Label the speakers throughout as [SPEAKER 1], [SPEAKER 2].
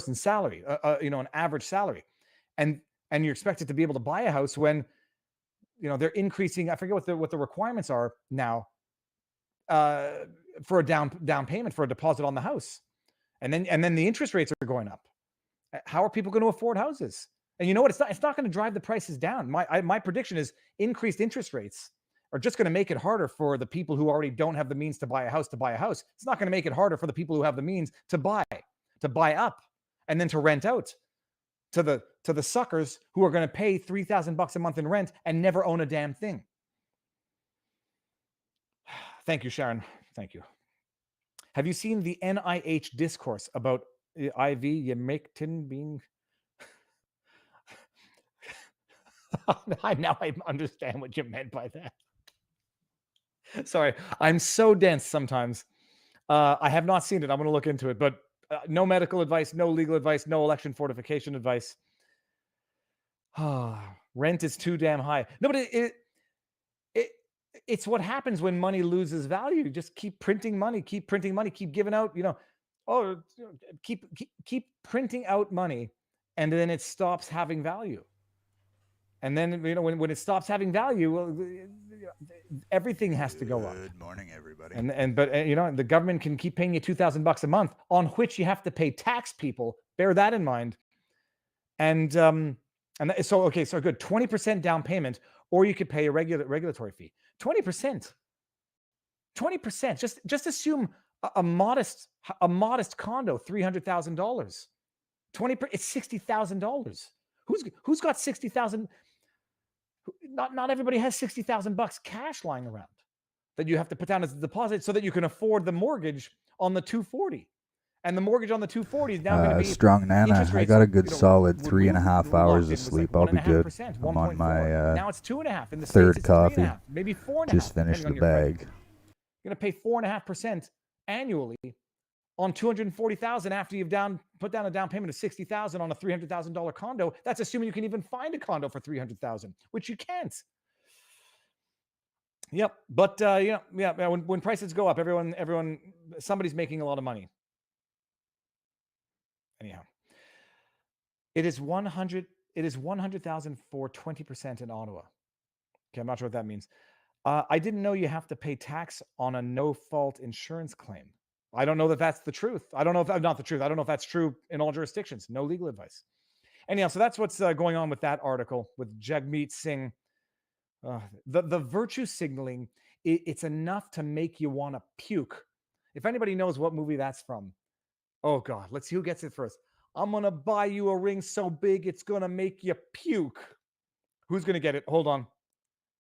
[SPEAKER 1] person's salary, an average salary, and you're expected to be able to buy a house when, they're increasing. I forget what the requirements are now for a down payment for a deposit on the house, and then the interest rates are going up. How are people going to afford houses? And you know what? It's not going to drive the prices down. My prediction is increased interest rates are just going to make it harder for the people who already don't have the means to buy a house. It's not going to make it harder for the people who have the means to buy up, and then to rent out to the suckers who are going to pay $3,000 a month in rent and never own a damn thing. Thank you, Sharon. Thank you. Have you seen the NIH discourse about IV ivermectin being? Now I understand what you meant by that. Sorry, I'm so dense sometimes. I have not seen it. I'm going to look into it, but no medical advice, no legal advice, no election fortification advice. Rent is too damn high. No, but it's what happens when money loses value. You just keep printing money, keep giving out, keep printing out money, and then it stops having value. And then, when it stops having value, well, everything has to go up.
[SPEAKER 2] Good morning, everybody.
[SPEAKER 1] But the government can keep paying you $2,000 a month, on which you have to pay tax. People, bear that in mind. And so good. 20% down payment, or you could pay a regulatory fee. 20%. Just assume a modest condo, $300,000. 20%, it's $60,000. Who's got $60,000? Not everybody has $60,000 cash lying around that you have to put down as a deposit so that you can afford the mortgage on the 240. And the mortgage on the 240 is now going to be
[SPEAKER 3] strong Nana. I got a good solid 3.5 hours of sleep. I'll be good. I'm on my
[SPEAKER 1] now it's 2.5 in the
[SPEAKER 3] third
[SPEAKER 1] States,
[SPEAKER 3] coffee.
[SPEAKER 1] Maybe 4.5.
[SPEAKER 3] Just finished the bag.
[SPEAKER 1] You're going to pay 4.5% annually on $240,000 after you've put down a down payment of $60,000 on a $300,000 condo. That's assuming you can even find a condo for $300,000, which you can't. Yep, but when prices go up, somebody's making a lot of money. Anyhow, it is 100,000 for 20% in Ottawa. Okay, I'm not sure what that means. I didn't know you have to pay tax on a no-fault insurance claim. I don't know that that's the truth. I don't know if that's true in all jurisdictions. No legal advice. Anyhow, so that's what's going on with that article with Jagmeet Singh. The virtue signaling, it's enough to make you want to puke. If anybody knows what movie that's from, oh God, let's see who gets it first. I'm going to buy you a ring so big it's going to make you puke. Who's going to get it? Hold on.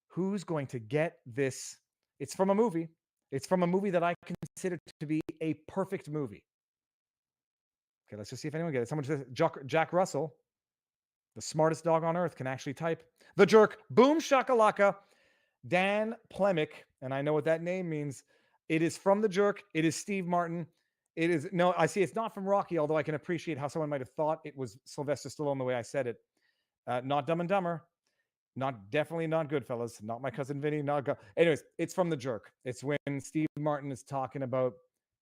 [SPEAKER 1] Who's going to get this? It's from a movie. It's from a movie that I consider to be a perfect movie. Okay, let's just see if anyone gets it. Someone says Jack Russell, the smartest dog on earth, can actually type. The Jerk, boom shakalaka, Dan Plemick, and I know what that name means. It is from The Jerk. It is Steve Martin. It is, no, I see it's not from Rocky, although I can appreciate how someone might have thought it was Sylvester Stallone the way I said it. Not Dumb and Dumber. Definitely not Goodfellas. Not My Cousin Vinny. Anyways, it's from The Jerk. It's when Steve Martin is talking about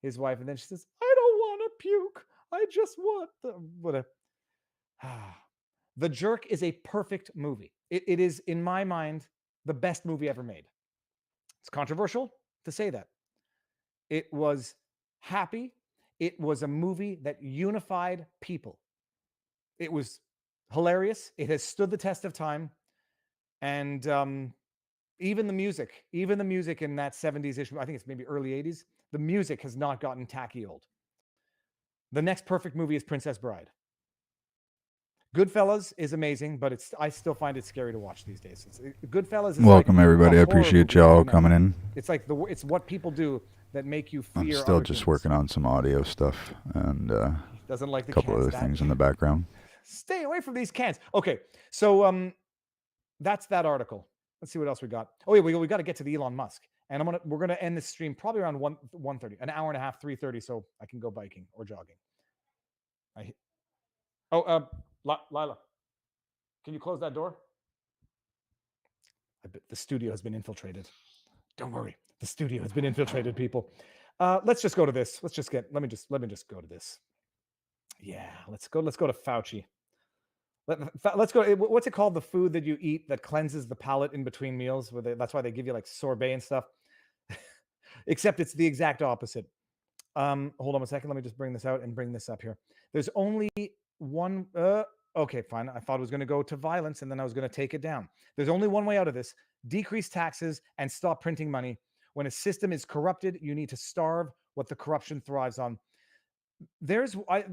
[SPEAKER 1] his wife, and then she says, I don't want to puke. I just want The Jerk is a perfect movie. It is, in my mind, the best movie ever made. It's controversial to say that. It was happy. It was a movie that unified people. It was hilarious. It has stood the test of time. And even the music in that 70s issue, I think it's maybe early 80s, the music has not gotten tacky old. The next perfect movie is Princess Bride. Goodfellas is amazing, but I still find it scary to watch these days. Goodfellas is
[SPEAKER 3] welcome, everybody. I appreciate y'all coming in.
[SPEAKER 1] It's like it's what people do that make you fear.
[SPEAKER 3] I'm still just working on some audio stuff and
[SPEAKER 1] doesn't like the
[SPEAKER 3] couple other things in the background.
[SPEAKER 1] Stay away from these cans. Okay, so that's that article. Let's see what else we got. Oh yeah, we got to get to the Elon Musk, and we're gonna end this stream probably around 1:30, an hour and a half, 3:30, so I can go biking or jogging. Lila, can you close that door? I bet the studio has been infiltrated. Don't worry, the studio has been infiltrated, people. Let's just go to this. Let me just go to this. Yeah, let's go to Fauci. Let's go. What's it called? The food that you eat that cleanses the palate in between meals. That's why they give you like sorbet and stuff. Except it's the exact opposite. Hold on a second. Let me just bring this out and bring this up here. There's only one. Okay, fine. I thought it was going to go to violence, and then I was going to take it down. There's only one way out of this: decrease taxes and stop printing money. When a system is corrupted, you need to starve what the corruption thrives on. I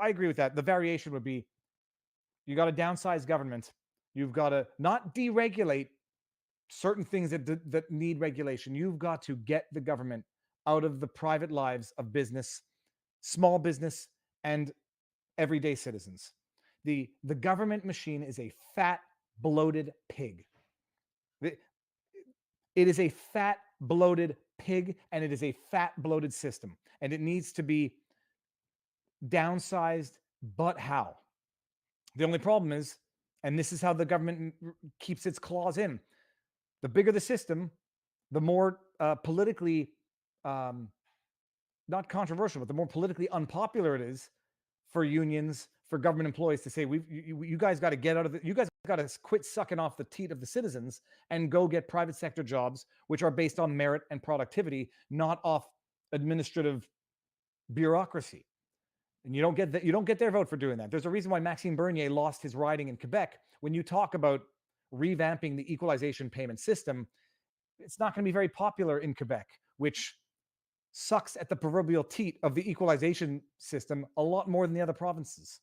[SPEAKER 1] agree with that. The variation would be, you got to downsize government. You've got to not deregulate certain things that need regulation. You've got to get the government out of the private lives of business, small business, and everyday citizens. The government machine is a fat, bloated pig. It is a fat, bloated pig, and it is a fat, bloated system. And it needs to be downsized, but how? The only problem is, and this is how the government keeps its claws in, the bigger the system, the more politically, not controversial, but the more politically unpopular it is for unions, for government employees to say, you guys got to get out of it. You guys got to quit sucking off the teat of the citizens and go get private sector jobs, which are based on merit and productivity, not off administrative bureaucracy. And you don't get their vote for doing that. There's a reason why Maxime Bernier lost his riding in Quebec. When you talk about revamping the equalization payment system, it's not going to be very popular in Quebec, which sucks at the proverbial teat of the equalization system a lot more than the other provinces.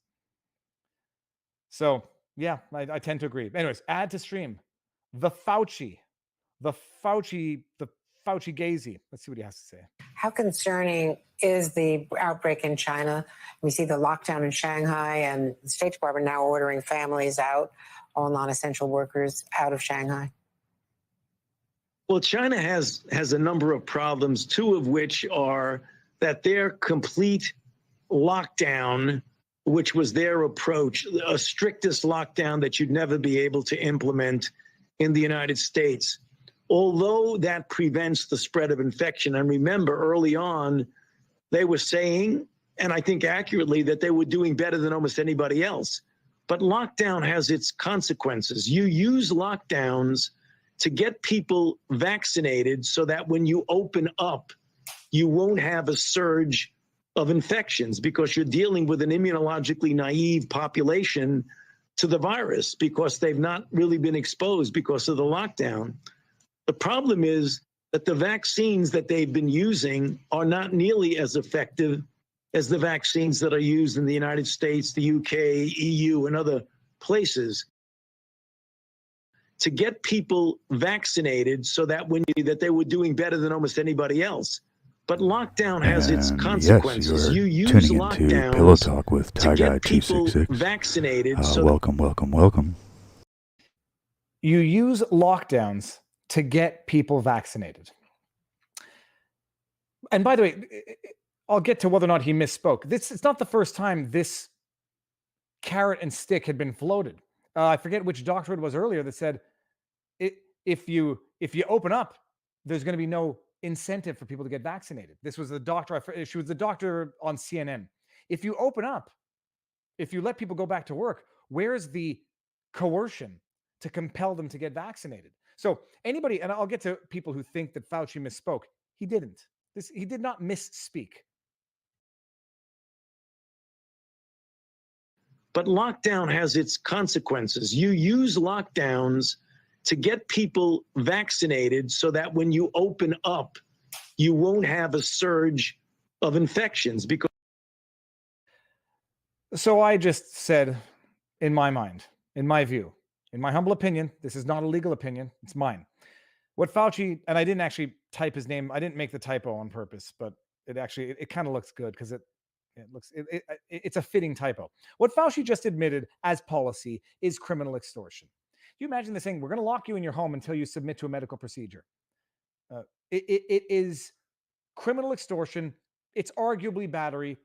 [SPEAKER 1] So yeah, I tend to agree. Anyways, add to stream. The Fauci Gazy. Let's see what he has to say.
[SPEAKER 2] How concerning is the outbreak in China? We see the lockdown in Shanghai, and the State Department now ordering families out, all non-essential workers out of Shanghai.
[SPEAKER 4] Well, China has a number of problems, two of which are that their complete lockdown, which was their approach, a strictest lockdown that you'd never be able to implement in the United States, although that prevents the spread of infection. And remember, early on, they were saying, and I think accurately, that they were doing better than almost anybody else. But lockdown has its consequences. You use lockdowns to get people vaccinated so that when you open up, you won't have a surge of infections because you're dealing with an immunologically naive population to the virus because they've not really been exposed because of the lockdown. The problem is that the vaccines that they've been using are not nearly as effective as the vaccines that are used in the United States, the UK, EU, and other places. To get people vaccinated so that that they were doing better than almost anybody else. But lockdown has its consequences.
[SPEAKER 3] Yes,
[SPEAKER 4] you use
[SPEAKER 3] tuning into
[SPEAKER 4] lockdowns
[SPEAKER 3] Pillow Talk with
[SPEAKER 4] to get people
[SPEAKER 3] 266.
[SPEAKER 4] vaccinated.
[SPEAKER 3] Welcome.
[SPEAKER 1] You use lockdowns to get people vaccinated. And by the way, I'll get to whether or not he misspoke. It's not the first time this carrot and stick had been floated. I forget which doctor it was earlier that said, if you open up, there's going to be no incentive for people to get vaccinated. This was the doctor. She was the doctor on CNN. If you open up, if you let people go back to work, where's the coercion to compel them to get vaccinated? So anybody, and I'll get to people who think that Fauci misspoke. He didn't. He did not misspeak.
[SPEAKER 4] But lockdown has its consequences. You use lockdowns to get people vaccinated so that when you open up, you won't have a surge of infections. Because
[SPEAKER 1] so I just said, in my mind, in my view, in my humble opinion, this is not a legal opinion, it's mine. What Fauci, and I didn't actually type his name, I didn't make the typo on purpose, but it kind of looks good because it's a fitting typo. What Fauci just admitted as policy is criminal extortion. You imagine this thing, we're going to lock you in your home until you submit to a medical procedure. It is criminal extortion. It's arguably battery.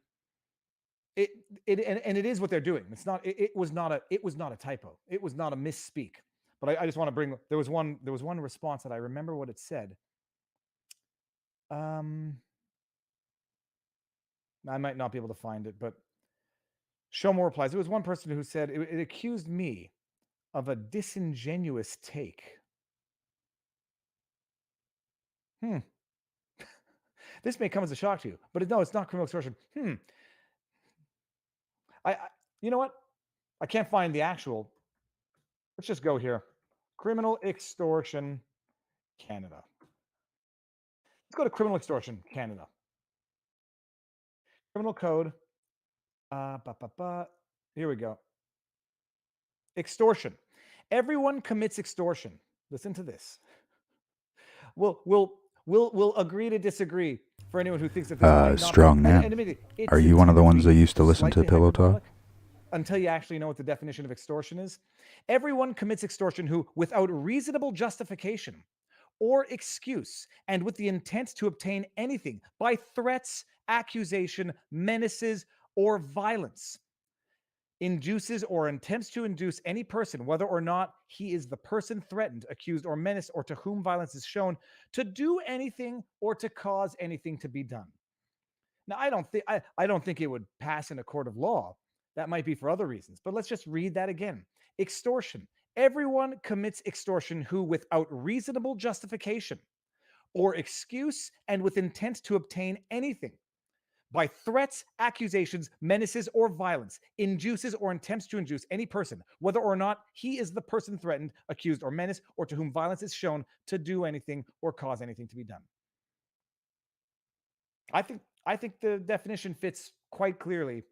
[SPEAKER 1] And it is what they're doing. It's not. It was not a typo. It was not a misspeak. But I just want to bring. There was one response that I remember what it said. I might not be able to find it, but Show more replies. There was one person who said it accused me of a disingenuous take. This may come as a shock to you, but no, it's not criminal extortion. You know what? I can't find the actual. Let's just go here. Criminal extortion Canada. Let's go to criminal extortion Canada. Criminal code. Here we go. Extortion. Everyone commits extortion. Listen to this. We'll agree to disagree for anyone who thinks that this might not
[SPEAKER 3] strong man. Are you one of the ones that used to listen to Pillow Talk?
[SPEAKER 1] Until you actually know what the definition of extortion is. Everyone commits extortion who, without reasonable justification or excuse, and with the intent to obtain anything by threats, accusation, menaces, or violence, induces or attempts to induce any person, whether or not he is the person threatened, accused, or menaced, or to whom violence is shown, to do anything or to cause anything to be done. Now, I don't think it would pass in a court of law. That might be for other reasons, but let's just read that again. Extortion. Everyone commits extortion who, without reasonable justification or excuse, and with intent to obtain anything by threats, accusations, menaces, or violence, induces or attempts to induce any person, whether or not he is the person threatened, accused, or menaced, or to whom violence is shown, to do anything or cause anything to be done. I think the definition fits quite clearly.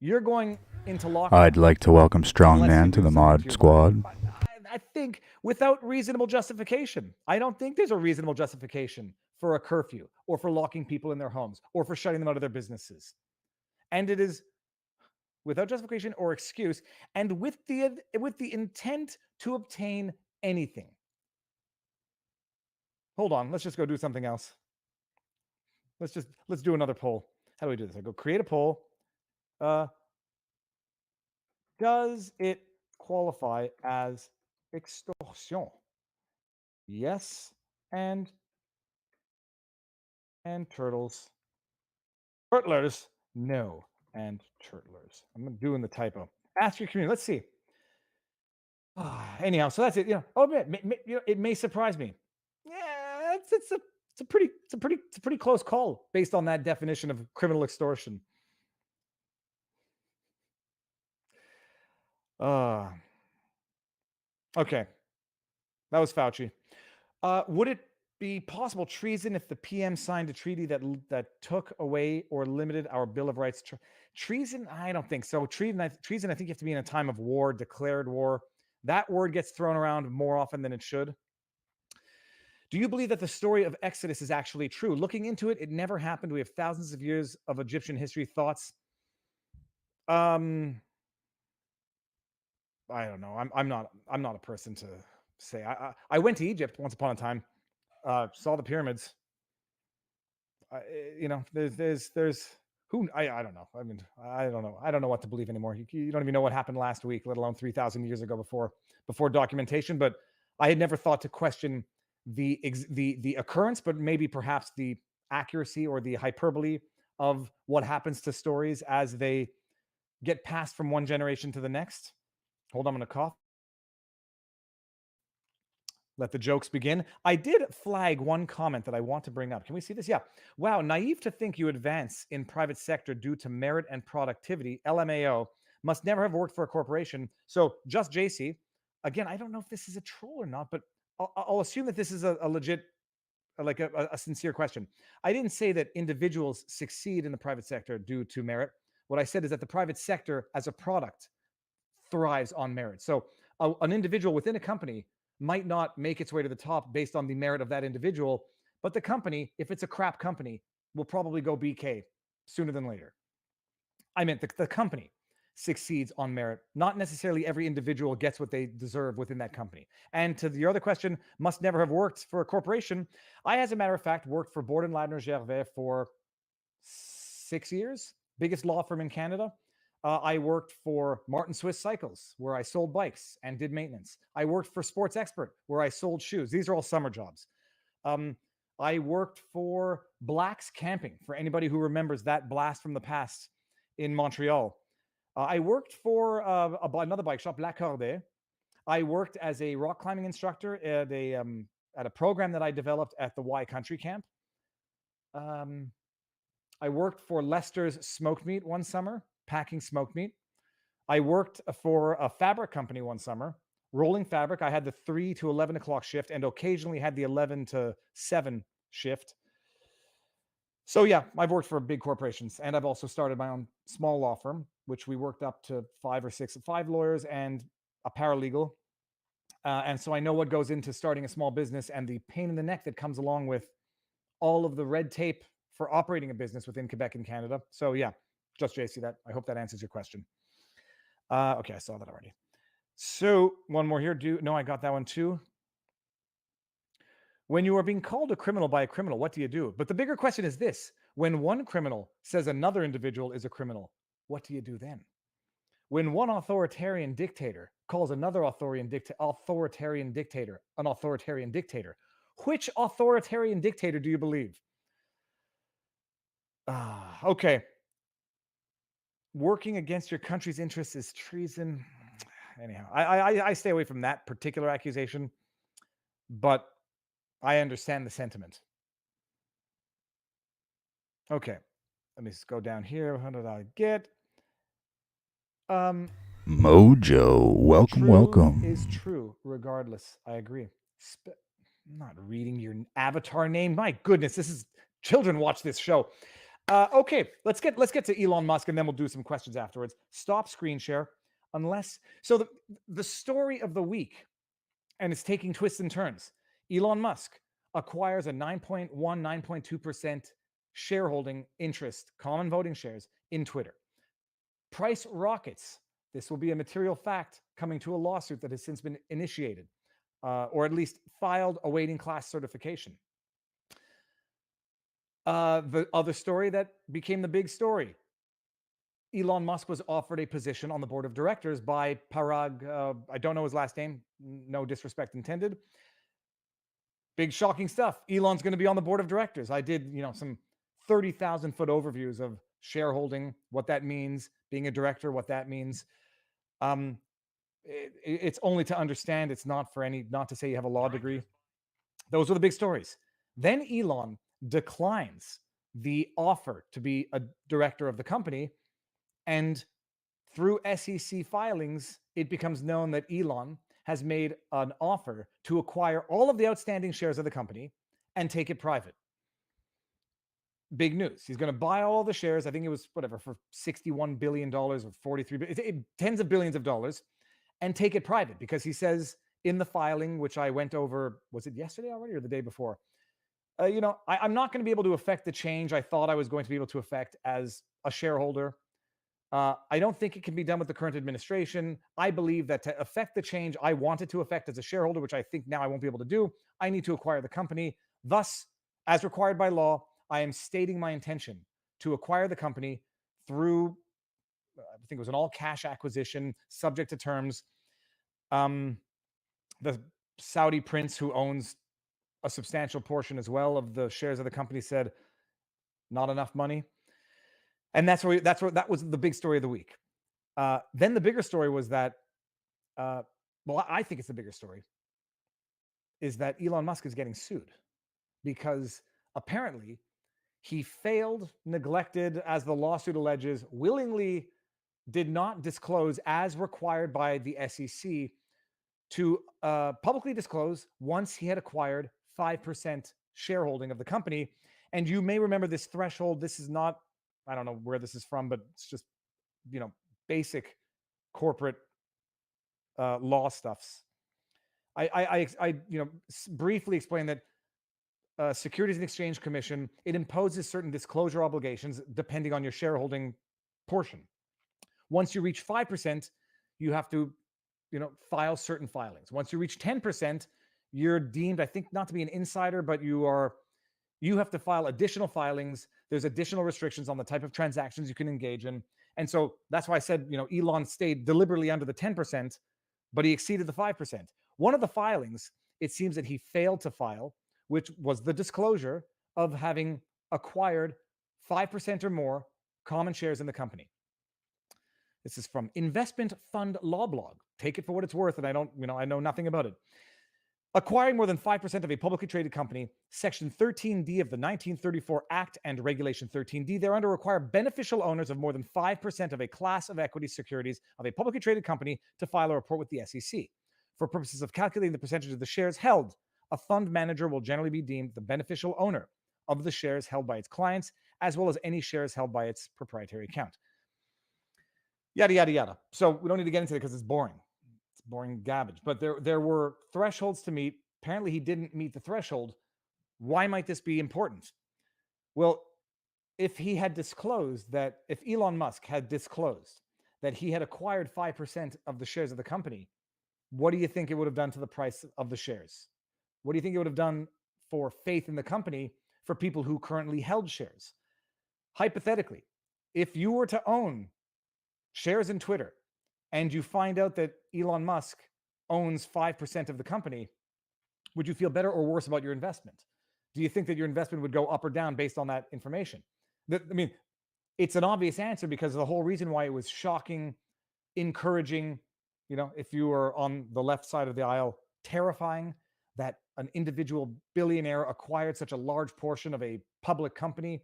[SPEAKER 1] You're going into lockdown.
[SPEAKER 3] I'd like to welcome Strongman to the mod squad.
[SPEAKER 1] I think without reasonable justification. I don't think there's a reasonable justification for a curfew or for locking people in their homes or for shutting them out of their businesses. And it is without justification or excuse and with the intent to obtain anything. Hold on, let's just go do something else. Let's do another poll. How do we do this? I go create a poll. Does it qualify as extortion? Yes, and turtles. Turtlers, no, and turtlers. I'm doing the typo. Ask your community. Let's see. Anyhow, so that's it. It may surprise me. Yeah, it's a pretty close call based on that definition of criminal extortion. Okay. That was Fauci. Would it be possible treason if the PM signed a treaty that took away or limited our Bill of Rights? Treason? I don't think so. Treason, I think you have to be in a time of war, declared war. That word gets thrown around more often than it should. Do you believe that the story of Exodus is actually true? Looking into it, it never happened. We have thousands of years of Egyptian history. Thoughts? I don't know. I'm not a person to say. I went to Egypt once upon a time. Saw the pyramids. There's who I don't know. I mean, I don't know. I don't know what to believe anymore. You don't even know what happened last week, let alone 3,000 years ago before documentation. But I had never thought to question the occurrence, but maybe perhaps the accuracy or the hyperbole of what happens to stories as they get passed from one generation to the next. Hold on, I'm going to cough. Let the jokes begin. I did flag one comment that I want to bring up. Can we see this? Yeah. Wow, naive to think you advance in private sector due to merit and productivity. LMAO must never have worked for a corporation. So just JC, again, I don't know if this is a troll or not, but I'll assume that this is a legit, like a sincere question. I didn't say that individuals succeed in the private sector due to merit. What I said is that the private sector as a product thrives on merit. So an individual within a company might not make its way to the top based on the merit of that individual, but the company, if it's a crap company, will probably go BK sooner than later. I meant the company succeeds on merit. Not necessarily every individual gets what they deserve within that company. And to your other question, must never have worked for a corporation. I, as a matter of fact, worked for Borden Ladner Gervais for 6 years, biggest law firm in Canada. I worked for Martin Swiss Cycles, where I sold bikes and did maintenance. I worked for Sports Expert, where I sold shoes. These are all summer jobs. I worked for Black's Camping, for anybody who remembers that blast from the past in Montreal. I worked for another bike shop, L'Accordé. I worked as a rock climbing instructor at a program that I developed at the Y Country Camp. I worked for Lester's Smoke Meat one summer, packing smoke meat. I worked for a fabric company one summer, rolling fabric. I had the 3 to 11 o'clock shift and occasionally had the 11 to 7 shift. So yeah, I've worked for big corporations, and I've also started my own small law firm, which we worked up to 5 lawyers and a paralegal. And so I know what goes into starting a small business and the pain in the neck that comes along with all of the red tape for operating a business within Quebec and Canada. So yeah, just JC that. I hope that answers your question. Okay, I saw that already. So one more here. No, I got that one too. When you are being called a criminal by a criminal, what do you do? But the bigger question is this: when one criminal says another individual is a criminal, what do you do then? When one authoritarian dictator calls another authoritarian dictator an authoritarian dictator, which authoritarian dictator do you believe? Okay. Working against your country's interests is treason. Anyhow, I stay away from that particular accusation, but I understand the sentiment. Okay, let me just go down here. How did I get?
[SPEAKER 3] Mojo, welcome, welcome.
[SPEAKER 1] Is true regardless. I agree. I'm not reading your avatar name. My goodness, this is children watch this show. Okay, let's get to Elon Musk, and then we'll do some questions afterwards. Stop screen share, unless so. The story of the week, and it's taking twists and turns. Elon Musk acquires a 9.2% shareholding interest, common voting shares in Twitter. Price rockets. This will be a material fact coming to a lawsuit that has since been initiated, or at least filed, awaiting class certification. The other story that became the big story: Elon Musk was offered a position on the board of directors by Parag. I don't know his last name. No disrespect intended. Big shocking stuff. Elon's going to be on the board of directors. I did, some 30,000 foot overviews of shareholding, what that means, being a director, what that means. It's only to understand. It's not to say you have a law degree. Those were the big stories. Then Elon declines the offer to be a director of the company, and through SEC filings, it becomes known that Elon has made an offer to acquire all of the outstanding shares of the company and take it private. Big news. He's going to buy all the shares. I think it was for $61 billion or $43 billion, tens of billions of dollars, and take it private, because he says in the filing, which I went over, was it yesterday already or the day before? I'm not going to be able to affect the change I thought I was going to be able to affect as a shareholder. I don't think it can be done with the current administration. I believe that to affect the change I wanted to affect as a shareholder, which I think now I won't be able to do, I need to acquire the company. Thus, as required by law, I am stating my intention to acquire the company through, I think it was an all-cash acquisition, subject to terms. The Saudi prince, who owns a substantial portion as well of the shares of the company, said not enough money. And that was the big story of the week. Then the bigger story was that, I think it's the bigger story, is that Elon Musk is getting sued because apparently he failed, neglected, as the lawsuit alleges, willingly did not disclose as required by the SEC to publicly disclose once he had acquired 5% shareholding of the company. And you may remember this threshold. This is not, I don't know where this is from, but it's just, basic corporate law stuffs. I briefly explained that Securities and Exchange Commission, it imposes certain disclosure obligations depending on your shareholding portion. Once you reach 5%, you have to, file certain filings. Once you reach 10%, you're deemed, I think, not to be an insider, but you have to file additional filings. There's additional restrictions on the type of transactions you can engage in. And so that's why I said, Elon stayed deliberately under the 10%, but he exceeded the 5%. One of the filings, it seems that he failed to file, which was the disclosure of having acquired 5% or more common shares in the company. This is from Investment Fund Law Blog. Take it for what it's worth, and I know nothing about it. Acquiring more than 5% of a publicly traded company, Section 13D of the 1934 Act and Regulation 13D thereunder require beneficial owners of more than 5% of a class of equity securities of a publicly traded company to file a report with the SEC. For purposes of calculating the percentage of the shares held, a fund manager will generally be deemed the beneficial owner of the shares held by its clients, as well as any shares held by its proprietary account. Yada, yada, yada. So we don't need to get into it because it's boring. It's boring garbage. But there were thresholds to meet. Apparently, he didn't meet the threshold. Why might this be important? Well, if Elon Musk had disclosed that he had acquired 5% of the shares of the company, what do you think it would have done to the price of the shares? What do you think it would have done for faith in the company for people who currently held shares? Hypothetically, if you were to own shares in Twitter and you find out that Elon Musk owns 5% of the company, would you feel better or worse about your investment? Do you think that your investment would go up or down based on that information? I mean, it's an obvious answer because the whole reason why it was shocking, encouraging, if you were on the left side of the aisle, terrifying that an individual billionaire acquired such a large portion of a public company.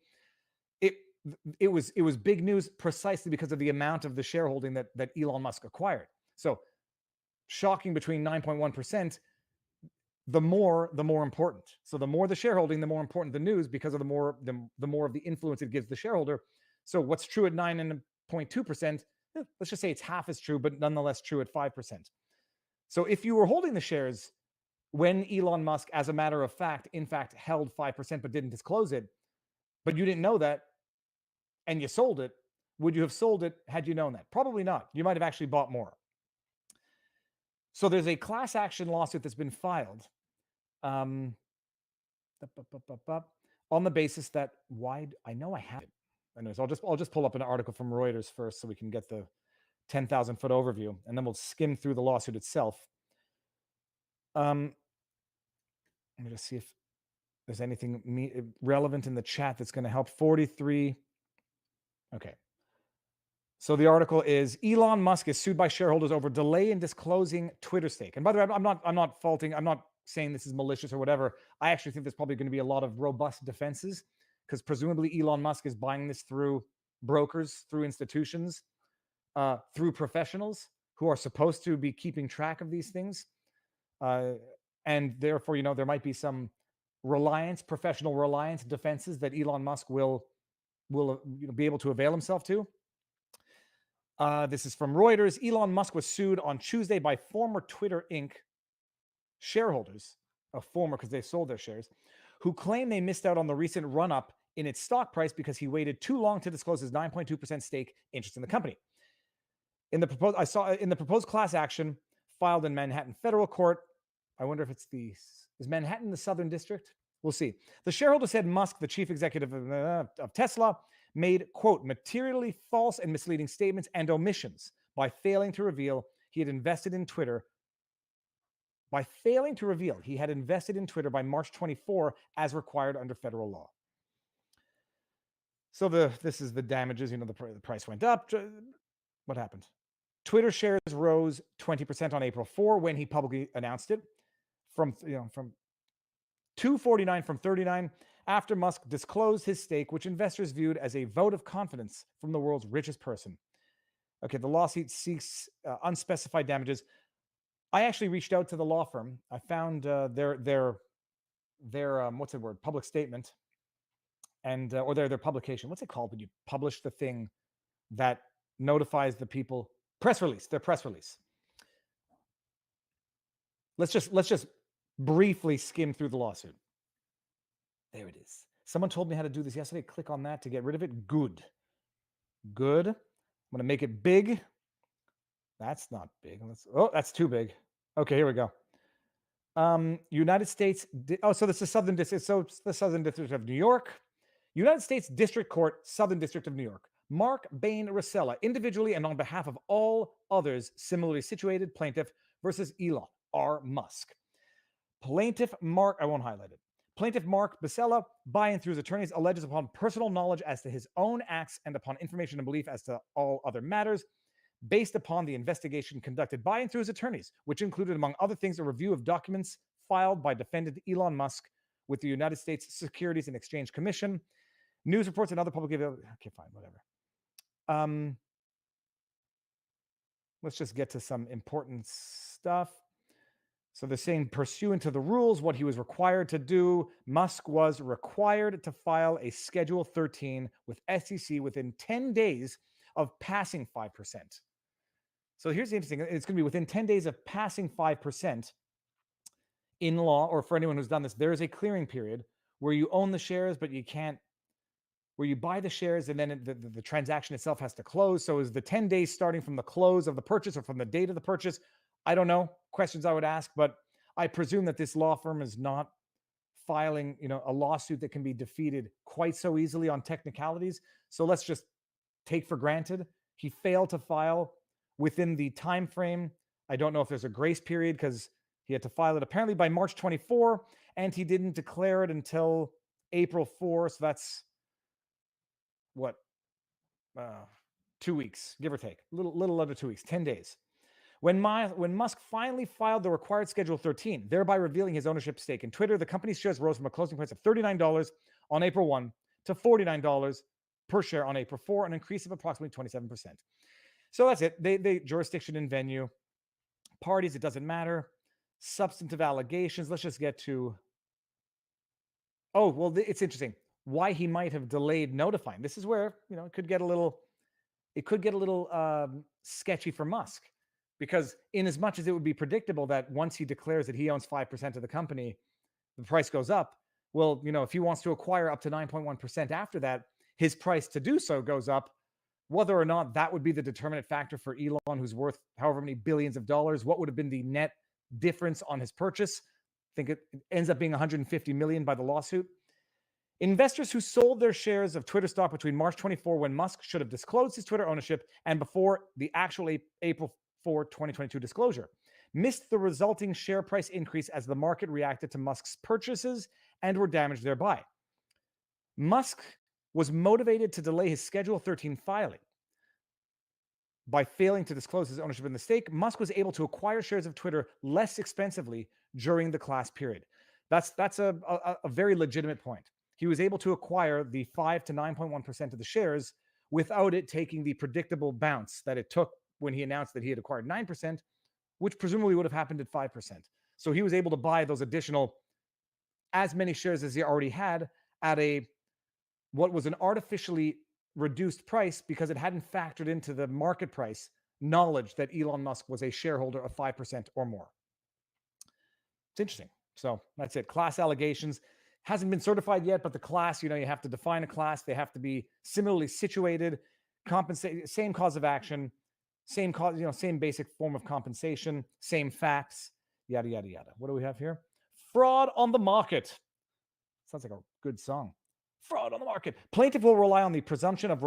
[SPEAKER 1] It was big news precisely because of the amount of the shareholding that Elon Musk acquired. So shocking between 9.1%, the more important. So the more the shareholding, the more important the news because of the more of the influence it gives the shareholder. So what's true at 9.2%, let's just say it's half as true, but nonetheless true at 5%. So if you were holding the shares when Elon Musk, as a matter of fact, in fact, held 5% but didn't disclose it, but you didn't know that, and you sold it, would you have sold it had you known that? Probably not. You might have actually bought more. So there's a class action lawsuit that's been filed on the basis that I know I have it. Anyways, I'll just pull up an article from Reuters first so we can get the 10,000-foot overview, and then we'll skim through the lawsuit itself. Let me just see if there's anything relevant in the chat that's going to help. 43. Okay. So the article is Elon Musk is sued by shareholders over delay in disclosing Twitter stake. And by the way, I'm not saying this is malicious or whatever. I actually think there's probably going to be a lot of robust defenses because presumably Elon Musk is buying this through brokers, through institutions, through professionals who are supposed to be keeping track of these things. And therefore, there might be some professional reliance defenses that Elon Musk will be able to avail himself to. This is from Reuters. Elon Musk was sued on Tuesday by former Twitter Inc. shareholders, former because they sold their shares, who claim they missed out on the recent run-up in its stock price because he waited too long to disclose his 9.2% stake interest in the company. In the proposed class action filed in Manhattan federal court, I wonder if is Manhattan the Southern District? We'll see. The shareholder said Musk, the chief executive of Tesla, made, quote, materially false and misleading statements and omissions by failing to reveal he had invested in Twitter. By failing to reveal he had invested in Twitter by March 24 as required under federal law. So this is the damages. The price went up. What happened? Twitter shares rose 20% on April 4 when he publicly announced it from 249 from 39 after Musk disclosed his stake, which investors viewed as a vote of confidence from the world's richest person. Okay, the lawsuit seeks unspecified damages. I actually reached out to the law firm. I found their what's the word? Public statement, and or their publication. What's it called when you publish the thing that notifies the people? Press release. Their press release. Let's just briefly skim through the lawsuit. There it is. Someone told me how to do this yesterday. Click on that to get rid of it. Good. I'm going to make it big. That's not big. That's too big. Okay, here we go. United States. So this is Southern District. So it's the Southern District of New York. United States District Court, Southern District of New York. Mark Bain Rosella, individually and on behalf of all others similarly situated, plaintiff versus Elon R. Musk. Plaintiff Mark, I won't highlight it. Plaintiff Mark Rosella, by and through his attorneys, alleges upon personal knowledge as to his own acts and upon information and belief as to all other matters, based upon the investigation conducted by and through his attorneys, which included, among other things, a review of documents filed by defendant Elon Musk with the United States Securities and Exchange Commission, news reports and other public available. Okay, fine, whatever. Let's just get to some important stuff. So they're saying, pursuant to the rules, what he was required to do, Musk was required to file a Schedule 13 with SEC within 10 days of passing 5%. So here's the interesting, it's going to be within 10 days of passing 5%. In law, or for anyone who's done this, there is a clearing period where you own the shares, but you can't, where you buy the shares and then the transaction itself has to close. So is the 10 days starting from the close of the purchase or from the date of the purchase? I don't know. Questions I would ask, but I presume that this law firm is not filing, a lawsuit that can be defeated quite so easily on technicalities. So let's just take for granted he failed to file within the time frame. I don't know if there's a grace period because he had to file it apparently by March 24, and he didn't declare it until April 4. So that's what, 2 weeks, give or take, little under 2 weeks, 10 days. When Musk finally filed the required Schedule 13, thereby revealing his ownership stake in Twitter, the company's shares rose from a closing price of $39 on April 1 to $49 per share on April 4, an increase of approximately 27%. So that's it. They jurisdiction and venue, parties, it doesn't matter. Substantive allegations. Let's just get to. Oh, well, it's interesting why he might have delayed notifying. This is where it could get a little. It could get a little sketchy for Musk, because in as much as it would be predictable that once he declares that he owns 5% of the company, the price goes up. Well, if he wants to acquire up to 9.1% after that, his price to do so goes up. Whether or not that would be the determinant factor for Elon, who's worth however many billions of dollars, what would have been the net difference on his purchase? I think it ends up being $150 million by the lawsuit. Investors who sold their shares of Twitter stock between March 24, when Musk should have disclosed his Twitter ownership, and before the actual April 4, 2022 disclosure, missed the resulting share price increase as the market reacted to Musk's purchases and were damaged thereby. Musk was motivated to delay his Schedule 13 filing. By failing to disclose his ownership in the stake, Musk was able to acquire shares of Twitter less expensively during the class period. That's a very legitimate point. He was able to acquire the 5 to 9.1% of the shares without it taking the predictable bounce that it took when he announced that he had acquired 9%, which presumably would have happened at 5%. So he was able to buy those additional, as many shares as he already had, at what was an artificially reduced price because it hadn't factored into the market price knowledge that Elon Musk was a shareholder of 5% or more. It's interesting. So that's it. Class allegations hasn't been certified yet, but the class, you have to define a class. They have to be similarly situated, same cause of action, same cause, same basic form of compensation, same facts, yada, yada, yada. What do we have here? Fraud on the market. Sounds like a good song. Fraud on the market. Plaintiff will rely on the presumption of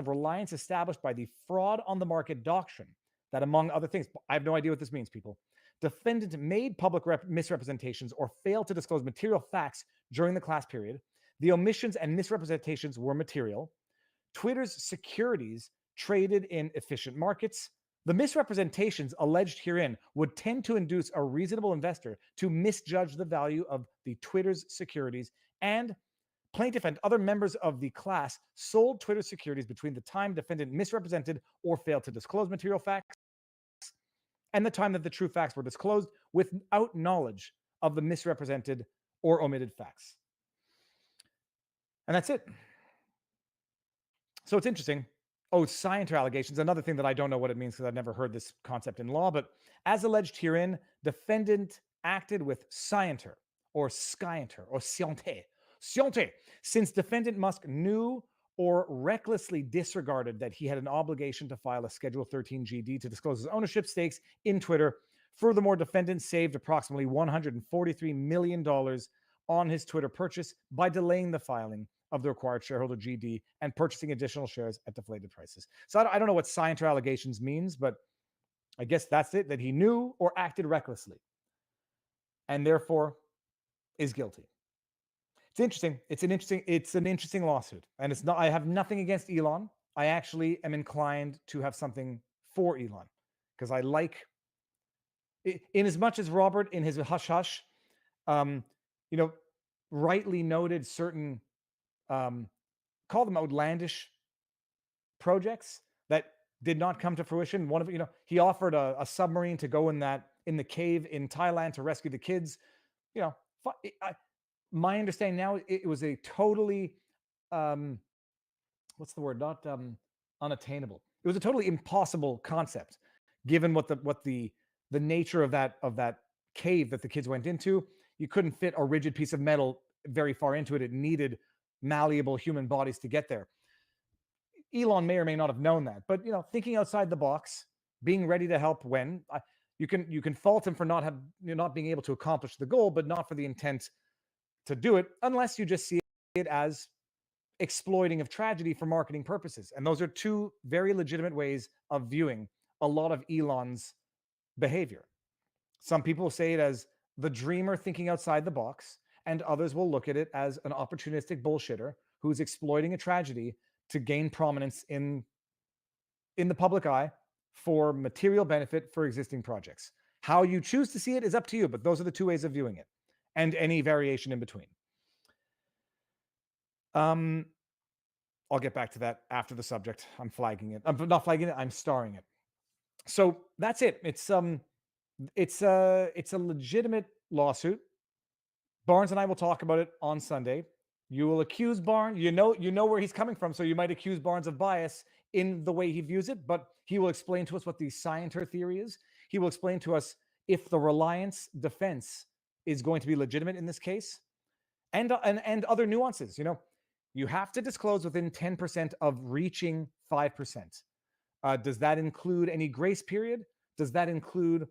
[SPEAKER 1] reliance established by the fraud on the market doctrine that, among other things, I have no idea what this means, people. Defendant made public misrepresentations or failed to disclose material facts during the class period. The omissions and misrepresentations were material. Twitter's securities traded in efficient markets. The misrepresentations alleged herein would tend to induce a reasonable investor to misjudge the value of the Twitter's securities, and plaintiff and other members of the class sold Twitter securities between the time defendant misrepresented or failed to disclose material facts and the time that the true facts were disclosed without knowledge of the misrepresented or omitted facts. And that's it. So it's interesting. Oh, scienter allegations. Another thing that I don't know what it means because I've never heard this concept in law, but as alleged herein, defendant acted with scienter or scienter or sciente, since defendant Musk knew or recklessly disregarded that he had an obligation to file a Schedule 13 GD to disclose his ownership stakes in Twitter. Furthermore, defendant saved approximately $143 million on his Twitter purchase by delaying the filing of the required shareholder GD and purchasing additional shares at deflated prices. So I don't know what scienter allegations means, but I guess that's it, that he knew or acted recklessly and therefore is guilty. It's interesting. It's an interesting lawsuit. And it's not, I have nothing against Elon. I actually am inclined to have something for Elon, because I like, in as much as Robert in his hush hush, rightly noted certain, call them outlandish projects that did not come to fruition. One of, he offered a submarine to go in the cave in Thailand to rescue the kids. My understanding now, it was a totally, what's the word? Not unattainable. It was a totally impossible concept, given what the nature of that cave that the kids went into. You couldn't fit a rigid piece of metal very far into it. It needed malleable human bodies to get there. Elon may or may not have known that, but thinking outside the box, being ready to help when you can fault him for not being able to accomplish the goal, but not for the intent to do it, unless you just see it as exploiting of tragedy for marketing purposes. And those are two very legitimate ways of viewing a lot of Elon's behavior. Some people say it as the dreamer thinking outside the box, and others will look at it as an opportunistic bullshitter who's exploiting a tragedy to gain prominence in the public eye for material benefit for existing projects. How you choose to see it is up to you, but those are the two ways of viewing it, and any variation in between. I'll get back to that after the subject. I'm flagging it. I'm not flagging it. I'm starring it. So that's it. It's a legitimate lawsuit. Barnes and I will talk about it on Sunday. You will accuse Barnes. You know where he's coming from, so you might accuse Barnes of bias in the way he views it, but he will explain to us what the scienter theory is. He will explain to us if the reliance defense is going to be legitimate in this case, and other nuances. You have to disclose within 10% of reaching 5%. Does that include any grace period? Does that include,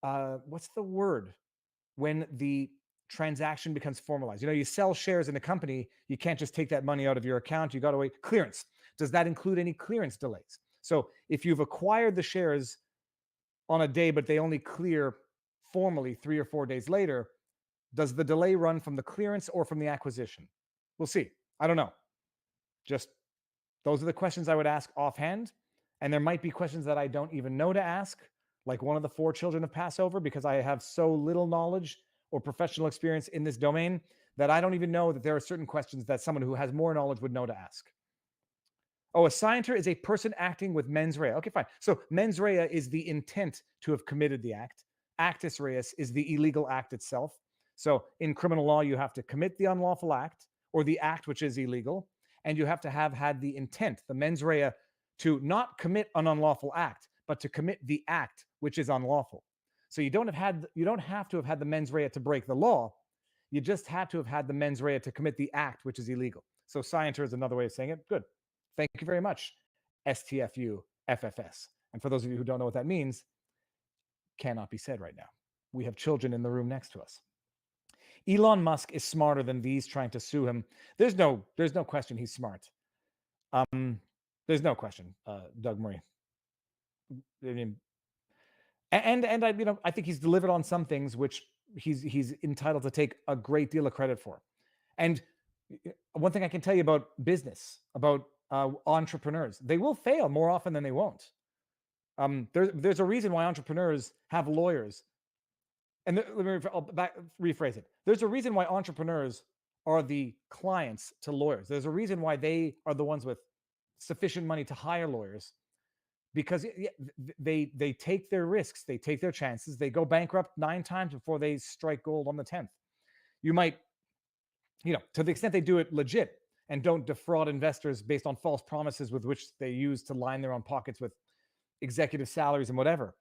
[SPEAKER 1] what's the word, when the transaction becomes formalized? You sell shares in a company, you can't just take that money out of your account. You got to wait. Clearance. Does that include any clearance delays? So if you've acquired the shares on a day, but they only clear formally 3 or 4 days later, does the delay run from the clearance or from the acquisition? We'll see. I don't know. Just those are the questions I would ask offhand. And there might be questions that I don't even know to ask, like one of the 4 children of Passover, because I have so little knowledge or professional experience in this domain that I don't even know that there are certain questions that someone who has more knowledge would know to ask. Oh, a scienter is a person acting with mens rea. Okay, fine. So mens rea is the intent to have committed the act. Actus reus is the illegal act itself. So in criminal law, you have to commit the unlawful act or the act which is illegal, and you have to have had the intent, the mens rea, to not commit an unlawful act, but to commit the act which is unlawful. So you don't have to have had the mens rea to break the law. You just had to have had the mens rea to commit the act which is illegal. So scienter is another way of saying it. Good. Thank you very much, STFU FFS. And for those of you who don't know what that means, cannot be said right now. We have children in the room next to us. Elon Musk is smarter than these trying to sue him. There's no question he's smart. There's no question, Doug Murray. I mean, and I think he's delivered on some things which he's entitled to take a great deal of credit for. And one thing I can tell you about business, about entrepreneurs, they will fail more often than they won't. There's a reason why entrepreneurs have lawyers. And let me rephrase it. There's a reason why entrepreneurs are the clients to lawyers. There's a reason why they are the ones with sufficient money to hire lawyers, because they take their risks, they take their chances, they go bankrupt 9 times before they strike gold on the 10th. You might, to the extent they do it legit and don't defraud investors based on false promises with which they use to line their own pockets with executive salaries and whatever.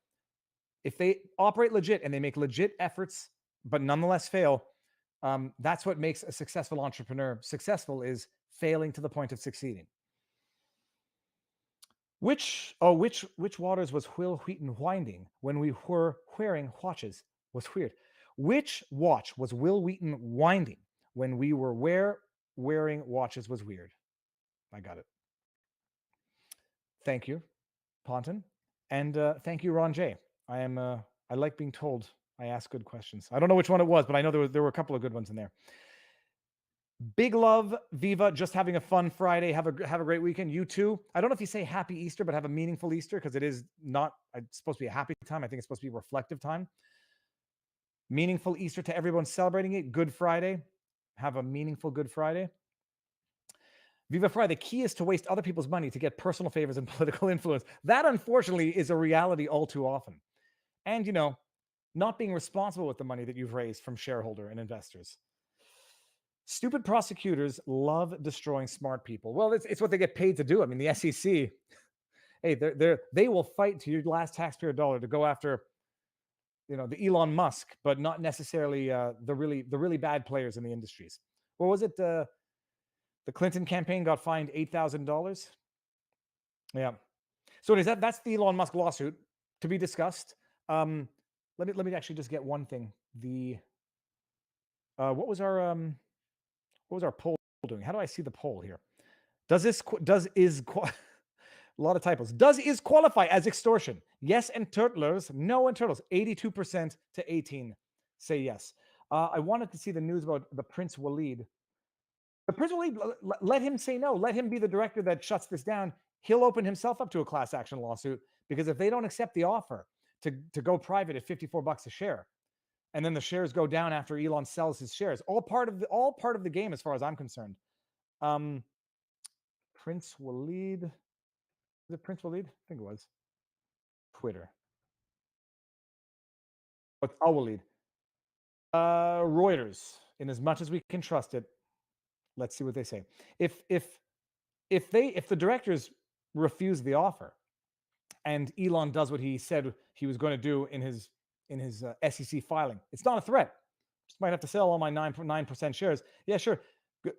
[SPEAKER 1] If they operate legit and they make legit efforts, but nonetheless fail, that's what makes a successful entrepreneur successful, is failing to the point of succeeding. Which waters was Will Wheaton winding when we were wearing watches? Was weird. Which watch was Will Wheaton winding when we were wearing watches? Was weird. I got it. Thank you, Ponton, and thank you, Ron J. I like being told I ask good questions. I don't know which one it was, but I know there were a couple of good ones in there. Big love, Viva. Just having a fun Friday. Have a great weekend. You too. I don't know if you say happy Easter, but have a meaningful Easter, because it is not it's supposed to be a happy time. I think it's supposed to be a reflective time. Meaningful Easter to everyone celebrating it. Good Friday. Have a meaningful Good Friday. Viva Frei. The key is to waste other people's money to get personal favors and political influence. That, unfortunately, is a reality all too often. And, not being responsible with the money that you've raised from shareholder and investors. Stupid prosecutors love destroying smart people. Well, it's what they get paid to do. I mean, the SEC, hey, they will fight to your last taxpayer dollar to go after, the Elon Musk, but not necessarily the really bad players in the industries. What was it? The Clinton campaign got fined $8,000. Yeah. So that's the Elon Musk lawsuit to be discussed. Let me actually just get one thing. What was our poll doing? How do I see the poll here? A lot of typos. Is qualify as extortion? Yes, and turtlers. No, and turtles. 82% to 18 say yes. I wanted to see the news about the Prince Walid. The Prince Walid, let him say no. Let him be the director that shuts this down. He'll open himself up to a class action lawsuit, because if they don't accept the offer to go private at $54 a share, and then the shares go down after Elon sells his shares, all part of the game as far as I'm concerned. Prince Walid. Is it Prince Walid? I think it was. Twitter. What's Al Walid? Reuters. In as much as we can trust it, let's see what they say. If the directors refuse the offer, and Elon does what he said he was going to do in his SEC filing, it's not a threat. Just might have to sell all my 9% shares. Yeah, sure.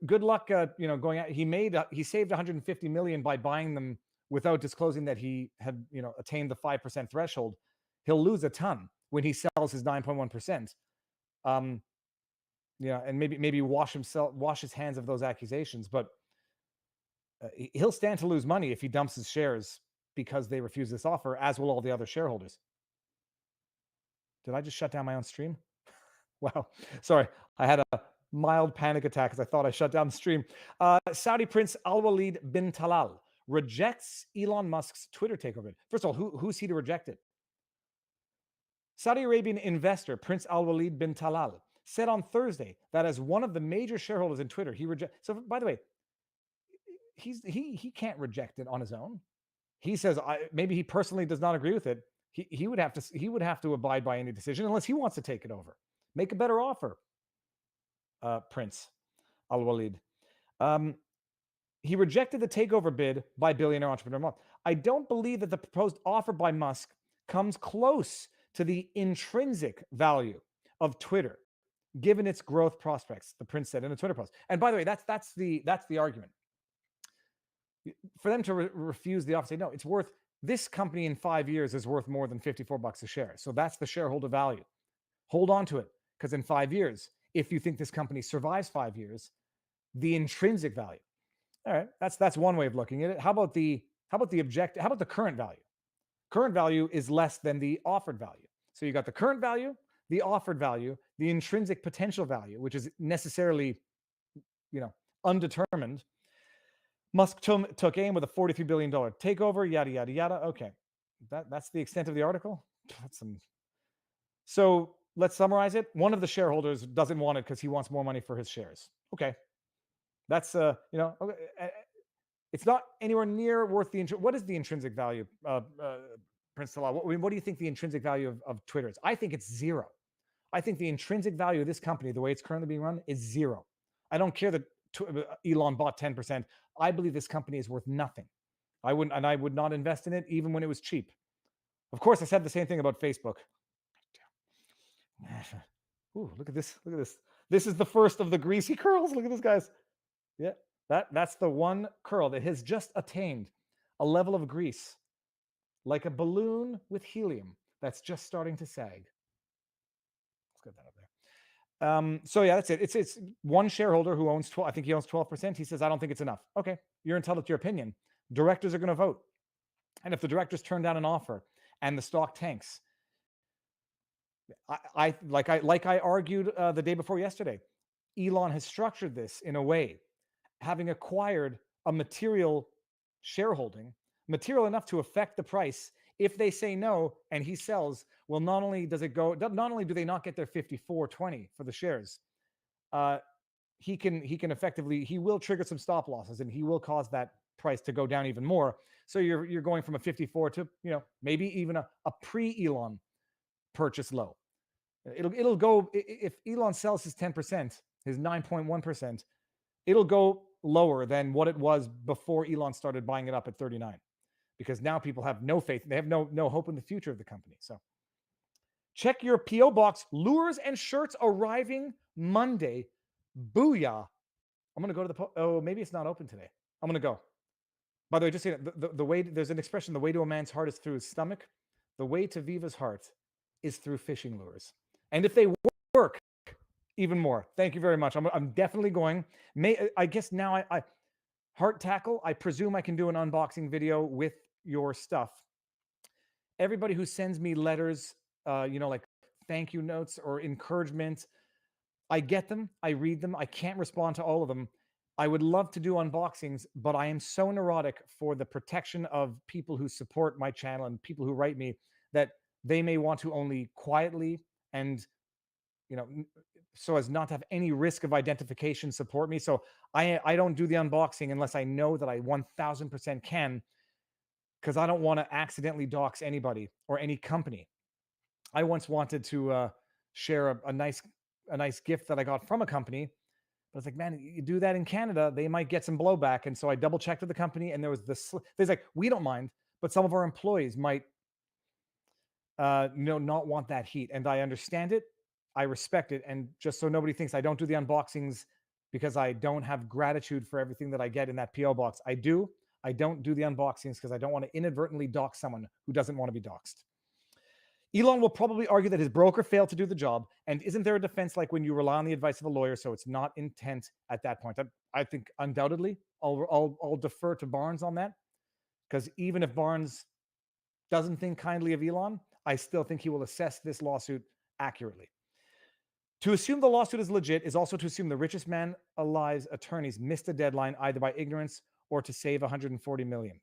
[SPEAKER 1] Good luck. Going out. He saved 150 million by buying them without disclosing that he had attained the 5% threshold. He'll lose a ton when he sells his 9.1%. And maybe wash his hands of those accusations, but he'll stand to lose money if he dumps his shares because they refuse this offer, as will all the other shareholders. Did I just shut down my own stream? Wow. Sorry. I had a mild panic attack because I thought I shut down the stream. Saudi Prince Al Walid bin Talal rejects Elon Musk's Twitter takeover. First of all, who's he to reject it? Saudi Arabian investor Prince Al Walid bin Talal said on Thursday that as one of the major shareholders in Twitter, he rejects. So, by the way, he can't reject it on his own. He says maybe he personally does not agree with it. He would have to abide by any decision unless he wants to take it over. Make a better offer, Prince Al Walid. He rejected the takeover bid by billionaire entrepreneur Musk. I don't believe that the proposed offer by Musk comes close to the intrinsic value of Twitter, given its growth prospects, the Prince said in a Twitter post. And by the way, that's the argument. For them to refuse the offer, say no, it's worth, this company in 5 years is worth more than $54 a share. So that's the shareholder value. Hold on to it, because in 5 years, if you think this company survives 5 years, the intrinsic value. All right, that's one way of looking at it. How about the current value? Current value is less than the offered value. So you got the current value, the offered value, the intrinsic potential value, which is necessarily, undetermined. Musk took aim with a $43 billion takeover, yada, yada, yada. Okay, that's the extent of the article. So let's summarize it. One of the shareholders doesn't want it because he wants more money for his shares. Okay, that's it's not anywhere near worth the what is the intrinsic value, Prince Talal? What do you think the intrinsic value of Twitter is? I think it's zero. I think the intrinsic value of this company, the way it's currently being run, is zero. I don't care that Elon bought 10%. I believe this company is worth nothing. I would not invest in it even when it was cheap. Of course, I said the same thing about Facebook. Ooh, look at this. Look at this. This is the first of the greasy curls. Look at this, guys. Yeah, that's the one curl that has just attained a level of grease, like a balloon with helium that's just starting to sag. Let's get that up there. So yeah, that's it. It's one shareholder who owns 12. I think he owns 12%. He says, I don't think it's enough. Okay, you're entitled to your opinion. Directors are going to vote, and if the directors turn down an offer and the stock tanks, I argued the day before yesterday, Elon has structured this in a way, having acquired a material shareholding, material enough to affect the price. If they say no and he sells, well, not only does it go, not only do they not get their 54.20 for the shares, he can effectively, he will trigger some stop losses and he will cause that price to go down even more. So you're going from a 54 to, you know, maybe even a pre-Elon purchase low. It'll go, if Elon sells his 10%, his 9.1%, it'll go lower than what it was before Elon started buying it up at 39, because now people have no faith. They have no hope in the future of the company. So check your PO box. Lures and shirts arriving Monday. Booyah. I'm going to go to the, oh, maybe it's not open today. I'm going to go. By the way, just say the way, there's an expression, the way to a man's heart is through his stomach. The way to Viva's heart is through fishing lures. And if they work, even more. Thank you very much. I'm definitely going. I guess now I Heart Tackle, I presume I can do an unboxing video with your stuff. Everybody who sends me letters, you know, like thank you notes or encouragement, I get them, I read them. I can't respond to all of them. I would love to do unboxings, but I am so neurotic for the protection of people who support my channel and people who write me that they may want to only quietly and, you know, so as not to have any risk of identification support me. So I don't do the unboxing unless I know that I 1000% can, because I don't want to accidentally dox anybody or any company. I once wanted to share a nice gift that I got from a company. But I was like, man, you do that in Canada, they might get some blowback. And so I double checked with the company, and there was this. There's like, we don't mind, but some of our employees might, not want that heat. And I understand it, I respect it, and just so nobody thinks I don't do the unboxings because I don't have gratitude for everything that I get in that PO box. I do. I don't do the unboxings because I don't want to inadvertently dox someone who doesn't want to be doxed. Elon will probably argue that his broker failed to do the job. And isn't there a defense like when you rely on the advice of a lawyer, so it's not intent at that point? I think undoubtedly I'll defer to Barnes on that, because even if Barnes doesn't think kindly of Elon, I still think he will assess this lawsuit accurately. To assume the lawsuit is legit is also to assume the richest man alive's attorneys missed a deadline either by ignorance or to save 140 million.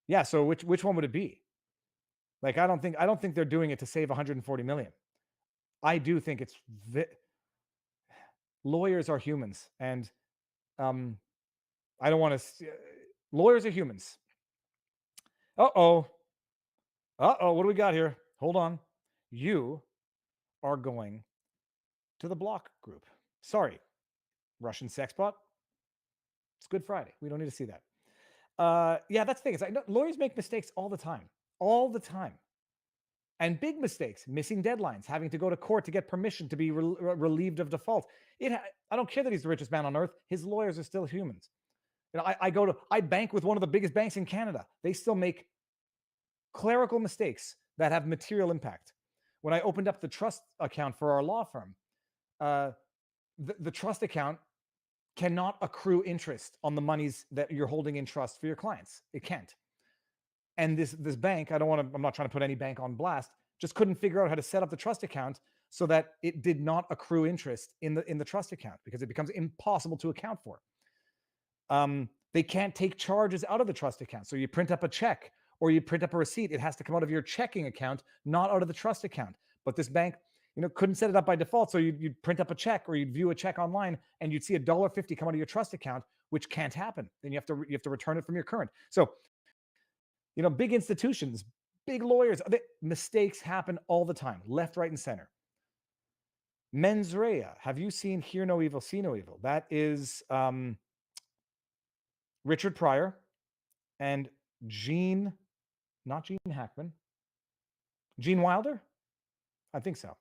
[SPEAKER 1] Yeah, so which one would it be? Like, I don't think they're doing it to save 140 million. I do think it's lawyers are humans, and I don't want to. Lawyers are humans. What do we got here? Hold on. You are going to the block group. Sorry, Russian sex bot. It's Good Friday. We don't need to see that. Yeah, that's the thing. It's like, lawyers make mistakes all the time. All the time. And big mistakes, missing deadlines, having to go to court to get permission to be relieved of default. I don't care that he's the richest man on earth. His lawyers are still humans. You know, I bank with one of the biggest banks in Canada. They still make clerical mistakes that have material impact. When I opened up the trust account for our law firm, the trust account cannot accrue interest on the monies that you're holding in trust for your clients. It can't. And this bank, I'm not trying to put any bank on blast, just couldn't figure out how to set up the trust account so that it did not accrue interest in the trust account, because it becomes impossible to account for. They can't take charges out of the trust account. So you print up a check or you print up a receipt, it has to come out of your checking account, not out of the trust account. But this bank, couldn't set it up by default. So you'd print up a check or you'd view a check online and you'd see $1.50 come out of your trust account, which can't happen. Then you have to return it from your current. So, big institutions, big lawyers, mistakes happen all the time, left, right, and center. Mens rea. Have you seen Hear No Evil, See No Evil? That is Richard Pryor and not Gene Hackman, Gene Wilder? I think so.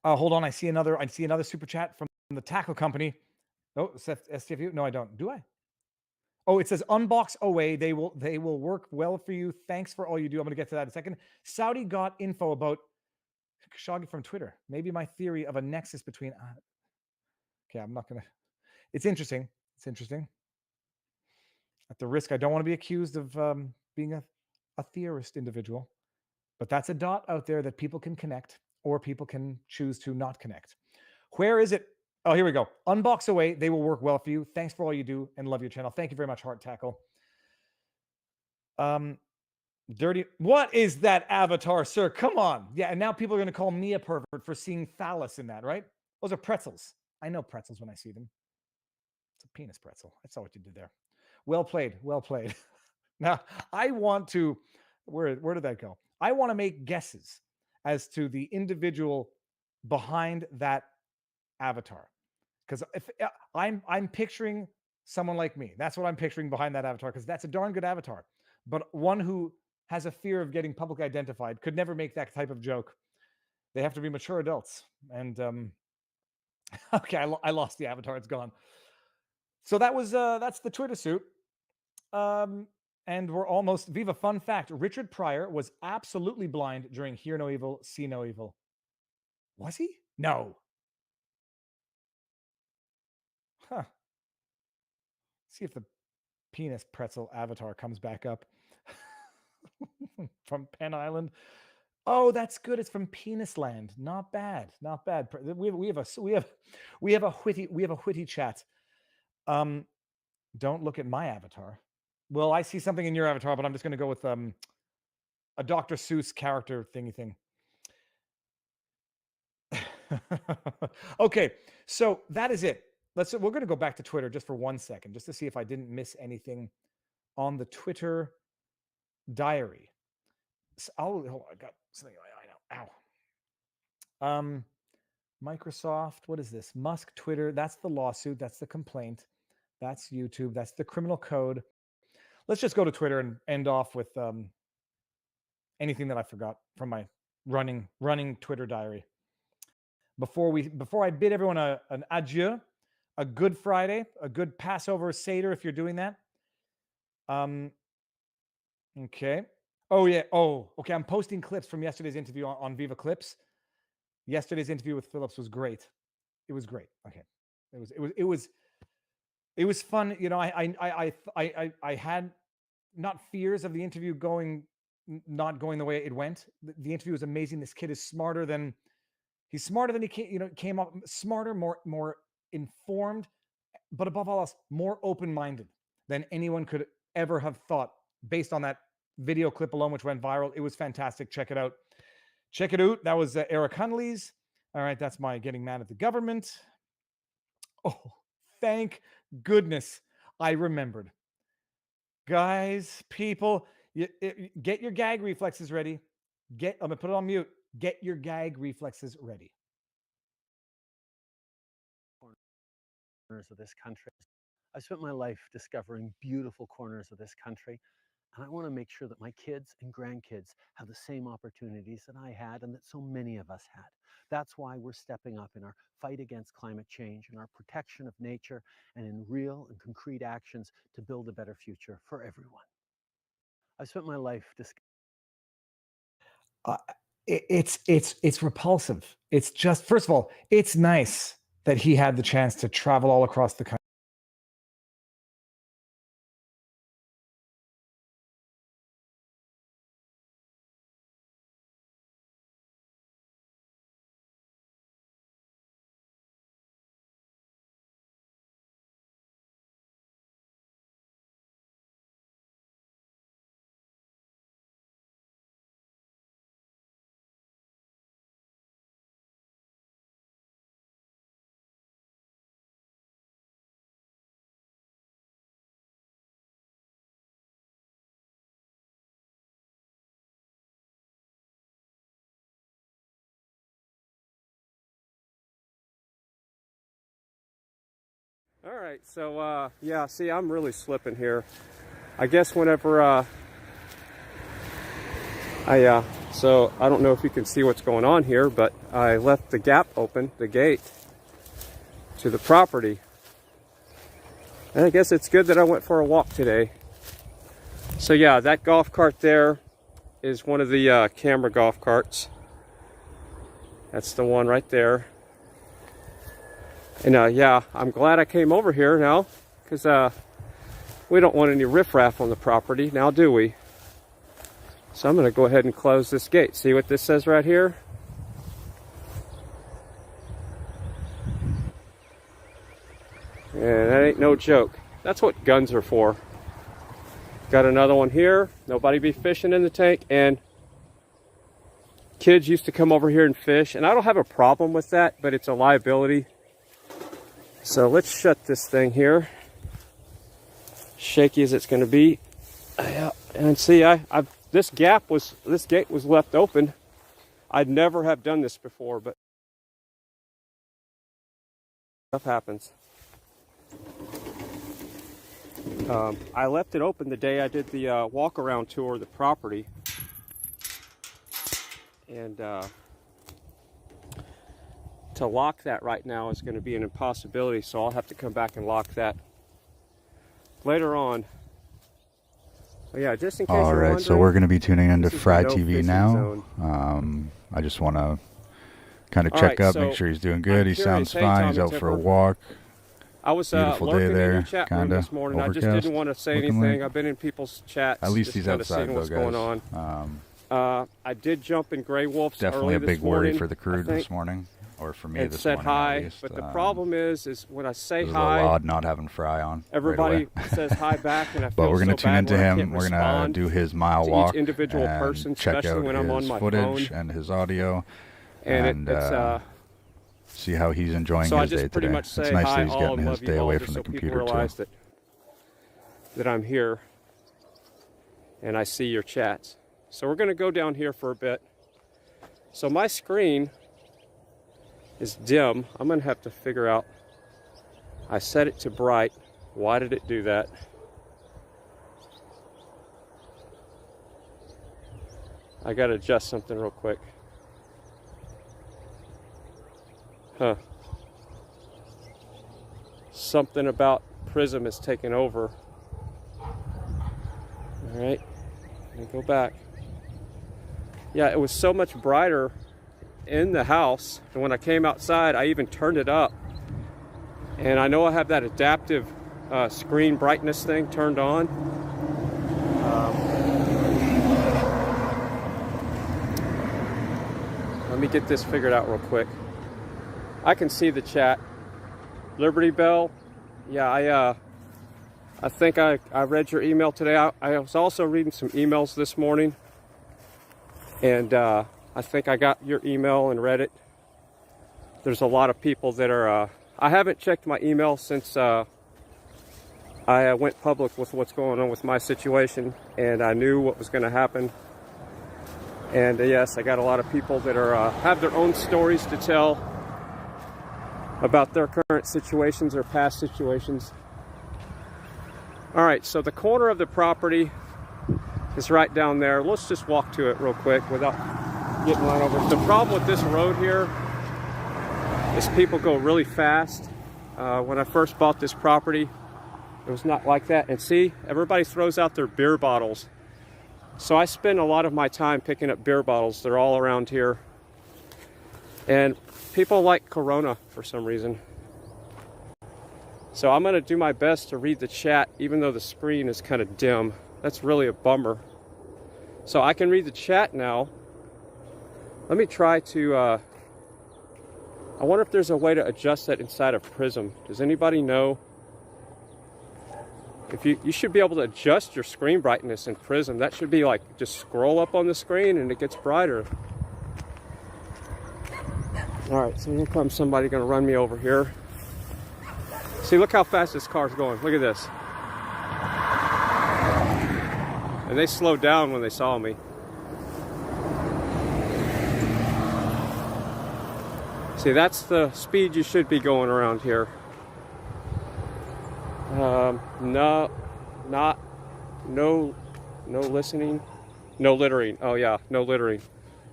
[SPEAKER 1] Hold on, I see another super chat from the tackle company. Oh, STFU? No, I don't. Do I? Oh, it says unbox away. They will work well for you. Thanks for all you do. I'm going to get to that in a second. Saudi got info about Khashoggi from Twitter. Maybe my theory of a nexus between. Okay, I'm not going to. It's interesting. It's interesting. At the risk, I don't want to be accused of being a theorist individual, but that's a dot out there that people can connect, or people can choose to not connect. Where is it? Oh, here we go. Unbox away. They will work well for you. Thanks for all you do and love your channel. Thank you very much, Heart Tackle. Dirty. What is that avatar, sir? Come on. Yeah, and now people are going to call me a pervert for seeing phallus in that, right? Those are pretzels. I know pretzels when I see them. It's a penis pretzel. I saw what you did there. Well played. Well played. Now, I want to, where did that go? I want to make guesses as to the individual behind that avatar. Because if I'm picturing someone like me. That's what I'm picturing behind that avatar, because that's a darn good avatar. But one who has a fear of getting publicly identified could never make that type of joke. They have to be mature adults. And okay, I lost the avatar. It's gone. So that was that's the Twitter suit. And we're almost Viva. Fun fact: Richard Pryor was absolutely blind during Hear No Evil, See No Evil. Was he? No. Huh. See if the penis pretzel avatar comes back up from Penn Island. Oh, that's good. It's from Penis Land. Not bad. Not bad. We have a witty chat. Don't look at my avatar. Well, I see something in your avatar, but I'm just going to go with a Dr. Seuss character thingy thing. Okay, so that is it. We're going to go back to Twitter just for 1 second, just to see if I didn't miss anything on the Twitter diary. So I got something. I know. Ow. Microsoft. What is this? Musk, Twitter. That's the lawsuit. That's the complaint. That's YouTube. That's the criminal code. Let's just go to Twitter and end off with anything that I forgot from my running Twitter diary. Before I bid everyone an adieu, a good Friday, a good Passover Seder if you're doing that. Okay. Oh yeah. Oh, okay. I'm posting clips from yesterday's interview on Viva Clips. Yesterday's interview with Phillips was great. It was great. Okay. It was fun. You know, I had not fears of the interview not going the way it went. The interview was amazing. This kid is smarter than he came up smarter, more informed, but above all else, more open-minded than anyone could ever have thought based on that video clip alone, which went viral. It was fantastic. Check it out. Check it out. That was Eric Hunley's. All right. That's my getting mad at the government. Oh, thank goodness I remembered. Guys, people, get your gag reflexes ready. I'm going to put it on mute. Get your gag reflexes ready.
[SPEAKER 5] Corners of this country. I've spent my life discovering beautiful corners of this country, and I want to make sure that my kids and grandkids have the same opportunities that I had and that so many of us had. That's why we're stepping up in our fight against climate change and our protection of nature and in real and concrete actions to build a better future for everyone. I've spent my life
[SPEAKER 1] It's repulsive. It's just, first of all, it's nice that he had the chance to travel all across the country.
[SPEAKER 6] All right, so yeah, see, I'm really slipping here. I guess whenever so I don't know if you can see what's going on here, but I left the gap open, the gate to the property. And I guess it's good that I went for a walk today. So yeah, that golf cart there is one of the camera golf carts. That's the one right there. And yeah, I'm glad I came over here now, because we don't want any riffraff on the property now, do we? So I'm going to go ahead and close this gate. See what this says right here? ain't no joke. That's what guns are for. Got another one here. Nobody be fishing in the tank. And kids used to come over here and fish. And I don't have a problem with that, but it's a liability. So let's shut this thing here. Shaky as it's going to be. Yeah. And see, this gate was left open. I'd never have done this before, but stuff happens. I left it open the day I did the walk-around tour of the property, and to lock that right now is going to be an impossibility, so I'll have to come back and lock that later on. But yeah, just in case
[SPEAKER 3] All
[SPEAKER 6] you're
[SPEAKER 3] right, so
[SPEAKER 6] wondering,
[SPEAKER 3] we're going to be tuning into
[SPEAKER 6] this is
[SPEAKER 3] Fry
[SPEAKER 6] the no
[SPEAKER 3] TV
[SPEAKER 6] fishing
[SPEAKER 3] now.
[SPEAKER 6] zone.
[SPEAKER 3] I just want to kind of
[SPEAKER 6] All
[SPEAKER 3] check
[SPEAKER 6] right,
[SPEAKER 3] up,
[SPEAKER 6] so
[SPEAKER 3] make sure he's doing good.
[SPEAKER 6] I'm
[SPEAKER 3] He sounds
[SPEAKER 6] curious. Hey,
[SPEAKER 3] fine. He's
[SPEAKER 6] Tommy
[SPEAKER 3] out for a
[SPEAKER 6] Tipper.
[SPEAKER 3] walk.
[SPEAKER 6] I was
[SPEAKER 3] Beautiful day
[SPEAKER 6] lurking in
[SPEAKER 3] there,
[SPEAKER 6] your chat room
[SPEAKER 3] kinda
[SPEAKER 6] this morning. I just
[SPEAKER 3] overcast,
[SPEAKER 6] didn't want to say
[SPEAKER 3] looking
[SPEAKER 6] anything.
[SPEAKER 3] like.
[SPEAKER 6] I've been in people's chats.
[SPEAKER 3] At least
[SPEAKER 6] just
[SPEAKER 3] he's
[SPEAKER 6] kinda
[SPEAKER 3] outside,
[SPEAKER 6] seeing
[SPEAKER 3] though,
[SPEAKER 6] what's going
[SPEAKER 3] guys.
[SPEAKER 6] on. I did jump in Grey Wolf's
[SPEAKER 3] Definitely
[SPEAKER 6] early
[SPEAKER 3] a
[SPEAKER 6] this
[SPEAKER 3] big worry
[SPEAKER 6] morning,
[SPEAKER 3] for the
[SPEAKER 6] I
[SPEAKER 3] crew
[SPEAKER 6] think,
[SPEAKER 3] this morning, or for me
[SPEAKER 6] and
[SPEAKER 3] this
[SPEAKER 6] said
[SPEAKER 3] morning
[SPEAKER 6] hi.
[SPEAKER 3] at least.
[SPEAKER 6] But the problem is when I say
[SPEAKER 3] it was a little
[SPEAKER 6] hi,
[SPEAKER 3] odd not having Fry on.
[SPEAKER 6] everybody
[SPEAKER 3] right away.
[SPEAKER 6] says hi back, and I feel
[SPEAKER 3] But we're
[SPEAKER 6] so
[SPEAKER 3] going to tune
[SPEAKER 6] bad
[SPEAKER 3] into
[SPEAKER 6] when I
[SPEAKER 3] him.
[SPEAKER 6] can't
[SPEAKER 3] We're going to
[SPEAKER 6] respond
[SPEAKER 3] do his mile
[SPEAKER 6] to
[SPEAKER 3] walk
[SPEAKER 6] each individual
[SPEAKER 3] and
[SPEAKER 6] person,
[SPEAKER 3] check
[SPEAKER 6] especially
[SPEAKER 3] out
[SPEAKER 6] when I'm on
[SPEAKER 3] his
[SPEAKER 6] my
[SPEAKER 3] footage
[SPEAKER 6] phone.
[SPEAKER 3] and his audio,
[SPEAKER 6] And
[SPEAKER 3] and see how he's enjoying
[SPEAKER 6] so I
[SPEAKER 3] his
[SPEAKER 6] just
[SPEAKER 3] day
[SPEAKER 6] pretty
[SPEAKER 3] today.
[SPEAKER 6] much say
[SPEAKER 3] It's nice
[SPEAKER 6] hi
[SPEAKER 3] that he's
[SPEAKER 6] all
[SPEAKER 3] getting
[SPEAKER 6] and
[SPEAKER 3] his
[SPEAKER 6] love
[SPEAKER 3] day
[SPEAKER 6] you all,
[SPEAKER 3] away
[SPEAKER 6] just
[SPEAKER 3] from
[SPEAKER 6] so
[SPEAKER 3] the
[SPEAKER 6] people
[SPEAKER 3] computer
[SPEAKER 6] realize
[SPEAKER 3] too.
[SPEAKER 6] that I'm here and I see your chats. So we're going to go down here for a bit. So my screen is dim. I'm going to have to figure out. I set it to bright. Why did it do that? I got to adjust something real quick. Huh. Something about Prism is taking over. All right. Let me go back. Yeah, it was so much brighter in the house, and when I came outside I even turned it up, and I know I have that adaptive screen brightness thing turned on. Let me get this figured out real quick. I can see the chat. Liberty Bell, yeah, I think I read your email today. I was also reading some emails this morning, and I think I got your email and read it. There's a lot of people that are, I haven't checked my email since I went public with what's going on with my situation, and I knew what was going to happen. And yes, I got a lot of people that are have their own stories to tell about their current situations or past situations. All right, so the corner of the property is right down there. Let's just walk to it real quick without getting run over. The problem with this road here is people go really fast. When I first bought this property, it was not like that. And see, everybody throws out their beer bottles. So I spend a lot of my time picking up beer bottles. They're all around here. And people like Corona for some reason. So I'm going to do my best to read the chat, even though the screen is kind of dim. That's really a bummer. So I can read the chat now. Let me try to, I wonder if there's a way to adjust that inside of Prism. Does anybody know? If you should be able to adjust your screen brightness in Prism. That should be like, just scroll up on the screen and it gets brighter. All right, so here comes somebody gonna run me over here. See, look how fast this car's going. Look at this. And they slowed down when they saw me. See, that's the speed you should be going around here. No listening, no littering. Oh yeah, no littering.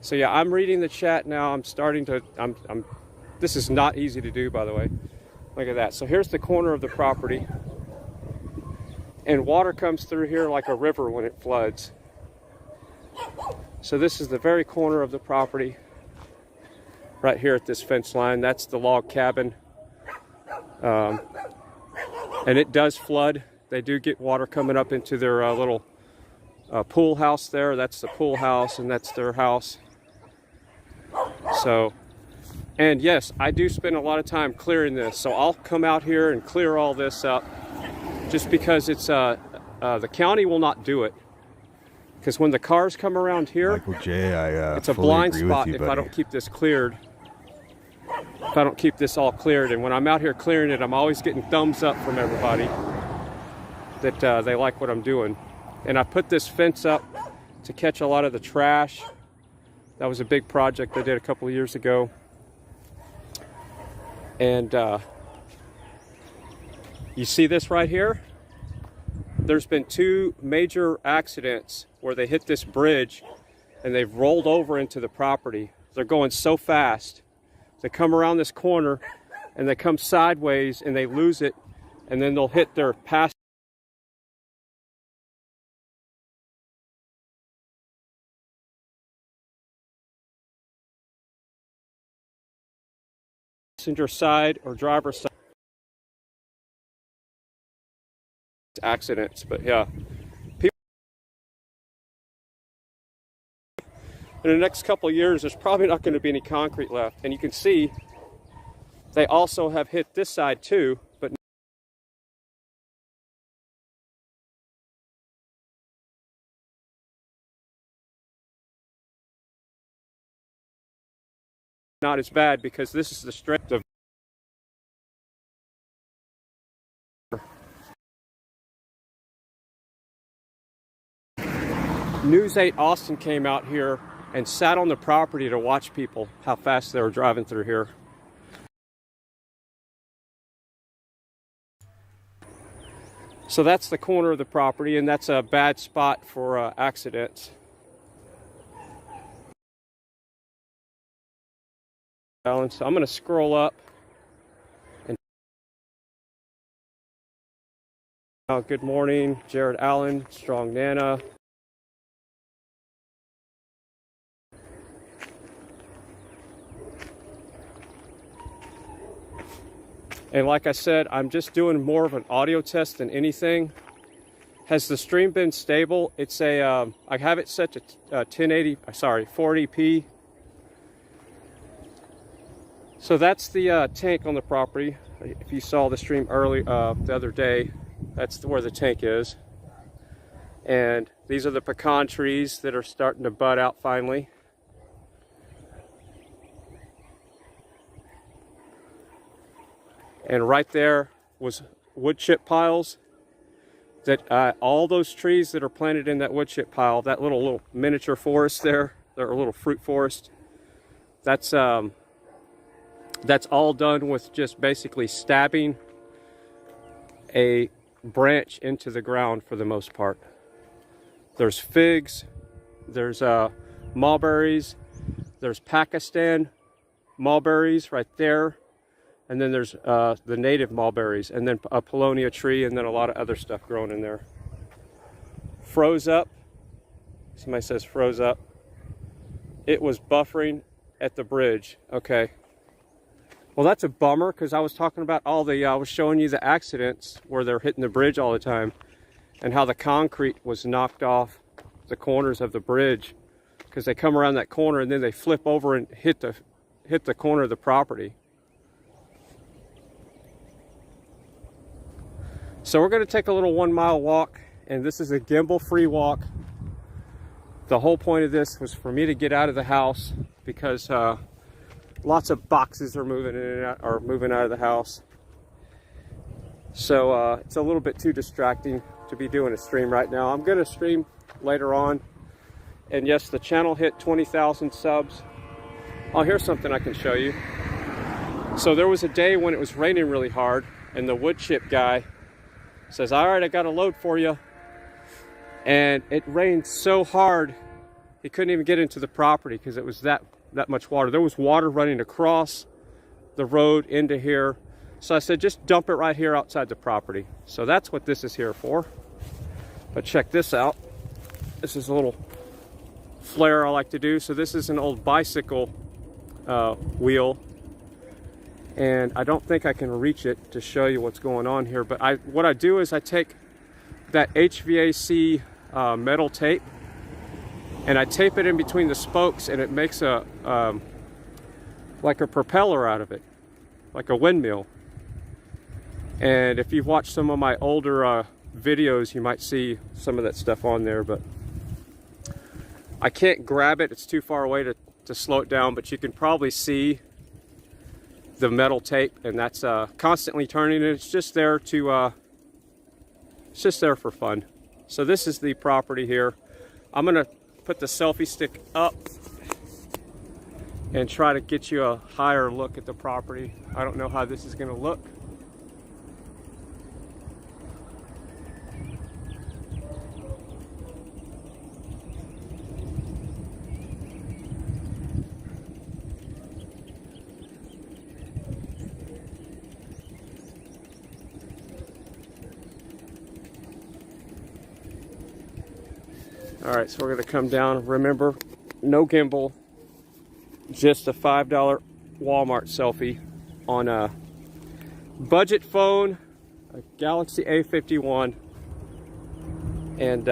[SPEAKER 6] So yeah, I'm reading the chat now. I'm starting to, this is not easy to do, by the way. Look at that. So here's the corner of the property. And water comes through here like a river when it floods. So this is the very corner of the property. Right here at this fence line. That's the log cabin. And it does flood. They do get water coming up into their little pool house there. That's the pool house, and that's their house. So And yes, I do spend a lot of time clearing this. So I'll come out here and clear all this up just because it's the county will not do it. Because when the cars come around here,
[SPEAKER 3] Michael J,
[SPEAKER 6] it's a blind spot if I don't keep this cleared. If I don't keep this all cleared. And when I'm out here clearing it, I'm always getting thumbs up from everybody that they like what I'm doing. And I put this fence up to catch a lot of the trash. That was a big project I did a couple of years ago. And you see this right here? There's been 2 major accidents where they hit this bridge and they've rolled over into the property. They're going so fast. They come around this corner and they come sideways and they lose it, and then they'll hit their passenger side or driver's side accidents. But yeah, people in the next couple of years, there's probably not going to be any concrete left. And you can see they also have hit this side too, but not as bad because this is the strength of News 8 Austin came out here and sat on the property to watch people, how fast they were driving through here. So that's the corner of the property, and that's a bad spot for accidents. So I'm going to scroll up. And good morning, Jared Allen, Strong Nana. And like I said, I'm just doing more of an audio test than anything. Has the stream been stable? It's a, I have it set to 480p. So that's the tank on the property. If you saw the stream early the other day, that's where the tank is. And these are the pecan trees that are starting to bud out finally. And right there was wood chip piles that all those trees that are planted in that wood chip pile, that little miniature forest there, or little fruit forest, that's all done with just basically stabbing a branch into the ground for the most part. There's figs, there's mulberries, there's Pakistan mulberries right there. And then there's the native mulberries, and then a paulownia tree, and then a lot of other stuff growing in there. Froze up. Somebody says froze up. It was buffering at the bridge. Okay. Well, that's a bummer, because I was talking about all the, I was showing you the accidents where they're hitting the bridge all the time, and how the concrete was knocked off the corners of the bridge, because they come around that corner and then they flip over and hit the corner of the property. So we're going to take a little 1 mile walk, and this is a gimbal-free walk. The whole point of this was for me to get out of the house because lots of boxes are moving in and out, or moving out of the house. So it's a little bit too distracting to be doing a stream right now. I'm going to stream later on, and yes, the channel hit 20,000 subs. Oh, here's something I can show you. So there was a day when it was raining really hard, and the wood chip guy says, all right, I got a load for you. And it rained so hard, he couldn't even get into the property because it was that much water. There was water running across the road into here. So I said, just dump it right here outside the property. So that's what this is here for. But check this out. This is a little flare I like to do. So this is an old bicycle wheel. And I don't think I can reach it to show you what's going on here, but what I do is I take that HVAC metal tape and I tape it in between the spokes, and it makes a like a propeller out of it, like a windmill. And if you've watched some of my older videos, you might see some of that stuff on there, but I can't grab it. It's too far away to slow it down, but you can probably see the metal tape, and that's constantly turning, and it's just there to it's just there for fun. So this is the property here. I'm gonna put the selfie stick up and try to get you a higher look at the property. I don't know how this is gonna look. All right, so we're gonna come down. Remember, no gimbal, just a $5 Walmart selfie on a budget phone, a Galaxy A51, and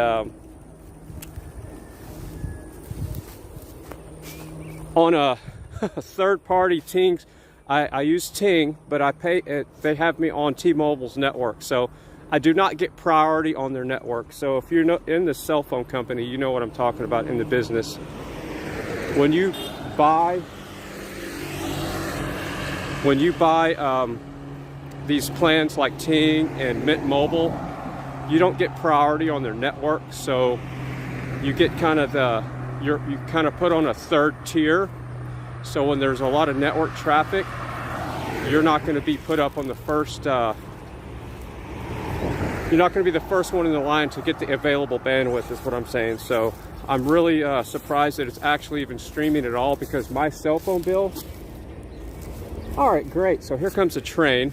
[SPEAKER 6] on a third-party Ting. I use Ting, but I pay. They have me on T-Mobile's network, so I do not get priority on their network. So if you're in the cell phone company, you know what I'm talking about in the business. When you buy these plans like Ting and Mint Mobile, you don't get priority on their network. So you get kind of you kind of put on a third tier. So when there's a lot of network traffic, you're not going to be put up on the first. You're not going to be the first one in the line to get the available bandwidth, is what I'm saying. So I'm really surprised that it's actually even streaming at all, because my cell phone bill. All right, great. So here comes a train.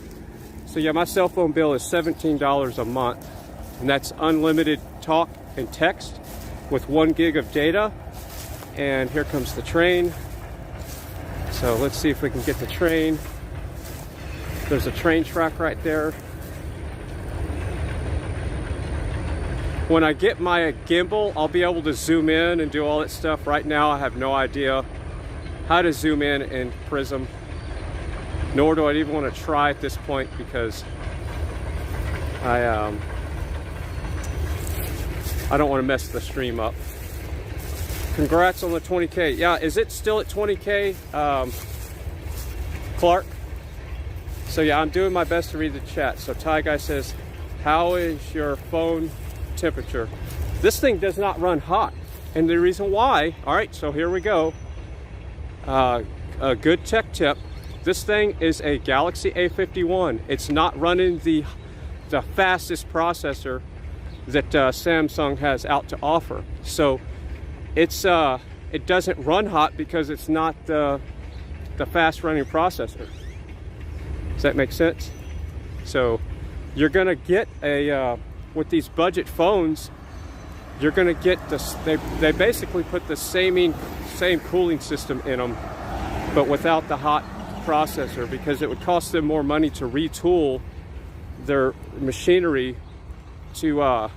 [SPEAKER 6] So yeah, my cell phone bill is $17 a month, and that's unlimited talk and text with 1 gig of data. And here comes the train. So let's see if we can get the train. There's a train track right there. When I get my gimbal, I'll be able to zoom in and do all that stuff. Right now, I have no idea how to zoom in Prism, nor do I even want to try at this point, because I don't want to mess the stream up. Congrats on the 20K. Yeah, is it still at 20K, Clark? So yeah, I'm doing my best to read the chat. So Ty Guy says, how is your phone temperature? This thing does not run hot, and the reason why, all right, so here we go. A good tech tip: this thing is a Galaxy A51. It's not running the fastest processor that Samsung has out to offer. So it's it doesn't run hot because it's not the fast running processor. Does that make sense? So you're gonna get a with these budget phones, you're going to get this. They basically put the same cooling system in them, but without the hot processor, because it would cost them more money to retool their machinery to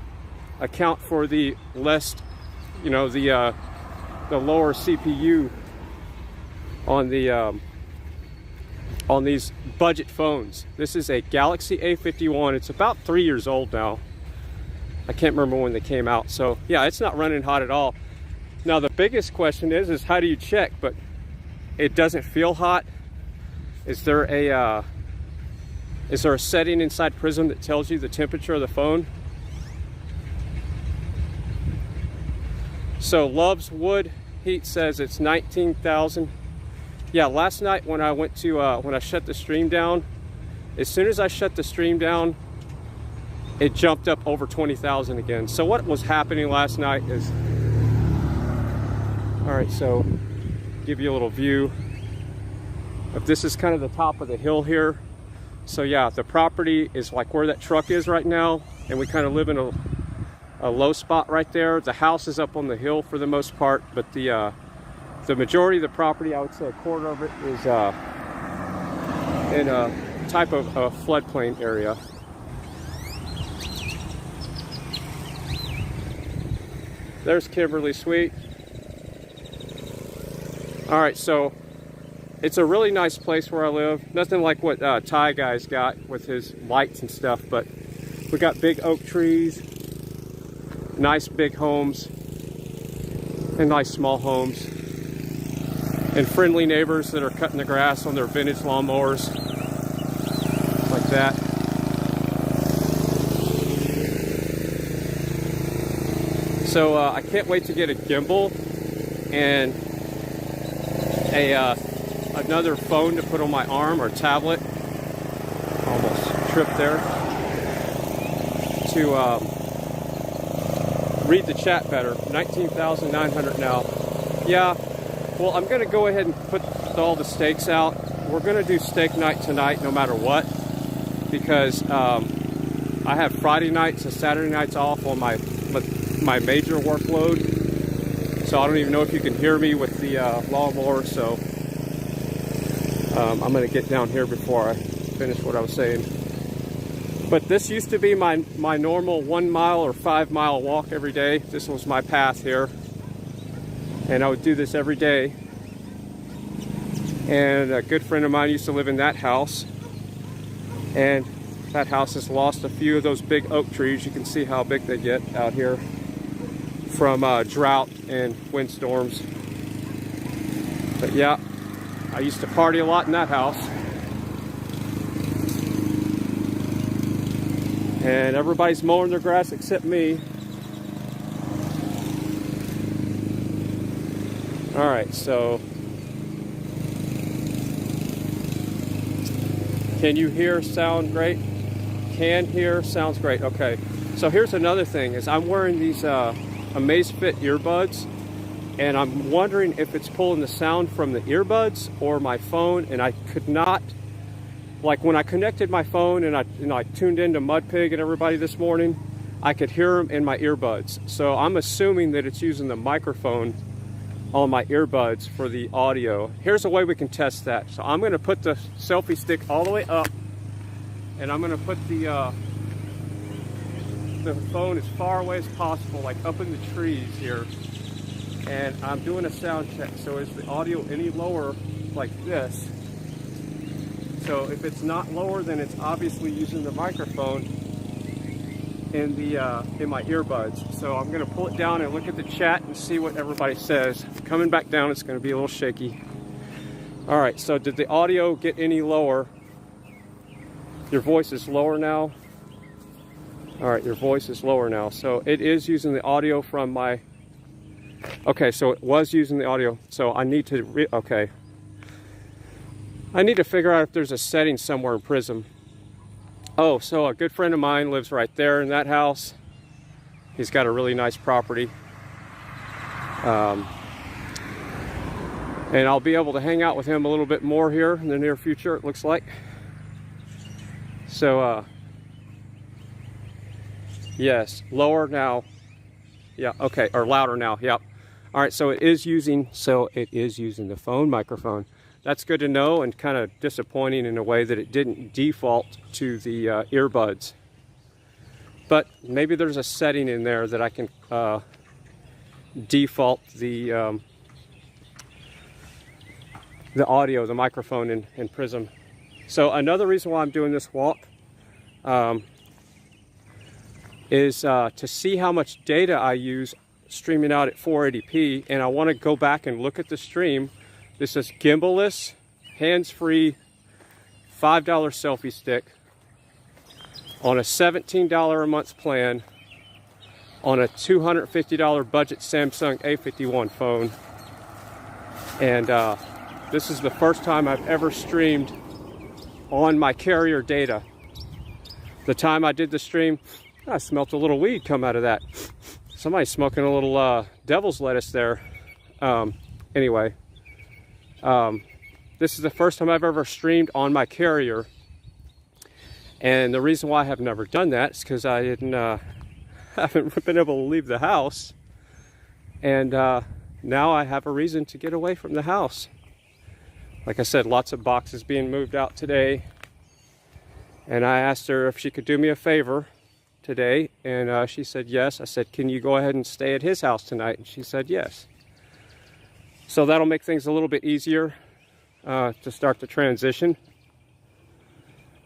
[SPEAKER 6] account for the less, the lower CPU on these budget phones. This is a Galaxy A51. It's about 3 years old now. I can't remember when they came out. So yeah, it's not running hot at all. Now the biggest question is how do you check? But it doesn't feel hot. Is there a setting inside Prism that tells you the temperature of the phone? So Loves Wood Heat says it's 19,000. Yeah, last night when I went to when I shut the stream down, as soon as I shut the stream down, it jumped up over 20,000 again. So what was happening last night is, all right, so give you a little view of this. Is kind of the top of the hill here. So yeah, the property is like where that truck is right now, and we kind of live in a low spot right there. The house is up on the hill for the most part, but the majority of the property, I would say a quarter of it, is in a type of floodplain area. There's Kimberly Sweet. All right, so it's a really nice place where I live. Nothing like what Ty Guy's got with his lights and stuff, but we got big oak trees, nice big homes, and nice small homes, and friendly neighbors that are cutting the grass on their vintage lawnmowers, like that. So I can't wait to get a gimbal and another phone to put on my arm, or tablet. Almost tripped there. To read the chat better. 19,900 now. Yeah, well, I'm gonna go ahead and put all the steaks out. We're gonna do steak night tonight no matter what, because I have Friday nights and Saturday nights off on my major workload, so I don't even know if you can hear me with the lawnmower. So I'm gonna get down here before I finish what I was saying. But this used to be my normal 1 mile or 5 mile walk every day. This was my path here, and I would do this every day. And a good friend of mine used to live in that house, and that house has lost a few of those big oak trees. You can see how big they get out here from drought and windstorms. But yeah, I used to party a lot in that house. And everybody's mowing their grass except me. All right, so can you hear sound great? Can hear sounds great. Okay, so here's another thing is I'm wearing these Amazfit earbuds, and I'm wondering if it's pulling the sound from the earbuds or my phone, and I could not, like when I connected my phone and I tuned into Mudpig and everybody this morning, I could hear them in my earbuds. So I'm assuming that it's using the microphone on my earbuds for the audio. Here's a way we can test that. So I'm gonna put the selfie stick all the way up, and I'm gonna put the phone as far away as possible, like up in the trees here. And I'm doing a sound check. So is the audio any lower like this? So if it's not lower, then it's obviously using the microphone in my earbuds. So I'm gonna pull it down and look at the chat and see what everybody says. Coming back down, it's gonna be a little shaky. All right, so did the audio get any lower? Your voice is lower now. All right, your voice is lower now. So it is using the audio from my, okay, so it was using the audio. So I need to, okay. I need to figure out if there's a setting somewhere in Prism. Oh, so a good friend of mine lives right there in that house. He's got a really nice property. And I'll be able to hang out with him a little bit more here in the near future, it looks like. So, yes, lower now. Yeah, okay, or louder now, yep. All right, so it is using the phone microphone. That's good to know, and kind of disappointing in a way that it didn't default to the earbuds. But maybe there's a setting in there that I can default the audio, the microphone in Prism. So another reason why I'm doing this walk is to see how much data I use streaming out at 480p, and I want to go back and look at the stream. This is gimballess, hands-free, $5 selfie stick on a $17 a month plan on a $250 budget Samsung A51 phone. And this is the first time I've ever streamed on my carrier data. The time I did the stream, I smelt a little weed come out of that. Somebody's smoking a little devil's lettuce there. Anyway. This is the first time I've ever streamed on my carrier, and the reason why I have never done that is because I haven't been able to leave the house, and now I have a reason to get away from the house. Like I said, lots of boxes being moved out today, and I asked her if she could do me a favor today, and she said yes. I said, can you go ahead and stay at his house tonight? And she said yes. So that'll make things a little bit easier. to start the transition.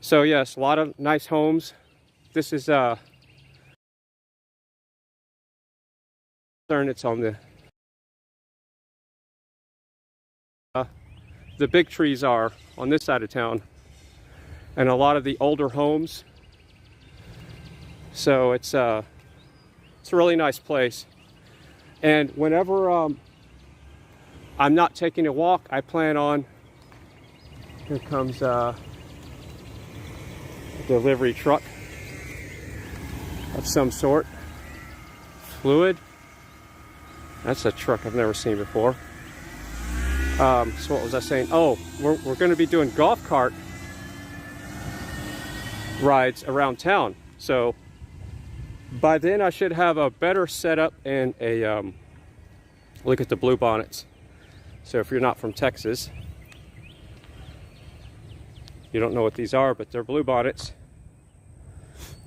[SPEAKER 6] So yes, a lot of nice homes. This is it's on the big trees are on this side of town, and a lot of the older homes. So it's a really nice place. And whenever I'm not taking a walk, I plan on, here comes a delivery truck of some sort. Fluid. That's a truck I've never seen before. So what was I saying? Oh, we're going to be doing golf cart rides around town. So by then I should have a better setup and a look at the blue bonnets. So if you're not from Texas, you don't know what these are, but they're blue bonnets.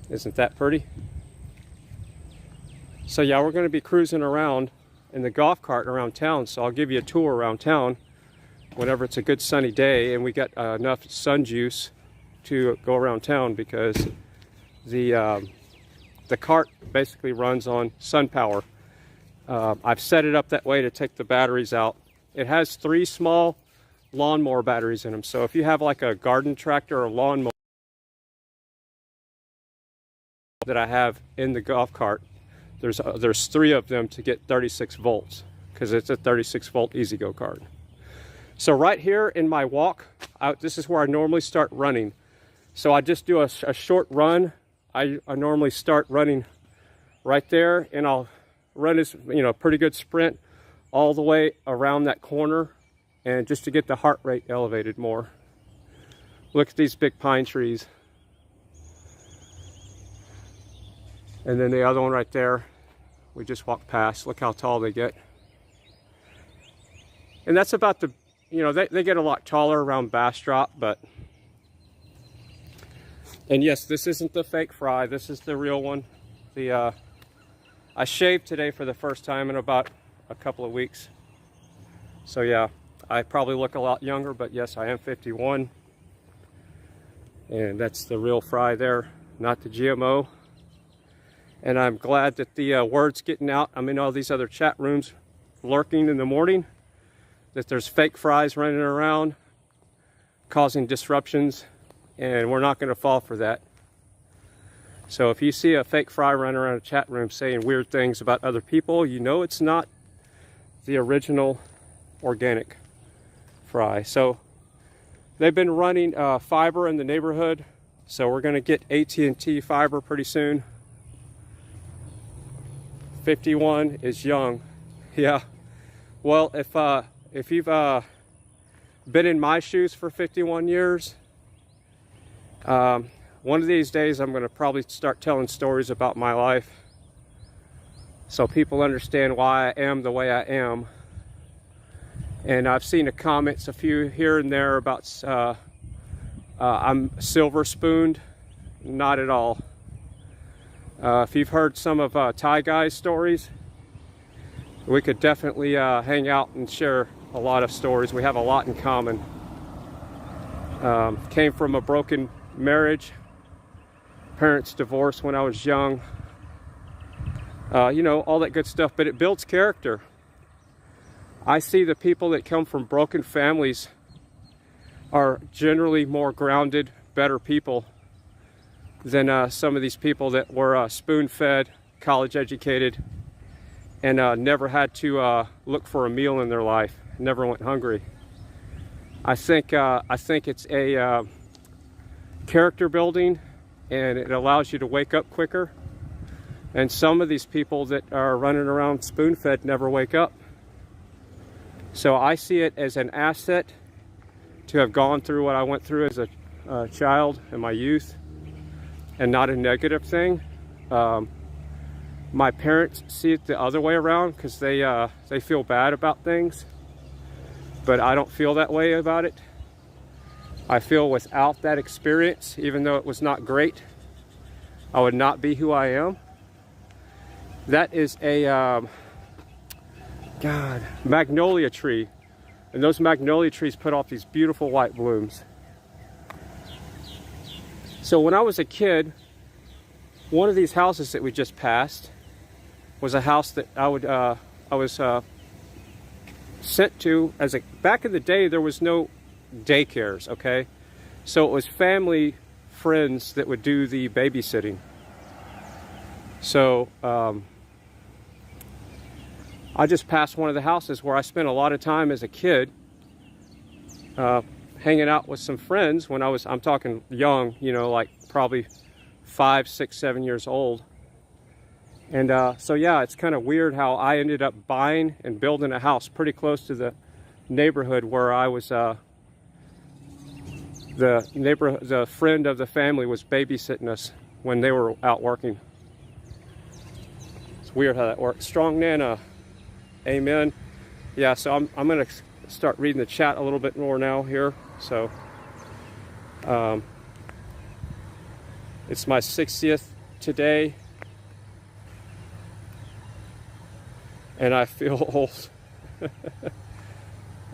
[SPEAKER 6] Isn't that pretty? So yeah, we're going to be cruising around in the golf cart around town. So I'll give you a tour around town whenever it's a good sunny day and we got enough sun juice to go around town, because the cart basically runs on sun power. I've set it up that way to take the batteries out. It has 3 small lawnmower batteries in them. So if you have like a garden tractor or lawnmower that I have in the golf cart, there's 3 of them to get 36 volts, because it's a 36 volt easy go cart. So right here in my walk, this is where I normally start running. So I just do a short run. I normally start running right there, and I'll run this, pretty good sprint all the way around that corner, and just to get the heart rate elevated more. Look at these big pine trees. And then the other one right there, we just walked past. Look how tall they get. And that's about the, they get a lot taller around Bastrop, but. And yes, this isn't the fake fry. This is the real one. I shaved today for the first time in about a couple of weeks. So yeah, I probably look a lot younger, but yes, I am 51. And that's the real fry there, not the GMO. And I'm glad that the word's getting out. I'm in all these other chat rooms lurking in the morning, that there's fake fries running around causing disruptions, and we're not going to fall for that. So if you see a fake fry running around a chat room saying weird things about other people, it's not the original organic fry. So they've been running fiber in the neighborhood, so we're going to get AT&T fiber pretty soon. 51 is young. Yeah. Well, if you've been in my shoes for 51 years, one of these days I'm going to probably start telling stories about my life, so people understand why I am the way I am. And I've seen the comments, a few here and there, about I'm silver spooned. Not at all. If you've heard some of Thai Guy's stories, we could definitely hang out and share a lot of stories. We have a lot in common. Came from a broken marriage, parents divorced when I was young, all that good stuff, but it builds character. I see the people that come from broken families are generally more grounded, better people than some of these people that were spoon-fed, college-educated, and never had to look for a meal in their life, never went hungry. I think it's a character building, and it allows you to wake up quicker. And some of these people that are running around spoon-fed never wake up. So I see it as an asset to have gone through what I went through as a child in my youth, and not a negative thing. My parents see it the other way around, because they feel bad about things, but I don't feel that way about it. I feel without that experience, even though it was not great, I would not be who I am. That is a magnolia tree And those magnolia trees put off these beautiful white blooms. So when I was a kid, one of these houses that we just passed was a house that I was sent to as a, back in the day there was no daycares, okay? So it was family friends that would do the babysitting. So I just passed one of the houses where I spent a lot of time as a kid hanging out with some friends when I'm talking young, you know, like probably 5, 6, 7 years old. And so yeah, it's kind of weird how I ended up buying and building a house pretty close to the neighborhood where I was, the friend of the family was babysitting us when they were out working. It's weird how that works. Strong Nana, amen. Yeah, so I'm gonna start reading the chat a little bit more now here. So it's my 60th today, and I feel old.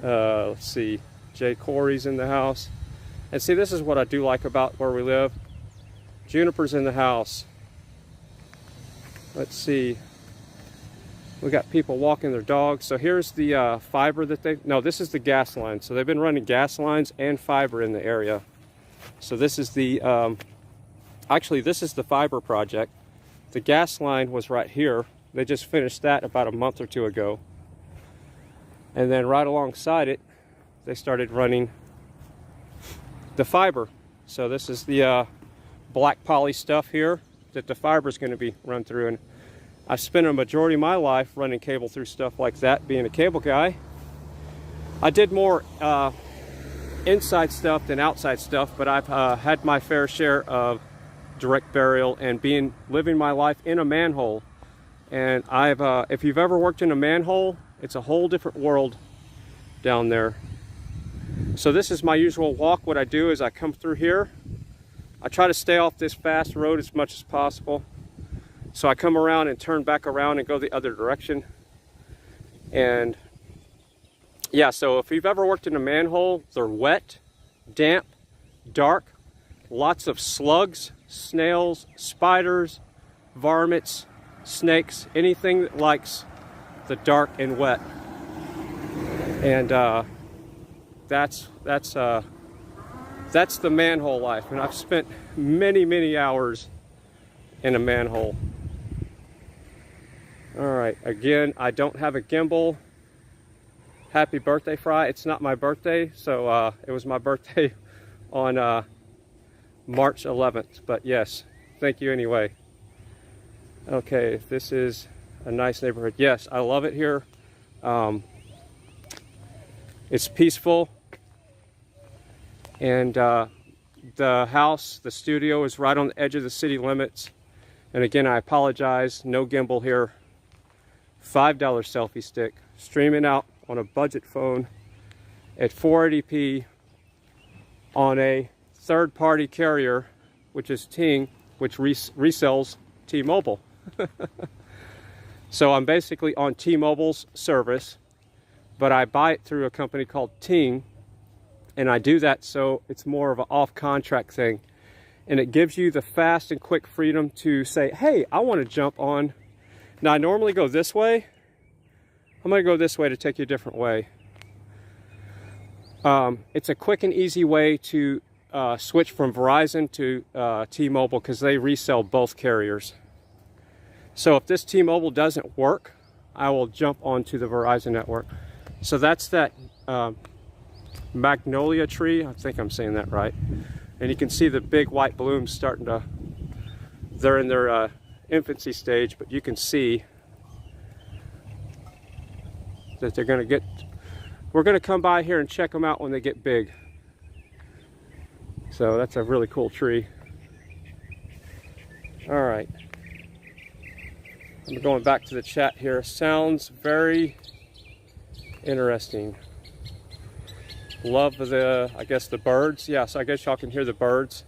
[SPEAKER 6] Let's see, Jay Corey's in the house. And see, this is what I do like about where we live. Juniper's in the house. Let's see. We got people walking their dogs. So here's the fiber that this is the gas line. So they've been running gas lines and fiber in the area. So this is the, actually this is the fiber project. The gas line was right here. They just finished that about a month or two ago. And then right alongside it, they started running the fiber. So this is the black poly stuff here that the fiber is going to be run through. And I've spent a majority of my life running cable through stuff like that, being a cable guy. I did more inside stuff than outside stuff, but I've had my fair share of direct burial and living my life in a manhole. And if you've ever worked in a manhole, it's a whole different world down there. So this is my usual walk. What I do is I come through here. I try to stay off this fast road as much as possible. So I come around and turn back around and go the other direction. And yeah, so if you've ever worked in a manhole, they're wet, damp, dark, lots of slugs, snails, spiders, varmints, snakes, anything that likes the dark and wet. And that's the manhole life. And I've spent many, many hours in a manhole. All right, again, I don't have a gimbal. Happy birthday, Fry. It's not my birthday, so it was my birthday on March 11th. But yes, thank you anyway. Okay, this is a nice neighborhood. Yes, I love it here. It's peaceful. And the house, the studio is right on the edge of the city limits. And again, I apologize, no gimbal here. $5 selfie stick, streaming out on a budget phone at 480p on a third-party carrier, which is Ting, which resells T-Mobile. So I'm basically on T-Mobile's service, but I buy it through a company called Ting, and I do that so it's more of an off-contract thing. And it gives you the fast and quick freedom to say, hey, I want to jump on. Now, I normally go this way. I'm going to go this way to take you a different way. It's a quick and easy way to switch from Verizon to T-Mobile because they resell both carriers. So if this T-Mobile doesn't work, I will jump onto the Verizon network. So that's that magnolia tree. I think I'm saying that right. And you can see the big white blooms starting to, they're in their infancy stage, but you can see that they're going to get, we're going to come by here and check them out when they get big. So that's a really cool tree. All right. I'm going back to the chat here. Sounds very interesting. Love the, I guess, the birds. Yeah, so I guess y'all can hear the birds.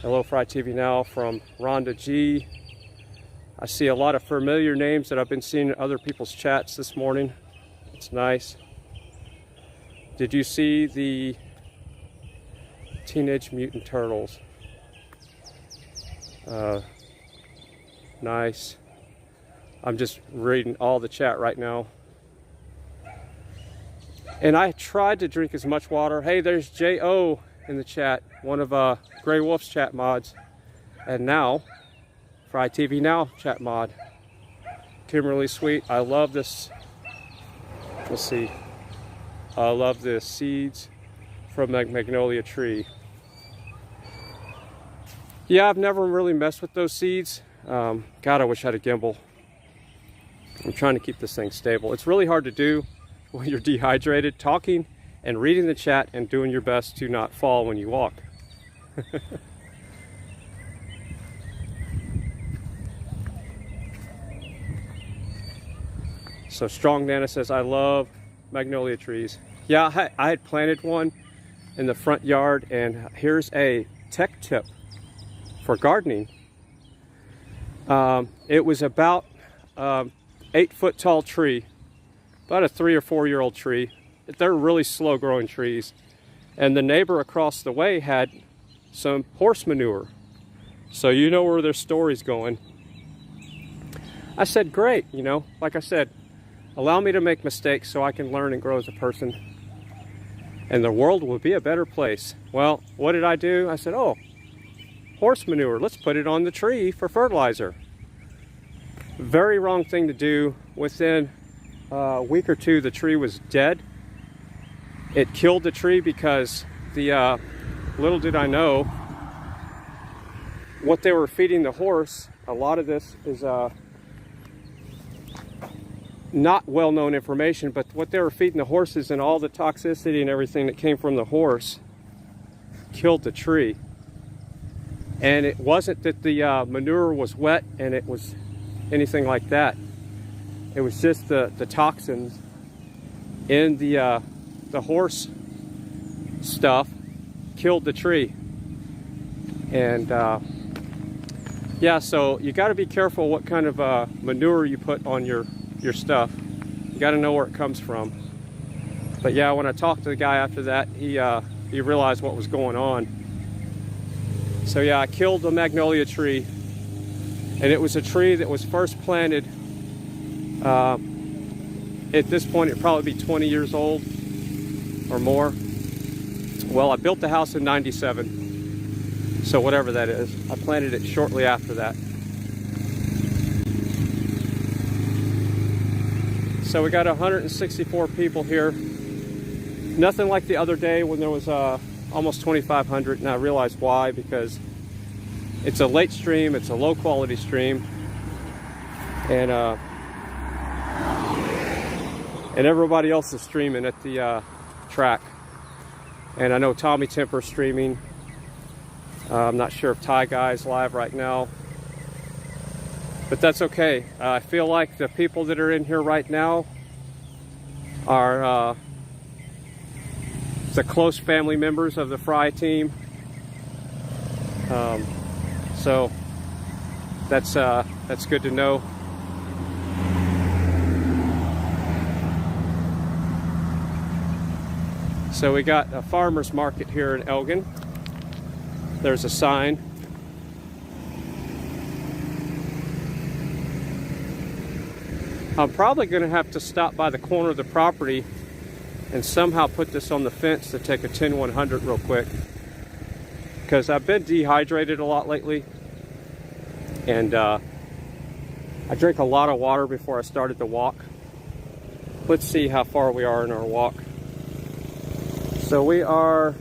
[SPEAKER 6] Hello, Fry TV Now from Rhonda G. I see a lot of familiar names that I've been seeing in other people's chats this morning. It's nice. Did you see the Teenage Mutant Turtles? Nice. I'm just reading all the chat right now. And I tried to drink as much water. Hey, there's J.O. in the chat, one of Grey Wolf's chat mods. And now, Fry TV Now chat mod. Kimberly Sweet, I love this. Let's see. I love the seeds from the magnolia tree. Yeah, I've never really messed with those seeds. God, I wish I had a gimbal. I'm trying to keep this thing stable. It's really hard to do when you're dehydrated, talking and reading the chat and doing your best to not fall when you walk. So Strong Nana says, I love magnolia trees. Yeah, I had planted one in the front yard, and here's a tech tip for gardening. It was about 8-foot tall tree, about a 3 or 4 year old tree. They're really slow growing trees. And the neighbor across the way had some horse manure. So you know where their story's going. I said, great, you know, like I said, allow me to make mistakes so I can learn and grow as a person. And the world will be a better place. Well, what did I do? I said, oh, horse manure, let's put it on the tree for fertilizer. Very wrong thing to do. Within a week or two, the tree was dead. It killed the tree because the, little did I know, what they were feeding the horse, a lot of this is not well-known information, but what they were feeding the horses and all the toxicity and everything that came from the horse killed the tree. And it wasn't that the manure was wet and it was anything like that. It was just the toxins in the horse stuff killed the tree. And yeah, so you got to be careful what kind of manure you put on your stuff. You got to know where it comes from. But yeah, when I talked to the guy after that, he realized what was going on. So yeah, I killed the magnolia tree, and it was a tree that was first planted. At this point, it'd probably be 20 years old or more. Well, I built the house in '97, so whatever that is. I planted it shortly after that. So we got 164 people here. Nothing like the other day when there was almost 2,500, and I realized why, because it's a late stream, it's a low quality stream, and everybody else is streaming at the track. And I know Tommy Temper's streaming. I'm not sure if Ty Guy's live right now, but that's okay. I feel like the people that are in here right now are the close family members of the Fry team. So that's good to know. So we got a farmer's market here in Elgin. There's a sign. I'm probably going to have to stop by the corner of the property and somehow put this on the fence to take a 10-100 real quick, because I've been dehydrated a lot lately, and I drank a lot of water before I started the walk. Let's see how far we are in our walk. So we are,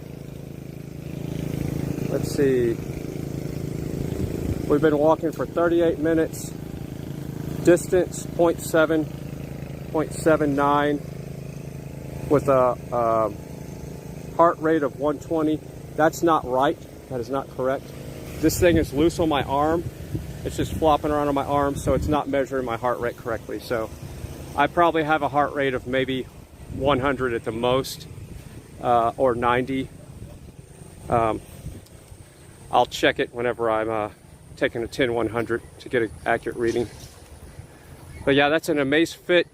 [SPEAKER 6] let's see, we've been walking for 38 minutes. Distance 0.79 with a heart rate of 120. That's not right. That is not correct. This thing is loose on my arm. It's just flopping around on my arm, so it's not measuring my heart rate correctly. So I probably have a heart rate of maybe 100 at the most, or 90. I'll check it whenever I'm taking a 10-100 to get an accurate reading. But yeah, that's an Amazfit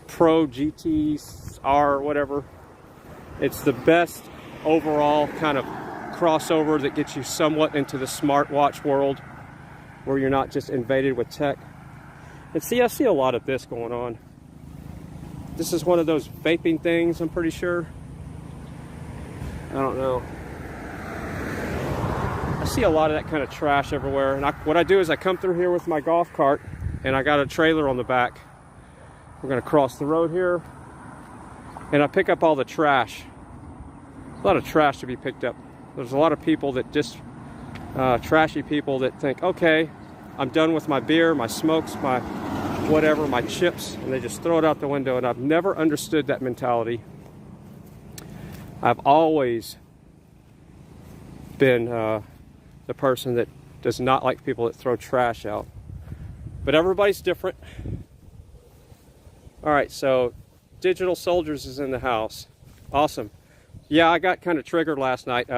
[SPEAKER 6] Pro GT R, whatever. It's the best overall kind of crossover that gets you somewhat into the smartwatch world where you're not just invaded with tech. And see, I see a lot of this going on. This is one of those vaping things, I'm pretty sure. I don't know. I see a lot of that kind of trash everywhere. And what I do is I come through here with my golf cart and I got a trailer on the back. We're gonna cross the road here and I pick up all the trash. A lot of trash to be picked up. There's a lot of people that just, trashy people that think, okay, I'm done with my beer, my smokes, my whatever, my chips, and they just throw it out the window, and I've never understood that mentality. I've always been the person that does not like people that throw trash out. But everybody's different. All right, so Digital Soldiers is in the house. Awesome. Yeah, I got kind of triggered last night.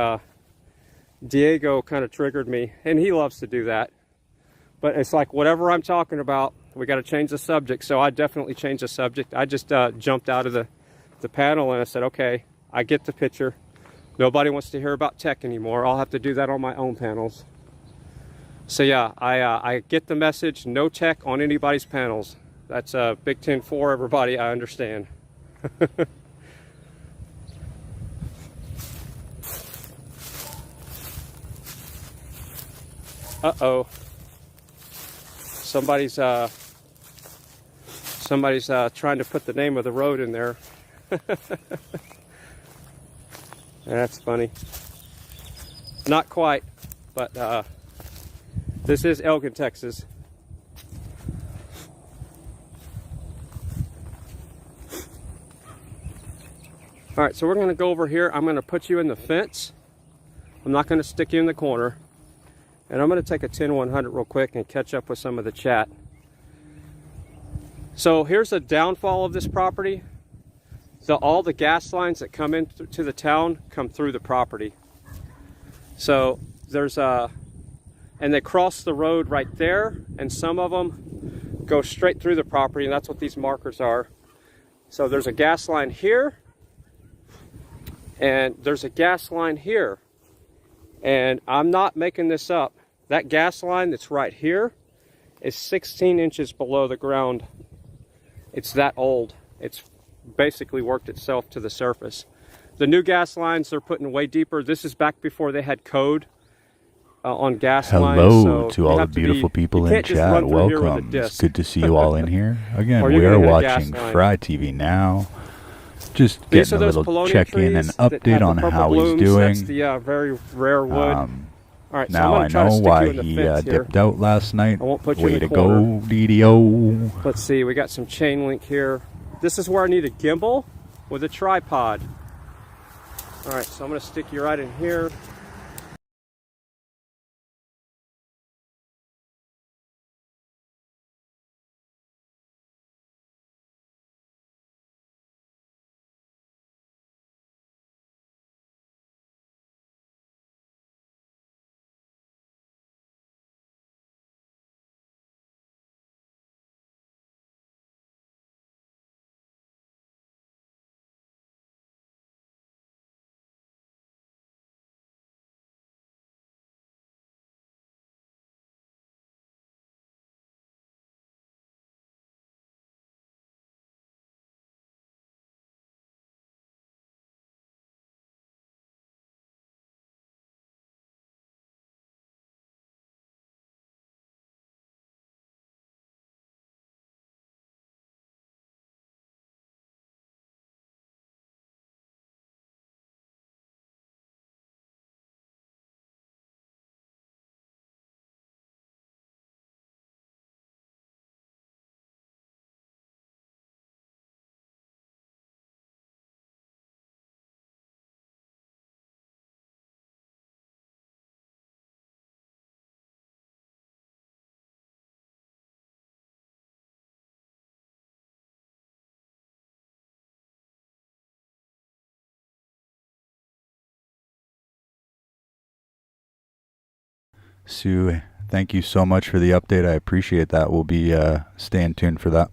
[SPEAKER 6] Diego kind of triggered me, and he loves to do that. But it's like whatever I'm talking about, we got to change the subject. So I definitely changed the subject. I just jumped out of the panel and I said, okay, I get the picture. Nobody wants to hear about tech anymore. I'll have to do that on my own panels. So yeah, I get the message. No tech on anybody's panels. That's Big 10-4, everybody. I understand. Uh-oh. Somebody's trying to put the name of the road in there. That's funny. Not quite, but this is Elgin, Texas. All right, so we're gonna go over here. I'm gonna put you in the fence. I'm not gonna stick you in the corner. And I'm gonna take a 10-100 real quick and catch up with some of the chat. So here's the downfall of this property. All the gas lines that come into the town come through the property. So there's and they cross the road right there, and some of them go straight through the property, and that's what these markers are. So there's a gas line here, and there's a gas line here. And I'm not making this up. That gas line that's right here is 16 inches below the ground. It's that old. It's basically worked itself to the surface. The new gas lines they're putting way deeper. This is back before they had code on gas lines.
[SPEAKER 3] Hello
[SPEAKER 6] So
[SPEAKER 3] to all the beautiful people in chat. Welcome. It's good to see you all in here. Again, we are watching Fry TV now. Just getting a little check-in and update on how he's doing.
[SPEAKER 6] That's the very rare wood. All right,
[SPEAKER 3] now I know why he dipped out last night. Way to go, DDO.
[SPEAKER 6] Let's see, we got some chain link here. This is where I need a gimbal with a tripod. All right, so I'm going to stick you right in here.
[SPEAKER 3] Sue, thank you so much for the update. I appreciate that. We'll be staying tuned for that.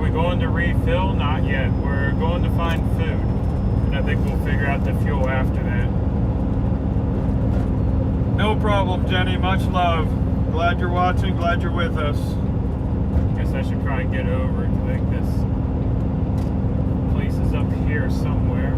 [SPEAKER 6] we going to refill? Not yet. We're going to find food. And I think we'll figure out the fuel after that. No problem, Jenny. Much love. Glad you're watching. Glad you're with us. Guess I should try and get over it. I think this place is up here somewhere.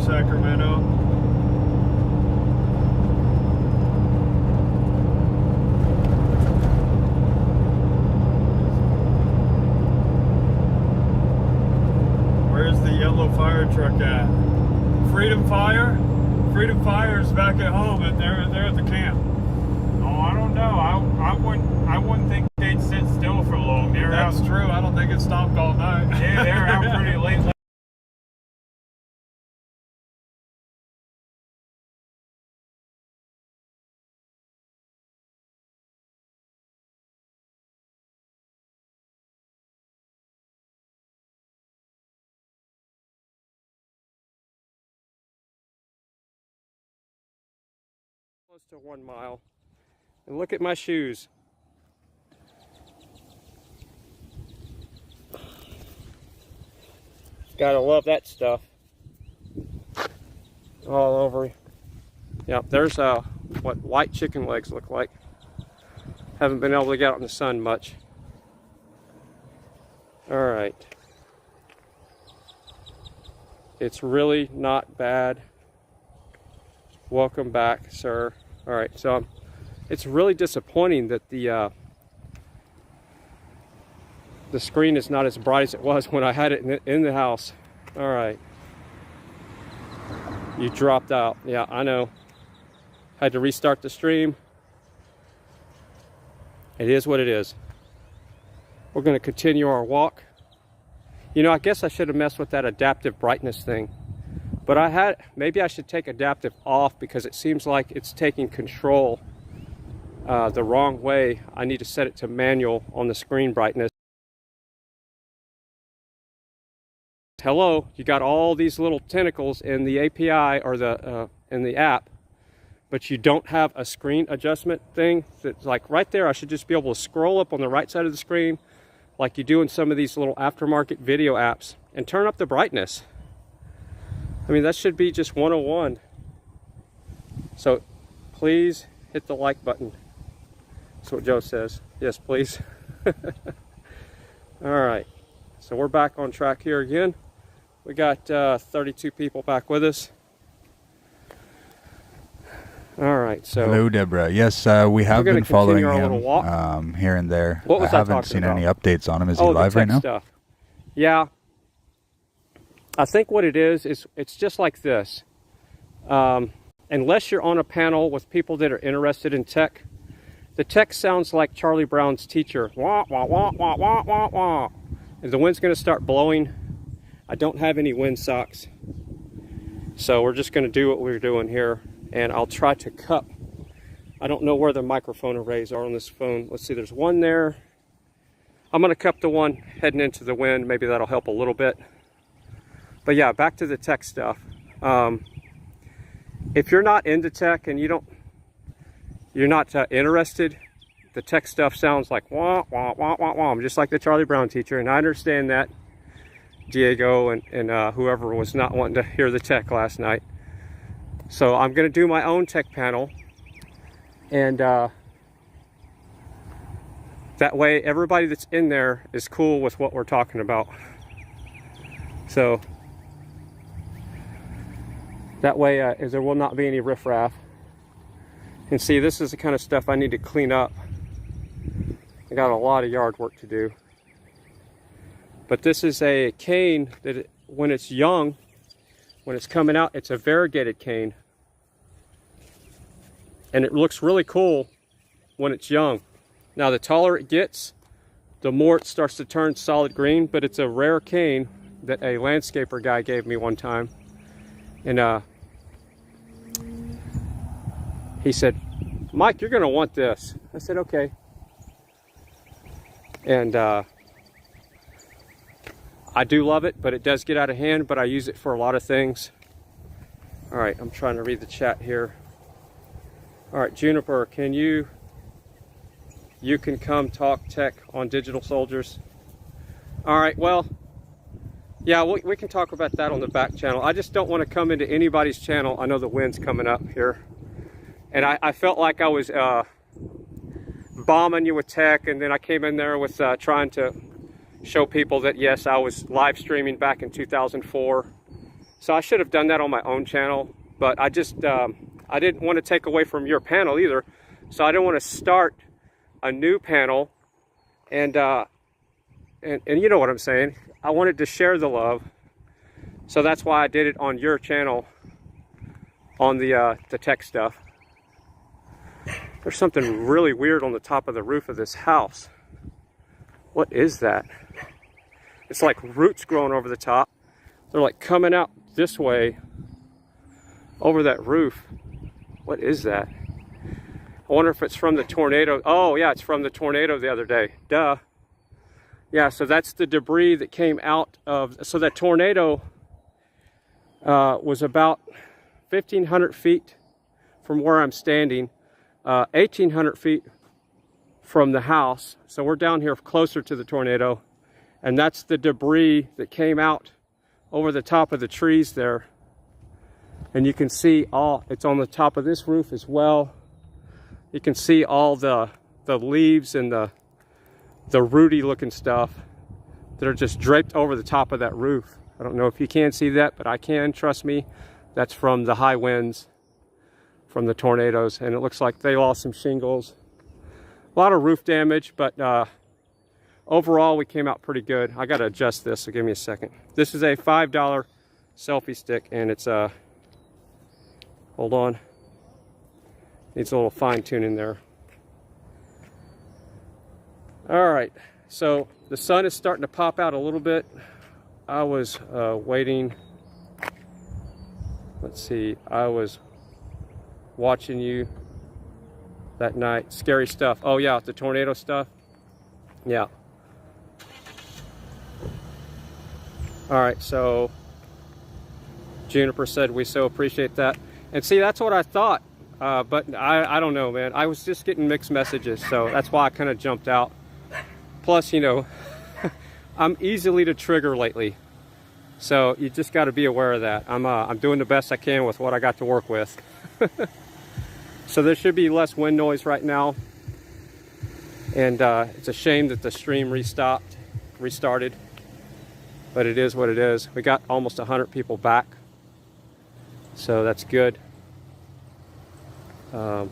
[SPEAKER 6] Sacramento. Where's the yellow fire truck at? Freedom Fire? Freedom Fire is back at home and they're at the camp. Oh, I don't know. I wouldn't think they'd sit still for long. That's true. I don't think it stopped all night. Yeah, they're out pretty late. Close to 1 mile. And look at my shoes. Gotta love that stuff. All over. Yeah, there's what white chicken legs look like. Haven't been able to get out in the sun much. Alright. It's really not bad. Welcome back, sir. All right, so it's really disappointing that the screen is not as bright as it was when I had it in the house. All right. You dropped out. Yeah, I know. Had to restart the stream. It is what it is. We're going to continue our walk. You know, I guess I should have messed with that adaptive brightness thing. But maybe I should take adaptive off because it seems like it's taking control the wrong way. I need to set it to manual on the screen brightness. Hello, you got all these little tentacles in the API or in the app, but you don't have a screen adjustment thing. That's like right there, I should just be able to scroll up on the right side of the screen like you do in some of these little aftermarket video apps and turn up the brightness. I mean, that should be just 101. So please hit the like button. That's what Joe says. Yes, please. All right. So we're back on track here again. We got 32 people back with us. All right. So
[SPEAKER 3] hello, Deborah. Yes, we have been following him here and there.
[SPEAKER 6] What was I
[SPEAKER 3] haven't seen any updates on him. Is he live right now?
[SPEAKER 6] Stuff. Yeah. I think what it is it's just like this. Unless you're on a panel with people that are interested in tech, the tech sounds like Charlie Brown's teacher. Wah, wah, wah, wah, wah, wah, wah. And the wind's going to start blowing. I don't have any wind socks. So we're just going to do what we're doing here. And I'll try to cup. I don't know where the microphone arrays are on this phone. Let's see, there's one there. I'm going to cup the one heading into the wind. Maybe that'll help a little bit. But yeah, back to the tech stuff. If you're not into tech and you're not interested, the tech stuff sounds like wah, wah, wah, wah, wah, just like the Charlie Brown teacher. And I understand that, Diego and whoever was not wanting to hear the tech last night. So I'm going to do my own tech panel. And that way everybody that's in there is cool with what we're talking about. So that way there will not be any riffraff. And see, this is the kind of stuff I need to clean up. I got a lot of yard work to do. But this is a cane that when it's young, when it's coming out, it's a variegated cane. And it looks really cool when it's young. Now the taller it gets, the more it starts to turn solid green, but it's a rare cane that a landscaper guy gave me one time. And he said, Mike, you're going to want this. I said, okay. And I do love it, but it does get out of hand, but I use it for a lot of things. All right, I'm trying to read the chat here. All right, Juniper, can you can come talk tech on Digital Soldiers? All right, well, yeah, we can talk about that on the back channel. I just don't want to come into anybody's channel. I know the wind's coming up here. And I felt like I was bombing you with tech, and then I came in there with trying to show people that, yes, I was live streaming back in 2004. So I should have done that on my own channel, but I just, I didn't want to take away from your panel either. So I didn't want to start a new panel, and you know what I'm saying. I wanted to share the love. So that's why I did it on your channel on the tech stuff. There's something really weird on the top of the roof of this house. What is that? It's like roots growing over the top. They're like coming out this way over that roof. What is that? I wonder if it's from the tornado. Oh yeah, it's from the tornado the other day. Duh. Yeah, so that's the debris that came out of, so that tornado was about 1,500 feet from where I'm standing. 1,800 feet from the house. So we're down here closer to the tornado, and that's the debris that came out over the top of the trees there. And you can see all, it's on the top of this roof as well. You can see all the leaves and the rooty looking stuff that are just draped over the top of that roof. I don't know if you can see that, but I can, trust me. That's from the high winds, from the tornadoes, and it looks like they lost some shingles. A lot of roof damage, but overall we came out pretty good. I gotta adjust this, so give me a second. This is a $5 selfie stick, and it's hold on, needs a little fine tuning there. All right, so the sun is starting to pop out a little bit. I was waiting, let's see, I was watching you that night. Scary stuff. Oh yeah, the tornado stuff. Yeah. All right, so Juniper said we so appreciate that. And see, that's what I thought, but I don't know, man. I was just getting mixed messages, so that's why I kind of jumped out. Plus, you know, I'm easily to trigger lately, so you just got to be aware of that. I'm doing the best I can with what I got to work with. So there should be less wind noise right now, and it's a shame that the stream restarted, but it is what it is. We got almost 100 people back, so that's good. All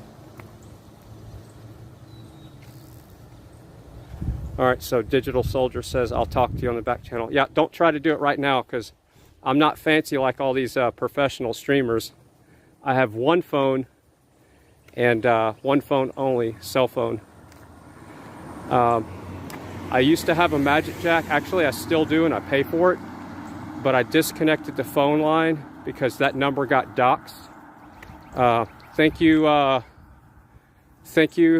[SPEAKER 6] right, so Digital Soldier says, I'll talk to you on the back channel. Yeah, don't try to do it right now, because I'm not fancy like all these professional streamers. I have one phone, and one phone only, cell phone. I used to have a Magic Jack. Actually, I still do, and I pay for it. But I disconnected the phone line because that number got doxxed. Thank you.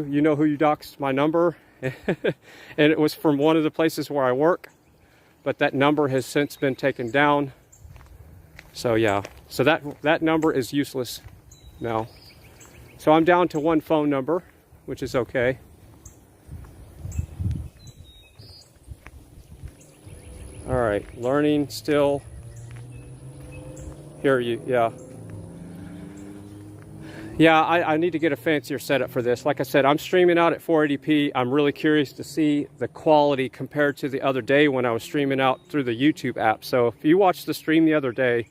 [SPEAKER 6] You know who you doxed my number. And it was from one of the places where I work. But that number has since been taken down. So yeah, so that number is useless now. So I'm down to one phone number, which is okay. All right, learning still. Hear you, yeah. Yeah, I need to get a fancier setup for this. Like I said, I'm streaming out at 480p. I'm really curious to see the quality compared to the other day when I was streaming out through the YouTube app. So if you watched the stream the other day,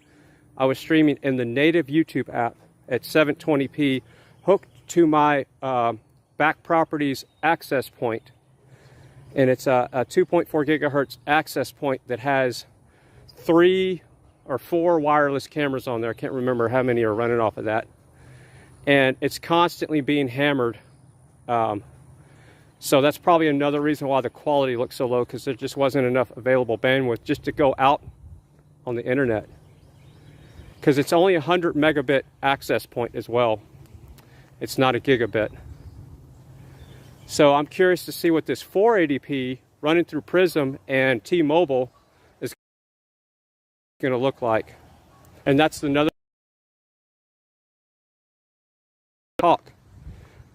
[SPEAKER 6] I was streaming in the native YouTube app at 720p, hooked to my back property's access point. And it's a 2.4 gigahertz access point that has 3 or 4 wireless cameras on there. I can't remember how many are running off of that. And it's constantly being hammered. So that's probably another reason why the quality looks so low, because there just wasn't enough available bandwidth just to go out on the internet. Because it's only a 100 megabit access point as well. It's not a gigabit. So I'm curious to see what this 480p running through Prism and T-Mobile is going to look like. And that's another talk,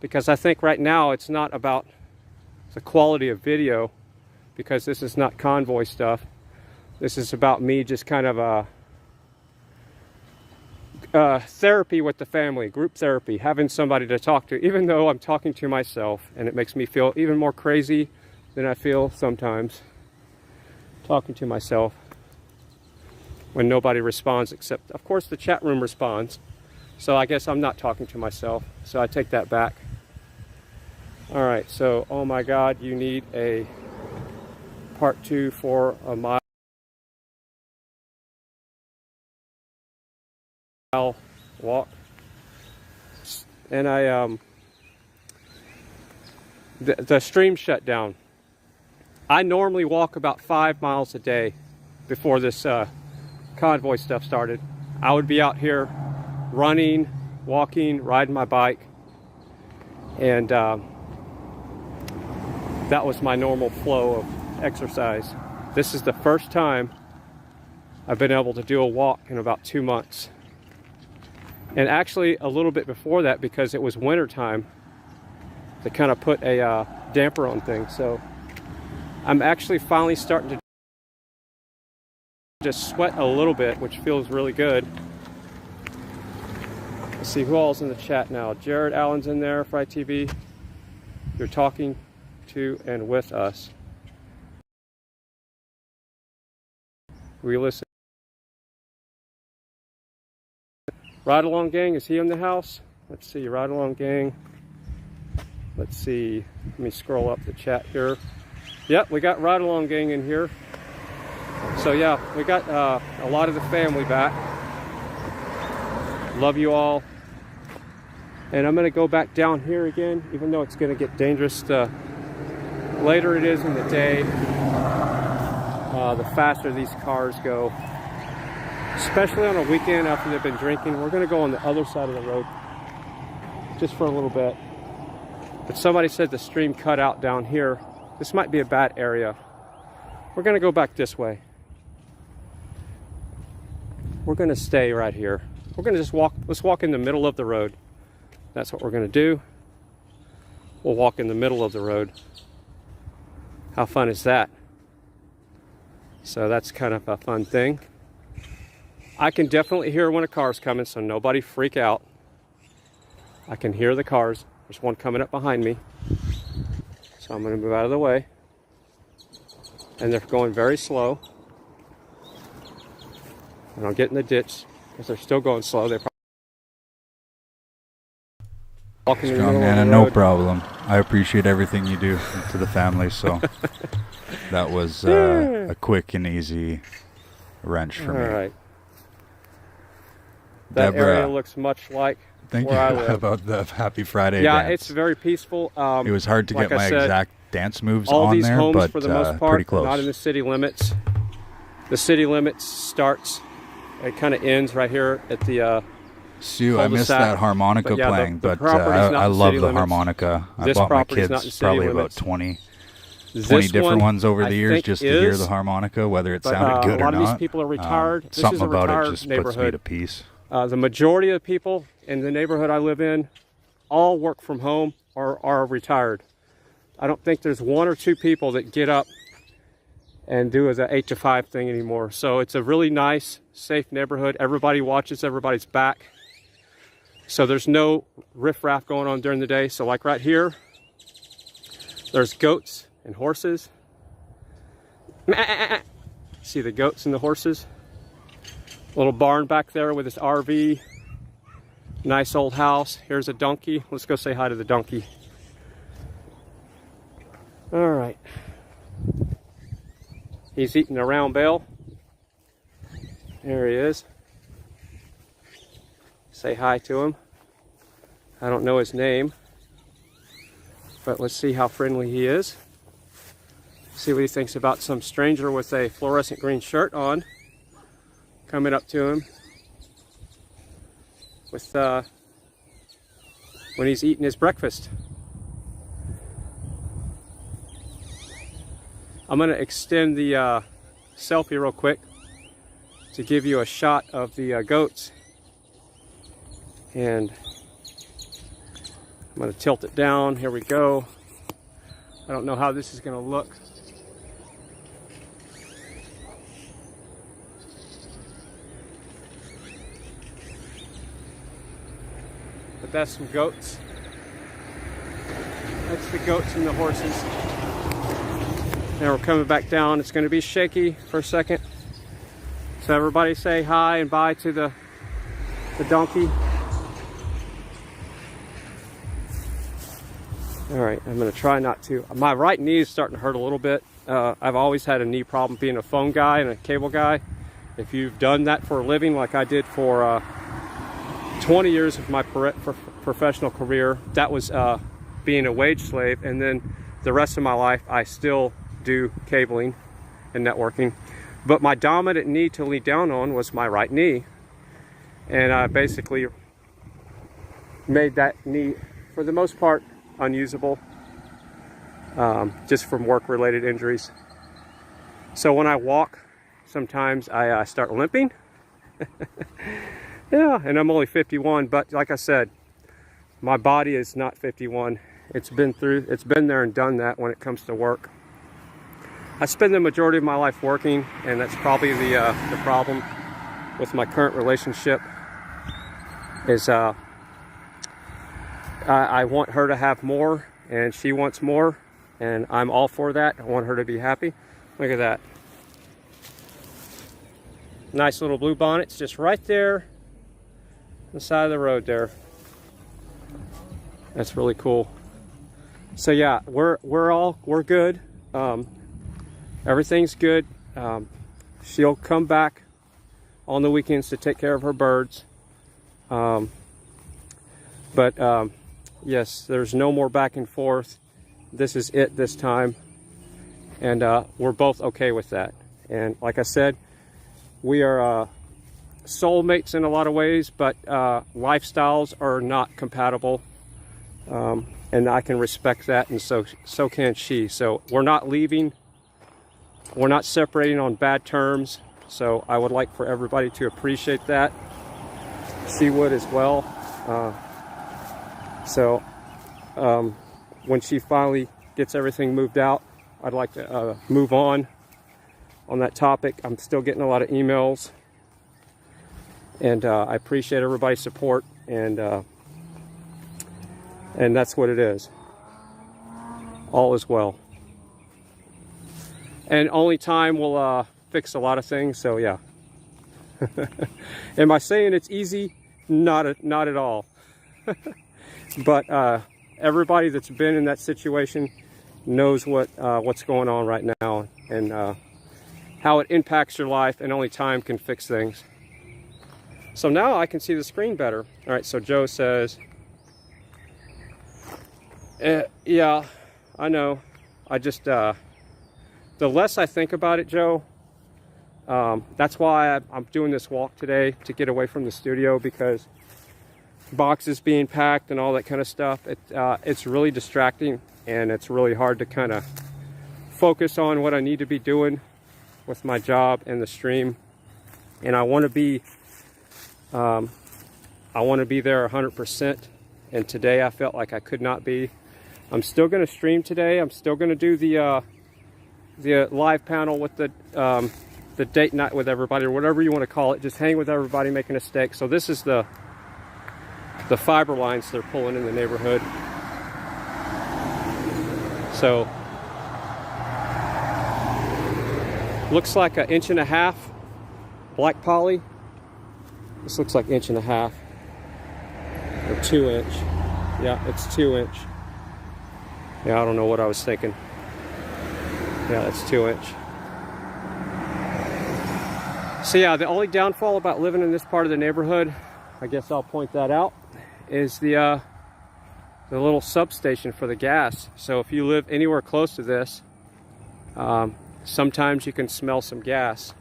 [SPEAKER 6] because I think right now it's not about the quality of video, because this is not Convoy stuff. This is about me just kind of therapy with the family, group therapy, having somebody to talk to, even though I'm talking to myself, and it makes me feel even more crazy than I feel sometimes talking to myself when nobody responds, except of course the chat room responds. So I guess I'm not talking to myself, so I take that back. All right, so oh my God, you need a part 2 for a mile walk. And the stream shut down. I normally walk about 5 miles a day before this Convoy stuff started. I would be out here running, walking, riding my bike, and that was my normal flow of exercise. This is the first time I've been able to do a walk in about 2 months. And actually a little bit before that, because it was winter time, they kind of put a damper on things. So I'm actually finally starting to just sweat a little bit, which feels really good. Let's see who all's in the chat now. Jared Allen's in there, Frei TV. You're talking to and with us. We listen. Ride Along Gang, is he in the house? Let's see, Ride Along Gang. Let's see, let me scroll up the chat here. Yep, we got Ride Along Gang in here. So yeah, we got a lot of the family back. Love you all. And I'm gonna go back down here again, even though it's gonna get dangerous the later it is in the day, the faster these cars go. Especially on a weekend after they've been drinking. We're going to go on the other side of the road just for a little bit. But somebody said the stream cut out down here. This might be a bad area. We're going to go back this way. We're going to stay right here. We're going to just walk. Let's walk in the middle of the road. That's what we're going to do. We'll walk in the middle of the road. How fun is that? So that's kind of a fun thing. I can definitely hear when a car's coming, so nobody freak out. I can hear the cars. There's one coming up behind me. So I'm going to move out of the way. And they're going very slow. And I'll get in the ditch because they're still going slow. They're walking in the middle of the road.
[SPEAKER 3] No problem. I appreciate everything you do to the family, so that was a quick and easy wrench for me.
[SPEAKER 6] All right. That
[SPEAKER 3] Deborah,
[SPEAKER 6] area looks much like
[SPEAKER 3] thank
[SPEAKER 6] where I
[SPEAKER 3] you
[SPEAKER 6] live.
[SPEAKER 3] about the Happy Friday
[SPEAKER 6] Yeah,
[SPEAKER 3] dance.
[SPEAKER 6] it's very peaceful.
[SPEAKER 3] It was hard to
[SPEAKER 6] like
[SPEAKER 3] get my
[SPEAKER 6] said,
[SPEAKER 3] exact dance moves
[SPEAKER 6] all
[SPEAKER 3] on
[SPEAKER 6] these
[SPEAKER 3] there,
[SPEAKER 6] homes,
[SPEAKER 3] but
[SPEAKER 6] for the most part,
[SPEAKER 3] pretty close.
[SPEAKER 6] not in the city limits. The city limits starts, it kind of ends right here at the
[SPEAKER 3] Sue, I missed that harmonica playing, but I love the harmonica. I bought my kids probably about 20 different ones over the years just to hear the harmonica, whether it sounded good or not.
[SPEAKER 6] A lot of these people are retired.
[SPEAKER 3] Something about it just puts me to peace.
[SPEAKER 6] The majority of the people in the neighborhood I live in all work from home or are retired. I don't think there's 1 or 2 people that get up and do the 8 to 5 thing anymore. So it's a really nice, safe neighborhood. Everybody watches, everybody's back. So there's no riffraff going on during the day. So like right here, there's goats and horses. See the goats and the horses? Little barn back there with this RV. Nice old house. Here's a donkey. Let's go say hi to the donkey. All right. He's eating a round bale. There he is. Say hi to him. I don't know his name, but let's see how friendly he is. See what he thinks about some stranger with a fluorescent green shirt on coming up to him with when he's eating his breakfast. I'm going to extend the selfie real quick to give you a shot of the goats. And I'm going to tilt it down. Here we go. I don't know how this is going to look. But that's some goats. That's the goats and the horses. Now we're coming back down. It's going to be shaky for a second. So everybody say hi and bye to the donkey. All right, I'm going to try not to. My right knee is starting to hurt a little bit. I've always had a knee problem being a phone guy and a cable guy. If you've done that for a living like I did for 20 years of my professional career, that was being a wage slave. And then the rest of my life, I still do cabling and networking. But my dominant knee to lean down on was my right knee. And I basically made that knee, for the most part, unusable, just from work-related injuries. So when I walk, sometimes I start limping. Yeah, and I'm only 51, but like I said, my body is not 51. It's been there and done that when it comes to work. I spend the majority of my life working, and that's probably the problem with my current relationship. Is I want her to have more, and she wants more, and I'm all for that. I want her to be happy. Look at that. Nice little blue bonnets just right there on the side of the road there. That's really cool. So yeah, we're good. Everything's good. She'll come back on the weekends to take care of her birds. Yes, there's no more back and forth. This is it this time. And we're both okay with that. And like I said, we are soulmates in a lot of ways, but lifestyles are not compatible. And I can respect that, and so can she. So we're not leaving. We're not separating on bad terms. So I would like for everybody to appreciate that. She would as well. When she finally gets everything moved out, I'd like to move on that topic. I'm still getting a lot of emails, and I appreciate everybody's support, and that's what it is. All is well. And only time will fix a lot of things, so yeah. Am I saying it's easy? Not at all. But everybody that's been in that situation knows what's going on right now, and how it impacts your life, and only time can fix things. So now I can see the screen better. All right, so Joe says, yeah, I know. I just, the less I think about it, Joe, that's why I'm doing this walk today, to get away from the studio, because boxes being packed and all that kind of stuff, it's really distracting, and it's really hard to kind of focus on what I need to be doing with my job and the stream. And I want to be there 100%, and today I felt like I could not be. I'm still going to stream today. I'm still going to do the live panel with the date night with everybody, or whatever you want to call it. Just hang with everybody making a steak. So this is the fiber lines they're pulling in the neighborhood. So looks like 1.5 inches black poly. This looks like 1.5 inches or 2 inch. Yeah, it's 2 inch. Yeah, I don't know what I was thinking. Yeah, that's 2 inch. So yeah, the only downfall about living in this part of the neighborhood, I guess I'll point that out, is the little substation for the gas. So if you live anywhere close to this, sometimes you can smell some gas.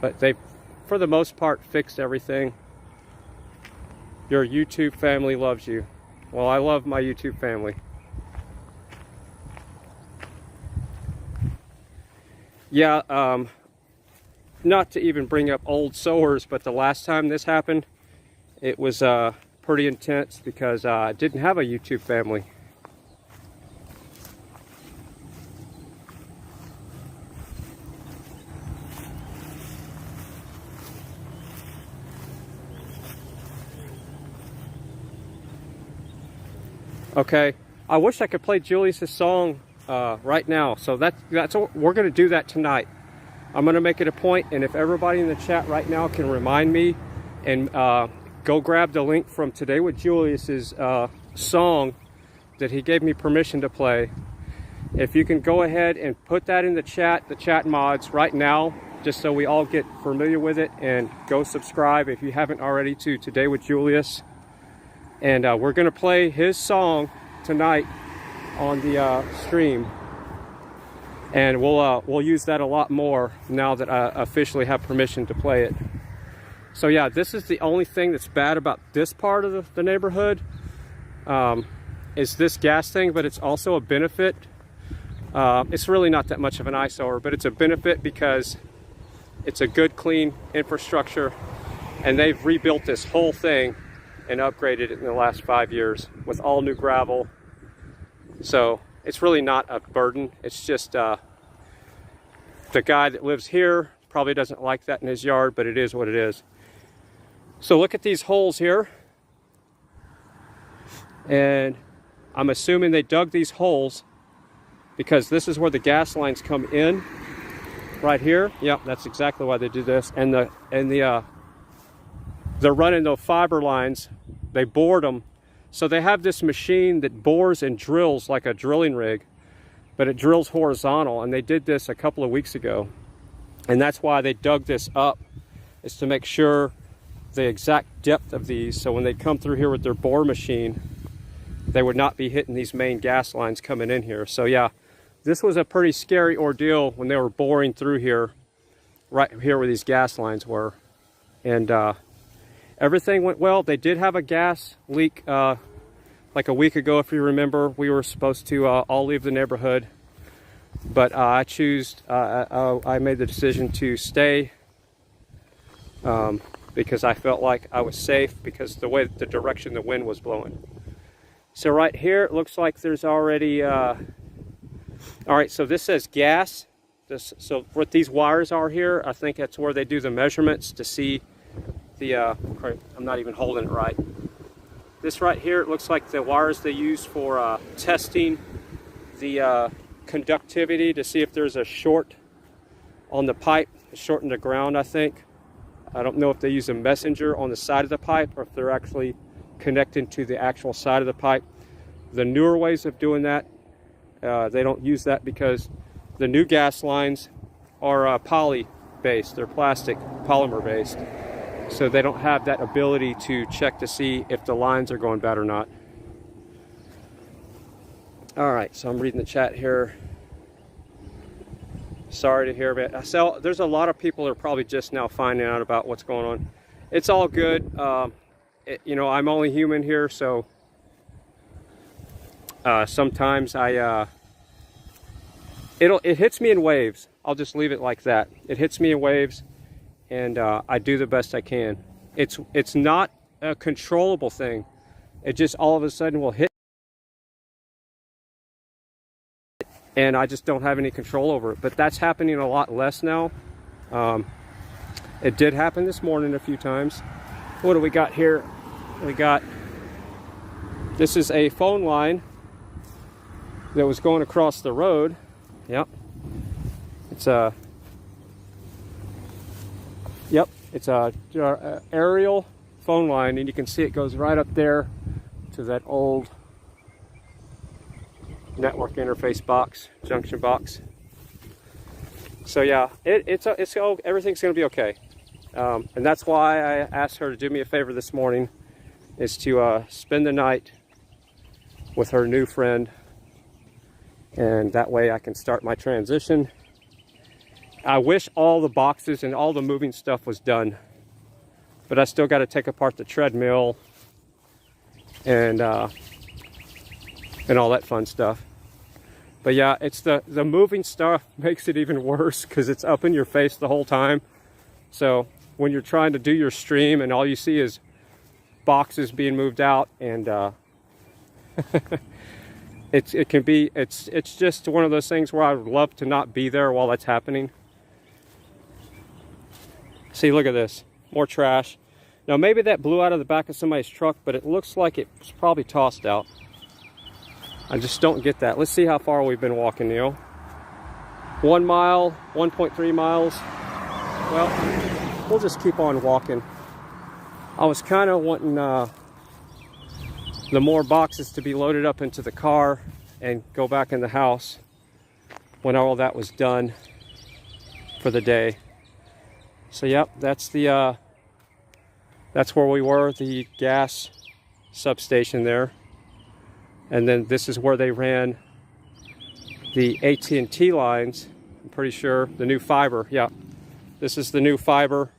[SPEAKER 6] But they, for the most part, fixed everything. Your YouTube family loves you. Well, I love my YouTube family. Yeah, not to even bring up old sores, but the last time this happened, it was pretty intense because I didn't have a YouTube family. Okay, I wish I could play Julius's song right now. So that's we're going to do that tonight. I'm going to make it a point, and if everybody in the chat right now can remind me and go grab the link from Today with Julius's song that he gave me permission to play. If you can go ahead and put that in the chat mods right now, just so we all get familiar with it, and go subscribe if you haven't already to Today with Julius. And we're going to play his song tonight on the stream. And we'll use that a lot more now that I officially have permission to play it. So yeah, this is the only thing that's bad about this part of the neighborhood, is this gas thing, but it's also a benefit. It's really not that much of an eyesore, but it's a benefit because it's a good, clean infrastructure, and they've rebuilt this whole thing and upgraded it in the last 5 years with all new gravel. So it's really not a burden. It's just the guy that lives here probably doesn't like that in his yard, but it is what it is. So look at these holes here. And I'm assuming they dug these holes because this is where the gas lines come in, right here. Yep, that's exactly why they do this. And they're running those fiber lines. They bored them. So they have this machine that bores and drills like a drilling rig, but it drills horizontal. And they did this a couple of weeks ago. And that's why they dug this up, is to make sure the exact depth of these. So when they come through here with their bore machine, they would not be hitting these main gas lines coming in here. So yeah, this was a pretty scary ordeal when they were boring through here, right here where these gas lines were. And everything went well. They did have a gas leak like a week ago, if you remember. We were supposed to all leave the neighborhood, but I made the decision to stay because I felt like I was safe because the direction the wind was blowing. So right here, it looks like there's already, all right, so this says gas. So what these wires are here, I think that's where they do the measurements to see the, I'm not even holding it right. This right here, it looks like the wires they use for testing the conductivity to see if there's a short on the pipe, a short in the ground, I think. I don't know if they use a messenger on the side of the pipe or if they're actually connecting to the actual side of the pipe. The newer ways of doing that, they don't use that because the new gas lines are poly-based. They're plastic, polymer-based. So they don't have that ability to check to see if the lines are going bad or not. All right, so I'm reading the chat here. Sorry to hear about it. So there's a lot of people that are probably just now finding out about what's going on. It's all good. You know, I'm only human here, so sometimes it hits me in waves. I'll just leave it like that. It hits me in waves, and I do the best I can. It's not a controllable thing. It just all of a sudden will hit, and I just don't have any control over it. But that's happening a lot less now. It did happen this morning a few times. What do we got here? This is a phone line that was going across the road. Yep. It's a aerial phone line, and you can see it goes right up there to that old network interface box, junction box. So yeah, everything's going to be okay. And that's why I asked her to do me a favor this morning, is to spend the night with her new friend, and that way I can start my transition. I wish all the boxes and all the moving stuff was done, but I still got to take apart the treadmill and and all that fun stuff. But yeah, it's the moving stuff makes it even worse because it's up in your face the whole time. So when you're trying to do your stream and all you see is boxes being moved out, and it's just one of those things where I would love to not be there while that's happening. See, look at this, more trash. Now maybe that blew out of the back of somebody's truck, but it looks like it was probably tossed out. I just don't get that. Let's see how far we've been walking, Neil. 1 mile, 1.3 miles. Well, we'll just keep on walking. I was kind of wanting the more boxes to be loaded up into the car and go back in the house when all that was done for the day. So yep, that's the that's where we were, the gas substation there. And then this is where they ran the AT&T lines. I'm pretty sure the new fiber. Yeah, this is the new fiber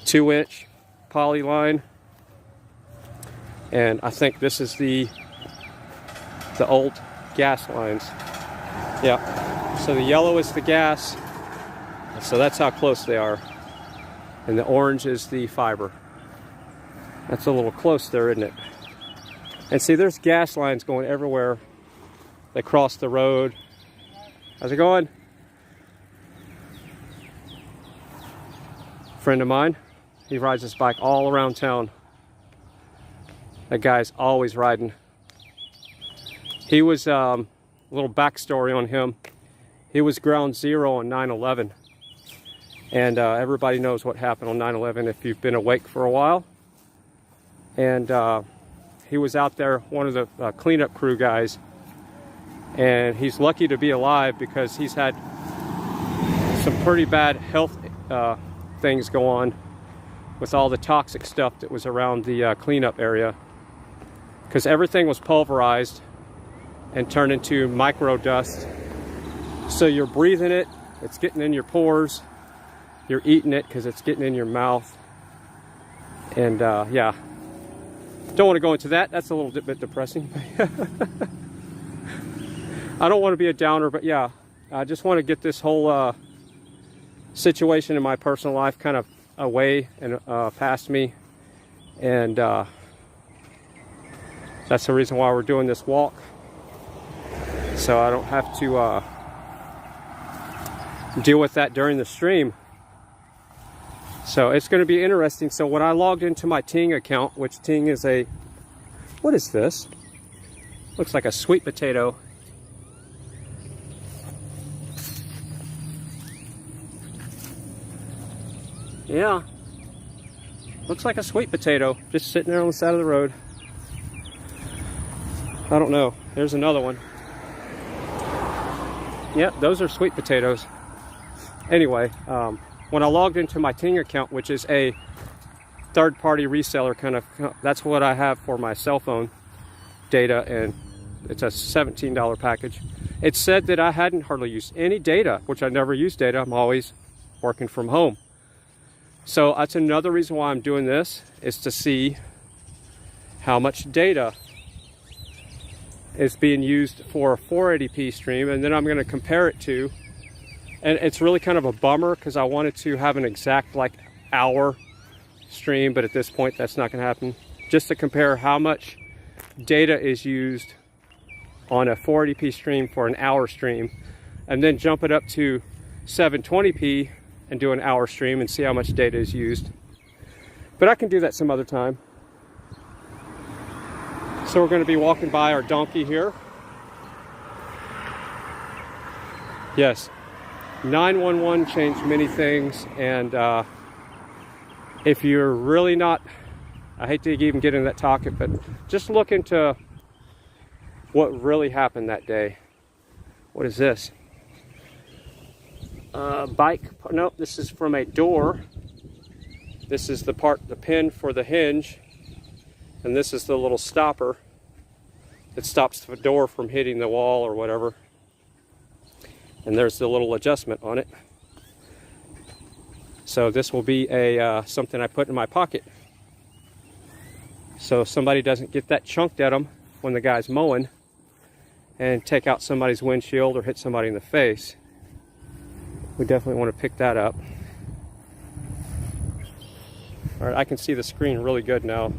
[SPEAKER 6] 2-inch poly line. And I think this is the old gas lines. Yeah, so the yellow is the gas. So that's how close they are. And the orange is the fiber. That's a little close there, isn't it? And see, there's gas lines going everywhere. They cross the road. How's it going? Friend of mine, he rides his bike all around town. That guy's always riding. He was, a little backstory on him. He was ground zero on 9/11. And everybody knows what happened on 9/11 if you've been awake for a while. And he was out there, one of the cleanup crew guys. And he's lucky to be alive because he's had some pretty bad health things go on with all the toxic stuff that was around the cleanup area. Because everything was pulverized and turned into micro dust. So you're breathing it, it's getting in your pores. You're eating it because it's getting in your mouth. And yeah, don't want to go into that. That's a little bit depressing. I don't want to be a downer, but yeah, I just want to get this whole situation in my personal life kind of away and past me. And that's the reason why we're doing this walk. So I don't have to deal with that during the stream. So it's going to be interesting. So when I logged into my Ting account, which Ting is a, what is this? Looks like a sweet potato. Yeah, looks like a sweet potato just sitting there on the side of the road. I don't know. There's another one. Yep, those are sweet potatoes. Anyway, when I logged into my Ting account, which is a third-party reseller kind of, that's what I have for my cell phone data, and it's a $17 package. It said that I hadn't hardly used any data, which I never use data. I'm always working from home. So that's another reason why I'm doing this, is to see how much data is being used for a 480p stream, and then I'm going to compare it to, and it's really kind of a bummer because I wanted to have an exact like hour stream, but at this point that's not going to happen. Just to compare how much data is used on a 480p stream for an hour stream, and then jump it up to 720p and do an hour stream and see how much data is used. But I can do that some other time. So we're going to be walking by our donkey here. Yes, 911 changed many things, and if you're really not, I hate to even get into that topic, but just look into what really happened that day. What is this? Bike, no, this is from a door. This is the pin for the hinge, and this is the little stopper that stops the door from hitting the wall or whatever. And there's the little adjustment on it. So this will be a something I put in my pocket, so if somebody doesn't get that chunked at them when the guy's mowing and take out somebody's windshield or hit somebody in the face. We definitely want to pick that up. All right, I can see the screen really good now.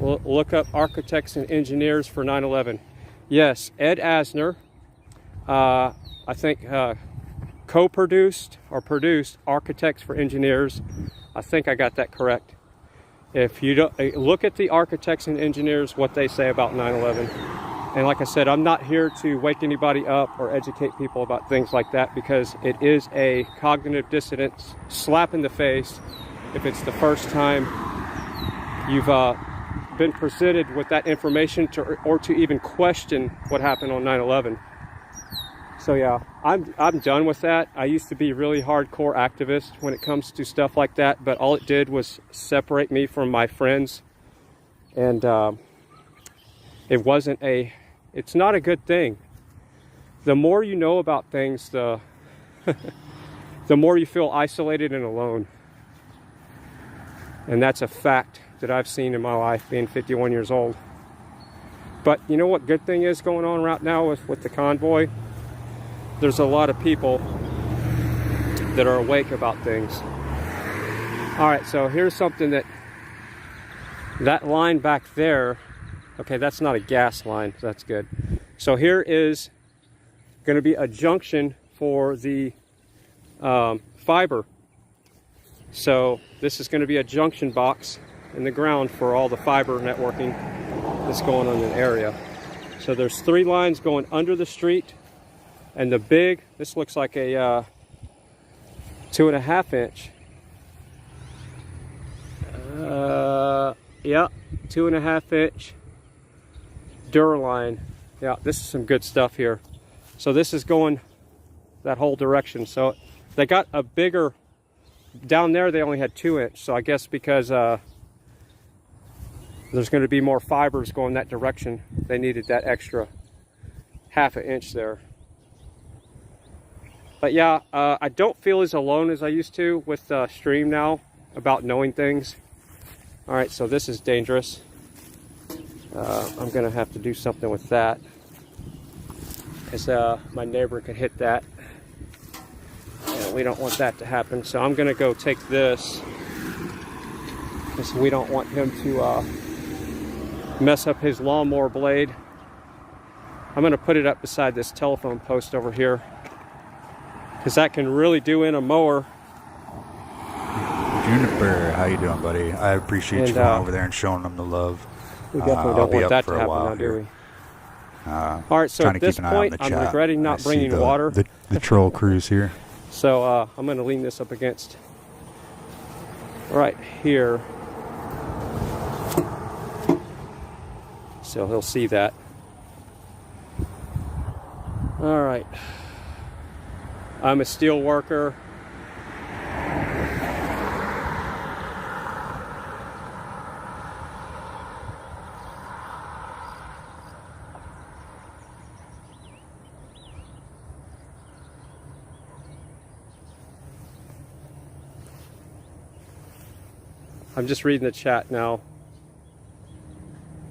[SPEAKER 6] We'll look up architects and engineers for 9/11. Yes, Ed Asner, I think co-produced or produced Architects for Engineers. I think I got that correct. If you don't look at the architects and engineers, what they say about 9/11. And like I said, I'm not here to wake anybody up or educate people about things like that, because it is a cognitive dissonance slap in the face if it's the first time you've been presented with that information or to even question what happened on 9/11. So yeah, I'm done with that. I used to be really hardcore activist when it comes to stuff like that, but all it did was separate me from my friends, and it's not a good thing. The more you know about things, the more you feel isolated and alone. And that's a fact that I've seen in my life, being 51 years old. But you know what good thing is going on right now with the convoy? There's a lot of people that are awake about things. All right, so here's something that line back there, okay, that's not a gas line, so that's good. So here is going to be a junction for the fiber. So this is going to be a junction box in the ground for all the fiber networking that's going on in the area. So there's 3 lines going under the street, and the big, this looks like a 2.5 inch. Yeah, 2.5 inch Duraline. Yeah, this is some good stuff here. So this is going that whole direction. So they got a bigger, down there they only had 2 inch. So I guess because there's going to be more fibers going that direction, they needed that extra 1/2 inch there. But yeah, I don't feel as alone as I used to with Stream now about knowing things. All right, so this is dangerous. I'm gonna have to do something with that, as my neighbor could hit that. And we don't want that to happen. So I'm gonna go take this, because we don't want him to mess up his lawnmower blade. I'm gonna put it up beside this telephone post over here, because that can really do in a mower.
[SPEAKER 3] Juniper, how you doing, buddy? I appreciate you going over there and showing them the love.
[SPEAKER 6] We definitely don't want that to happen now, do we? All right, so at this point, I'm regretting not bringing water.
[SPEAKER 3] The troll cruise here.
[SPEAKER 6] So I'm going to lean this up against right here, so he'll see that. All right. I'm a steel worker. I'm just reading the chat now.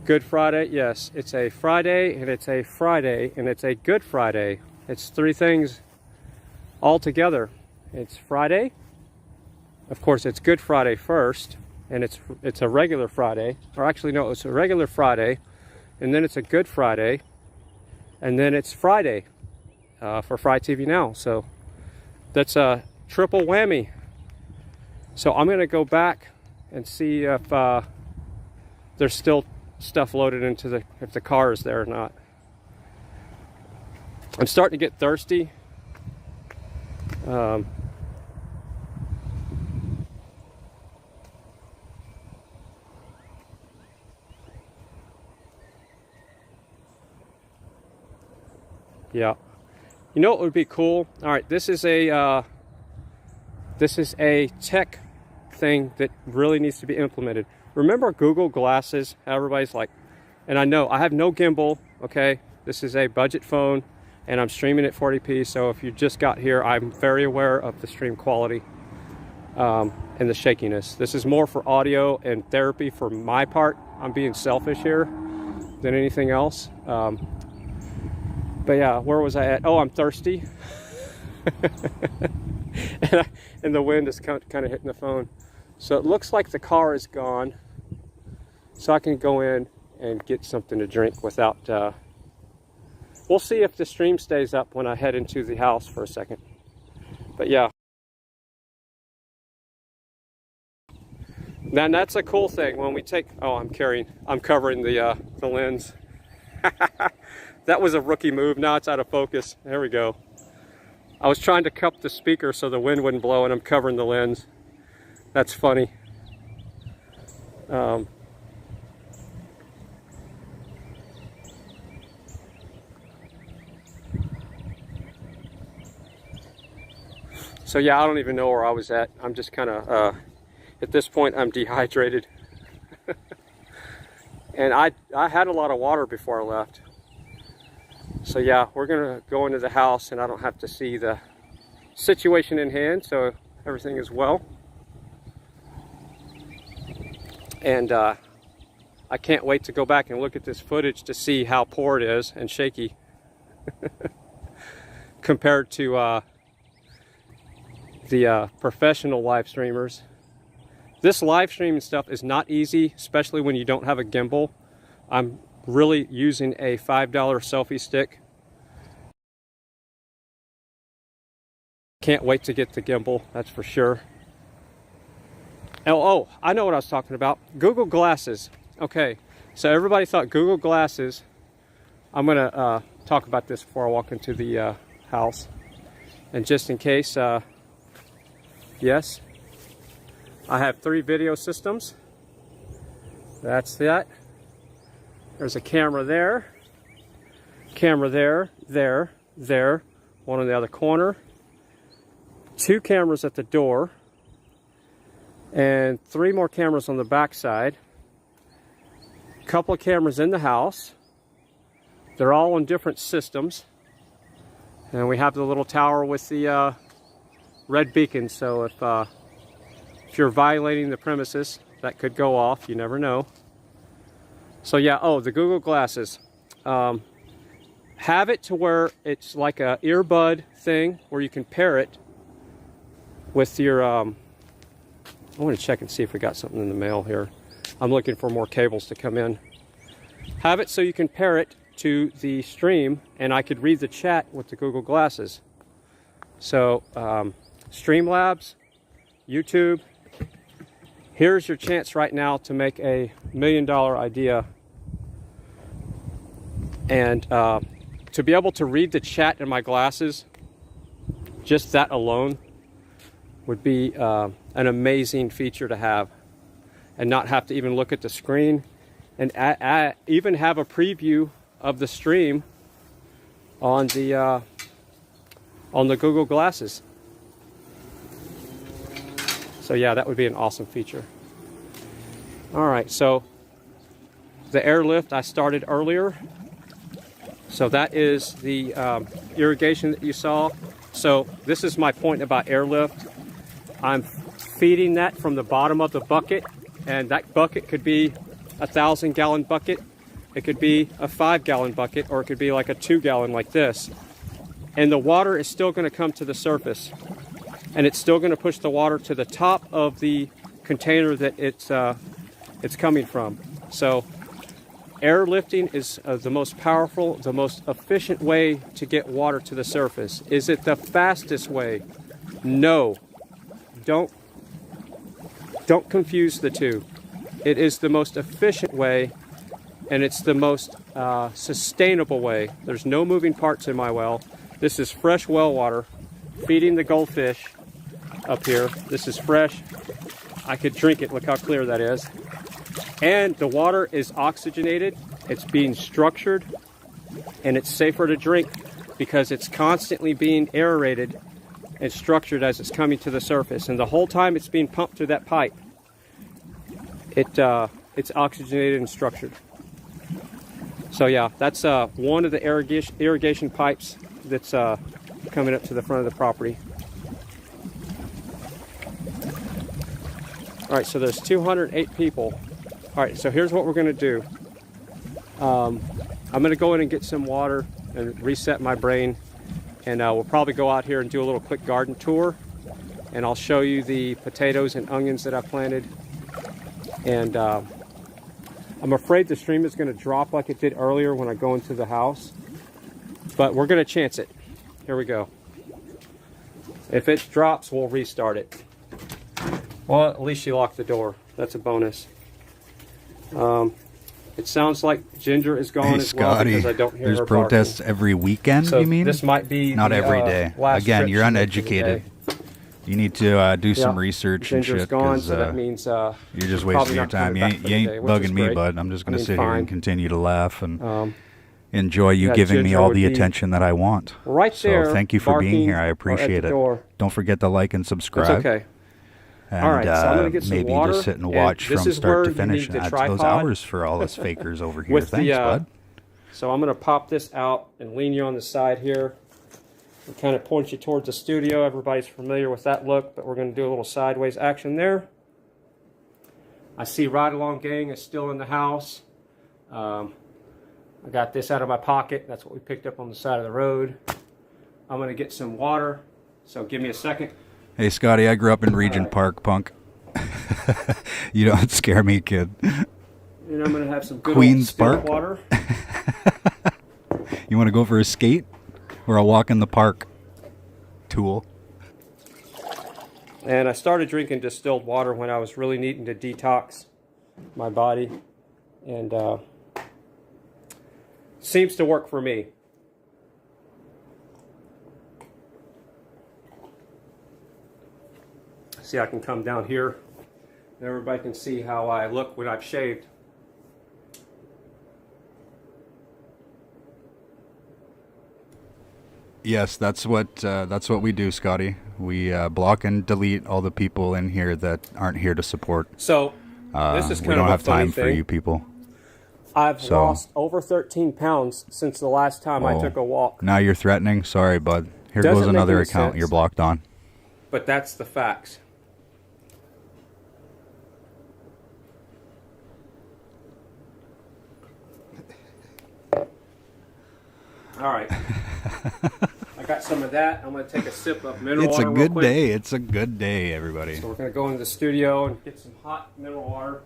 [SPEAKER 6] Good Friday, yes, it's a Friday, and it's a Friday, and it's a Good Friday. It's 3 things all together. It's Friday, of course it's Good Friday first, and it's a regular Friday, or actually no, it's a regular Friday, and then it's a Good Friday, and then it's Friday for Fry TV Now. So that's a triple whammy. So I'm gonna go back and see if there's still stuff loaded into if the car is there or not. I'm starting to get thirsty. Yeah, you know what would be cool? All right, this is a tech thing that really needs to be implemented. Remember Google Glasses? Everybody's like, and I know I have no gimbal, okay? This is a budget phone, and I'm streaming at 40p, so if you just got here, I'm very aware of the stream quality and the shakiness. This is more for audio and therapy for my part. I'm being selfish here. than anything else. But yeah, where was I at? Oh, I'm thirsty. And the wind is kind of hitting the phone. So it looks like the car is gone. So I can go in and get something to drink without... we'll see if the stream stays up when I head into the house for a second. But yeah. Now that's a cool thing when we take... Oh, I'm covering the lens. That was a rookie move. Now it's out of focus. There we go. I was trying to cup the speaker so the wind wouldn't blow, and I'm covering the lens. That's funny. So yeah, I don't even know where I was at. I'm just kind of, at this point, I'm dehydrated. And I had a lot of water before I left. So yeah, we're gonna go into the house and I don't have to see the situation in hand, so everything is well. And I can't wait to go back and look at this footage to see how poor it is and shaky compared to the professional live streamers. This live streaming stuff is not easy, especially when you don't have a gimbal. I'm really using a $5 selfie stick. Can't wait to get the gimbal, that's for sure. Oh, I know what I was talking about. Google Glasses. Okay, so everybody thought Google Glasses. I'm gonna talk about this before I walk into the house. And just in case, yes, I have 3 video systems. That's that. There's a camera there, there, one on the other corner, 2 cameras at the door, and 3 more cameras on the back side, a couple of cameras in the house. They're all on different systems, and we have the little tower with the red beacon, so if you're violating the premises, that could go off, you never know. So yeah, oh, the Google Glasses. Have it to where it's like a earbud thing where you can pair it with your, I want to check and see if we got something in the mail here. I'm looking for more cables to come in. Have it so you can pair it to the stream and I could read the chat with the Google Glasses. So, Streamlabs, YouTube, here's your chance right now to make a $1 million idea. And to be able to read the chat in my glasses, just that alone would be an amazing feature to have, and not have to even look at the screen, and even have a preview of the stream on the Google Glasses. So yeah, that would be an awesome feature. All right, so the airlift I started earlier. So that is the irrigation that you saw. So this is my point about airlift. I'm feeding that from the bottom of the bucket, and that bucket could be a 1,000-gallon bucket. It could be a 5-gallon bucket, or it could be like a 2-gallon like this. And the water is still going to come to the surface, and it's still going to push the water to the top of the container that it's coming from. So airlifting is the most powerful, the most efficient way to get water to the surface. Is it the fastest way? No. Don't confuse the two. It is the most efficient way, and it's the most sustainable way. There's no moving parts in my well. This is fresh well water, feeding the goldfish up here. This is fresh. I could drink it. Look how clear that is. And the water is oxygenated. It's being structured, and it's safer to drink because it's constantly being aerated and structured as it's coming to the surface. And the whole time it's being pumped through that pipe, it's oxygenated and structured. So yeah, that's one of the irrigation pipes that's coming up to the front of the property. All right, so there's 208 people. All right, so here's what we're gonna do. I'm going to go in and get some water and reset my brain. And we'll probably go out here and do a little quick garden tour. And I'll show you the potatoes and onions that I planted. And I'm afraid the stream is going to drop like it did earlier when I go into the house. But we're going to chance it. Here we go. If it drops, we'll restart it. Well, at least she locked the door. That's a bonus. It sounds like Ginger is gone as well because I don't hear her
[SPEAKER 3] There's protests
[SPEAKER 6] barking.
[SPEAKER 3] every weekend,
[SPEAKER 6] So
[SPEAKER 3] you mean?
[SPEAKER 6] this might be
[SPEAKER 3] not
[SPEAKER 6] the,
[SPEAKER 3] every day. Again, you're uneducated. You need to do some research and
[SPEAKER 6] Ginger's
[SPEAKER 3] shit
[SPEAKER 6] gone,
[SPEAKER 3] because
[SPEAKER 6] so that means
[SPEAKER 3] you're just wasting your time. You ain't bugging me,
[SPEAKER 6] great.
[SPEAKER 3] bud. I'm just going to
[SPEAKER 6] I mean,
[SPEAKER 3] sit here and
[SPEAKER 6] fine.
[SPEAKER 3] continue to laugh and enjoy you giving me
[SPEAKER 6] Ginger
[SPEAKER 3] all
[SPEAKER 6] would
[SPEAKER 3] the
[SPEAKER 6] be
[SPEAKER 3] attention that I want.
[SPEAKER 6] right there,
[SPEAKER 3] so thank you for being
[SPEAKER 6] barking
[SPEAKER 3] here. I
[SPEAKER 6] or at
[SPEAKER 3] appreciate
[SPEAKER 6] the
[SPEAKER 3] it.
[SPEAKER 6] door.
[SPEAKER 3] Don't forget to like and subscribe.
[SPEAKER 6] That's okay.
[SPEAKER 3] And
[SPEAKER 6] All right, so I'm gonna get some
[SPEAKER 3] maybe
[SPEAKER 6] water,
[SPEAKER 3] just sit and
[SPEAKER 6] and
[SPEAKER 3] watch
[SPEAKER 6] this
[SPEAKER 3] from
[SPEAKER 6] is
[SPEAKER 3] start
[SPEAKER 6] where
[SPEAKER 3] to
[SPEAKER 6] you
[SPEAKER 3] finish
[SPEAKER 6] need
[SPEAKER 3] and
[SPEAKER 6] the
[SPEAKER 3] add to those
[SPEAKER 6] tripod
[SPEAKER 3] hours for all us fakers over here.
[SPEAKER 6] With
[SPEAKER 3] Thanks, bud.
[SPEAKER 6] So I'm going to pop this out and lean you on the side here. And kind of point you towards the studio. Everybody's familiar with that look, but we're going to do a little sideways action there. I see Ride Along Gang is still in the house. I got this out of my pocket. That's what we picked up on the side of the road. I'm going to get some water, so give me a second.
[SPEAKER 3] Hey, Scotty, I grew up in Regent Park, punk. You don't scare me, kid.
[SPEAKER 6] And I'm going to have some good
[SPEAKER 3] Queen's
[SPEAKER 6] old still
[SPEAKER 3] Park?
[SPEAKER 6] water.
[SPEAKER 3] You want to go for a skate or a walk in the park? Tool.
[SPEAKER 6] And I started drinking distilled water when I was really needing to detox my body. And seems to work for me. See, I can come down here and everybody can see how I look when I've shaved.
[SPEAKER 3] Yes, that's what we do, Scotty. We block and delete all the people in here that aren't here to support.
[SPEAKER 6] So this is kind
[SPEAKER 3] we don't
[SPEAKER 6] of
[SPEAKER 3] have
[SPEAKER 6] a funny
[SPEAKER 3] time for
[SPEAKER 6] thing.
[SPEAKER 3] you people.
[SPEAKER 6] I've lost over 13 pounds since the last time I took a walk.
[SPEAKER 3] Now you're threatening? Sorry, bud. Here
[SPEAKER 6] Doesn't
[SPEAKER 3] goes
[SPEAKER 6] make
[SPEAKER 3] another
[SPEAKER 6] any
[SPEAKER 3] account
[SPEAKER 6] sense.
[SPEAKER 3] you're blocked on.
[SPEAKER 6] But that's the facts. All right. I got some of that. I'm going to take a sip of mineral
[SPEAKER 3] It's
[SPEAKER 6] water.
[SPEAKER 3] a good day. It's a good day, everybody.
[SPEAKER 6] So we're going to go into the studio and get some hot mineral water.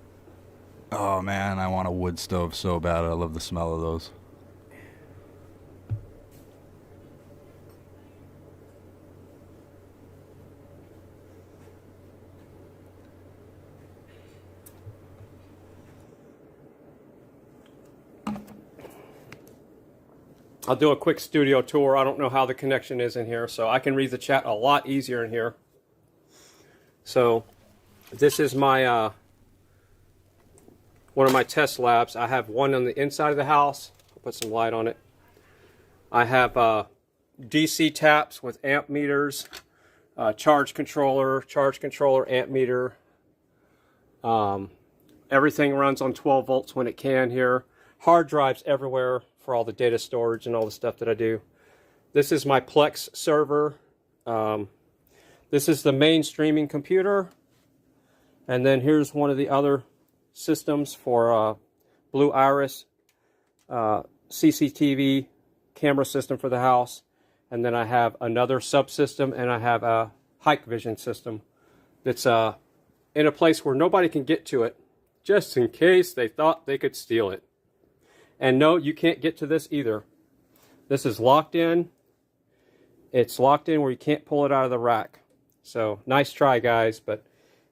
[SPEAKER 3] Oh, man, I want a wood stove so bad. I love the smell of those.
[SPEAKER 6] I'll do a quick studio tour. I don't know how the connection is in here, so I can read the chat a lot easier in here. So this is my one of my test labs. I have one on the inside of the house. I'll put some light on it. I have DC taps with amp meters, charge controller, amp meter. Everything runs on 12 volts when it can here. Hard drives everywhere for all the data storage and all the stuff that I do. This is my Plex server. This is the main streaming computer. And then here's one of the other systems for Blue Iris CCTV camera system for the house. And then I have another subsystem, and I have a hike vision system that's in a place where nobody can get to it, just in case they thought they could steal it. And no, you can't get to this either. This is locked in. It's locked in where you can't pull it out of the rack. So nice try, guys, but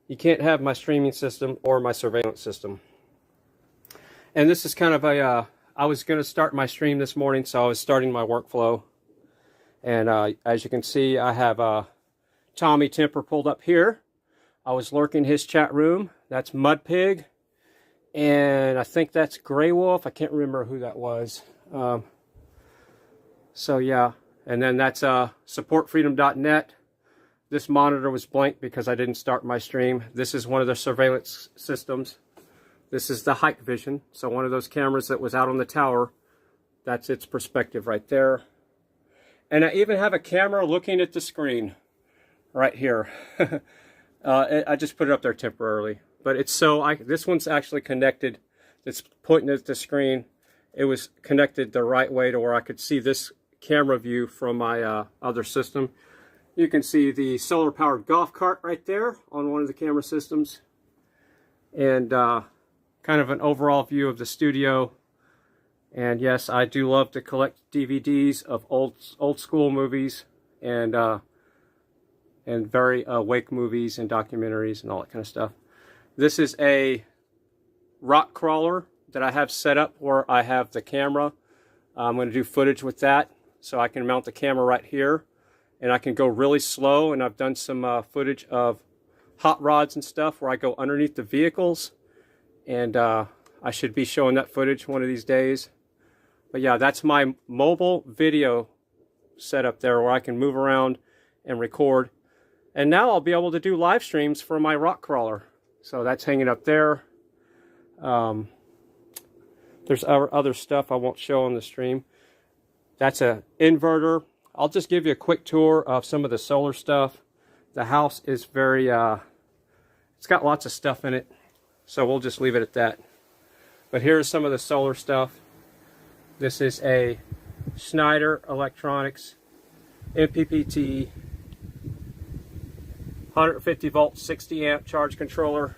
[SPEAKER 6] you can't have my streaming system or my surveillance system. And this is kind of a, I was going to start my stream this morning, so I was starting my workflow. And as you can see, I have Tommy Temper pulled up here. I was lurking his chat room. That's Mudpig. And I think that's Grey Wolf. I can't remember who that was. So yeah, and then that's supportfreedom.net. This monitor was blank because I didn't start my stream. This is one of the surveillance systems. This is the hike vision. So one of those cameras that was out on the tower, that's its perspective right there. And I even have a camera looking at the screen right here. I just put it up there temporarily. But it's so, this one's actually connected. It's pointing at the screen. it was connected the right way to where I could see this camera view from my other system. You can see the solar powered golf cart right there on one of the camera systems, and kind of an overall view of the studio. And yes, I do love to collect DVDs of old school movies and very awake movies and documentaries and all that kind of stuff. This is a rock crawler that I have set up where I have the camera. I'm going to do footage with that, so I can mount the camera right here, and I can go really slow. And I've done some footage of hot rods and stuff where I go underneath the vehicles, and I should be showing that footage one of these days. But yeah, that's my mobile video setup there where I can move around and record. And now I'll be able to do live streams for my rock crawler. So that's hanging up there. There's other stuff I won't show on the stream. That's an inverter. I'll just give you a quick tour of some of the solar stuff. The house is very, it's got lots of stuff in it, so we'll just leave it at that. But here's some of the solar stuff. This is a Schneider Electronics MPPT 150 volt 60 amp charge controller.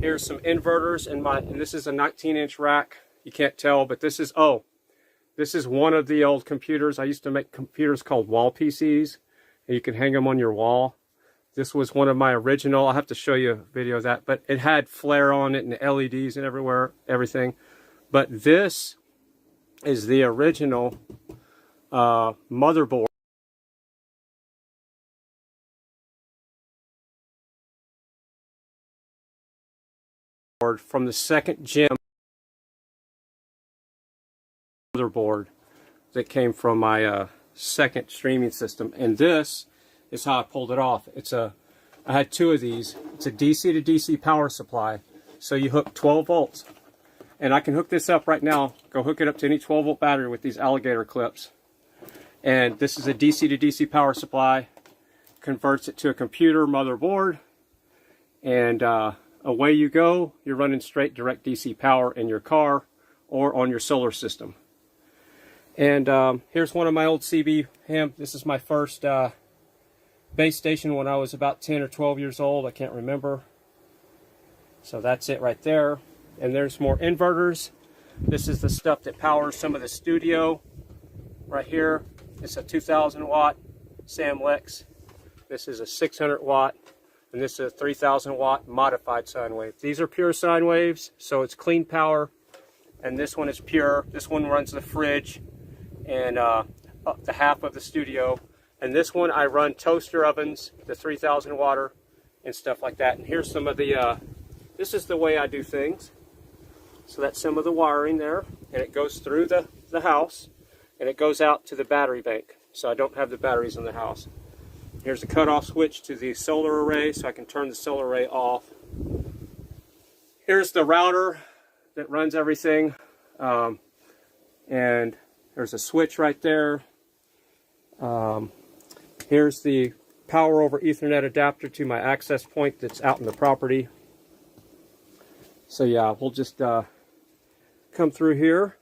[SPEAKER 6] Here's some inverters and this is a 19-inch rack. You can't tell, but this is one of the old computers. I used to make computers called wall PCs, and you can hang them on your wall. This was one of my original. I'll have to show you a video of that, but it had flare on it and LEDs and everything. But this is the original motherboard from the second gen motherboard that came from my second streaming system. And this is how I pulled it off. I had two of these. It's a DC to DC power supply. So you hook 12 volts. And I can hook this up right now. Go hook it up to any 12 volt battery with these alligator clips. And this is a DC to DC power supply. Converts it to a computer motherboard. And away you go. You're running straight direct DC power in your car or on your solar system. And here's one of my old CB ham. This is my first base station when I was about 10 or 12 years old. I can't remember. So that's it right there. And there's more inverters. This is the stuff that powers some of the studio right here. It's a 2000 watt Sam Lex. This is a 600 watt. And this is a 3000 watt modified sine wave. These are pure sine waves, so it's clean power. And this one is pure. This one runs the fridge and the half of the studio. And this one I run toaster ovens, the 3000 watt and stuff like that. And here's some of the, this is the way I do things. So that's some of the wiring there. And it goes through the house and it goes out to the battery bank. So I don't have the batteries in the house. Here's the cutoff switch to the solar array so I can turn the solar array off. Here's the router that runs everything. And there's a switch right there. Here's the power over Ethernet adapter to my access point that's out in the property. So yeah, we'll just come through here.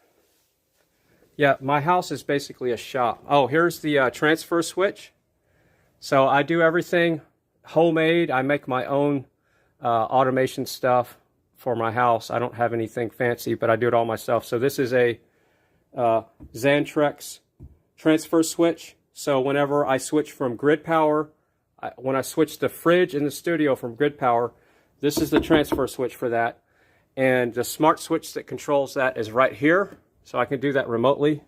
[SPEAKER 6] Yeah, my house is basically a shop. Oh, here's the transfer switch. So I do everything homemade. I make my own automation stuff for my house. I don't have anything fancy, but I do it all myself. So this is a Xantrex transfer switch. So whenever I switch from grid power, when I switch the fridge in the studio from grid power, this is the transfer switch for that. And the smart switch that controls that is right here. So I can do that remotely.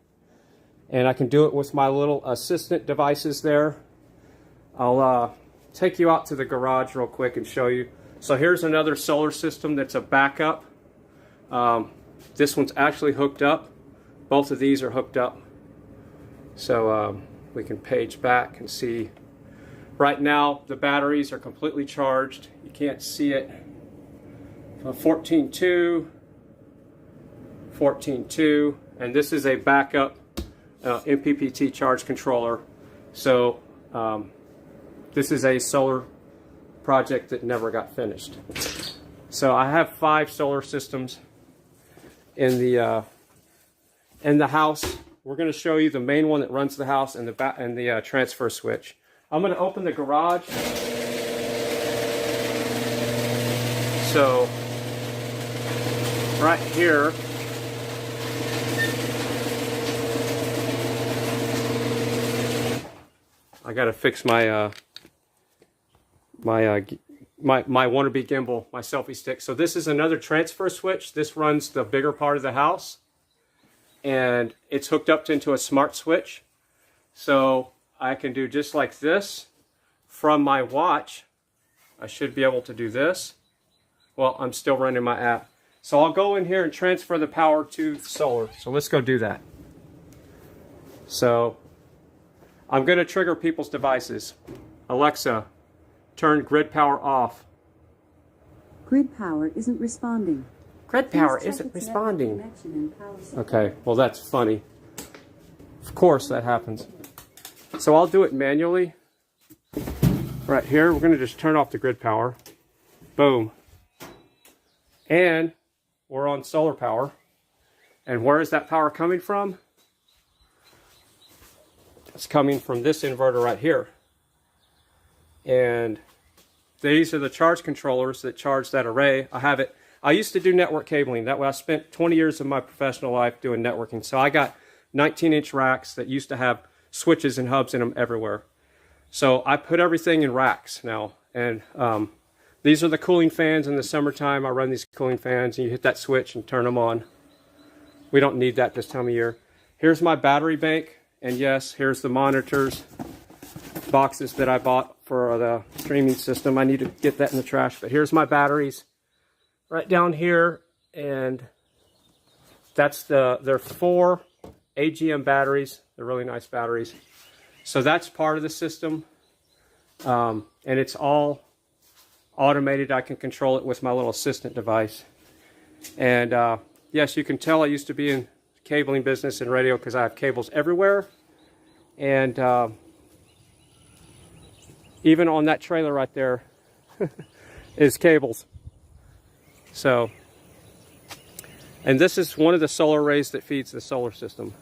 [SPEAKER 6] And I can do it with my little assistant devices there. I'll take you out to the garage real quick and show you. So here's another solar system that's a backup. This one's actually hooked up. Both of these are hooked up. So we can page back and see. Right now the batteries are completely charged. You can't see it. 14.2, 14.2, and this is a backup MPPT charge controller. So this is a solar project that never got finished. So I have 5 solar systems in the in the house. We're going to show you the main one that runs the house and the transfer switch. I'm going to open the garage. So right here, I got to fix my my wannabe gimbal, my selfie stick. So this is another transfer switch. This runs the bigger part of the house, and it's hooked up into a smart switch. So I can do just like this from my watch. I should be able to do this. Well, I'm still running my app. So I'll go in here and transfer the power to solar. So let's go do that. So I'm going to trigger people's devices. Alexa, turn grid power off.
[SPEAKER 7] Grid power isn't responding.
[SPEAKER 6] Grid power isn't responding. Okay, well that's funny. Of course that happens. So I'll do it manually. Right here, we're going to just turn off the grid power. Boom. And we're on solar power. And where is that power coming from? It's coming from this inverter right here. And these are the charge controllers that charge that array. I used to do network cabling. That way I spent 20 years of my professional life doing networking. So I got 19-inch racks that used to have switches and hubs in them everywhere. So I put everything in racks now. And these are the cooling fans in the summertime. I run these cooling fans and you hit that switch and turn them on. We don't need that this time of year. Here's my battery bank. And yes, here's the monitors, boxes that I bought for the streaming system. I need to get that in the trash. But here's my batteries right down here. And that's they're 4 AGM batteries. They're really nice batteries. So that's part of the system. And it's all automated. I can control it with my little assistant device. And yes, you can tell I used to be in cabling business and radio because I have cables everywhere. And even on that trailer right there is cables. So, and this is one of the solar arrays that feeds the solar system.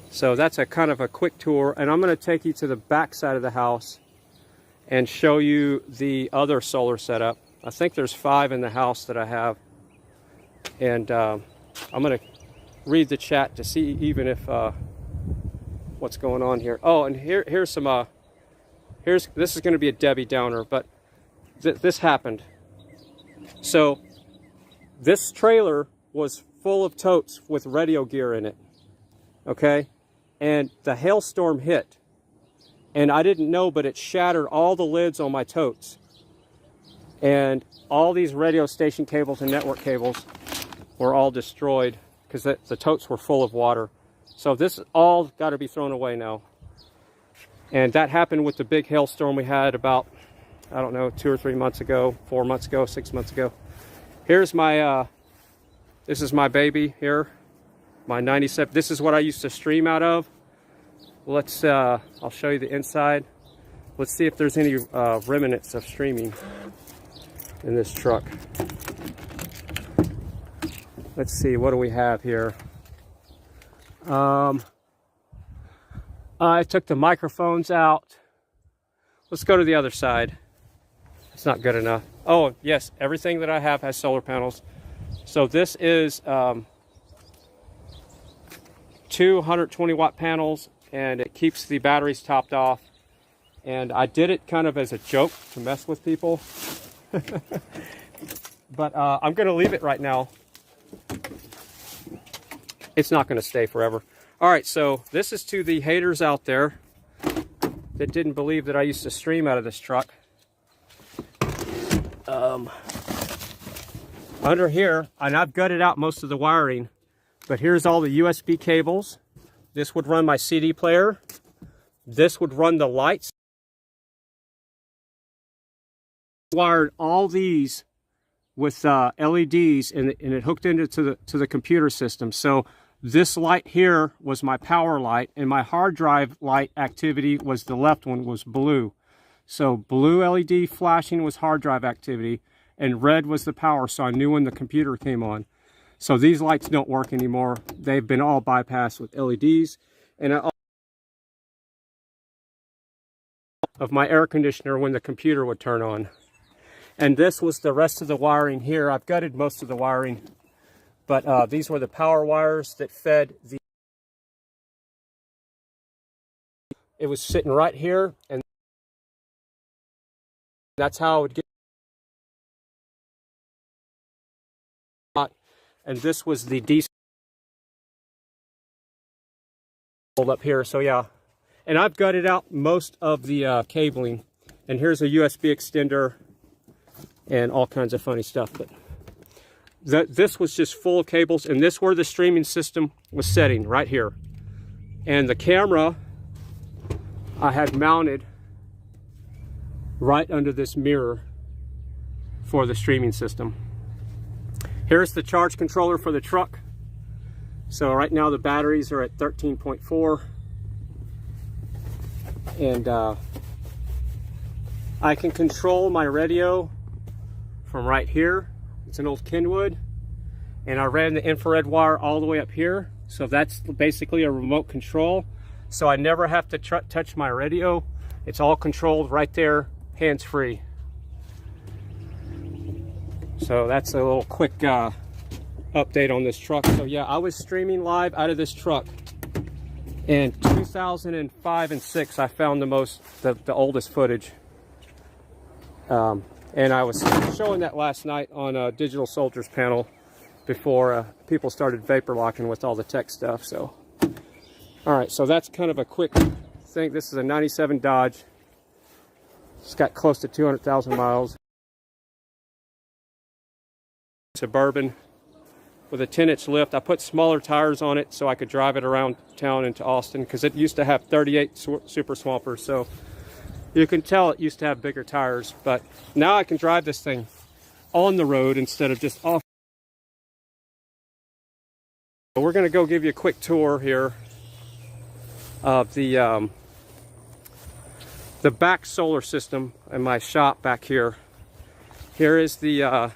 [SPEAKER 6] So that's a kind of a quick tour, and I'm going to take you to the back side of the house and show you the other solar setup. I think there's 5 in the house that I have, and I'm going to read the chat to see even if what's going on here. Oh, and here's some this is going to be a Debbie Downer, but this happened. So this trailer was full of totes with radio gear in it. Okay? And the hailstorm hit. And I didn't know, but it shattered all the lids on my totes. And all these radio station cables and network cables were all destroyed because the totes were full of water. So this all got to be thrown away now. And that happened with the big hailstorm we had about, I don't know, 2 or 3 months ago, 4 months ago, 6 months ago. Here's my, this is my baby here, my 97. This is what I used to stream out of. Let's, I'll show you the inside. Let's see if there's any remnants of streaming in this truck. Let's see, what do we have here? I took the microphones out. Let's go to the other side. It's not good enough. Oh, yes, everything that I have has solar panels. So this is 220 watt panels, and it keeps the batteries topped off. And I did it kind of as a joke to mess with people. But I'm going to leave it right now. It's not going to stay forever. All right, so this is to the haters out there that didn't believe that I used to stream out of this truck. Under here, and I've gutted out most of the wiring, but here's all the USB cables. This would run my CD player. This would run the lights. Wired all these with LEDs, and it hooked into the computer system. So this light here was my power light, and my hard drive light activity was the left one, was blue. So blue LED flashing was hard drive activity, and red was the power, so I knew when the computer came on. So these lights don't work anymore. They've been all bypassed with LEDs. And of my air conditioner when the computer would turn on. And this was the rest of the wiring here. I've gutted most of the wiring, but these were the power wires that fed the... It was sitting right here, and that's how it would get hot. And this was the DC up here, so yeah. And I've gutted out most of the cabling. And here's a USB extender and all kinds of funny stuff. But this was just full of cables, and this where the streaming system was setting, right here. And the camera I had mounted right under this mirror for the streaming system. Here's the charge controller for the truck. So right now the batteries are at 13.4. And I can control my radio from right here. It's an old Kenwood. And I ran the infrared wire all the way up here. So that's basically a remote control. So I never have to touch my radio. It's all controlled right there, hands-free. So that's a little quick update on this truck. So yeah, I was streaming live out of this truck. In 2005 and 6, I found the oldest footage. And I was showing that last night on a Digital Soldiers panel before people started vapor locking with all the tech stuff. So, all right, so that's kind of a quick thing. This is a 97 Dodge. It's got close to 200,000 miles. Suburban with a 10-inch lift. I put smaller tires on it so I could drive it around town into Austin, because it used to have 38 Super Swampers. So you can tell it used to have bigger tires, but now I can drive this thing on the road instead of just off. So we're going to go give you a quick tour here of the back solar system in my shop back here. Here is the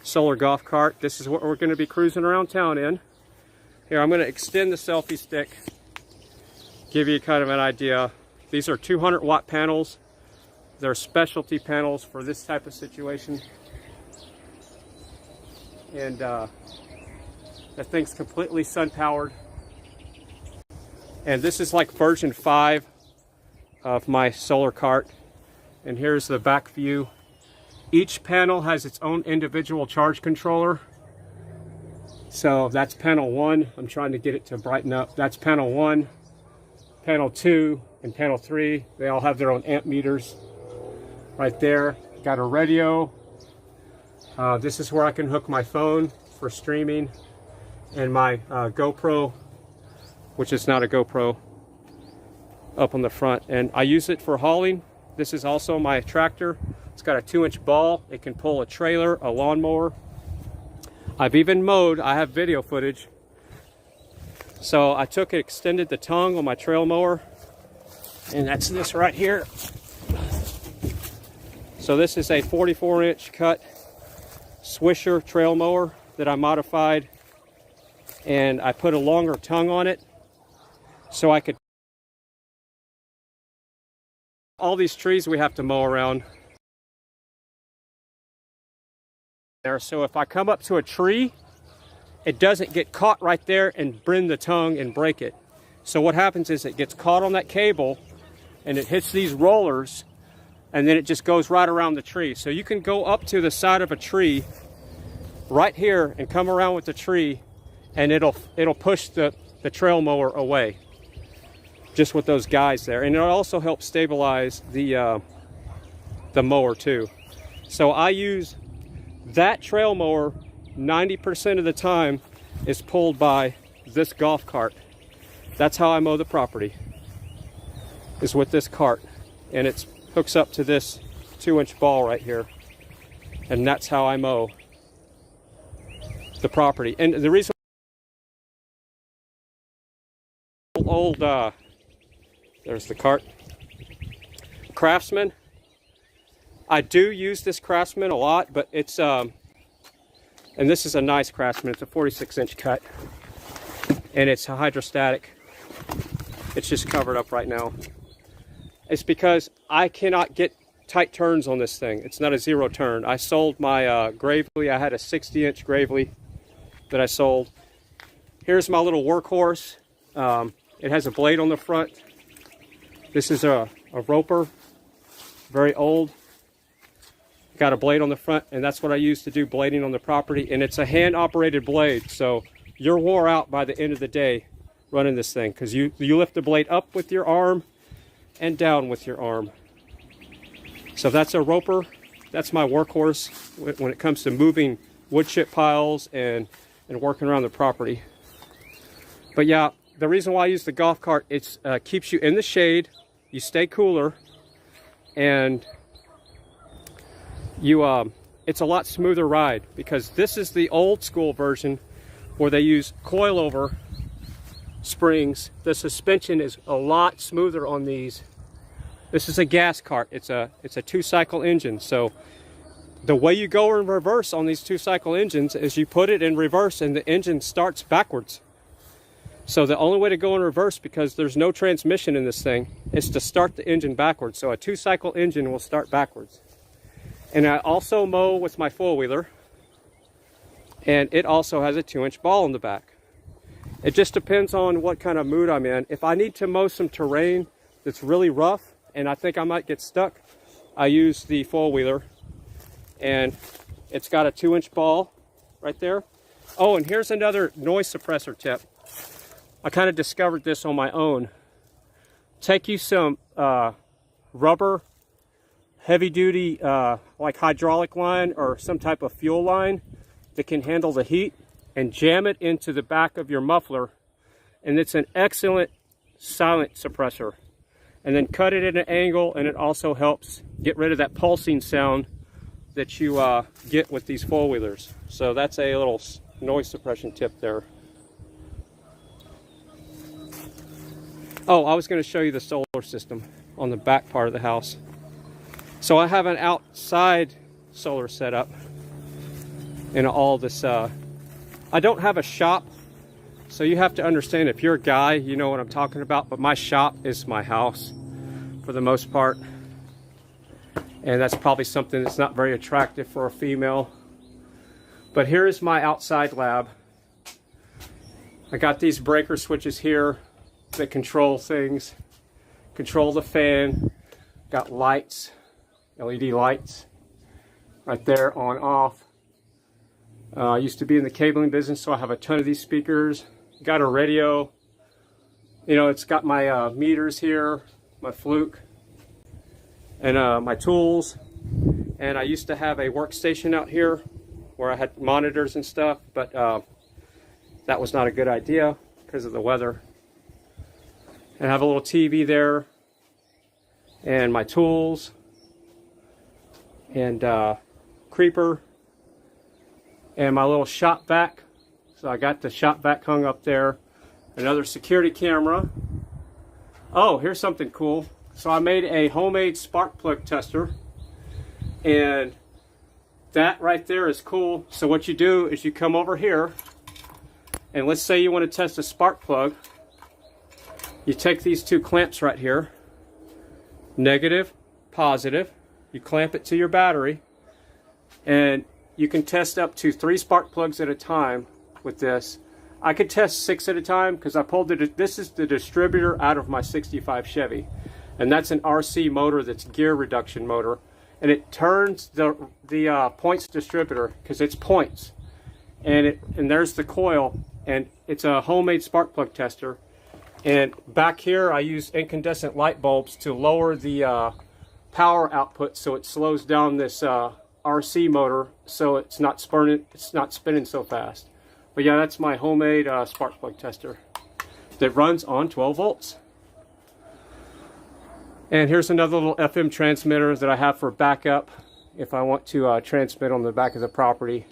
[SPEAKER 6] solar golf cart. This is what we're going to be cruising around town in. Here, I'm going to extend the selfie stick, give you kind of an idea. These are 200-watt panels. They're specialty panels for this type of situation. And the thing's completely sun-powered. And this is like version 5 of my solar cart. And here's the back view. Each panel has its own individual charge controller. So that's panel 1. I'm trying to get it to brighten up. That's panel 1, panel 2, and panel 3. They all have their own amp meters. Right there, got a radio. This is where I can hook my phone for streaming, and my GoPro, which is not a GoPro, up on the front. And I use it for hauling. This is also my tractor. It's got a 2-inch ball. It can pull a trailer, a lawnmower. I've even mowed. I have video footage. So I took it, extended the tongue on my trail mower, and that's this right here. So this is a 44-inch cut Swisher trail mower that I modified, and I put a longer tongue on it so I could... All these trees we have to mow around there. So if I come up to a tree, it doesn't get caught right there and bend the tongue and break it. So what happens is it gets caught on that cable and it hits these rollers, and then it just goes right around the tree. So you can go up to the side of a tree right here and come around with the tree, and it'll push the trail mower away, just with those guys there. And it'll also help stabilize the mower too. So I use that trail mower 90% of the time is pulled by this golf cart. That's how I mow the property, is with this cart. And it hooks up to this 2-inch ball right here. And that's how I mow the property. And the reason there's the cart. Craftsman. I do use this Craftsman a lot, but it's And this is a nice Craftsman. It's a 46-inch cut. And it's a hydrostatic. It's just covered up right now. It's because I cannot get tight turns on this thing. It's not a zero turn. I sold my Gravely. I had a 60-inch Gravely that I sold. Here's my little workhorse. It has a blade on the front. This is a roper, very old. Got a blade on the front, and that's what I use to do blading on the property. And it's a hand-operated blade, so you're wore out by the end of the day running this thing, because you lift the blade up with your arm and down with your arm. So that's a roper. That's my workhorse when it comes to moving wood chip piles and working around the property. But yeah, the reason why I use the golf cart, it keeps you in the shade, you stay cooler, and it's a lot smoother ride, because this is the old school version where they use coilover springs. The suspension is a lot smoother on these. This is a gas cart. It's a 2-cycle engine. So the way you go in reverse on these 2-cycle engines is you put it in reverse and the engine starts backwards. So the only way to go in reverse, because there's no transmission in this thing, is to start the engine backwards. So a 2-cycle engine will start backwards. And I also mow with my 4-wheeler, and it also has a 2-inch ball in the back. It just depends on what kind of mood I'm in. If I need to mow some terrain that's really rough and I think I might get stuck, I use the 4-wheeler, and it's got a 2-inch ball right there. Oh, and here's another noise suppressor tip. I kind of discovered this on my own. Take you some rubber, heavy-duty, like hydraulic line or some type of fuel line that can handle the heat, and jam it into the back of your muffler, and it's an excellent silent suppressor. And then cut it at an angle, and it also helps get rid of that pulsing sound that you get with these 4-wheelers. So that's a little noise suppression tip there. Oh, I was going to show you the solar system on the back part of the house. So I have an outside solar setup and all this. I don't have a shop, so you have to understand, if you're a guy, you know what I'm talking about, but my shop is my house for the most part. And that's probably something that's not very attractive for a female. But here is my outside lab. I got these breaker switches here that control things, control the fan, got lights, LED lights right there, on, off. I used to be in the cabling business, so I have a ton of these speakers. Got a radio. You know, it's got my meters here, my fluke, and my tools. And I used to have a workstation out here where I had monitors and stuff, but that was not a good idea because of the weather. And I have a little TV there, and my tools, and creeper, and my little shop vac. So I got the shop vac hung up there. Another security camera. Oh, here's something cool. So I made a homemade spark plug tester, and that right there is cool. So what you do is you come over here, and let's say you want to test a spark plug. You take these two clamps right here, negative, positive. You clamp it to your battery, and you can test up to 3 spark plugs at a time with this. I could test 6 at a time because I pulled this is the distributor out of my 65 Chevy, and that's an RC motor that's gear reduction motor, and it turns the points distributor because it's points, and there's the coil, and it's a homemade spark plug tester. And back here I use incandescent light bulbs to lower the power output, so it slows down this RC motor, so it's not spinning so fast. But yeah, that's my homemade spark plug tester that runs on 12 volts. And here's another little FM transmitter that I have for backup if I want to transmit on the back of the property.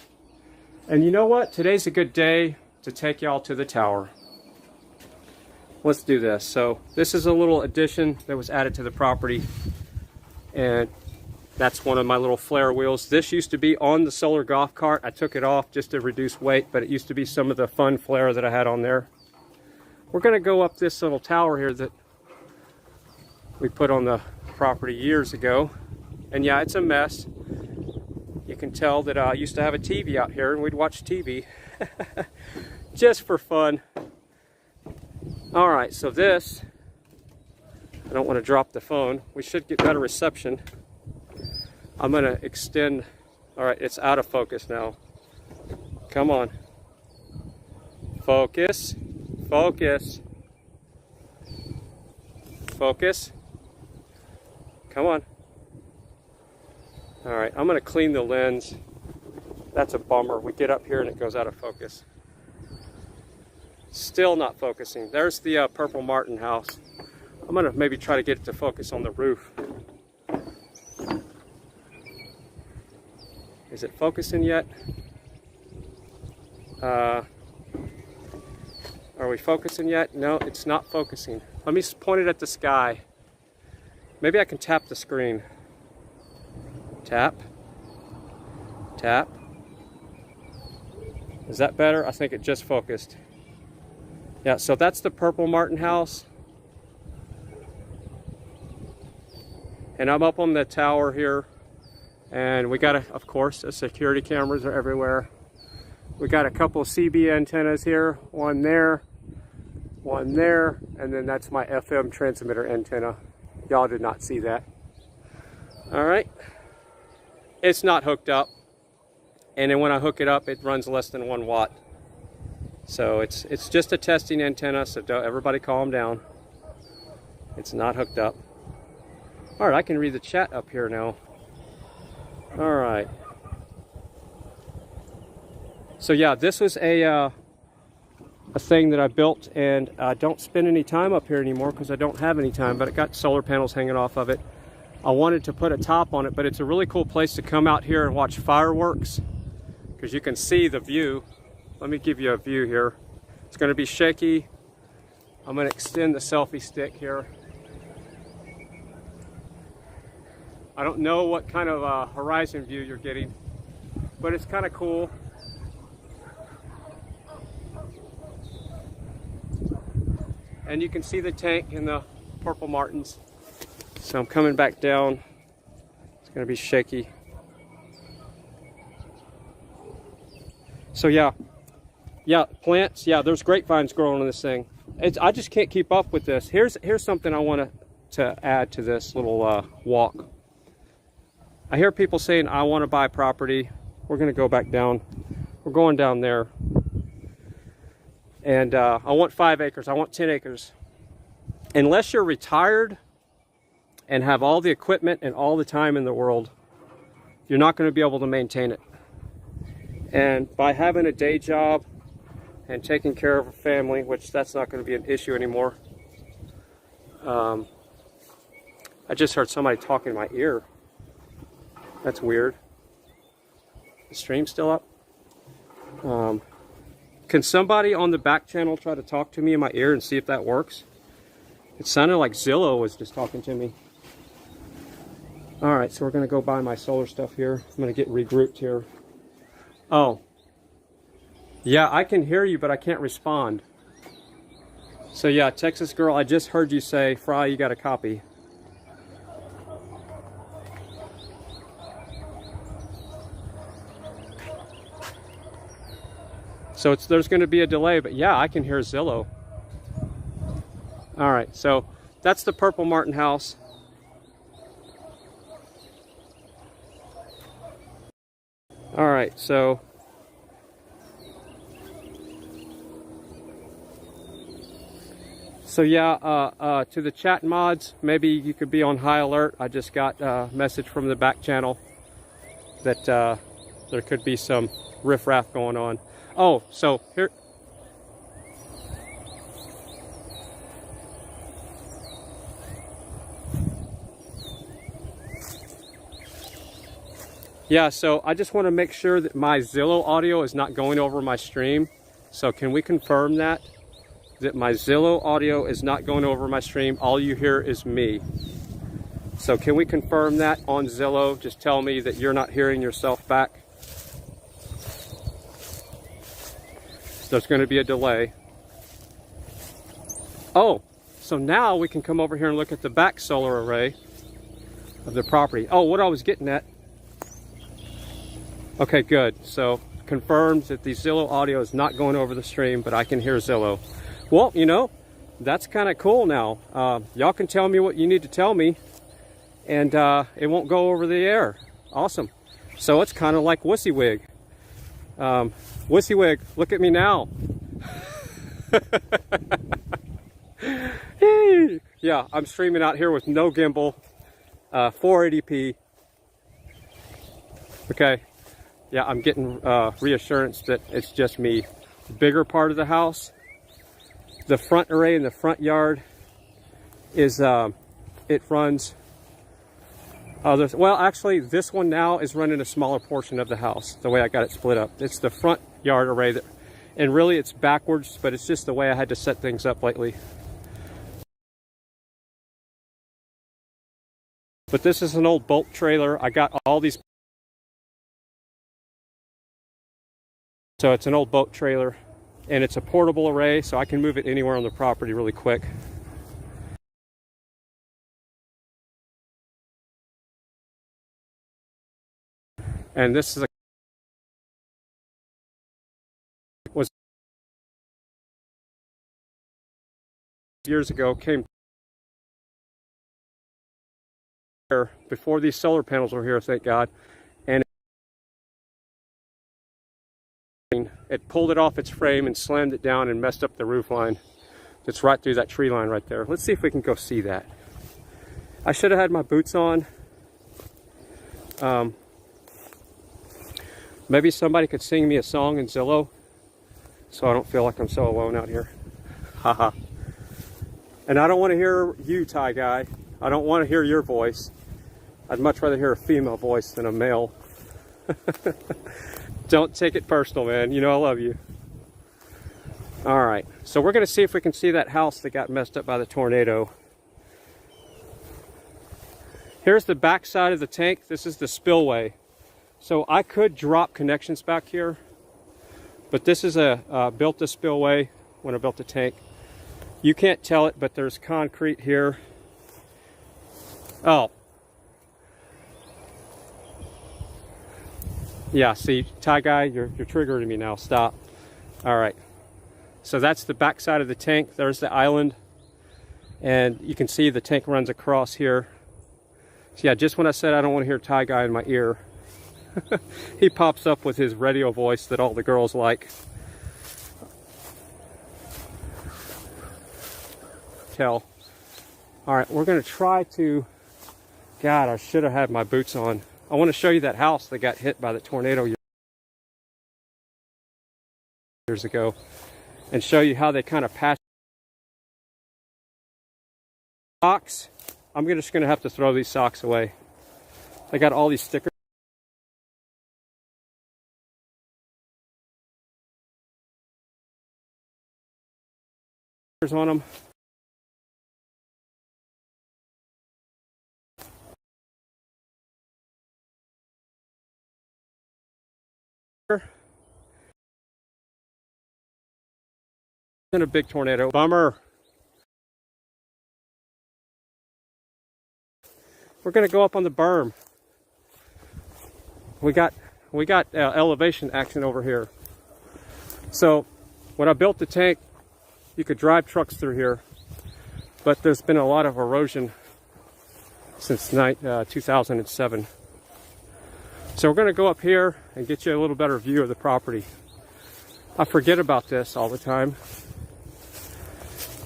[SPEAKER 6] And you know what? Today's a good day to take y'all to the tower. Let's do this. So this is a little addition that was added to the property, and That's one of my little flare wheels. This used to be on the solar golf cart. I took it off just to reduce weight, but it used to be some of the fun flare that I had on there. We're going to go up this little tower here that we put on the property years ago. And yeah, it's a mess. You can tell that I used to have a TV out here and we'd watch TV just for fun. All right, so this, I don't want to drop the phone. We should get better reception. I'm going to extend. All right, it's out of focus now. Come on. Focus. Focus. Focus. Come on. All right, I'm going to clean the lens. That's a bummer. We get up here and it goes out of focus. Still not focusing. There's the Purple Martin house. I'm going to maybe try to get it to focus on the roof. Is it focusing yet? Are we focusing yet? No, it's not focusing. Let me point it at the sky. Maybe I can tap the screen. Tap. Tap. Is that better? I think it just focused. Yeah, so that's the Purple Martin house. And I'm up on the tower here. And we got, of course, security cameras are everywhere. We got a couple of CB antennas here, one there, and then that's my FM transmitter antenna. Y'all did not see that. All right. It's not hooked up. And then when I hook it up, it runs less than 1 watt. So it's just a testing antenna, so don't, everybody calm down. It's not hooked up. All right, I can read the chat up here now. All right. So yeah, this was a thing that I built, and I don't spend any time up here anymore because I don't have any time, but it got solar panels hanging off of it. I wanted to put a top on it, but it's a really cool place to come out here and watch fireworks because you can see the view. Let me give you a view here. It's going to be shaky. I'm going to extend the selfie stick here. I don't know what kind of horizon view you're getting, but it's kind of cool. And you can see the tank and the Purple Martins. So I'm coming back down. It's going to be shaky. So yeah, plants. Yeah, there's grapevines growing on this thing. I just can't keep up with this. Here's something I want to add to this little walk. I hear people saying, I want to buy property. We're going to go back down. We're going down there. And I want 5 acres. I want 10 acres. Unless you're retired and have all the equipment and all the time in the world, you're not going to be able to maintain it. And by having a day job and taking care of a family, which that's not going to be an issue anymore. I just heard somebody talking in my ear. That's weird. The stream's still up. Can somebody on the back channel try to talk to me in my ear and see if that works? It sounded like Zillow was just talking to me. All right, so we're going to go buy my solar stuff here. I'm going to get regrouped here. Oh. Yeah, I can hear you, but I can't respond. So yeah, Texas girl, I just heard you say, Fry, you got a copy. So there's going to be a delay, but yeah, I can hear Zillow. All right, so that's the Purple Martin house. All right, so yeah, to the chat mods, maybe you could be on high alert. I just got a message from the back channel that there could be some riffraff going on. Oh, so here. Yeah, so I just want to make sure that my Zillow audio is not going over my stream. So can we confirm that my Zillow audio is not going over my stream? All you hear is me. So can we confirm that on Zillow? Just tell me that you're not hearing yourself back. There's going to be a delay. Oh, so now we can come over here and look at the back solar array of the property. Oh, what I was getting at. Okay, good. So confirms that the Zillow audio is not going over the stream, but I can hear Zillow. Well, you know, that's kind of cool now. Y'all can tell me what you need to tell me, and it won't go over the air. Awesome. So it's kind of like WYSIWYG. WYSIWYG, look at me now. Yeah, I'm streaming out here with no gimbal, 480p. Okay, yeah, I'm getting reassurance that it's just me. The bigger part of the house, the front array in the front yard is, it runs, well, actually, this one now is running a smaller portion of the house, the way I got it split up. It's the front yard array, that, and really it's backwards, but it's just the way I had to set things up lately. But this is an old bolt trailer. I got all these. So it's an old boat trailer, and it's a portable array, so I can move it anywhere on the property really quick. And this is was years ago, came here before these solar panels were here, thank God, and it pulled it off its frame and slammed it down and messed up the roof line. It's right through that tree line right there. Let's see if we can go see that. I should have had my boots on. Maybe somebody could sing me a song in Zillow so I don't feel like I'm so alone out here. Haha. And I don't want to hear you, Thai guy. I don't want to hear your voice. I'd much rather hear a female voice than a male. Don't take it personal, man. You know I love you. All right, so we're going to see if we can see that house that got messed up by the tornado. Here's the back side of the tank. This is the spillway. So I could drop connections back here, but this is a built a spillway when I built the tank. You can't tell it, but there's concrete here. Oh. Yeah, see, Thai guy, you're triggering me now. Stop. All right. So that's the back side of the tank. There's the island. And you can see the tank runs across here. So yeah, just when I said I don't want to hear Thai guy in my ear, he pops up with his radio voice that all the girls like. Tell. All right, we're going to try to... God, I should have had my boots on. I want to show you that house that got hit by the tornado years ago and show you how they kind of patched socks. I'm just going to have to throw these socks away. I got all these stickers on them. In a big tornado. Bummer. We're going to go up on the berm. We got elevation action over here. So when I built the tank, you could drive trucks through here, but there's been a lot of erosion since 2007. So we're going to go up here and get you a little better view of the property. I forget about this all the time.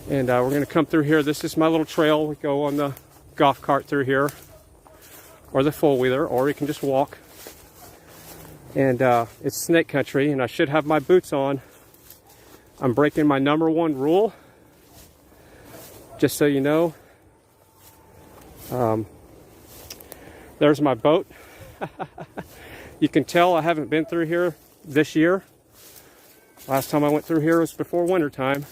[SPEAKER 6] And we're going to come through here. This is my little trail. We go on the golf cart through here, or the four-wheeler, or you can just walk. And it's snake country, and I should have my boots on. I'm breaking my #1 rule, just so you know. There's my boat. You can tell I haven't been through here this year. Last time I went through here was before winter time.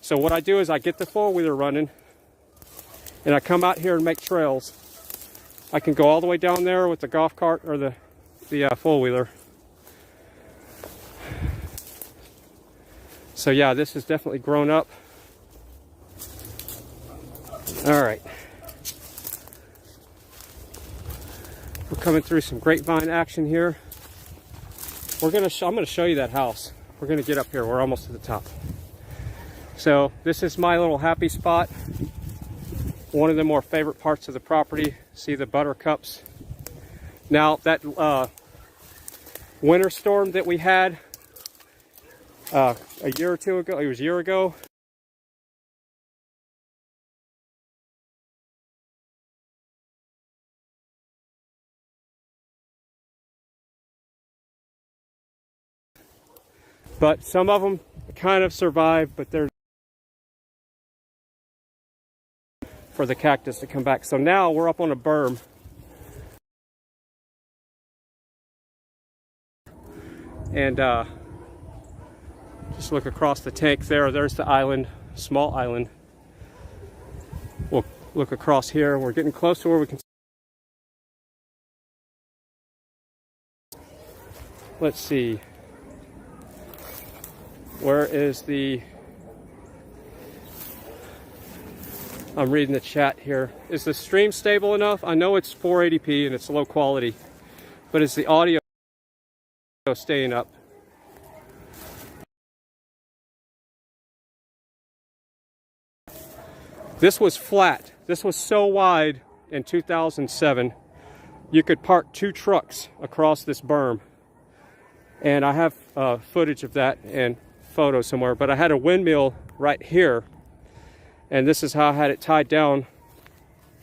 [SPEAKER 6] So what I do is I get the four-wheeler running, and I come out here and make trails, I can go all the way down there with the golf cart or the four-wheeler. So yeah, this has definitely grown up. All right. We're coming through some grapevine action here. I'm gonna show you that house. We're gonna get up here. We're almost to the top. So this is my little happy spot. One of the more favorite parts of the property. See the buttercups. Now that winter storm that we had a year or two ago, it was a year ago. But some of them kind of survived, but they're for the cactus to come back. So now we're up on a berm. And just look across the tank there. There's the island, small island. We'll look across here. We're getting close to where we can. Let's see. Where is the... I'm reading the chat here. Is the stream stable enough? I know it's 480p and it's low quality, but is the audio staying up? This was flat. This was so wide in 2007. You could park 2 trucks across this berm. And I have footage of that and photos somewhere, but I had a windmill right here, and this is how I had it tied down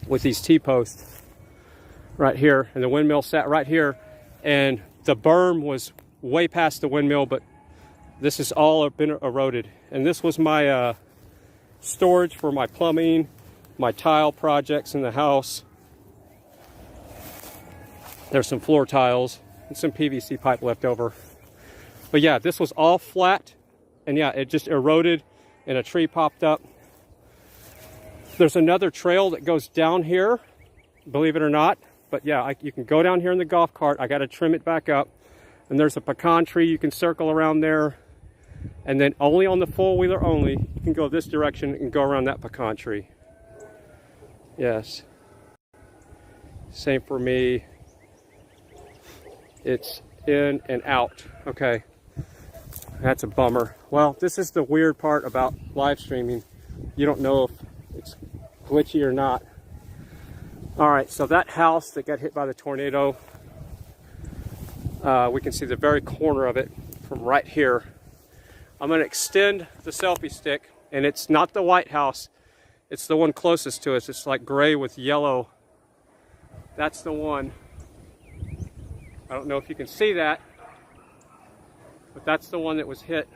[SPEAKER 6] with these T-posts right here, and the windmill sat right here, and the berm was way past the windmill, but this has all been eroded. And this was my storage for my plumbing, my tile projects in the house. There's some floor tiles and some PVC pipe left over. But yeah, this was all flat. And yeah, it just eroded and a tree popped up. There's another trail that goes down here, believe it or not. But yeah, you can go down here in the golf cart. I got to trim it back up. And there's a pecan tree you can circle around there. And then only on the four-wheeler only, you can go this direction and go around that pecan tree. Yes. Same for me. It's in and out. Okay. That's a bummer. Well, this is the weird part about live streaming. You don't know if it's glitchy or not. All right, so that house that got hit by the tornado, we can see the very corner of it from right here. I'm going to extend the selfie stick, and it's not the White House. It's the one closest to us. It's like gray with yellow. That's the one. I don't know if you can see that, but that's the one that was hit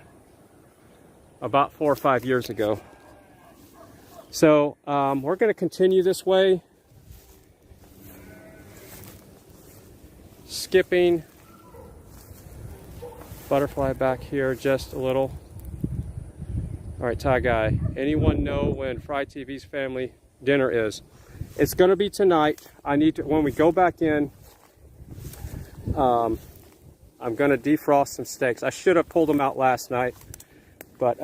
[SPEAKER 6] about 4 or 5 years ago. So we're going to continue this way, skipping butterfly back here just a little. All right, Thai guy, anyone know when Frei TV's family dinner is? It's going to be tonight. I need to, when we go back in, I'm going to defrost some steaks. I should have pulled them out last night, but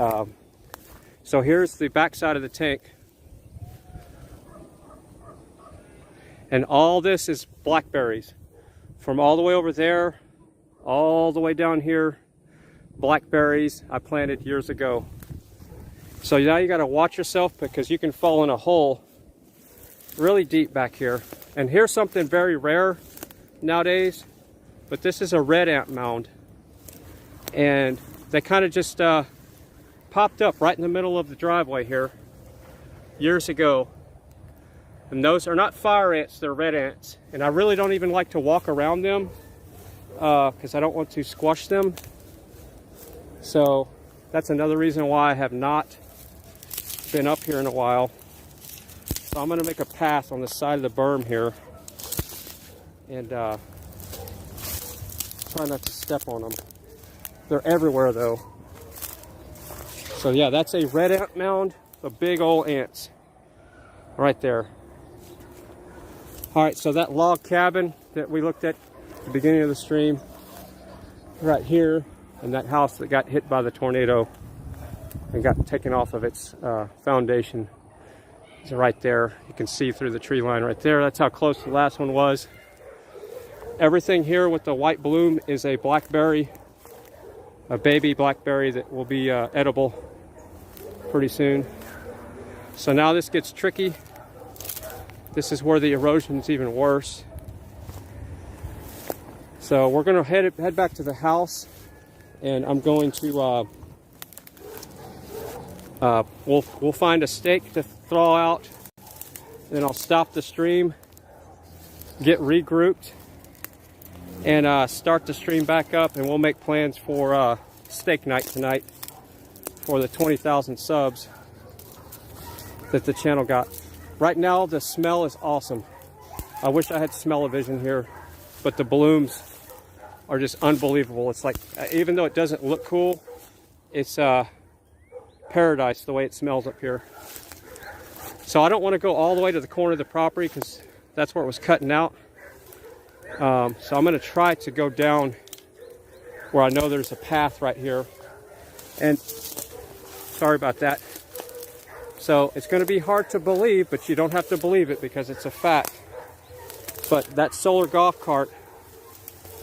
[SPEAKER 6] so here's the back side of the tank, and all this is blackberries from all the way over there all the way down here. Blackberries I planted years ago. So now you got to watch yourself, because you can fall in a hole really deep back here. And here's something very rare nowadays, but this is a red ant mound, and they kind of just popped up right in the middle of the driveway here years ago. And those are not fire ants, they're red ants, and I really don't even like to walk around them because I don't want to squash them. So that's another reason why I have not been up here in a while. So I'm going to make a path on the side of the berm here, and try not to step on them. They're everywhere though. So yeah, that's a red ant mound, the big old ants right there. All right, so that log cabin that we looked at the beginning of the stream, right here, and that house that got hit by the tornado and got taken off of its foundation is right there. You can see through the tree line right there. That's how close the last one was. Everything here with the white bloom is a blackberry, a baby blackberry that will be edible pretty soon. So now this gets tricky. This is where the erosion is even worse. So we're going to head back to the house, and I'm going to we'll find a stake to thaw out, then I'll stop the stream, get regrouped, and start the stream back up, and we'll make plans for steak night tonight for the 20,000 subs that the channel got. Right now the smell is awesome. I wish I had smell-o-vision here, but the blooms are just unbelievable. It's like, even though it doesn't look cool, it's paradise the way it smells up here. So I don't want to go all the way to the corner of the property because that's where it was cutting out. So I'm going to try to go down where I know there's a path right here. And sorry about that. So it's going to be hard to believe, but you don't have to believe it because it's a fact. But that solar golf cart,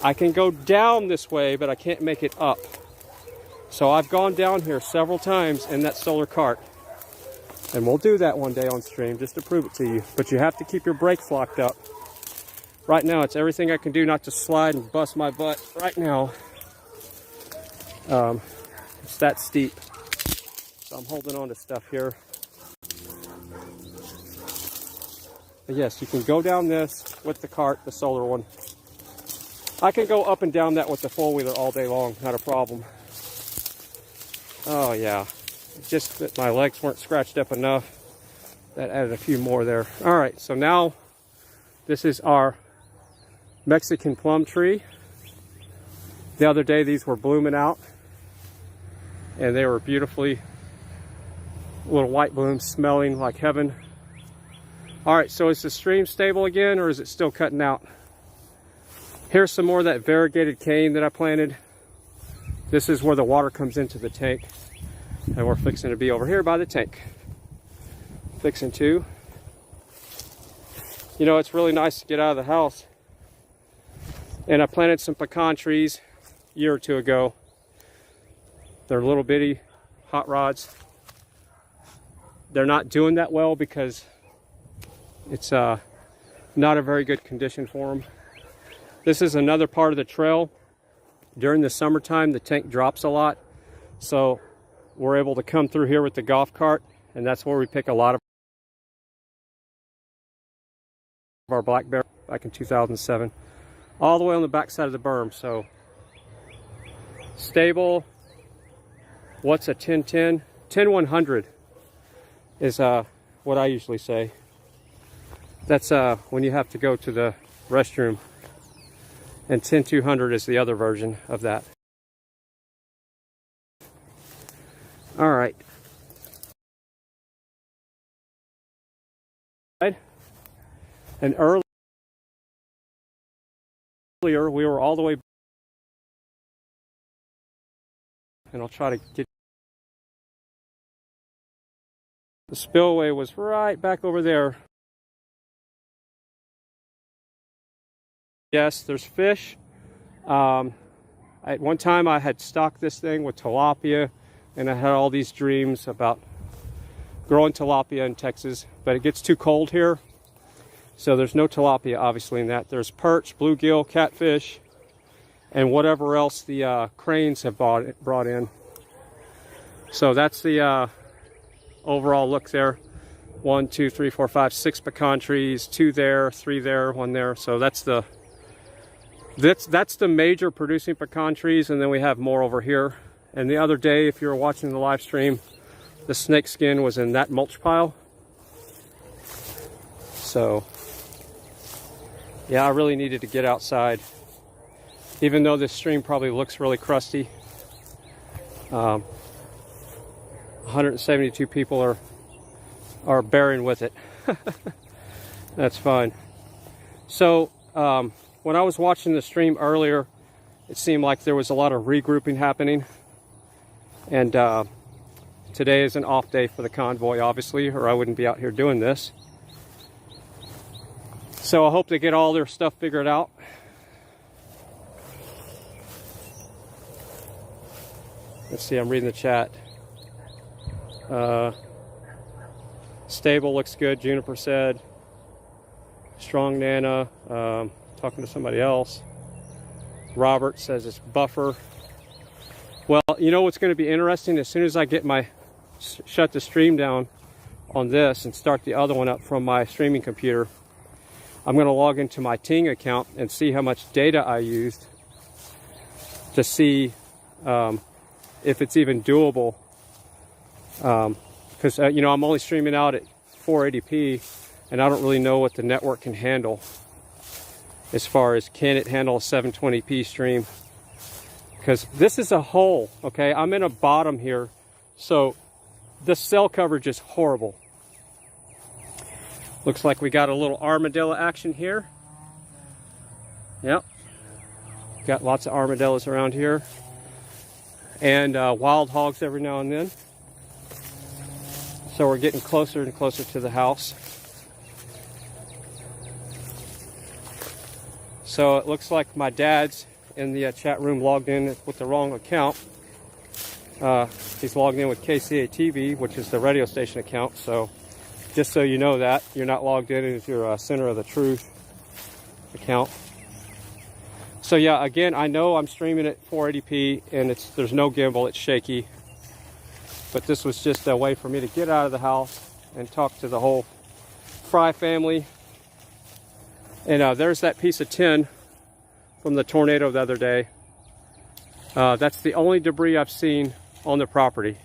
[SPEAKER 6] I can go down this way, but I can't make it up. So I've gone down here several times in that solar cart. And we'll do that one day on stream just to prove it to you. But you have to keep your brakes locked up. Right now, it's everything I can do not to slide and bust my butt right now. It's that steep. So I'm holding on to stuff here. But yes, you can go down this with the cart, the solar one. I can go up and down that with the four-wheeler all day long, not a problem. Oh yeah, it's just that my legs weren't scratched up enough. That added a few more there. All right, so now this is our Mexican plum tree. The other day these were blooming out and they were beautifully little white blooms smelling like heaven. All right, so is the stream stable again or is it still cutting out? Here's some more of that variegated cane that I planted. This is where the water comes into the tank, and we're fixing to be over here by the tank. Fixing to. You know, it's really nice to get out of the house. And I planted some pecan trees a year or two ago. They're little bitty hot rods. They're not doing that well because it's not a very good condition for them. This is another part of the trail. During the summertime, the tank drops a lot. So we're able to come through here with the golf cart, and that's where we pick a lot of our blackberry back in 2007. All the way on the back side of the berm. So stable. What's a 10-10? 10-100 is what I usually say. That's when you have to go to the restroom. And 10-200 is the other version of that. All right. And earlier we were all the way, and I'll try to get, the spillway was right back over there. Yes, there's fish. At one time I had stocked this thing with tilapia, and I had all these dreams about growing tilapia in Texas, but it gets too cold here. So there's no tilapia obviously in that. There's perch, bluegill, catfish, and whatever else the cranes have brought in. So that's the overall look there. 1, 2, 3, 4, 5, 6 pecan trees, 2 there, 3 there, 1 there. So that's the major producing pecan trees, and then we have more over here. And the other day, if you were watching the live stream, the snake skin was in that mulch pile. So yeah, I really needed to get outside, even though this stream probably looks really crusty. 172 people are bearing with it. That's fine. So when I was watching the stream earlier, it seemed like there was a lot of regrouping happening. And today is an off day for the convoy, obviously, or I wouldn't be out here doing this. So I hope they get all their stuff figured out. Let's see, I'm reading the chat. Stable looks good, Juniper said. Strong Nana, talking to somebody else. Robert says it's buffer. Well, you know what's going to be interesting? As soon as I get shut the stream down on this and start the other one up from my streaming computer, I'm going to log into my Ting account and see how much data I used to see if it's even doable. Because, you know, I'm only streaming out at 480p, and I don't really know what the network can handle as far as can it handle a 720p stream. Because this is a hole, okay? I'm in a bottom here, so the cell coverage is horrible. Looks like we got a little armadillo action here. Yep. Got lots of armadillos around here. And wild hogs every now and then. So we're getting closer and closer to the house. So it looks like my dad's in the chat room logged in with the wrong account. He's logged in with KCA-TV, which is the radio station account. So just so you know that, you're not logged in as your Center of the Truth account. So yeah, again, I know I'm streaming at 480p and there's no gimbal, it's shaky. But this was just a way for me to get out of the house and talk to the whole Frei family. And there's that piece of tin from the tornado the other day. That's the only debris I've seen on the property.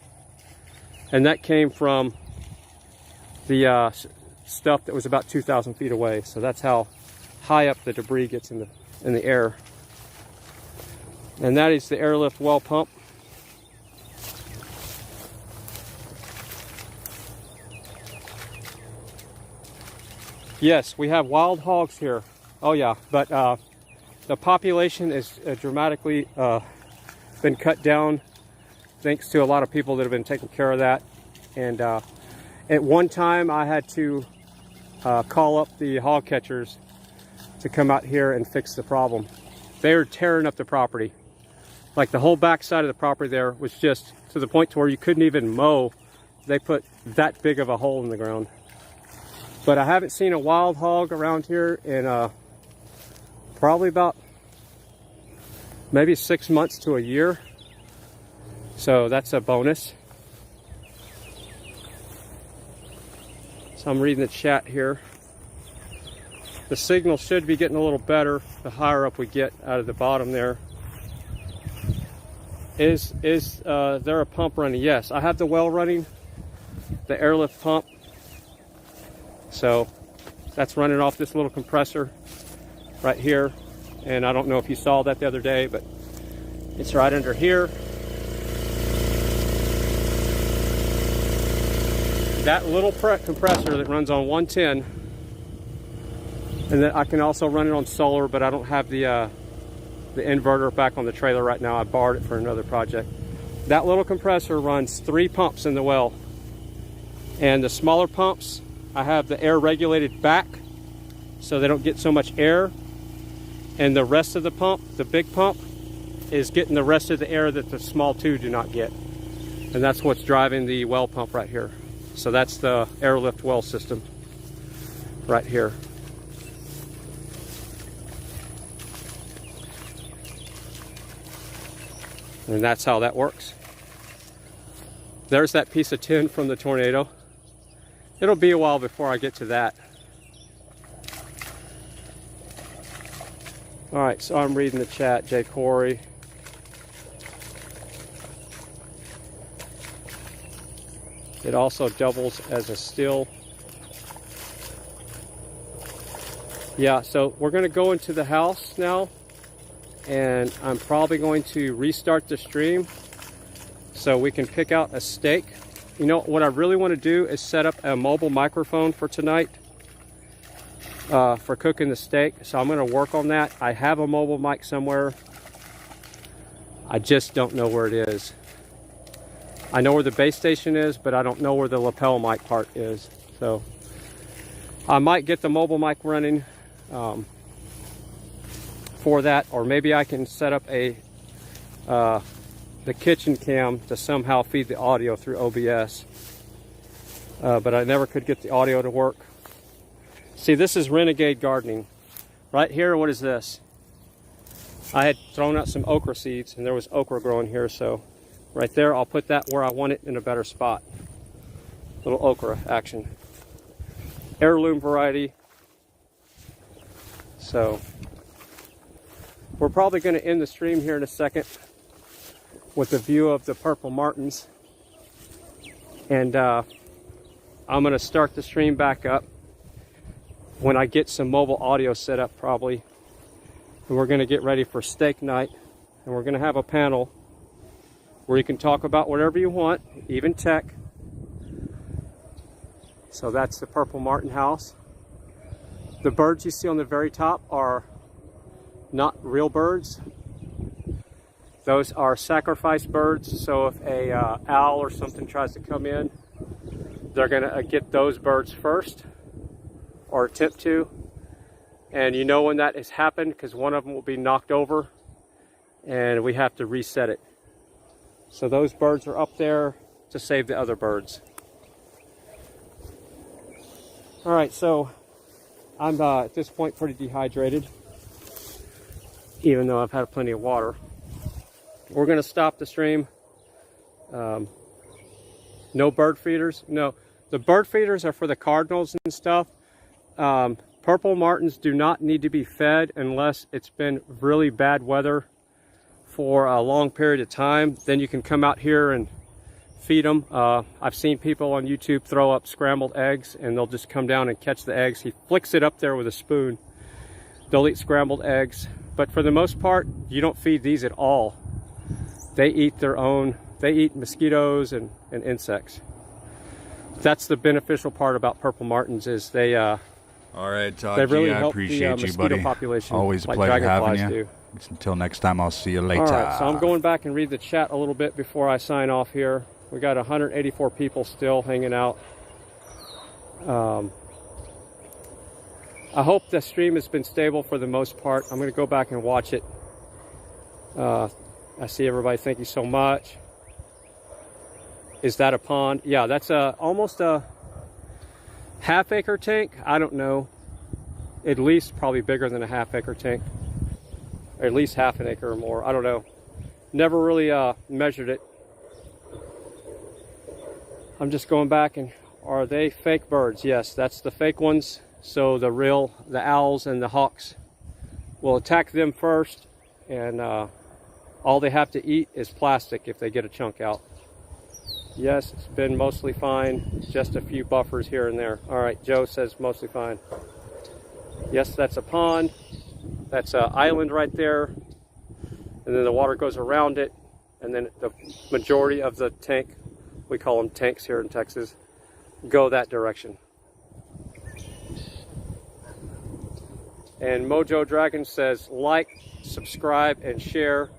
[SPEAKER 6] And that came from the stuff that was about 2,000 feet away. So that's how high up the debris gets in the air. And that is the airlift well pump. Yes, we have wild hogs here. Oh yeah, but the population is dramatically been cut down thanks to a lot of people that have been taking care of that. And at one time I had to call up the hog catchers to come out here and fix the problem. They were tearing up the property. Like the whole back side of the property there was just to the point to where you couldn't even mow. They put that big of a hole in the ground. But I haven't seen a wild hog around here in probably about maybe 6 months to a year. So that's a bonus. So I'm reading the chat here. The signal should be getting a little better the higher up we get out of the bottom there. Is there a pump running? Yes, I have the well running, the airlift pump. So that's running off this little compressor right here. And I don't know if you saw that the other day, but it's right under here. That little compressor that runs on 110, and then I can also run it on solar, but I don't have the inverter back on the trailer right now. I borrowed it for another project. That little compressor runs 3 pumps in the well. And the smaller pumps, I have the air regulated back so they don't get so much air. And the rest of the pump, the big pump, is getting the rest of the air that the small two do not get. And that's what's driving the well pump right here. So that's the airlift well system right here. And that's how that works. There's that piece of tin from the tornado. It'll be a while before I get to that. All right, so I'm reading the chat, Jay Corey. It also doubles as a still. Yeah, so we're gonna go into the house now, and I'm probably going to restart the stream so we can pick out a steak. You know, what I really want to do is set up a mobile microphone for tonight for cooking the steak. So I'm going to work on that. I have a mobile mic somewhere. I just don't know where it is. I know where the base station is, but I don't know where the lapel mic part is. So I might get the mobile mic running for that, or maybe I can set up a the kitchen cam to somehow feed the audio through OBS. But I never could get the audio to work. See, this is renegade gardening. Right here, what is this? I had thrown out some okra seeds, and there was okra growing here, so right there, I'll put that where I want it in a better spot. Little okra action. Heirloom variety. So, we're probably going to end the stream here in a second with a view of the Purple Martins. And I'm going to start the stream back up when I get some mobile audio set up, probably. And we're going to get ready for steak night, and we're going to have a panel where you can talk about whatever you want, even tech. So that's the Purple Martin house. The birds you see on the very top are not real birds. Those are sacrifice birds, so if a owl or something tries to come in, they're going to get those birds first, or attempt to. And you know when that has happened because one of them will be knocked over and we have to reset it. So those birds are up there to save the other birds. All right, so I'm at this point pretty dehydrated, even though I've had plenty of water. We're going to stop the stream. No bird feeders. No, the bird feeders are for the cardinals and stuff. Purple Martins do not need to be fed unless it's been really bad weather for a long period of time. Then you can come out here and feed them. I've seen people on YouTube throw up scrambled eggs, and they'll just come down and catch the eggs. He flicks it up there with a spoon. They'll eat scrambled eggs. But for the most part, you don't feed these at all. They eat their own. They eat mosquitoes and insects. That's the beneficial part about Purple Martins is they
[SPEAKER 3] all right, Todd.
[SPEAKER 6] They really
[SPEAKER 3] I
[SPEAKER 6] help
[SPEAKER 3] appreciate
[SPEAKER 6] the
[SPEAKER 3] you, buddy.
[SPEAKER 6] population.
[SPEAKER 3] Always a
[SPEAKER 6] like
[SPEAKER 3] pleasure having
[SPEAKER 6] dragonflies
[SPEAKER 3] you.
[SPEAKER 6] do.
[SPEAKER 3] Until next time, I'll see you later.
[SPEAKER 6] All right, so I'm going back and read the chat a little bit before I sign off here. We got 184 people still hanging out. I hope the stream has been stable for the most part. I'm going to go back and watch it. I see everybody. Thank you so much. Is that a pond? Yeah, that's almost a half-acre tank. I don't know. At least probably bigger than a half-acre tank. Or at least half an acre or more. I don't know. Never really measured it. I'm just going back and are they fake birds? Yes, that's the fake ones. So the owls and the hawks will attack them first, and all they have to eat is plastic if they get a chunk out. Yes, it's been mostly fine. Just a few buffers here and there. All right, Joe says mostly fine. Yes, that's a pond. That's an island right there. And then the water goes around it. And then the majority of the tank, we call them tanks here in Texas, go that direction. And Mojo Dragon says like, subscribe, and share.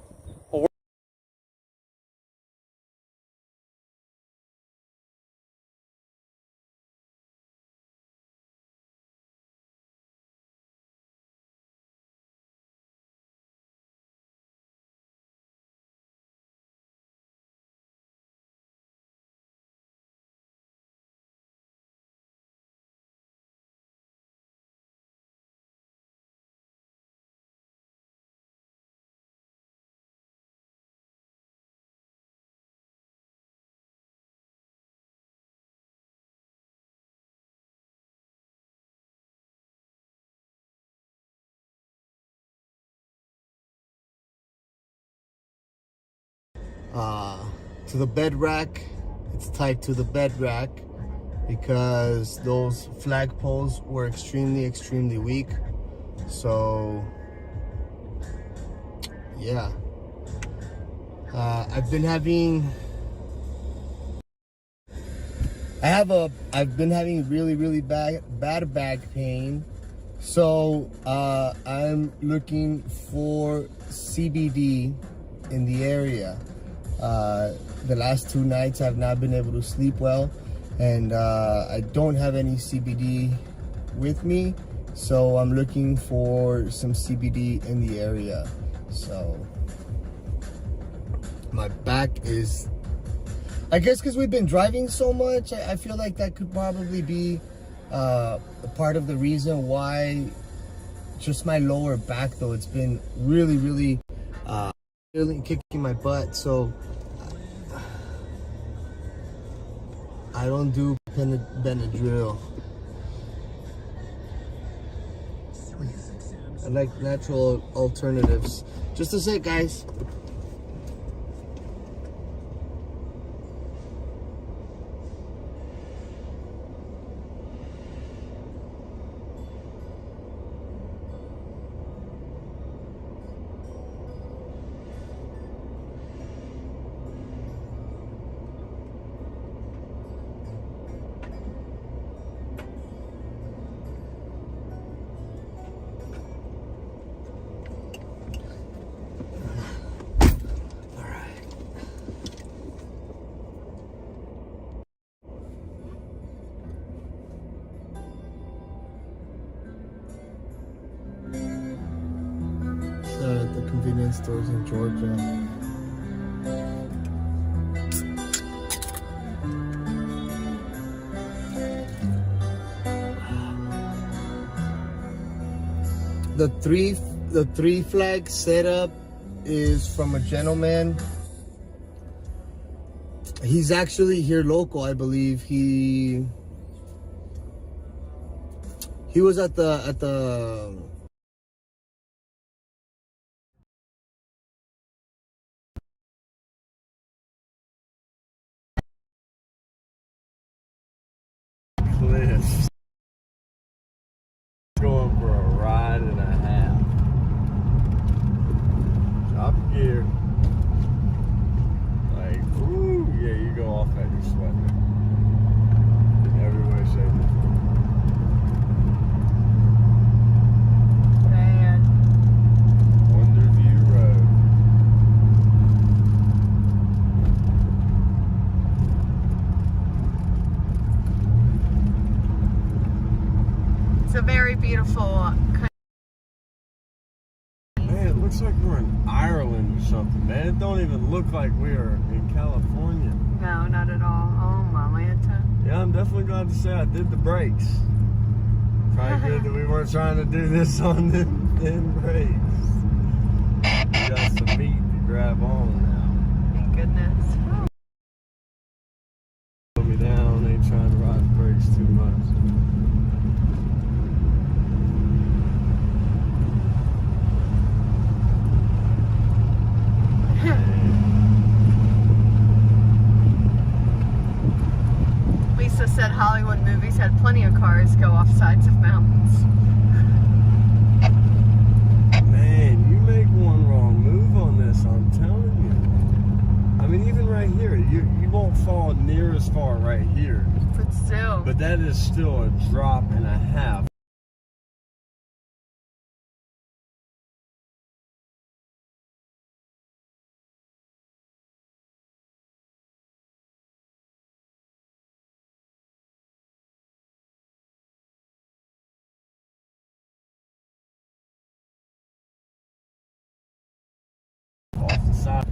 [SPEAKER 8] To the bed rack, it's tied to the bed rack because those flagpoles were extremely weak. So yeah, I've been having I've been having really bad back pain. So I'm looking for CBD in the area. The last 2 nights I've not been able to sleep well, and I don't have any CBD with me, so I'm looking for some CBD in the area. So my back is, I guess because we've been driving so much, I feel like that could probably be a part of the reason why. Just my lower back though, it's been really kicking my butt. So I don't do Benadryl. I like natural alternatives. Just a sec, guys. The convenience stores in Georgia. The three flag setup is from a gentleman. He's actually here local, I believe. He was at the
[SPEAKER 9] cliffs. Going for a ride and a half. Top gear. Like, ooh, yeah, you go off at your sweating. In every way, shape, and form.
[SPEAKER 10] Man.
[SPEAKER 9] Wonderview Road.
[SPEAKER 10] It's a very beautiful country.
[SPEAKER 9] Man, it looks like we're in Ireland or something, man. It don't even look like we are in California.
[SPEAKER 10] No, not at all. Oh, my Lanta.
[SPEAKER 9] Yeah, I'm definitely glad to say I did the brakes. Probably good that we weren't trying to do this on them brakes. We got some meat to grab on now.
[SPEAKER 10] Thank goodness.
[SPEAKER 9] Slow me down, ain't trying to ride the brakes too much.
[SPEAKER 10] Lisa said Hollywood movies had plenty of cars go off sides of mountains.
[SPEAKER 9] Man, you make one wrong move on this, I'm telling you. I mean, even right here, you won't fall near as far right here.
[SPEAKER 10] But still.
[SPEAKER 9] But that is still a drop and a half. Off the side.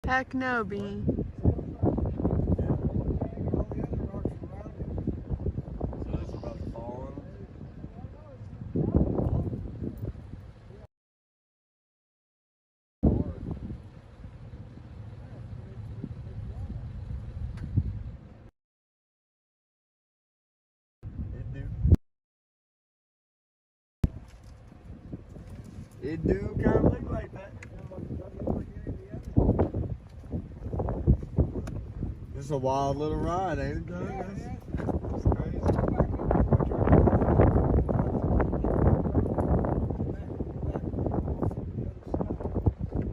[SPEAKER 10] Heck no, Bean.
[SPEAKER 9] So it's about to fall on them. It do kind of look like that. It's a wild little ride, ain't it, Doug? That's crazy.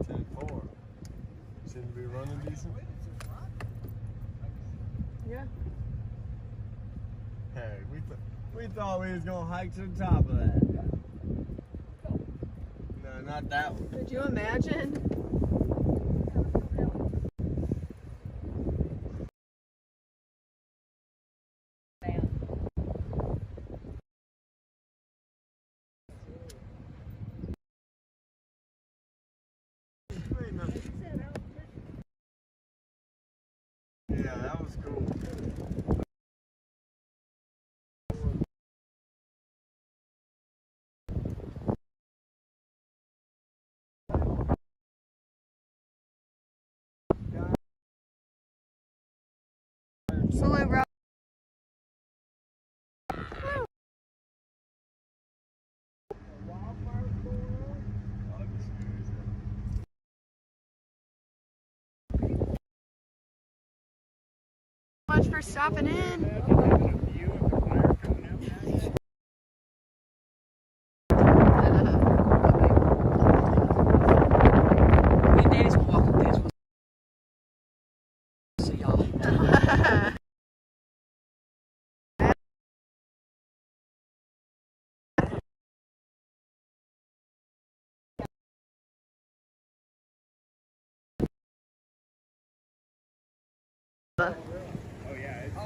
[SPEAKER 9] 10-4. Seem to be running decent.
[SPEAKER 10] Yeah.
[SPEAKER 9] Hey, we thought we was gonna hike to the top of that. No, not that one.
[SPEAKER 10] Could you imagine?
[SPEAKER 9] Yeah, that was cool.
[SPEAKER 10] Salute, bro. Much for stopping in.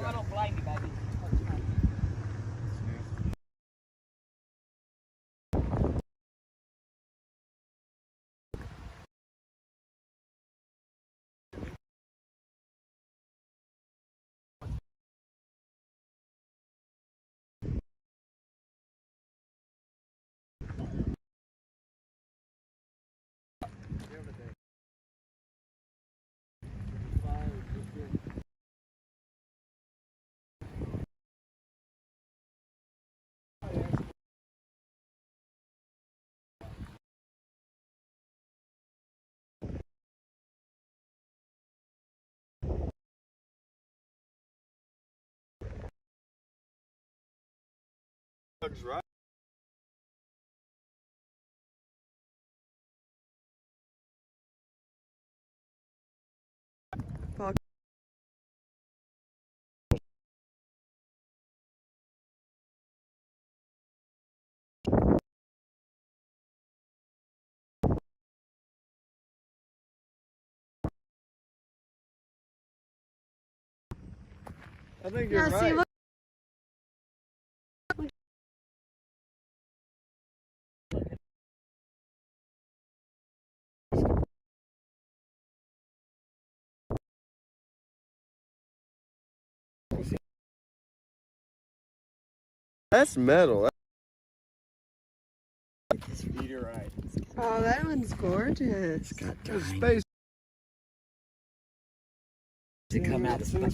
[SPEAKER 11] I don't blame you, baby.
[SPEAKER 9] Looks right. I think you're right.
[SPEAKER 10] See, look.
[SPEAKER 9] That's metal.
[SPEAKER 11] His feet are right.
[SPEAKER 10] Oh, that one's gorgeous.
[SPEAKER 11] It's got
[SPEAKER 9] Space.
[SPEAKER 11] to come out as much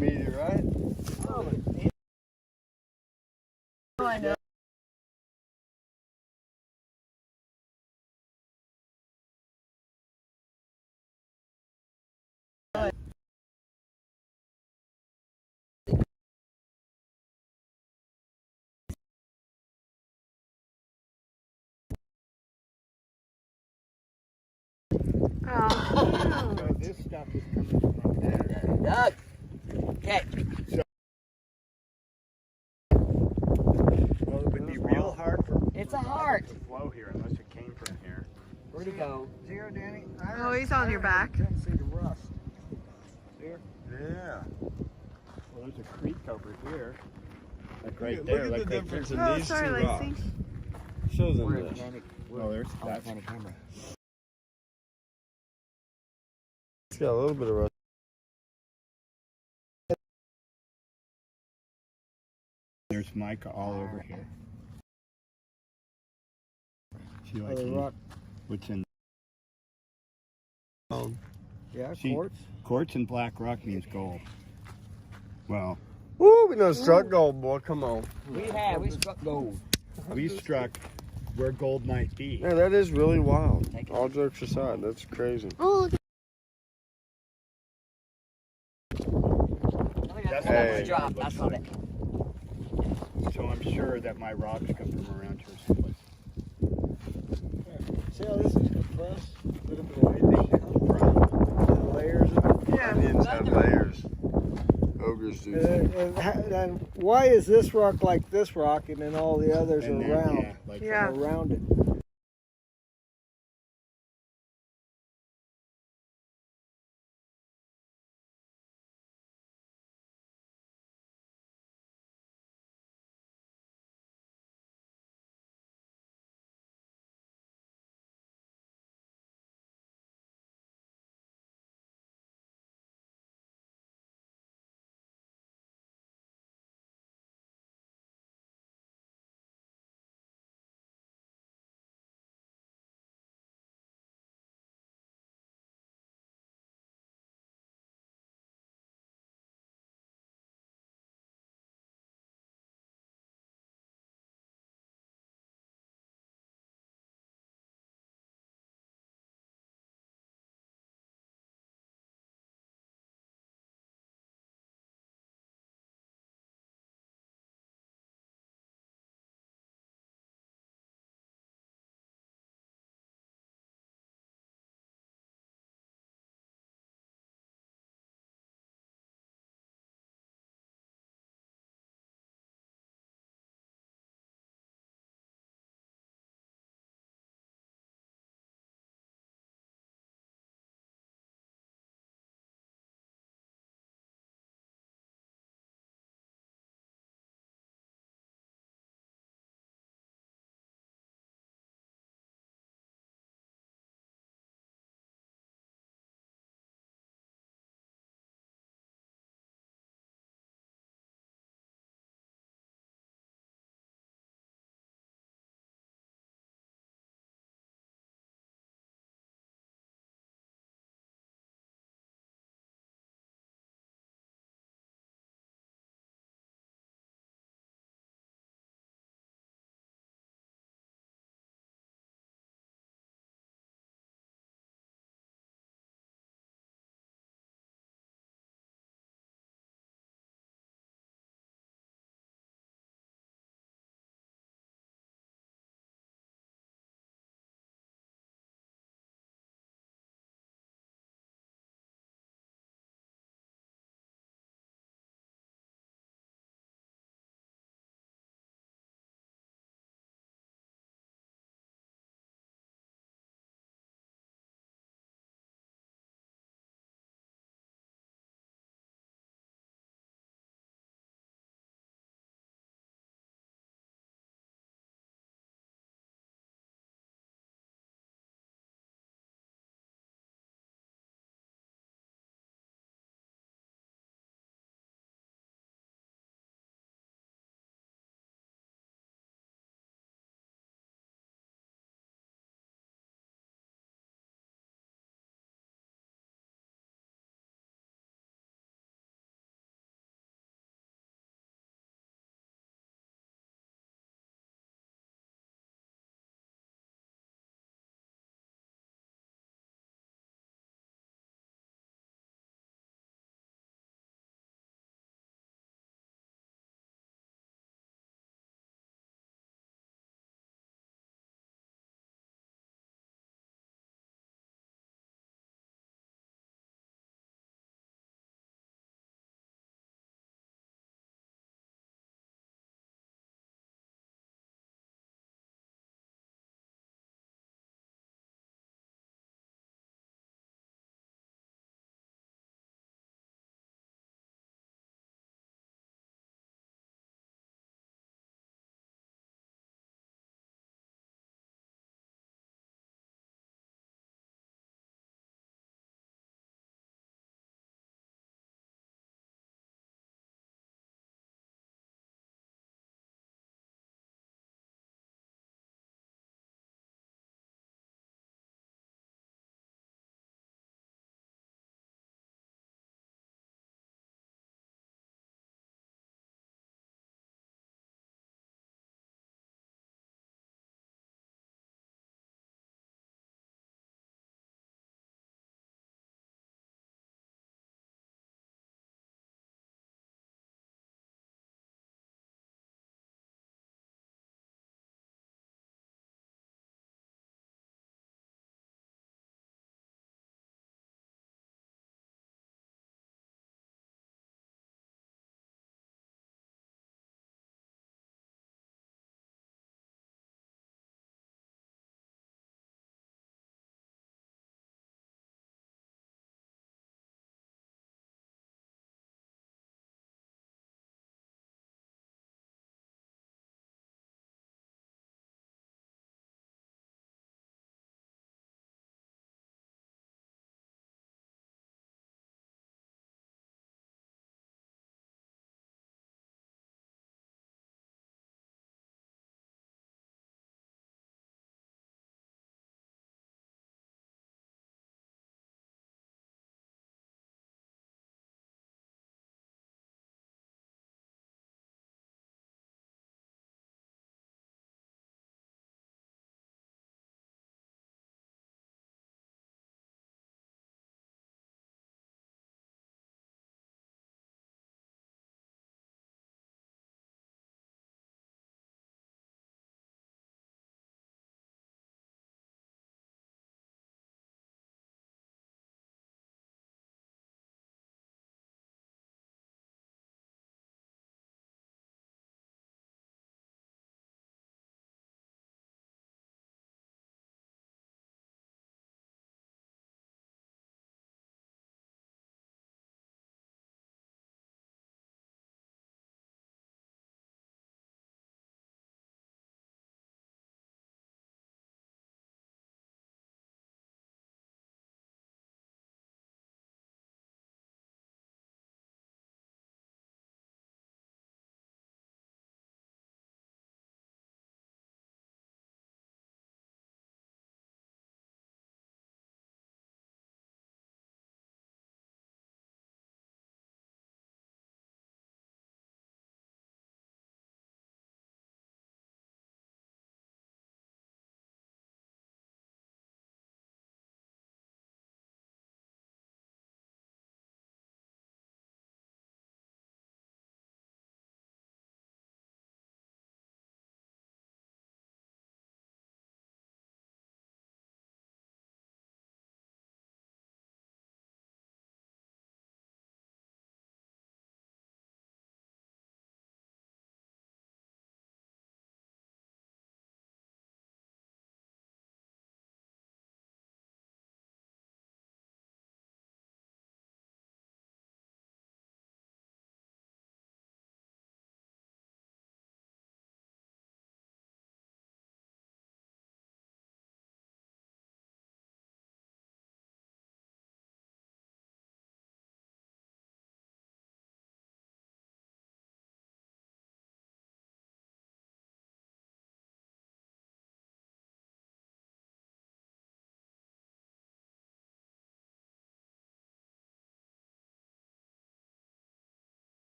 [SPEAKER 9] Meteorite.
[SPEAKER 10] Oh, I know. Oh.
[SPEAKER 11] So this stuff is coming from there. Doug! Okay.
[SPEAKER 9] Well, it would be real hard for
[SPEAKER 11] It's a heart.
[SPEAKER 9] to flow here unless it came from here.
[SPEAKER 11] Where'd he go?
[SPEAKER 9] See her, Danny?
[SPEAKER 10] Oh, he's on your back.
[SPEAKER 9] Couldn't see the rust. See her? Yeah. Well, there's a creek over here. Like right there. Look at the difference in
[SPEAKER 10] Oh,
[SPEAKER 9] these
[SPEAKER 10] sorry,
[SPEAKER 9] two
[SPEAKER 10] Lacey.
[SPEAKER 9] rocks. Shows them
[SPEAKER 11] We're
[SPEAKER 9] this.
[SPEAKER 11] oh,
[SPEAKER 9] there's
[SPEAKER 11] that kind of camera.
[SPEAKER 9] It's got a little bit of rust. There's mica all over here. See, like what's in?
[SPEAKER 11] Yeah,
[SPEAKER 9] See,
[SPEAKER 11] quartz.
[SPEAKER 9] Quartz and black rock means gold. Well. Woo, we done struck gold, boy. Come on.
[SPEAKER 11] We struck gold.
[SPEAKER 9] We struck where gold might be. Yeah, that is really wild. All jokes aside, that's crazy.
[SPEAKER 10] Oh,
[SPEAKER 11] That's drop. That's on it.
[SPEAKER 9] So I'm sure that my rocks come from around here someplace.
[SPEAKER 12] See how this is compressed? A little bit of where they come from. The layers of it.
[SPEAKER 10] yeah.
[SPEAKER 9] Onions have layers. Ogres do.
[SPEAKER 12] And why is this rock like this rock and then all the others
[SPEAKER 9] And
[SPEAKER 12] are
[SPEAKER 9] then,
[SPEAKER 12] round?
[SPEAKER 9] yeah, like
[SPEAKER 10] Yeah.
[SPEAKER 12] Around it.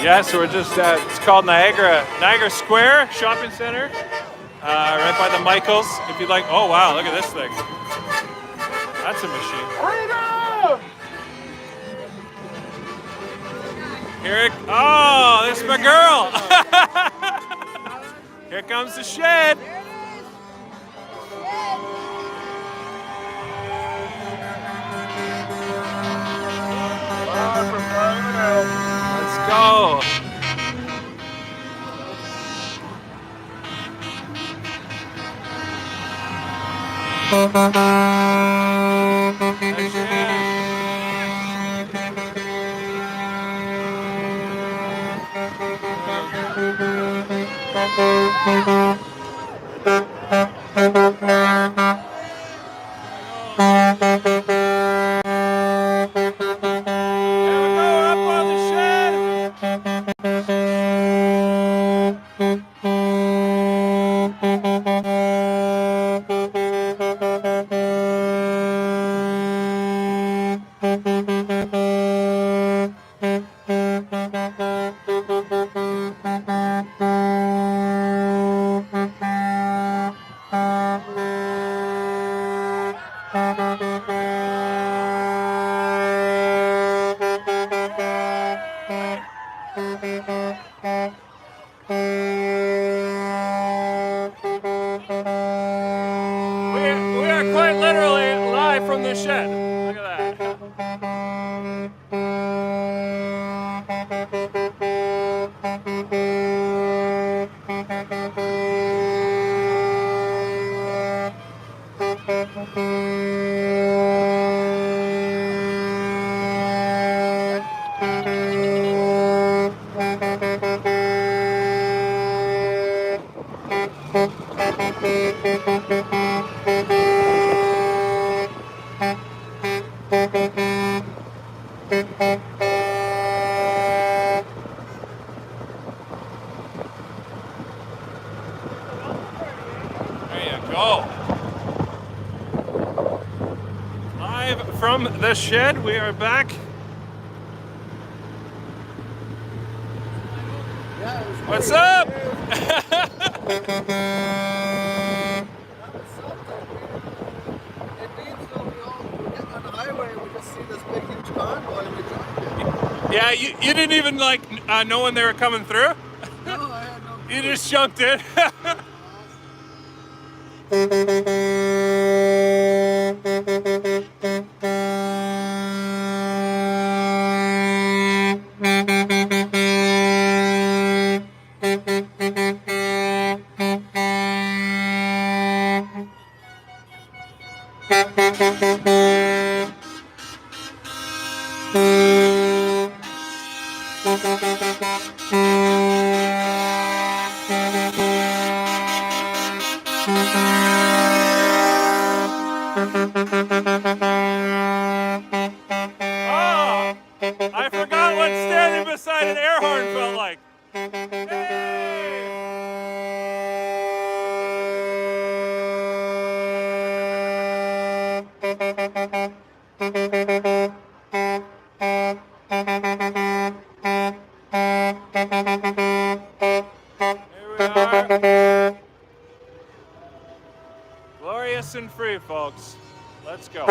[SPEAKER 13] Yes, we're just it's called Niagara Square Shopping Center, right by the Michaels. If you'd like, oh wow, look at this thing. That's a machine. Here it, oh, this is my girl. Here comes the shed. Let's go. We are quite literally live from the shed. Look at that. From the shed, we are back. What's up? Yeah, you didn't even like know when they were coming through? No, I had no clue. You just jumped in. I forgot what standing beside an air horn felt like. Glorious and free, folks. Let's go.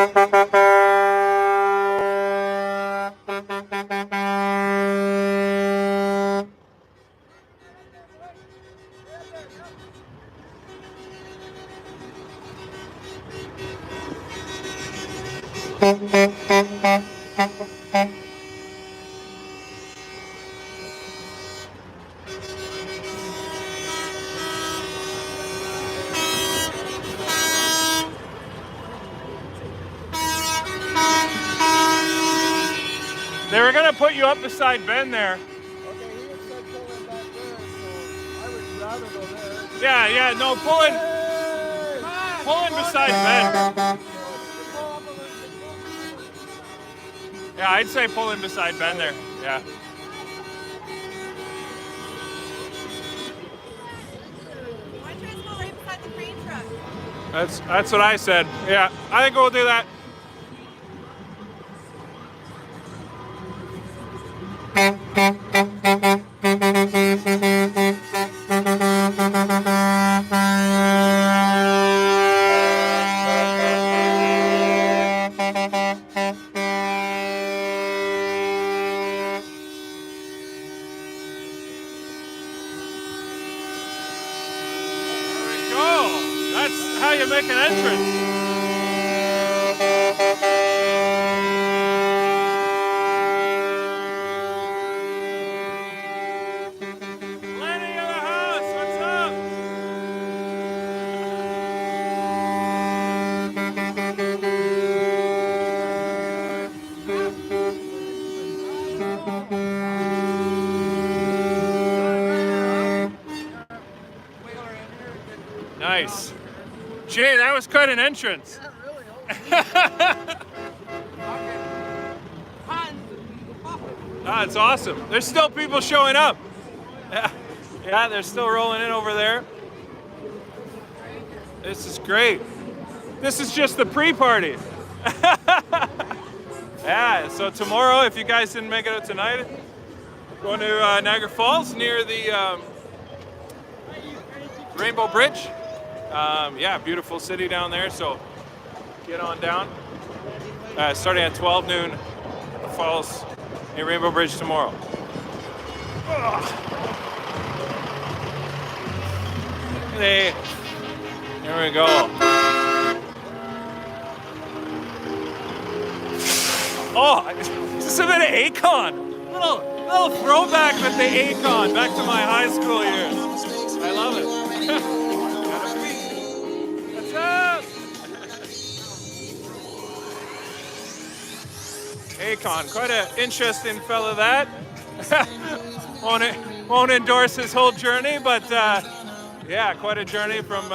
[SPEAKER 13] They were gonna put you up beside Ben there.
[SPEAKER 12] Okay, he had said pulling back there, so I would rather go there.
[SPEAKER 13] Yeah, no, pulling beside Ben. Yeah, I'd say pulling beside Ben there. Yeah.
[SPEAKER 14] Why don't you guys go right beside the crane truck?
[SPEAKER 13] That's what I said. Yeah, I think we'll do that. how you make an entrance. Lenny of the house, what's up? Nice. Jay, that was quite an entrance. That's awesome. There's still people showing up. Yeah, they're still rolling in over there. This is great. This is just the pre-party. Yeah, so tomorrow, if you guys didn't make it out tonight, going to Niagara Falls near the Rainbow Bridge. Yeah, beautiful city down there, so get on down. Starting at 12 noon, Falls near Rainbow Bridge tomorrow. Hey, there we go. Oh, this is a bit of Akon. Little throwback with the Akon back to my high school years. I love it. What's up? Akon, quite an interesting fella that. Won't endorse his whole journey, but yeah, quite a journey from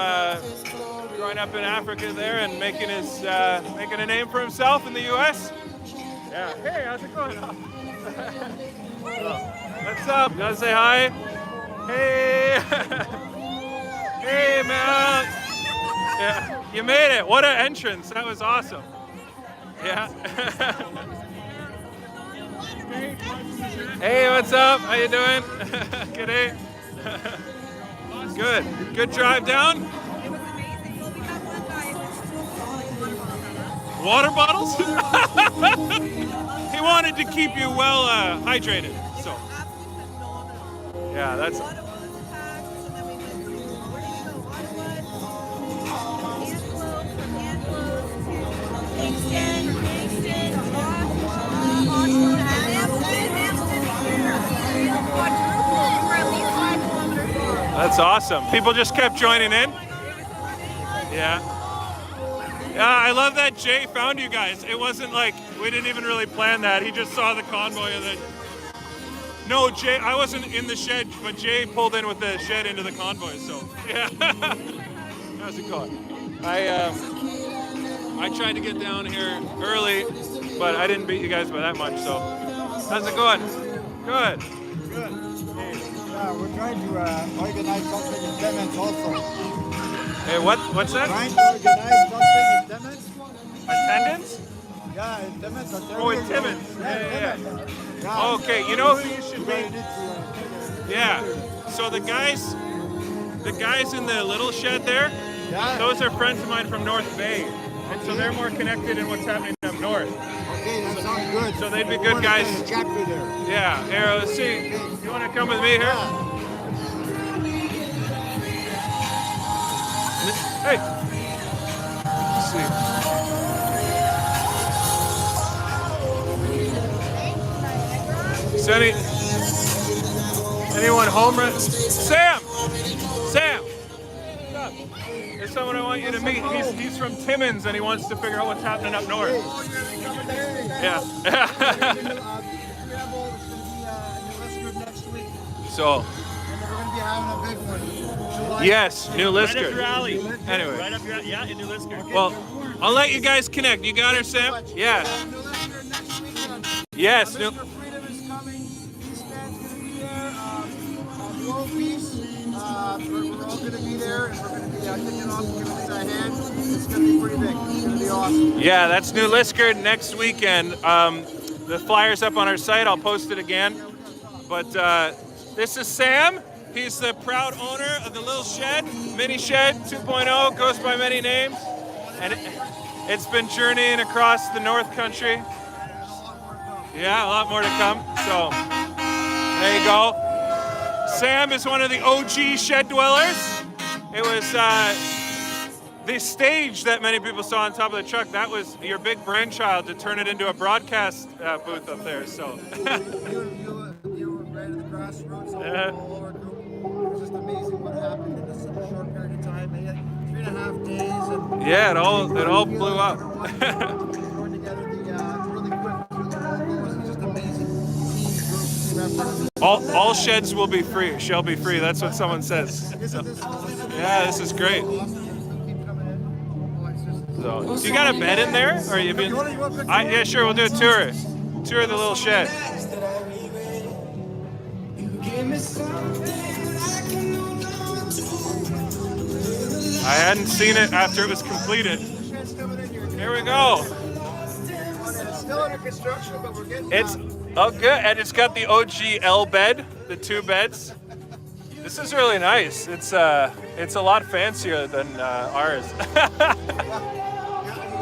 [SPEAKER 13] growing up in Africa there and making a name for himself in the U.S. Yeah. Hey, how's it going? What's up? You wanna say hi? Hey. Hey, man. Yeah, you made it. What an entrance. That was awesome. Yeah. Hey, what's up? How you doing? Good day. Good. Good drive down?
[SPEAKER 14] It was amazing. Well, we got one guy
[SPEAKER 13] Water bottles? He wanted to keep you well hydrated. So. Yeah, that's. That's awesome. People just kept joining in. Yeah. Yeah, I love that Jay found you guys. It wasn't like we didn't even really plan that. He just saw the convoy and then. No, Jay, I wasn't in the shed, but Jay pulled in with the shed into the convoy. So yeah. How's it going? I tried to get down here early, but I didn't beat you guys by that much. So how's it going? Good. Good.
[SPEAKER 12] We're trying to organize something in Timmins also.
[SPEAKER 13] Hey, what's that?
[SPEAKER 12] Trying to organize something in Timmins.
[SPEAKER 13] Attendance?
[SPEAKER 12] Yeah, in Timmins.
[SPEAKER 13] Oh, in Timmins. Yeah. Okay, you know who you should be? Yeah. So the guys in the little shed there, those are friends of mine from North Bay. And so they're more connected in what's happening up north.
[SPEAKER 12] Okay, that sounds good.
[SPEAKER 13] So they'd be good guys.
[SPEAKER 12] Chapter there.
[SPEAKER 13] Yeah, here, let's see. You want to come with me here? Hey. Let's see. Is anyone home? Sam! Sam! What's up? There's someone I want you to meet. He's from Timmins and he wants to figure out what's happening up north. Yeah. So.
[SPEAKER 12] And we're going to be having a big one.
[SPEAKER 13] Yes, New Lisker.
[SPEAKER 15] Right up your alley.
[SPEAKER 13] Anyway.
[SPEAKER 15] Right up your alley. Yeah, in New Lisker.
[SPEAKER 13] Well, I'll let you guys connect. You got her, Sam? Yeah. Yes.
[SPEAKER 12] Freedom is coming. This band's going to be there. World Peace. We're all going to be there, and we're going to be kicking off and giving us a hand. It's going to be pretty big. It's going to be awesome.
[SPEAKER 13] Yeah, that's New Lisker next weekend. The flyer's up on our site. I'll post it again. But this is Sam. He's the proud owner of the little shed, Mini Shed 2.0, goes by many names. And it's been journeying across the North Country. Yeah, a lot more to come. So there you go. Sam is one of the OG shed dwellers. It was the stage that many people saw on top of the truck, that was your big brainchild to turn it into a broadcast booth up there. So.
[SPEAKER 12] you were right at the grassroots all over. It was just amazing what happened in such a short period of time. They had 3.5 days. And
[SPEAKER 13] yeah, it all blew up.
[SPEAKER 12] Throwing together the really quick. It was just amazing team effort.
[SPEAKER 13] All sheds will be free. Shall be free. That's what someone says. Yeah, this is great. So, you got a bed in there, or you been? Yeah, sure. We'll do a tour. Tour of the little shed. I hadn't seen it after it was completed. Here we go.
[SPEAKER 12] It's still under construction, but we're getting.
[SPEAKER 13] Oh, good, and it's got the OGL bed, the 2 beds. This is really nice. It's a lot fancier than ours.
[SPEAKER 12] You got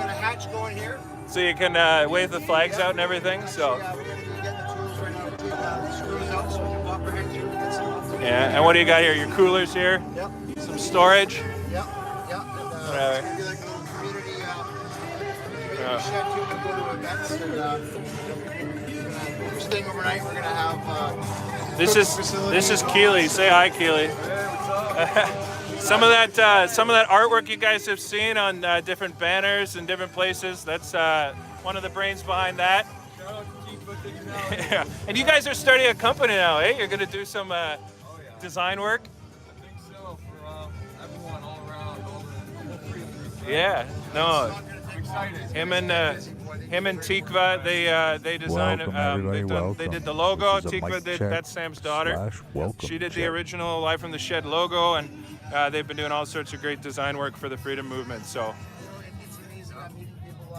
[SPEAKER 12] a hatch going here.
[SPEAKER 13] So you can wave the flags out and everything. So.
[SPEAKER 12] Yeah, we're going to be getting the tools right now to take the screws out so we can pop our head through and get some.
[SPEAKER 13] Yeah, and what do you got here? Your coolers here?
[SPEAKER 12] Yep.
[SPEAKER 13] Some storage?
[SPEAKER 12] Yep.
[SPEAKER 13] Whatever.
[SPEAKER 12] It's going to be like a little community shed too. We're going to go to events and we're staying overnight. We're going to have.
[SPEAKER 13] This is Keely. Say hi, Keely. Some of that artwork you guys have seen on different banners and different places. That's one of the brains behind that. Yeah. And you guys are starting a company now, eh? You're going to do some design work.
[SPEAKER 9] I think so for everyone all around.
[SPEAKER 13] Yeah. No.
[SPEAKER 9] I'm excited.
[SPEAKER 13] Him and Tikva, they designed. They did the logo. Tikva did. That's Sam's daughter. She did the original Live from the Shed logo, and they've been doing all sorts of great design work for the freedom movement. So.
[SPEAKER 12] It's amazing. I'm meeting people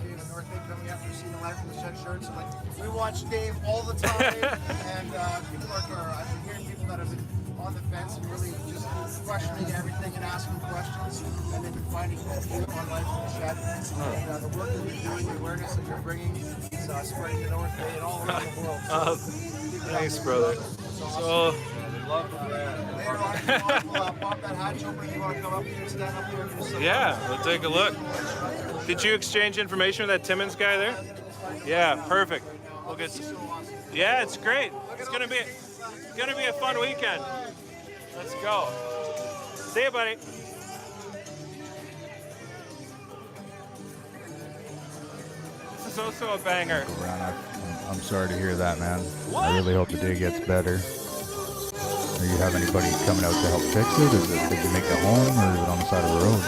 [SPEAKER 12] in the North Bay coming up to see the Live from the Shed shirts. I'm like, we watch Dave all the time, and people I've been hearing people that have been on the fence and really just questioning everything and asking questions, and then finding you on Live from the Shed. And the work that you're doing, the awareness that you're bringing, is spreading the North Bay and all around the world.
[SPEAKER 13] Thanks, brother. So.
[SPEAKER 9] Love the brand.
[SPEAKER 12] Later on, we'll pop that hatch open if you want to come up here and stand up here for some.
[SPEAKER 13] Yeah, we'll take a look. Did you exchange information with that Timmons guy there? Yeah, perfect. We'll get. Yeah, it's great. It's gonna be a fun weekend. Let's go. See you, buddy. This is also a banger.
[SPEAKER 3] I'm sorry to hear that, man. I really hope the day gets better. Do you have anybody coming out to help fix it? Did you make it home, or is it on the side of the road?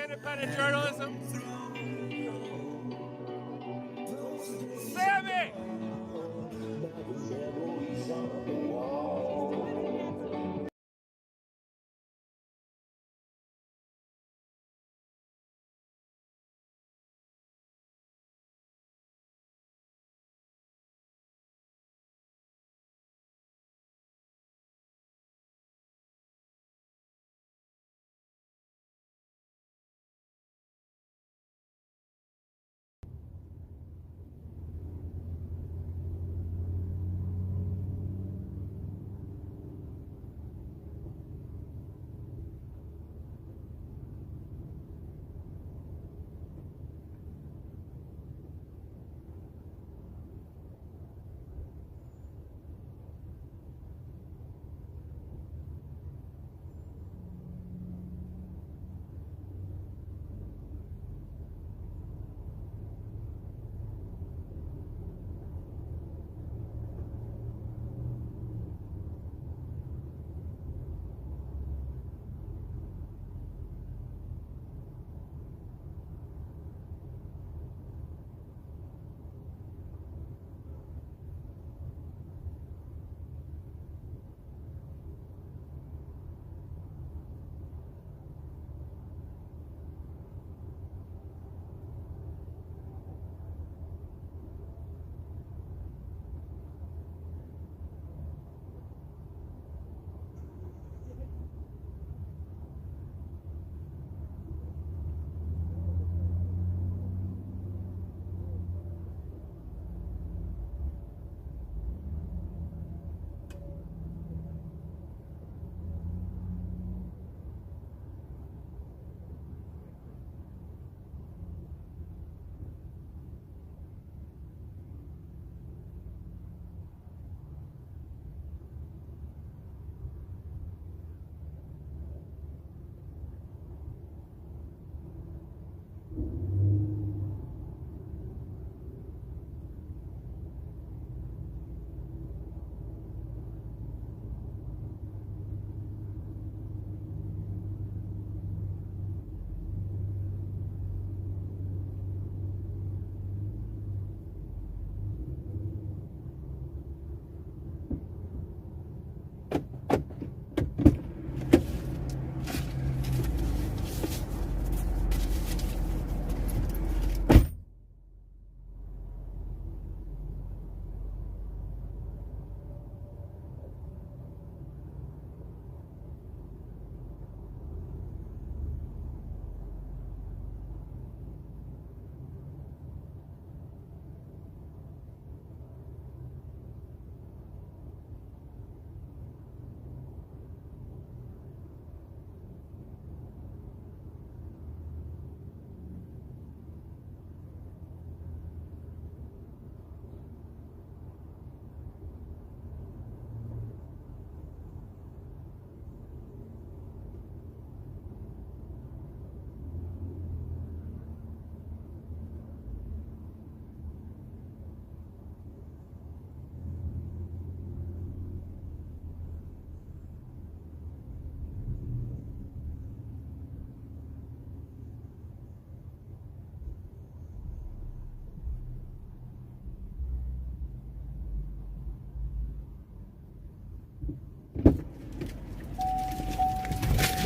[SPEAKER 13] Independent journalism. Sammy!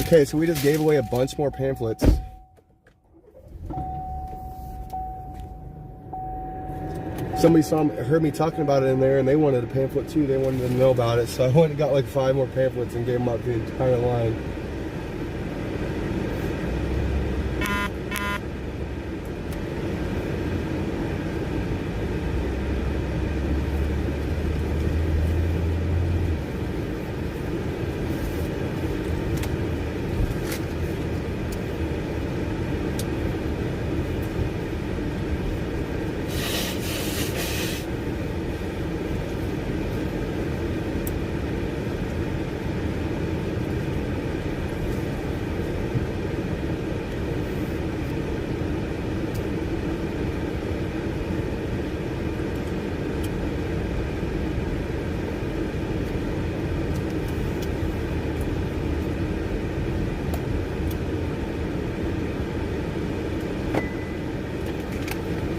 [SPEAKER 15] Okay, so we just gave away a bunch more pamphlets. Somebody heard me talking about it in there, and they wanted a pamphlet too. They wanted to know about it, so I went and got like 5 more pamphlets and gave them out the entire line.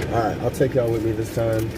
[SPEAKER 15] Alright, I'll take y'all with me this time.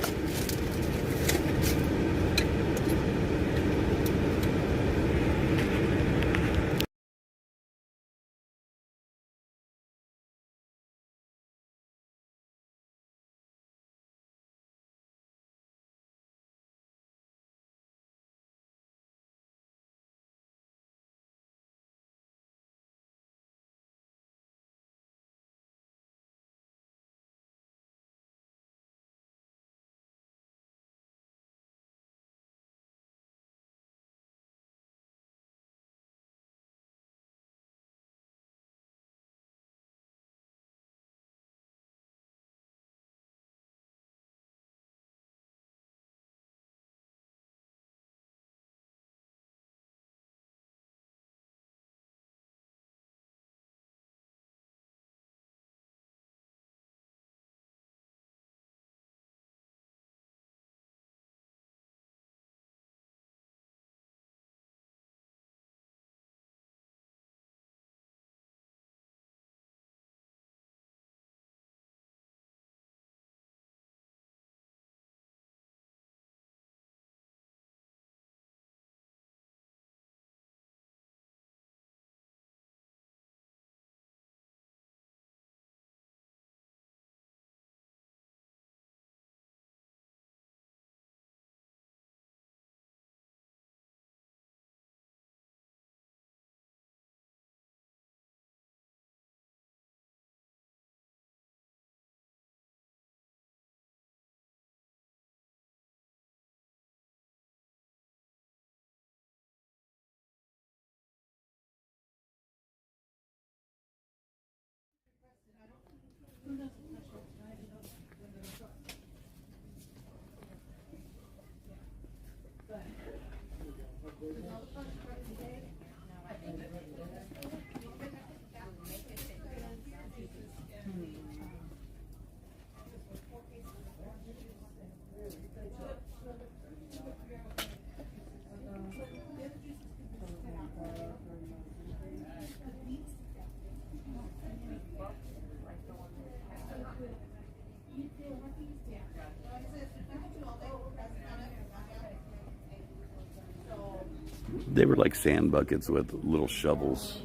[SPEAKER 16] They were like sand buckets with little shovels.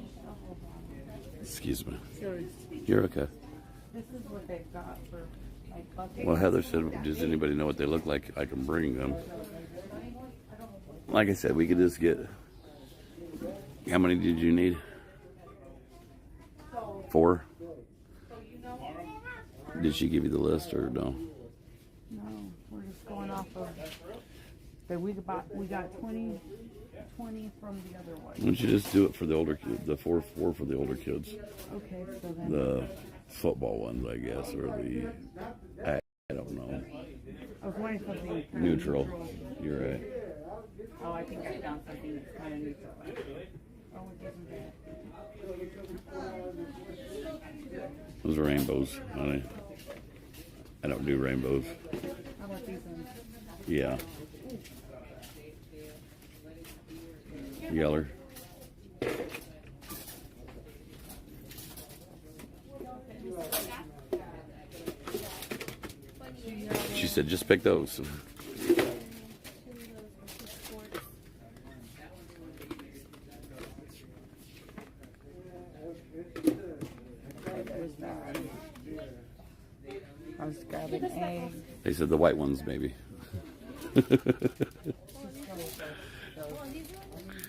[SPEAKER 16] Excuse me. You're okay.
[SPEAKER 17] This is what they've got for like buckets.
[SPEAKER 16] Well, Heather said, does anybody know what they look like? I can bring them. Like I said, we could just get... How many did you need? 4? Did she give you the list or no?
[SPEAKER 17] No, we're just going off of... But we got 20 from the other one.
[SPEAKER 16] Why don't you just do it for the older kids, the 4 for the older kids?
[SPEAKER 17] Okay, so then...
[SPEAKER 16] The football ones, I guess, or the... I don't know.
[SPEAKER 17] I was wanting something
[SPEAKER 16] neutral. You're right.
[SPEAKER 17] Oh, I think I found something that's kind of neutral. Oh, it doesn't that.
[SPEAKER 16] Those are rainbows, honey. I don't do rainbows.
[SPEAKER 17] How about these ones?
[SPEAKER 16] Yeah. Yeller. She said, just pick those.
[SPEAKER 17] grab an egg.
[SPEAKER 16] They said the white ones, maybe.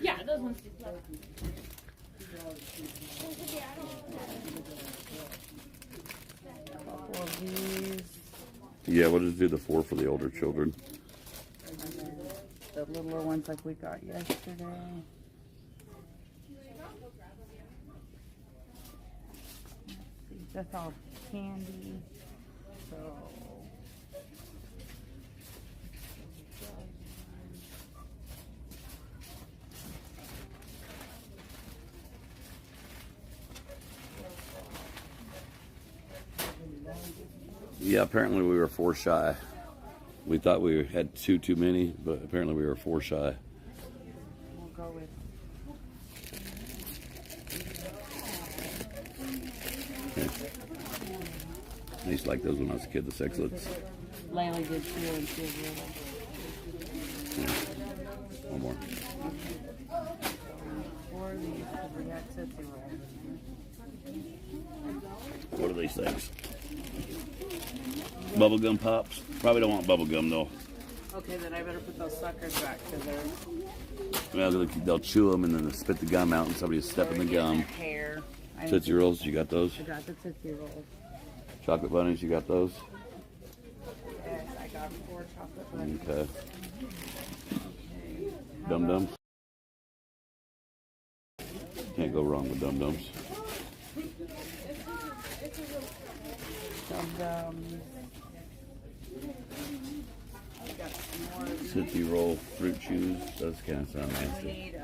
[SPEAKER 17] Yeah, those ones. Couple of these.
[SPEAKER 16] Yeah, we'll just do the 4 for the older children.
[SPEAKER 17] The littler ones like we got yesterday. That's all candy. So
[SPEAKER 16] yeah, apparently we were 4 shy. We thought we had 2 too many, but apparently we were 4 shy.
[SPEAKER 17] we'll go with
[SPEAKER 16] I used to like those when I was a kid, the sexlets.
[SPEAKER 17] Layla did too, and she was little.
[SPEAKER 16] Yeah. One more.
[SPEAKER 17] 4 of these because we got Tootsie Rolls.
[SPEAKER 16] What are these things? Bubblegum pops? Probably don't want bubblegum though.
[SPEAKER 17] Okay, then I better put those suckers back because they're.
[SPEAKER 16] Well, they'll chew them and then they'll spit the gum out and somebody's stepping the gum.
[SPEAKER 17] Hair.
[SPEAKER 16] Tootsie Rolls, you got those?
[SPEAKER 17] I got the Tootsie Rolls.
[SPEAKER 16] Chocolate bunnies, you got those?
[SPEAKER 17] Yes, I got 4 chocolate bunnies.
[SPEAKER 16] Okay. Dum Dums? Can't go wrong with Dum Dums.
[SPEAKER 17] Dum Dums. Got some more.
[SPEAKER 16] Tootsie Roll, fruit chews, those kind of sound
[SPEAKER 17] We
[SPEAKER 16] nasty.
[SPEAKER 17] need,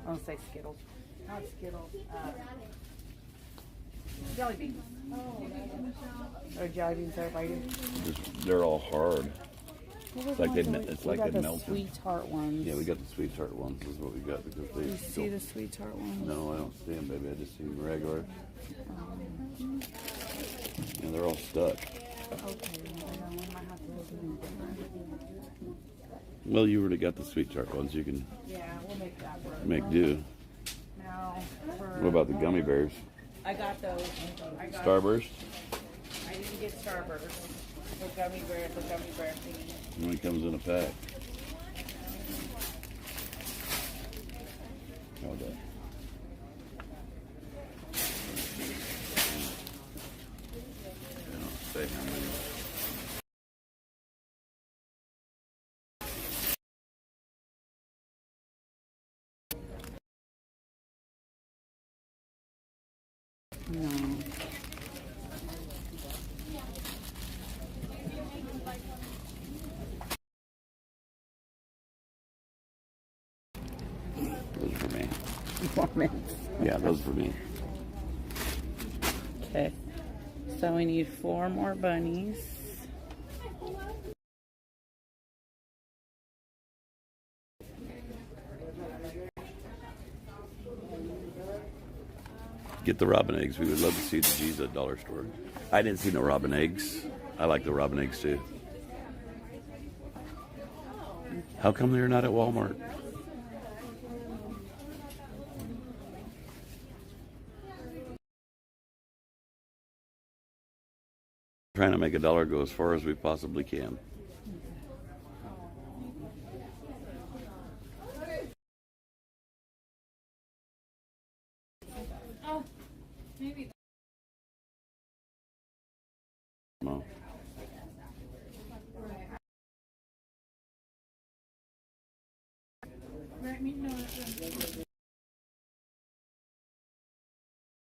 [SPEAKER 17] I'll say Skittles. Not Skittles. Jelly beans. Or jelly beans, everybody.
[SPEAKER 16] They're all hard. It's like they
[SPEAKER 17] the
[SPEAKER 16] melted.
[SPEAKER 17] sweetheart ones.
[SPEAKER 16] Yeah, we got the sweetheart ones. This is what we got because they.
[SPEAKER 17] You see the sweetheart ones?
[SPEAKER 16] No, I don't see them, baby. I just see them regular. And they're all stuck.
[SPEAKER 17] Okay, well, we might have to do something different.
[SPEAKER 16] Well, you already got the sweetheart ones. You can
[SPEAKER 17] Yeah, we'll make that work.
[SPEAKER 16] make do.
[SPEAKER 17] Now,
[SPEAKER 16] What about the gummy bears?
[SPEAKER 17] I got those.
[SPEAKER 16] Starburst?
[SPEAKER 17] I didn't get Starburst. The gummy bear thing.
[SPEAKER 16] It only comes in a pack. How about that? I don't say how many.
[SPEAKER 17] No.
[SPEAKER 16] Those are for me.
[SPEAKER 17] Performance.
[SPEAKER 16] Yeah, those are for me.
[SPEAKER 17] Okay. So we need 4 more bunnies.
[SPEAKER 16] Get the robin eggs. We would love to see the G's at dollar store. I didn't see no robin eggs. I like the robin eggs too. How come they're not at Walmart? Trying to make a dollar go as far as we possibly can.
[SPEAKER 17] Maybe.
[SPEAKER 16] No.
[SPEAKER 17] Let me know.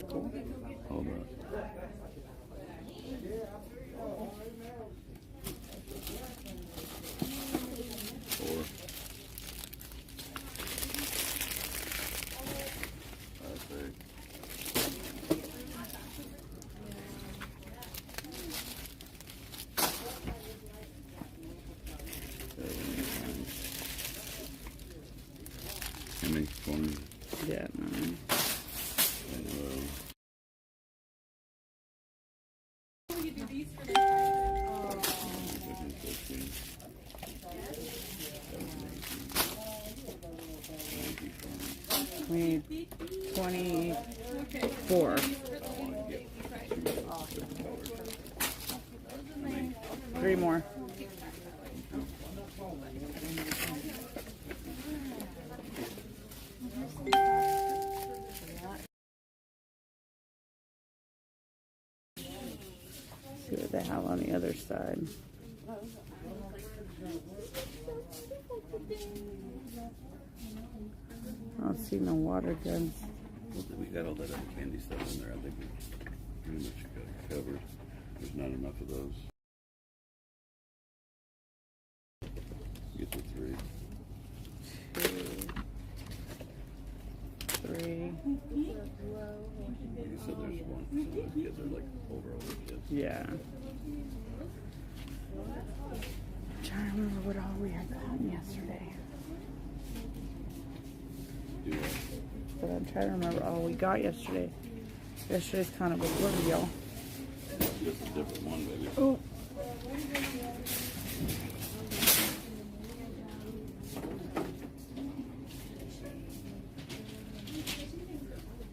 [SPEAKER 16] Hold on. Four. 5, 6. How many? 20?
[SPEAKER 17] Yeah, 9. We need 24. the other side. I don't see no water guns.
[SPEAKER 16] We got all that other candy stuff in there. I think we pretty much got it covered. There's not enough of those. Get the 3.
[SPEAKER 17] 2, 3.
[SPEAKER 16] You said there's one. Some of those kids are like older kids.
[SPEAKER 17] Yeah. I'm trying to remember what all we had gotten yesterday. But I'm trying to remember all we got yesterday. Yesterday's kind of a blur, y'all.
[SPEAKER 16] Just a different one, baby.
[SPEAKER 17] Oh.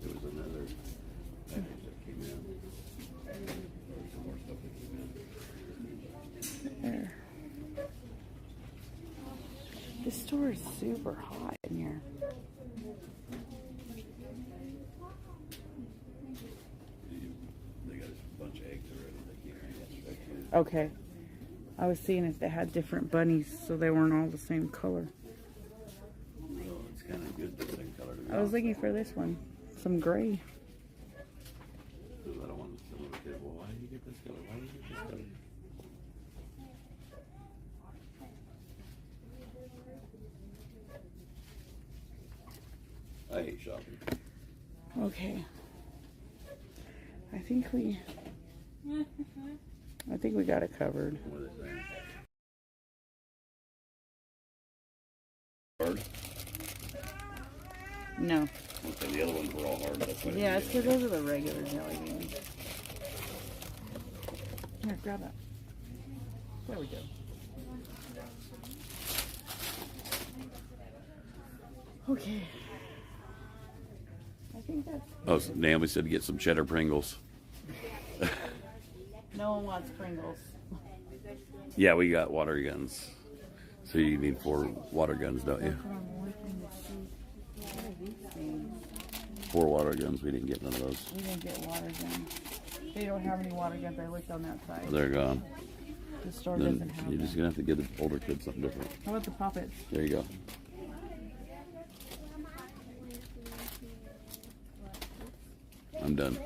[SPEAKER 16] There was another package that came in. Some more stuff that came in.
[SPEAKER 17] There. This store is super hot in here.
[SPEAKER 16] They got a bunch of eggs already. They can't.
[SPEAKER 17] Okay. I was seeing if they had different bunnies so they weren't all the same color.
[SPEAKER 16] Well, it's kind of good the same color.
[SPEAKER 17] I was looking for this one. Some gray.
[SPEAKER 16] I don't want some of the kids. Well, why did you get this color? Why did you get this color? I hate shopping.
[SPEAKER 17] Okay. I think we got it covered.
[SPEAKER 16] What are they saying? Hard?
[SPEAKER 17] No.
[SPEAKER 16] Okay, the other ones were all hard. That's why I
[SPEAKER 17] Yeah,
[SPEAKER 16] didn't
[SPEAKER 17] it's
[SPEAKER 16] get
[SPEAKER 17] because those are the regular jelly beans. Here, grab that. There we go. Okay. I think that's...
[SPEAKER 16] Oh, so Naomi said to get some cheddar Pringles.
[SPEAKER 17] No one wants Pringles.
[SPEAKER 16] Yeah, we got water guns. So you need 4 water guns, don't you?
[SPEAKER 17] That's what I'm looking to see. What are these things?
[SPEAKER 16] 4 water guns. We didn't get none of those.
[SPEAKER 17] We didn't get water guns. They don't have any water guns. I looked on that side.
[SPEAKER 16] They're gone.
[SPEAKER 17] The store
[SPEAKER 16] Then
[SPEAKER 17] doesn't have
[SPEAKER 16] you're
[SPEAKER 17] them.
[SPEAKER 16] just gonna have to get the older kids something different.
[SPEAKER 17] How about the puppets?
[SPEAKER 16] There you go. I'm done.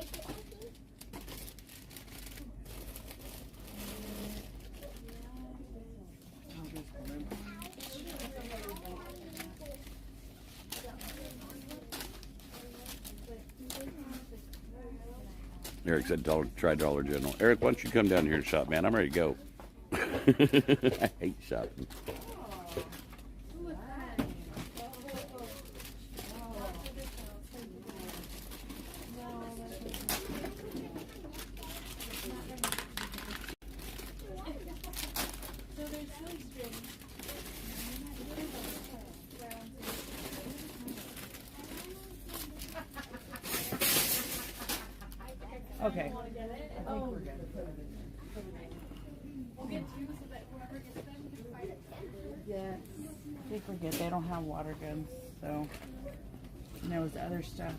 [SPEAKER 16] Eric said try Dollar General. Eric, why don't you come down here and shop, man? I'm ready to go. I hate shopping.
[SPEAKER 17] Okay. I think we're good. Yes. I think we're good. They don't have water guns, so. And there was other stuff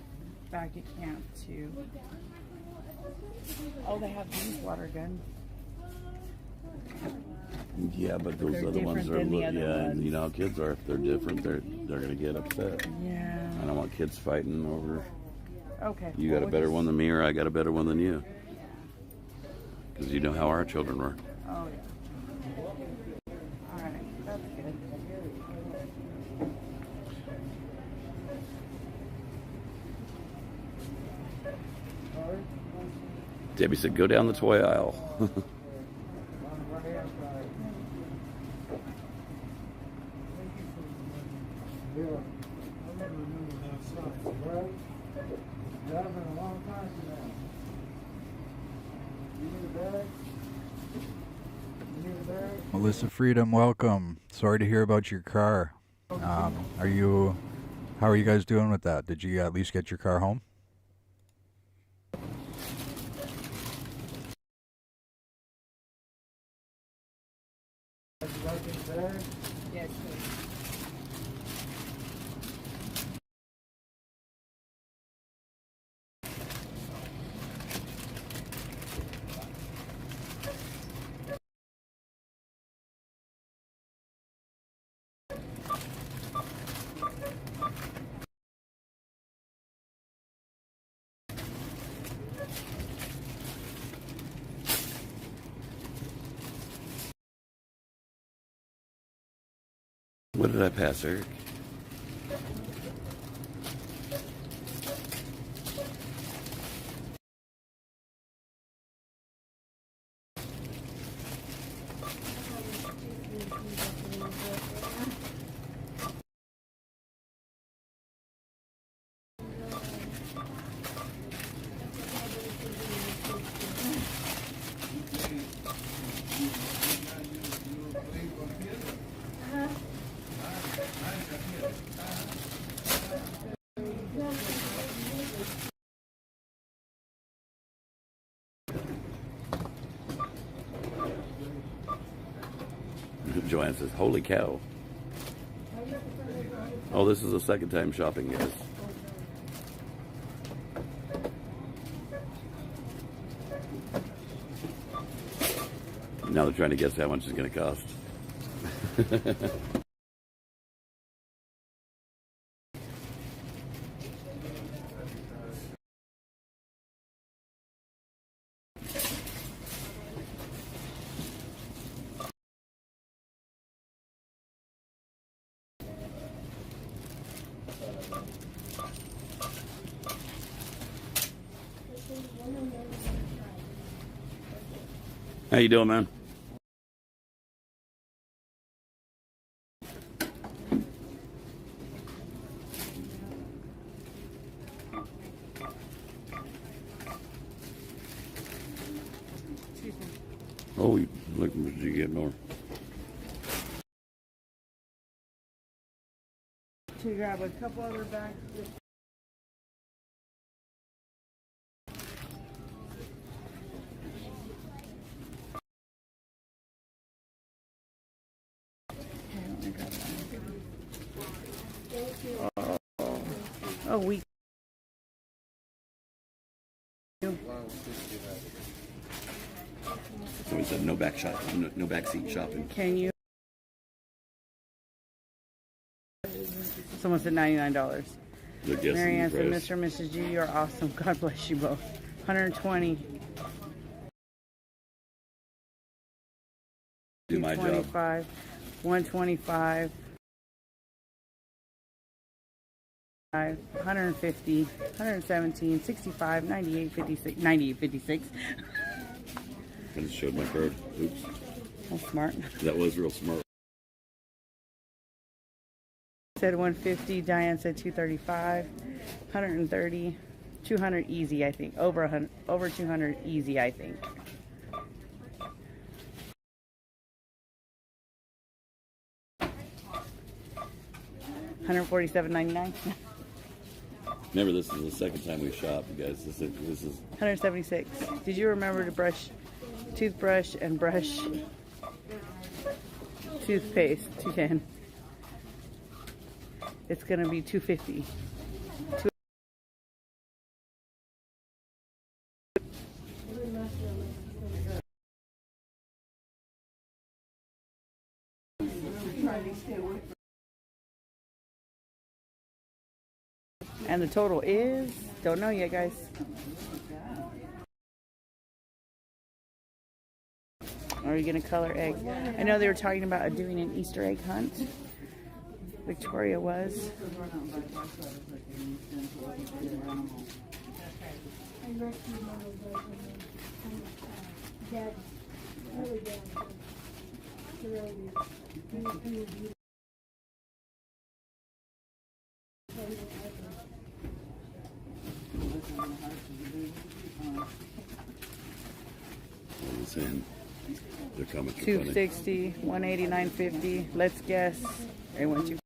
[SPEAKER 17] back at camp too. Oh, they have these water guns.
[SPEAKER 16] Yeah, but those
[SPEAKER 17] They're
[SPEAKER 16] other ones are
[SPEAKER 17] different than the other
[SPEAKER 16] and
[SPEAKER 17] ones.
[SPEAKER 16] you know how kids are. If they're different, they're gonna get upset.
[SPEAKER 17] Yeah.
[SPEAKER 16] I don't want kids fighting over.
[SPEAKER 17] Okay.
[SPEAKER 16] You got a better one than me, or I got a better one than you. Because you know how our children were.
[SPEAKER 17] Oh, yeah. All right. That's good.
[SPEAKER 16] Debbie said, "Go down the toy aisle."
[SPEAKER 3] Melissa Freedom, welcome. Sorry to hear about your car. How are you guys doing with that? Did you at least get your car home?
[SPEAKER 17] Yes.
[SPEAKER 16] Did I pass Eric? Joanne says, holy cow. Oh, this is the second time shopping, guys. Now they're trying to guess how much it's going to cost. How you doing, man? Oh, look, did you get more?
[SPEAKER 17] To grab a couple other bags. Oh, we.
[SPEAKER 16] Somebody said no back shop, no backseat shopping.
[SPEAKER 17] Can you? Someone said $99. Mary Ann said, Mr. and Mrs. G, you're awesome. God bless you both. 120.
[SPEAKER 16] Do my job.
[SPEAKER 17] 125. 150, 117, 65, 98, 56, 98, 56.
[SPEAKER 16] I just showed my card. Oops.
[SPEAKER 17] That's smart.
[SPEAKER 16] That was real smart.
[SPEAKER 17] Said 150. Diane said 235, 130, 200 easy, I think. Over 100, over 200 easy, I think. $147.99.
[SPEAKER 16] Remember, this is the second time we shopped, you guys. This is
[SPEAKER 17] 176. Did you remember to brush toothbrush and brush toothpaste? 210. It's gonna be 250. And the total is, don't know yet, guys. Are you gonna color egg? I know they were talking about doing an Easter egg hunt. Victoria was.
[SPEAKER 16] They're coming.
[SPEAKER 17] 260, 189.50. Let's guess. Everyone, two.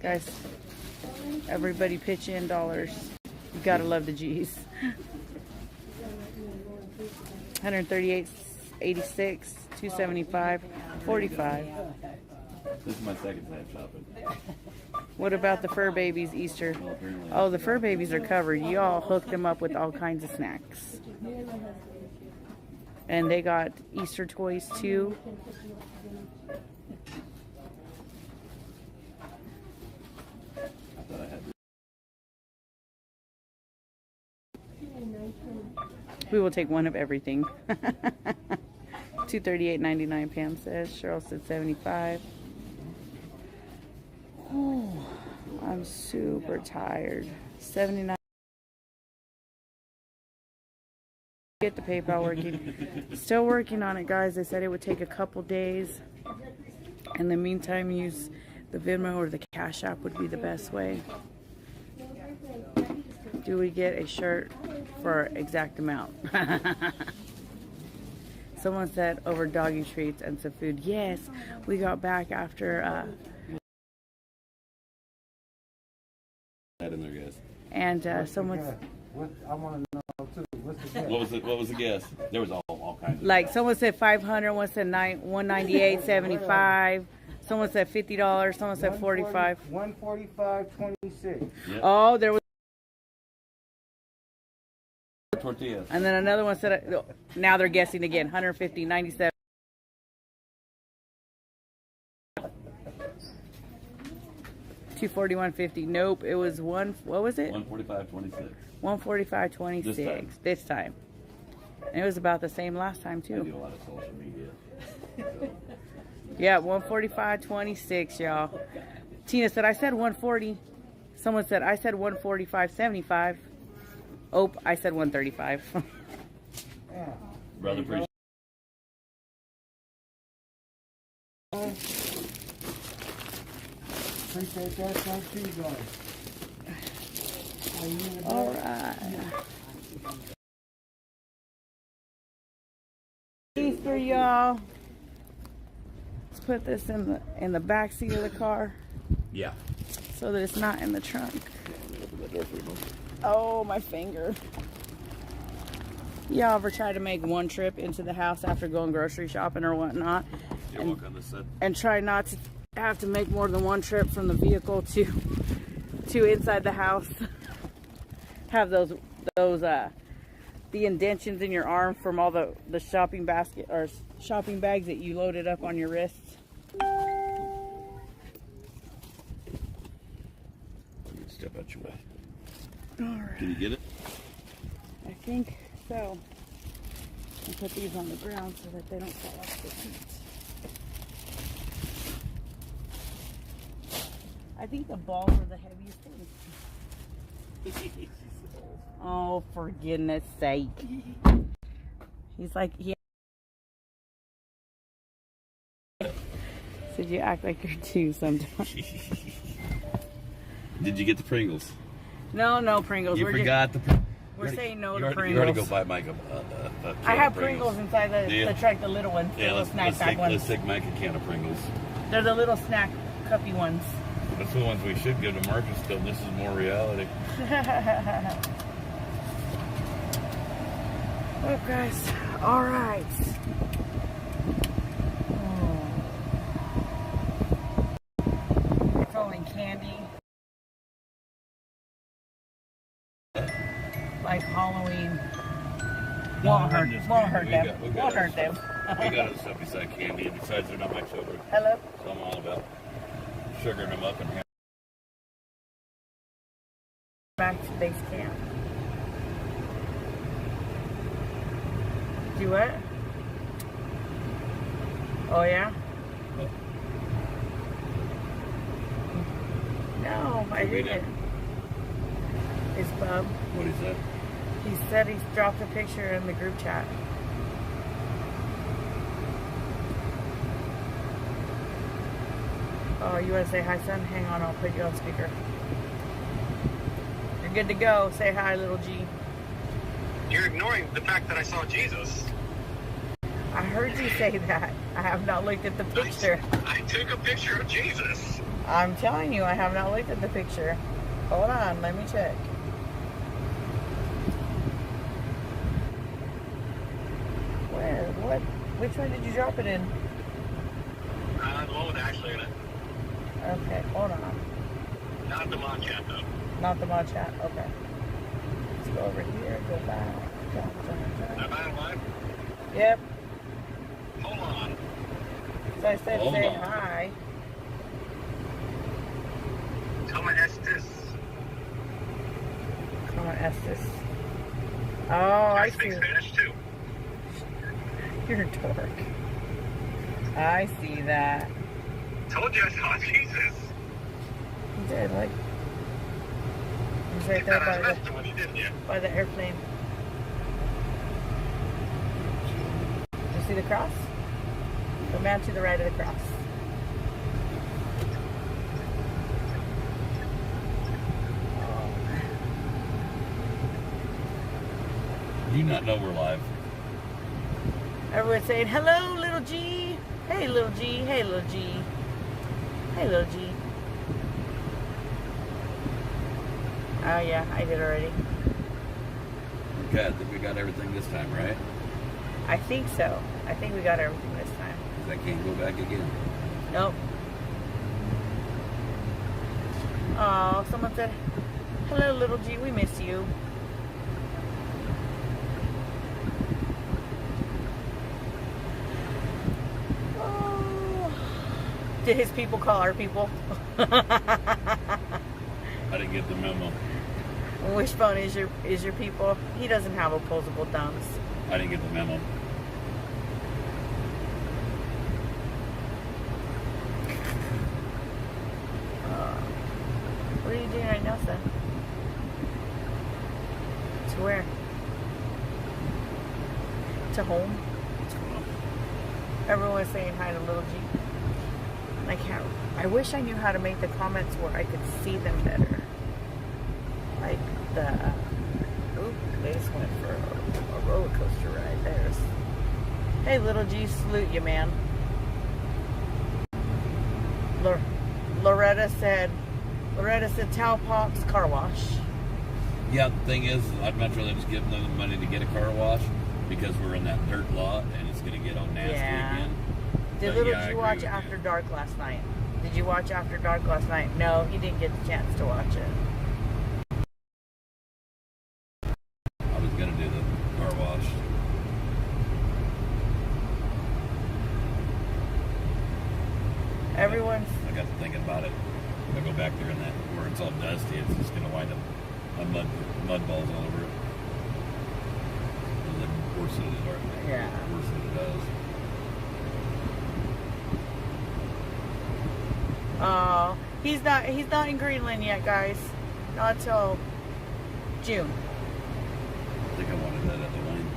[SPEAKER 17] Guys, everybody pitch in dollars. You gotta love the G's. 138.86, 275, 45.
[SPEAKER 16] This is my second time shopping.
[SPEAKER 17] What about the fur babies Easter? Oh, the fur babies are covered. You all hooked them up with all kinds of snacks. And they got Easter toys too. We will take one of everything. $238.99. Pam says. Cheryl said 75. Oh, I'm super tired. 79. Get the PayPal working. Still working on it, guys. They said it would take a couple days. In the meantime, use the Venmo or the Cash App would be the best way. Do we get a shirt for exact amount? Someone said over doggy treats and some food. Yes, we got back after
[SPEAKER 16] That in there, guys.
[SPEAKER 17] and someone
[SPEAKER 12] I want to know too. What's the guess?
[SPEAKER 16] What was the guess? There was all kinds of
[SPEAKER 17] like someone said 500, one said 198.75. Someone said $50. Someone said 45.
[SPEAKER 12] 145.26.
[SPEAKER 16] Yep.
[SPEAKER 17] Oh, there was.
[SPEAKER 16] Tortillas.
[SPEAKER 17] And then another one said, now they're guessing again, 150, 97. $241.50. Nope, it was what was it?
[SPEAKER 16] 145.26.
[SPEAKER 17] 145.26 this time. And it was about the same last time
[SPEAKER 16] I
[SPEAKER 17] too.
[SPEAKER 16] do a lot of social media.
[SPEAKER 17] Yeah, 145.26, y'all. Tina said, I said 140. Someone said, I said 145.75. Oh, I said 135.
[SPEAKER 16] Brother, appreciate
[SPEAKER 12] Appreciate that. Thank you, guys.
[SPEAKER 17] All right. Easter, y'all. Let's put this in the back seat of the car.
[SPEAKER 16] Yeah.
[SPEAKER 17] So that it's not in the trunk. Oh, my finger. Y'all ever try to make one trip into the house after going grocery shopping or whatnot?
[SPEAKER 16] Yeah, walk on this side.
[SPEAKER 17] And try not to have to make more than one trip from the vehicle to inside the house. Have those the indentions in your arm from all the shopping basket or shopping bags that you loaded up on your wrists.
[SPEAKER 16] Step out your way.
[SPEAKER 17] All right.
[SPEAKER 16] Can you get it?
[SPEAKER 17] I think so. And put these on the ground so that they don't fall off the seat. I think the balls are the heaviest thing. Oh, for goodness sake. He's like, yeah. Said you act like you're two sometimes.
[SPEAKER 16] Did you get the Pringles?
[SPEAKER 17] No Pringles.
[SPEAKER 16] You forgot
[SPEAKER 17] We're saying no to
[SPEAKER 16] Pringles.
[SPEAKER 17] Pringles.
[SPEAKER 16] You already go buy Mike a
[SPEAKER 17] I have Pringles inside the truck, the little ones.
[SPEAKER 16] Yeah,
[SPEAKER 17] little snack pack ones.
[SPEAKER 16] Let's take Mike a can of Pringles.
[SPEAKER 17] They're the little snack cuppy ones.
[SPEAKER 16] That's the ones we should give to Marcus still. This is more reality.
[SPEAKER 17] Look, guys. All right. Throwing candy. Like Halloween. Won't hurt them. Won't hurt them.
[SPEAKER 16] We got other stuff besides candy, and besides they're not my children.
[SPEAKER 17] Hello.
[SPEAKER 16] So I'm all about sugaring them up and
[SPEAKER 17] Back to base camp. Do what? Oh yeah? No, I didn't. His bub.
[SPEAKER 16] What he said?
[SPEAKER 17] He said he's dropped a picture in the group chat. Oh, you want to say hi, son? Hang on, I'll put you on speaker. You're good to go. Say hi, little G.
[SPEAKER 18] You're ignoring the fact that I saw Jesus.
[SPEAKER 17] I heard you say that. I have not looked at the picture.
[SPEAKER 18] I took a picture of Jesus.
[SPEAKER 17] I'm telling you, I have not looked at the picture. Hold on, let me check. Where? What? Which one did you drop it in?
[SPEAKER 18] The one with Ashley in it.
[SPEAKER 17] Okay, hold on.
[SPEAKER 18] Not the mod chat, though.
[SPEAKER 17] Not the mod chat, okay. Let's go over here, go back.
[SPEAKER 18] Am I alive?
[SPEAKER 17] Yep.
[SPEAKER 18] Hold on.
[SPEAKER 17] So I said say hi.
[SPEAKER 18] Tell my Estes.
[SPEAKER 17] Come on, Estes. Oh, I
[SPEAKER 18] speak
[SPEAKER 17] see.
[SPEAKER 18] Spanish, too.
[SPEAKER 17] You're a dork. I see that.
[SPEAKER 18] Told you I saw Jesus.
[SPEAKER 17] You did, like. He's right there by the airplane. You see the cross? The man to the right of the cross.
[SPEAKER 16] Do you not know we're live?
[SPEAKER 17] Everyone's saying, hello, little G. Hey, little G. Hey, little G. Hey, little G. Oh, yeah, I did already.
[SPEAKER 16] Okay, I think we got everything this time, right?
[SPEAKER 17] I think so. I think we got everything this time.
[SPEAKER 16] Because I can't go back again.
[SPEAKER 17] Nope. Oh, someone said, hello, little G, we miss you. Oh. Did his people call our people?
[SPEAKER 16] I didn't get the memo.
[SPEAKER 17] Wishbone is your people. He doesn't have opposable thumbs.
[SPEAKER 16] I didn't get the memo.
[SPEAKER 17] What are you doing right now, son? To where? To home? Everyone's saying hi to little G. I can't. I wish I knew how to make the comments where I could see them better. Like the. Oop, they just went for a roller coaster ride. There's. Hey, little G, salute you, man. Loretta said, Towel Pops car wash.
[SPEAKER 16] Yeah, the thing is, I'd much rather just give them the money to get a car wash because we're in that dirt lot and it's going to get all nasty again.
[SPEAKER 17] Did little G watch After Dark last night? Did you watch After Dark last night? No, he didn't get the chance to watch it.
[SPEAKER 16] I was going to do the car wash.
[SPEAKER 17] Everyone's.
[SPEAKER 16] I got to thinking about it. If I go back there and that where it's all dusty, it's just going to wind up on mud balls all over it. And then worse than it does.
[SPEAKER 17] Yeah.
[SPEAKER 16] Worse than it does.
[SPEAKER 17] Oh, he's not in Greenland yet, guys. Not till June.
[SPEAKER 16] I think I wanted that at the lane.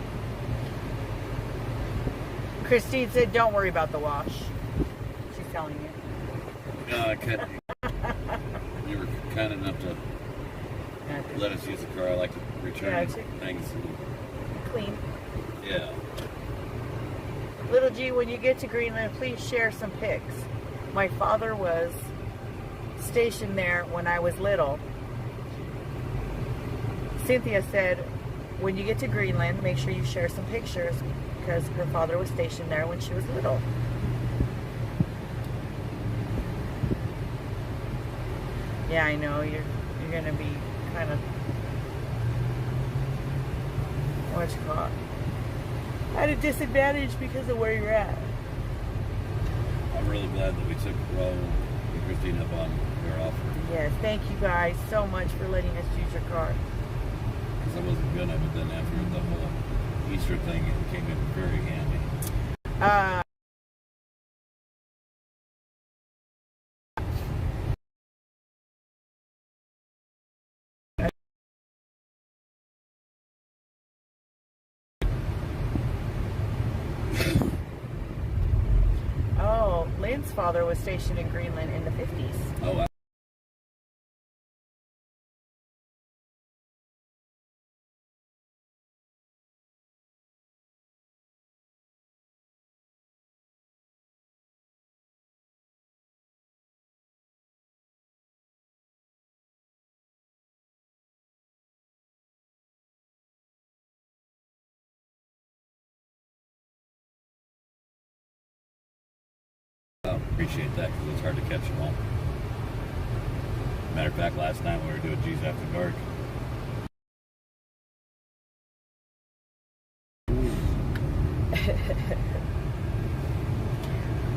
[SPEAKER 17] Christine said, "Don't worry about the wash." She's telling you.
[SPEAKER 16] No, I couldn't. You were kind enough to let us use the car. I like to return things.
[SPEAKER 17] Clean.
[SPEAKER 16] Yeah.
[SPEAKER 17] Little G, when you get to Greenland, please share some pics. My father was stationed there when I was little. Cynthia said, when you get to Greenland, make sure you share some pictures because her father was stationed there when she was little. Yeah, I know, you're gonna be kind of, what you call it, at a disadvantage because of where you're at.
[SPEAKER 16] I'm really glad that we took Ro and Christine up on their offer.
[SPEAKER 17] Yes, thank you guys so much for letting us use your car.
[SPEAKER 16] Because I wasn't gonna, but then after the whole Easter thing, it came in very handy.
[SPEAKER 17] Oh, Lynn's father was stationed in Greenland in the 50s.
[SPEAKER 16] Oh, wow. Appreciate that because it's hard to catch them all. Matter of fact, last night we were doing G's After Dark.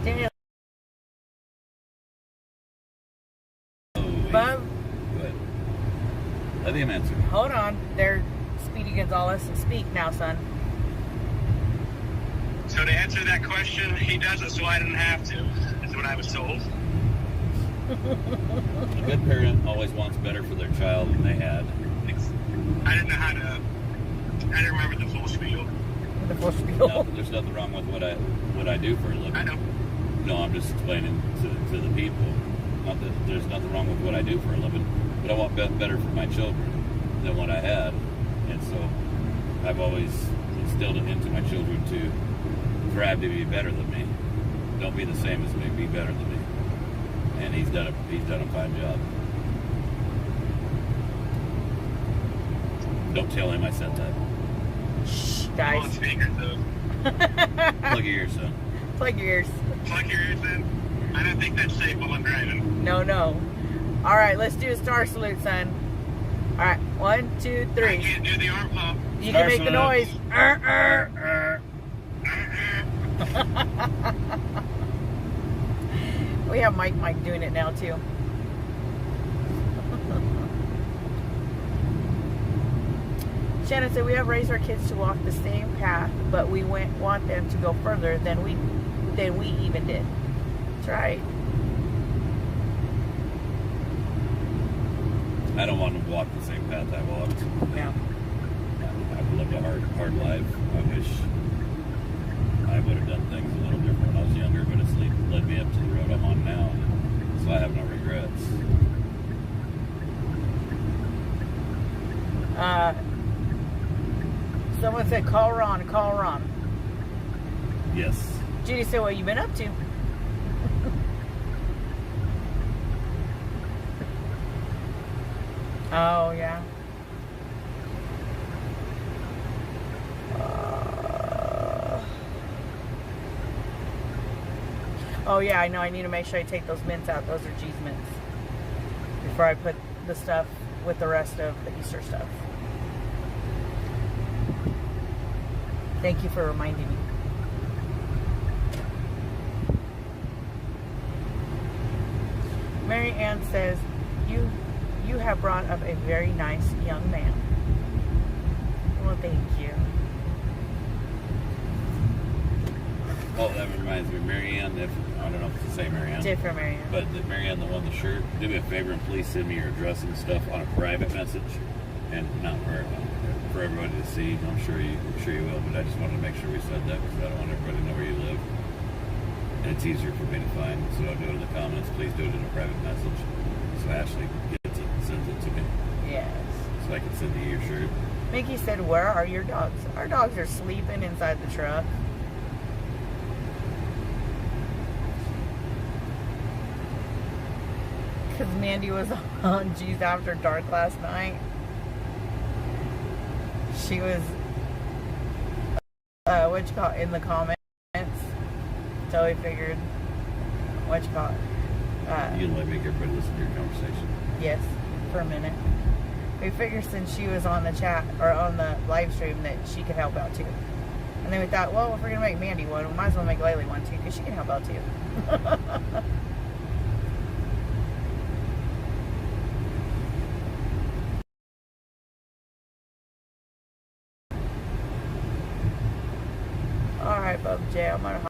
[SPEAKER 17] Daniel.
[SPEAKER 16] Go ahead. Let him answer.
[SPEAKER 17] Hold on. They're Speedy Gonzalez. Speak now, son.
[SPEAKER 18] So to answer that question, he does it so I didn't have to, is what I was told.
[SPEAKER 16] A good parent always wants better for their child than they had.
[SPEAKER 18] I didn't know how to, I didn't remember the full spiel.
[SPEAKER 17] The full spiel?
[SPEAKER 16] No, there's nothing wrong with what I do for a living.
[SPEAKER 18] I know.
[SPEAKER 16] No, I'm just explaining to the people. Not that there's nothing wrong with what I do for a living, but I want better for my children than what I had. And so I've always instilled it into my children to strive to be better than me. Don't be the same as me, be better than me. And he's done a fine job. Don't tell him I said that.
[SPEAKER 17] Shh, guys.
[SPEAKER 18] On speaker, though.
[SPEAKER 16] Plug your ears, son.
[SPEAKER 17] Plug your ears.
[SPEAKER 18] Plug your ears in. I don't think that's safe while I'm driving.
[SPEAKER 17] No. All right, let's do a star salute, son. All right, 1, 2, 3.
[SPEAKER 18] I can't do the arm pump.
[SPEAKER 17] You can make the noise. We have Mike doing it now too. Shannon said we have raised our kids to walk the same path, but we want them to go further than we even did. That's right.
[SPEAKER 16] I don't want them to walk the same path I walked.
[SPEAKER 17] Yeah.
[SPEAKER 16] I've lived a hard life. I wish I would have done things a little different when I was younger, but it's led me up to the road I'm on now, so I have no regrets.
[SPEAKER 17] Someone said, call Ron.
[SPEAKER 16] Yes.
[SPEAKER 17] Judy said, what you been up to? Oh, yeah. Oh, yeah, I know. I need to make sure I take those mints out. Those are G's mints. Before I put the stuff with the rest of the Easter stuff. Thank you for reminding me. Mary Ann says, you have brought up a very nice young man. Well, thank you.
[SPEAKER 16] Oh, that reminds me, Mary Ann, I don't know if it's the same Mary Ann.
[SPEAKER 17] Different Mary Ann.
[SPEAKER 16] But the Mary Ann, the one with the shirt, do me a favor and please send me your address and stuff on a private message. And not for everybody to see. I'm sure you will, but I just wanted to make sure we said that because I don't want everybody to know where you live. And it's easier for me to find, so don't do it in the comments. Please do it in a private message. So Ashley gets it and sends it to me.
[SPEAKER 17] Yes.
[SPEAKER 16] So I can send you your shirt.
[SPEAKER 17] Mickey said, where are your dogs? Our dogs are sleeping inside the truck. Because Mandy was on G's After Dark last night. She was, in the comments. So we figured,
[SPEAKER 16] you can let me everybody listen to your conversation.
[SPEAKER 17] Yes, for a minute. We figured since she was on the chat, or on the live stream, that she could help out too. And then we thought, well, if we're going to make Mandy one, we might as well make Laylee one too, because she can help out too. Alright, Bub J, I'm gonna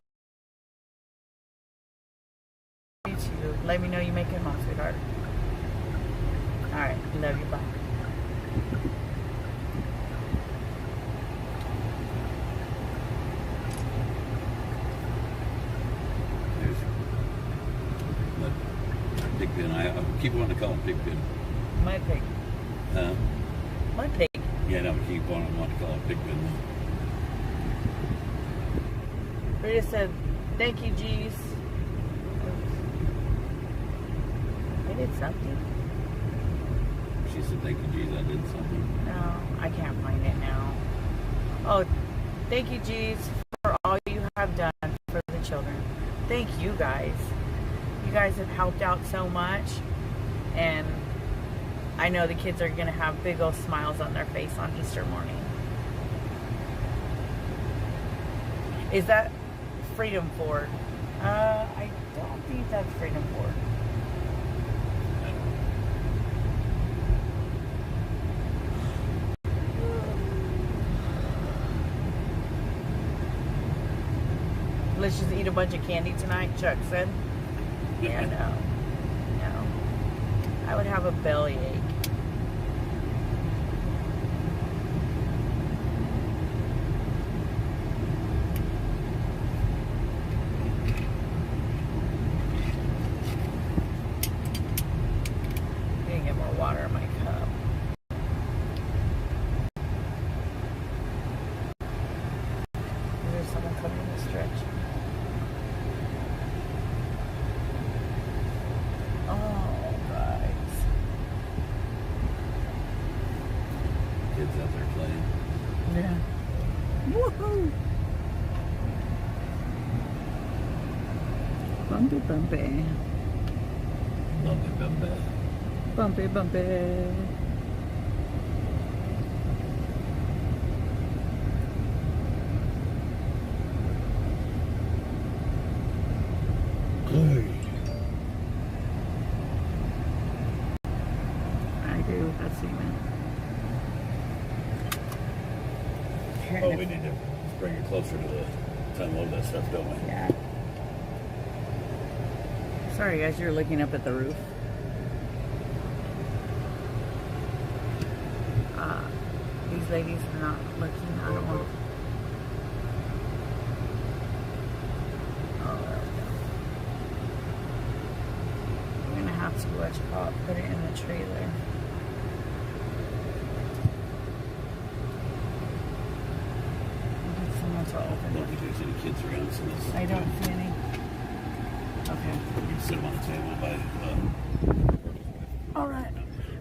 [SPEAKER 17] you too. Let me know you make it home, sweetheart. Alright, love you, bye.
[SPEAKER 16] Pigpen. I keep wanting to call him Pigpen.
[SPEAKER 17] My pig.
[SPEAKER 16] Huh?
[SPEAKER 17] My pig.
[SPEAKER 16] Yeah, no, keep wanting to call him Pigpen.
[SPEAKER 17] Rita said, thank you, G's. I did something.
[SPEAKER 16] She said, thank you, G's, I did something.
[SPEAKER 17] No, I can't find it now. Oh, thank you, G's, for all you have done for the children. Thank you, guys. You guys have helped out so much. And I know the kids are going to have big old smiles on their face on Easter morning. Is that Freedom Ford? I don't think that's Freedom Ford. let's just eat a bunch of candy tonight, Chuck said. Yeah, no. I would have a bellyache. I'm gonna get more water in my cup. Is there someone coming in this direction? Oh, guys.
[SPEAKER 16] Kids out there playing.
[SPEAKER 17] Yeah. Woohoo! Bumpy, bumpy.
[SPEAKER 16] Bumpy, bumpy.
[SPEAKER 17] Bumpy, bumpy. I do have semen.
[SPEAKER 16] Oh, we need to bring it closer to the time of that stuff, don't we?
[SPEAKER 17] Yeah. Sorry, guys, you're looking up at the roof. These ladies are not looking. I don't want. Oh, there we go. We're gonna have to watch Pop put it in the trailer. Someone to open
[SPEAKER 16] I don't think there's any kids around, so this
[SPEAKER 17] I don't see any. Okay.
[SPEAKER 16] We can sit them on the table by.
[SPEAKER 17] All right.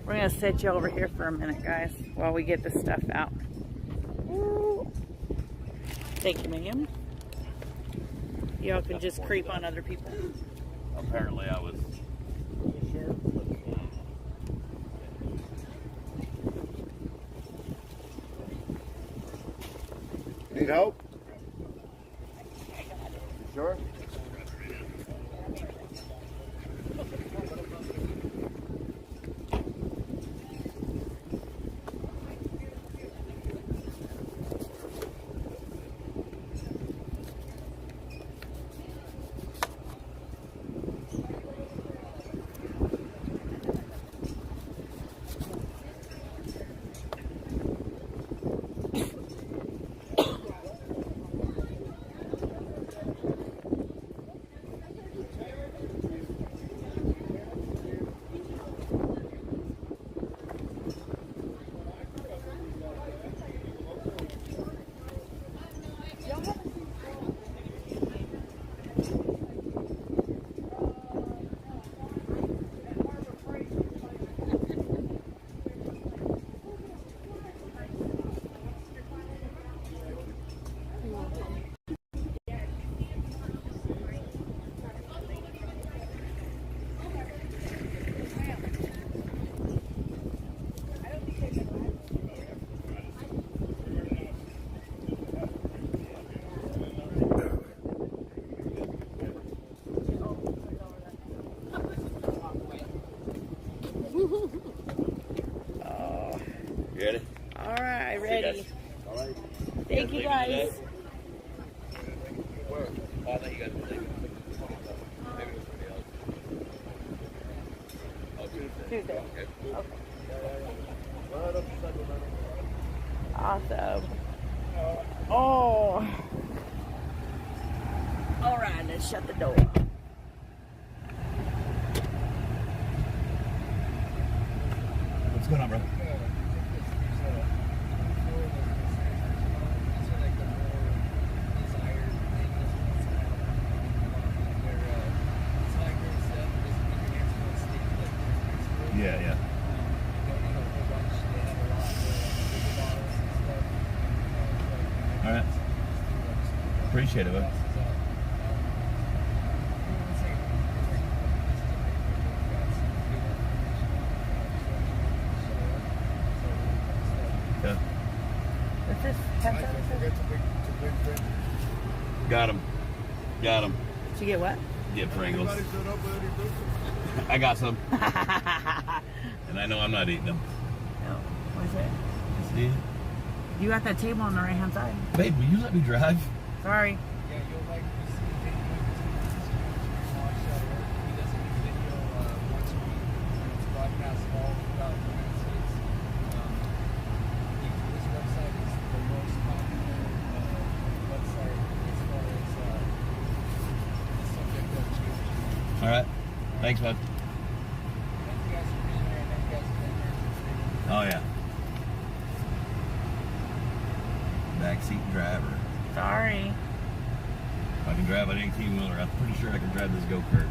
[SPEAKER 17] We're gonna set you over here for a minute, guys, while we get this stuff out. Woo. Thank you, ma'am. Y'all can just creep on other people.
[SPEAKER 16] Apparently, I was.
[SPEAKER 12] Need help? Sure?
[SPEAKER 17] Oh.
[SPEAKER 16] You ready?
[SPEAKER 17] All right, ready.
[SPEAKER 16] All right.
[SPEAKER 17] Thank you, guys.
[SPEAKER 16] Oh, I thought you guys were leaving. Maybe it was somebody else. Oh, Tuesday.
[SPEAKER 17] Okay. Awesome. Oh. All right, let's shut the door.
[SPEAKER 16] What's going on, bro? Yeah. All right. Appreciate it, bud. Yeah.
[SPEAKER 17] What's this?
[SPEAKER 16] Got him.
[SPEAKER 17] Did you get what?
[SPEAKER 16] Get Pringles. I got some. And I know I'm not eating them.
[SPEAKER 17] No. What's it?
[SPEAKER 16] See?
[SPEAKER 17] You got that table on the right hand side.
[SPEAKER 16] Babe, will you let me drive?
[SPEAKER 17] Sorry.
[SPEAKER 16] Thanks, bud. Oh, yeah. Backseat driver.
[SPEAKER 17] Sorry.
[SPEAKER 16] If I can drive an 18-wheeler, I'm pretty sure I can drive this go-kart.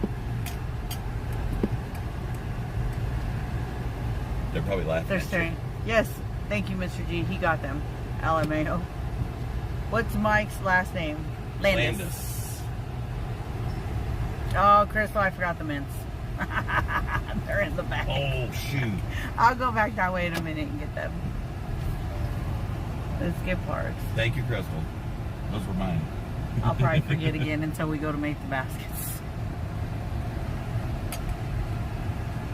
[SPEAKER 16] They're probably laughing.
[SPEAKER 17] They're staring. Yes. Thank you, Mr. G. He got them. LMAO. What's Mike's last name? Landis. Oh, Crystal, I forgot the mints. They're in the back.
[SPEAKER 16] Oh, shoot.
[SPEAKER 17] I'll go back that way in a minute and get them. Let's get parts.
[SPEAKER 16] Thank you, Crystal. Those were mine.
[SPEAKER 17] I'll probably forget again until we go to make the baskets.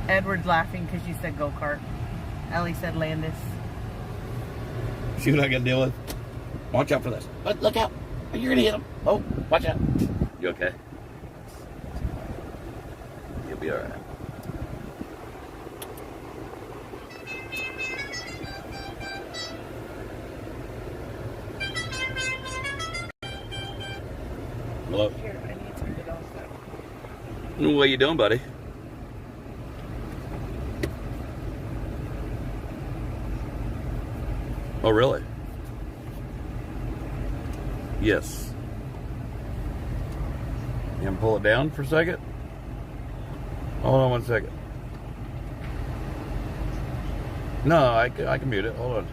[SPEAKER 17] Edward's laughing because you said go-kart. Ellie said Landis.
[SPEAKER 16] See what I got to deal with? Watch out for this. But look out. You're going to hit him. Oh, watch out. You okay? You'll be all right. Hello?
[SPEAKER 17] Here, I need to get off that.
[SPEAKER 16] What you doing, buddy? Oh, really? Yes. You can pull it down for a second? Hold on 1 second. No, I can mute it. Hold on.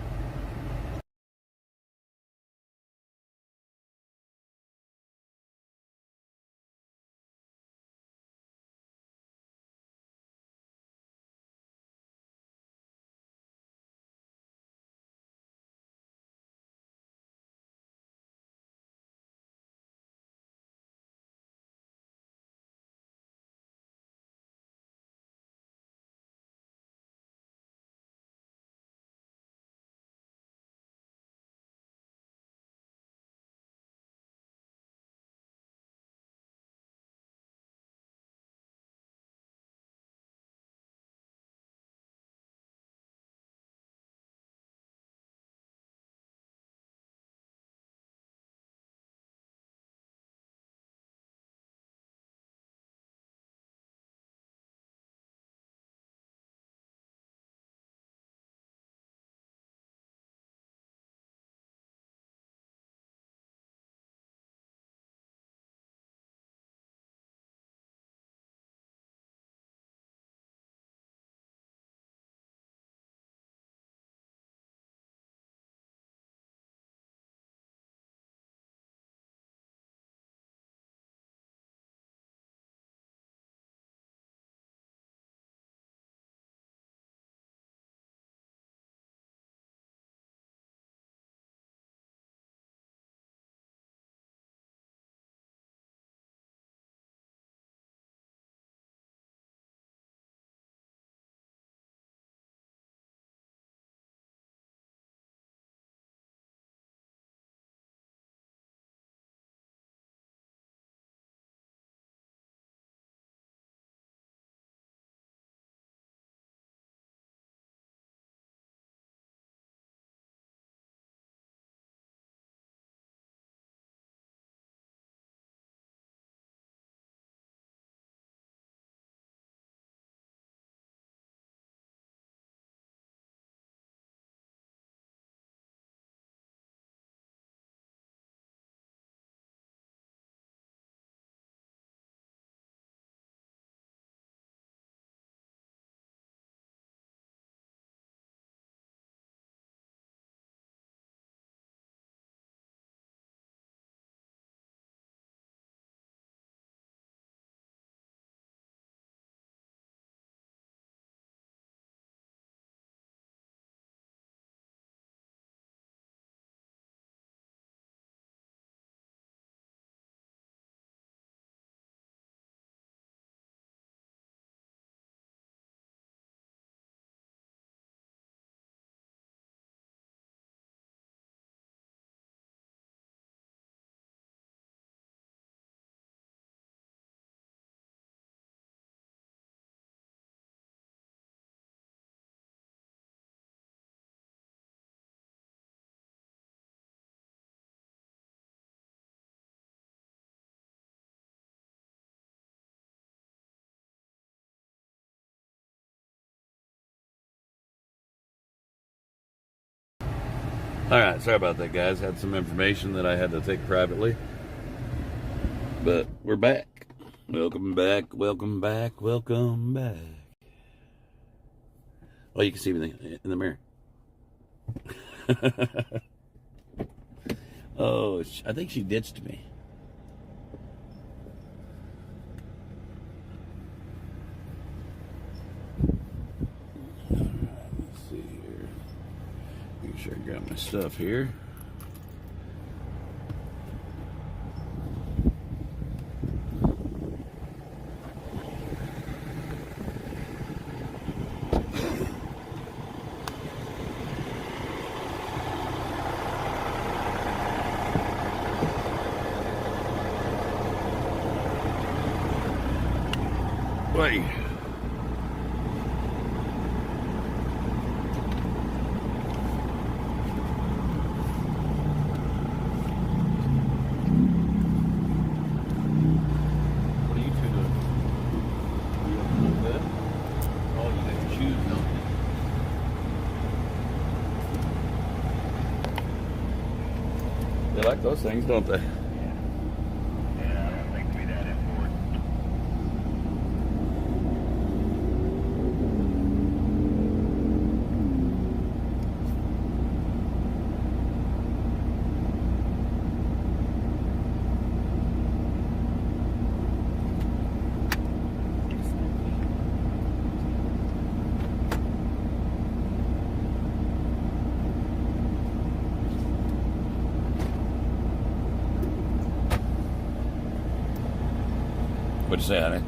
[SPEAKER 16] All right, sorry about that, guys. Had some information that I had to take privately. But we're back. Welcome back, welcome back, welcome back. Oh, you can see me in the mirror. Oh, I think she ditched me. Let's see here. Make sure I grab my stuff here. Wait. What are you two doing? You up a little bit? Oh, you got your shoes, don't you? They like those things, don't they? What'd you say, honey?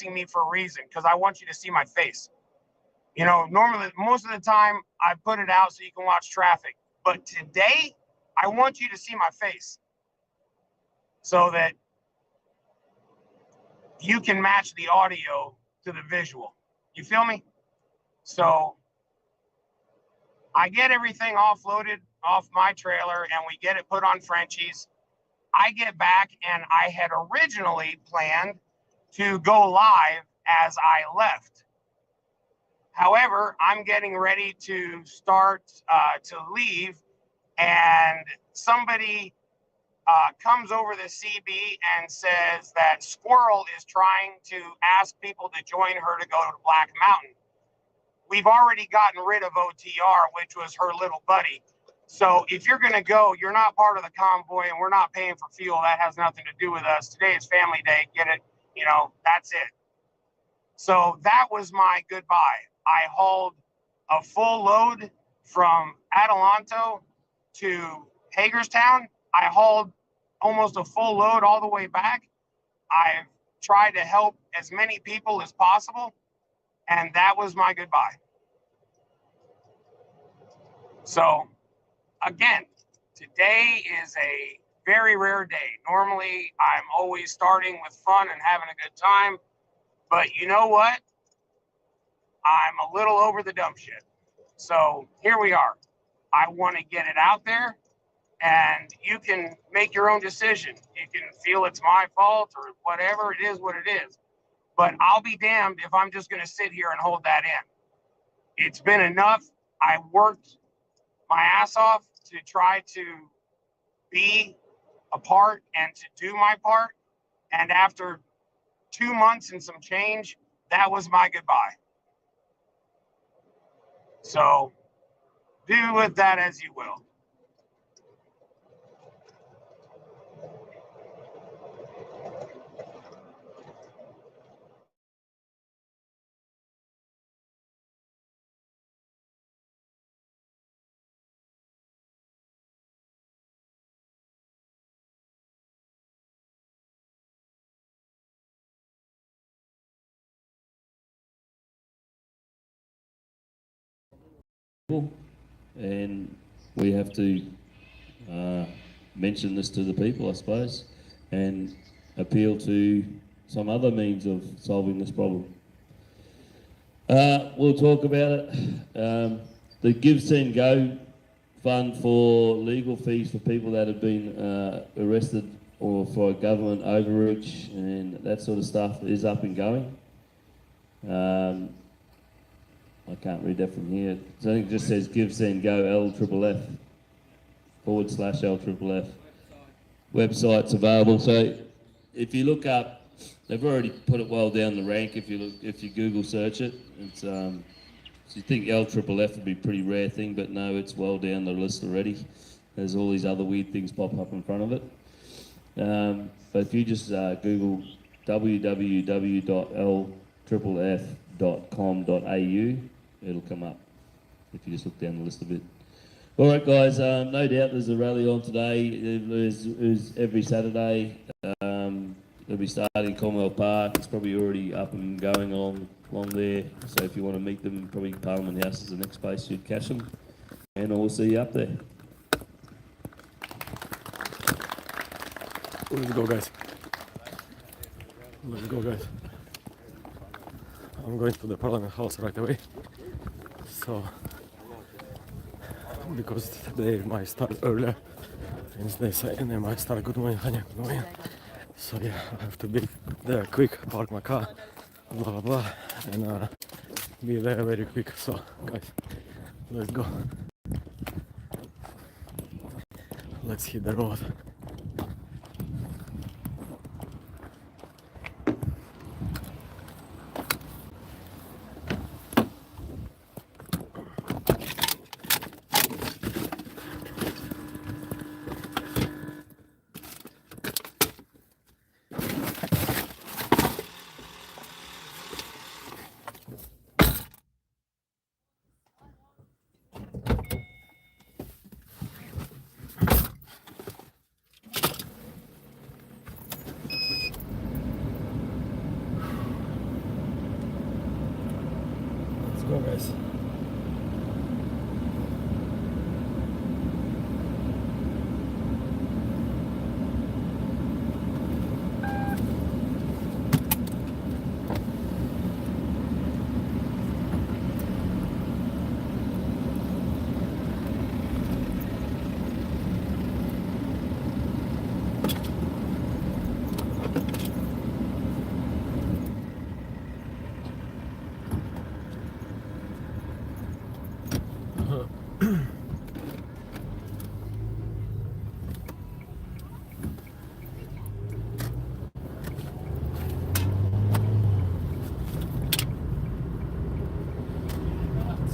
[SPEAKER 18] me for a reason, because I want you to see my face. You know, normally, most of the time, I put it out so you can watch traffic. But today, I want you to see my face so that you can match the audio to the visual. You feel me? So I get everything offloaded off my trailer and we get it put on Frenchies. I get back and I had originally planned to go live as I left. However, I'm getting ready to start to leave, and somebody comes over the CB and says that Squirrel is trying to ask people to join her to go to Black Mountain. We've already gotten rid of OTR, which was her little buddy. So if you're going to go, you're not part of the convoy and we're not paying for fuel. That has nothing to do with us. Today is family day. Get it? You know, that's it. So that was my goodbye. I hauled a full load from Adelanto to Hagerstown. I hauled almost a full load all the way back. I've tried to help as many people as possible, and that was my goodbye. So again, today is a very rare day. Normally, I'm always starting with fun and having a good time, but you know what? I'm a little over the dump shit. So here we are. I want to get it out there, and you can make your own decision. You can feel it's my fault or whatever. It is what it is. But I'll be damned if I'm just going to sit here and hold that in. It's been enough. I worked my ass off to try to be a part and to do my part. And after 2 months and some change, that was my goodbye. So do with that as you will.
[SPEAKER 19] And we have to mention this to the people, I suppose, and appeal to some other means of solving this problem. We'll talk about it. The Give, Send, Go fund for legal fees for people that have been arrested or for government overreach and that sort of stuff is up and going. I can't read that from here. So I think it just says Give, Send, Go, LFFF/LFF. Website's available. So if you look up, they've already put it well down the rank. If you Google search it, it's so you think LFFF would be a pretty rare thing, but no, it's well down the list already. There's all these other weird things pop up in front of it. But if you just Google www.lfff.com.au, it'll come up if you just look down the list a bit. All right, guys, no doubt there's a rally on today. It's every Saturday. It'll be starting in Commonwealth Park. It's probably already up and going along there. So if you want to meet them, probably Parliament House is the next place you'd catch them. And we'll see you up there.
[SPEAKER 20] Let's go, guys. Let's go, guys. I'm going to the Parliament House right away. So, because they might start earlier, and they say they might start good morning, Hanya, good morning. So yeah, I have to be there quick, park my car, blah blah blah, and be there very quick. So guys, let's go. Let's hit the road. go, guys.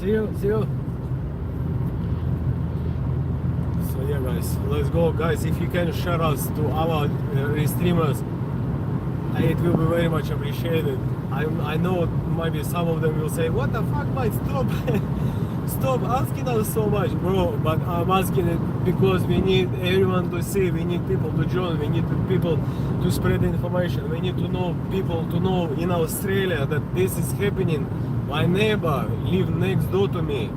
[SPEAKER 20] See you. So yeah, guys, let's go, guys. If you can share us to our streamers, it will be very much appreciated. I know maybe some of them will say, what the fuck, mate, stop asking us so much, bro. But I'm asking it because we need everyone to see, we need people to join, we need people to spread information, we need to know people to know in Australia that this is happening. My neighbor lives next door to me.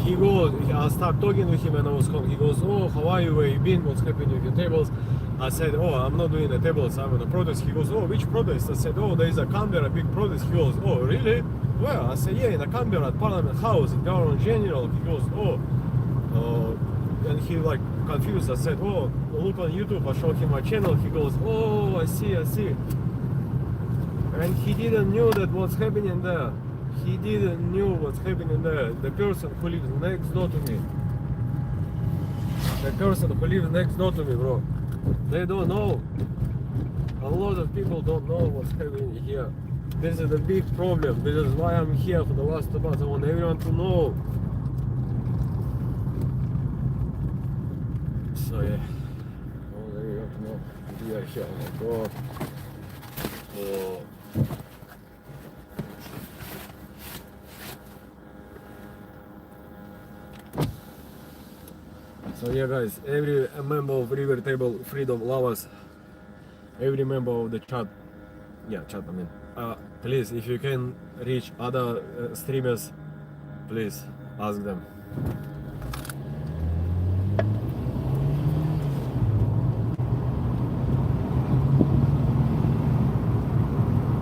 [SPEAKER 20] He goes, I start talking with him and I was home. He goes, oh, how are you, where you been, what's happening with your tables? I said, oh, I'm not doing the tables, I'm on a protest. He goes, oh, which protest? I said, oh, there is a Canberra big protest. He goes, oh, really? Well, I said, yeah, in a Canberra at Parliament House, in Government General. He goes, oh, and he like confused. I said, oh, look on YouTube. I showed him my channel. He goes, oh, I see. And he didn't know that what's happening there. He didn't know what's happening there. The person who lives next door to me. The person who lives next door to me, bro. They don't know. A lot of people don't know what's happening here. This is a big problem. This is why I'm here for the last 2 months. I want everyone to know. So yeah. I want everyone to know. We are here. Oh my God. So yeah, guys, every member of River Table Freedom Lovers, every member of the chat, please, if you can reach other streamers, please ask them.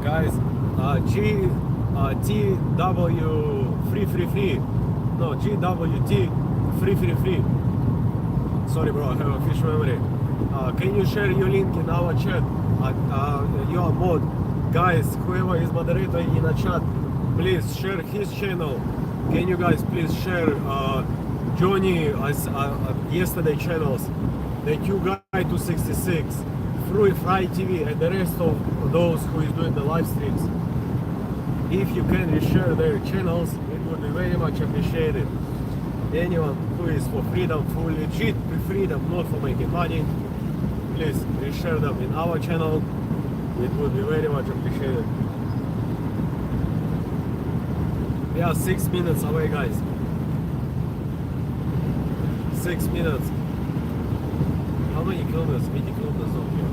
[SPEAKER 20] Guys, GWT free. Sorry, bro, I have a fish memory. Can you share your link in our chat? Your mod, guys, whoever is moderator in the chat, please share his channel. Can you guys please share Johnny yesterday channels, the Q Guy 266, Free TV, and the rest of those who is doing the live streams. If you can reshare their channels, it would be very much appreciated. Anyone who is for freedom, for legit freedom, not for making money, please reshare them in our channel. It would be very much appreciated. We are 6 minutes away, guys. 6 minutes. How many kilometers? 80 kilometers over here.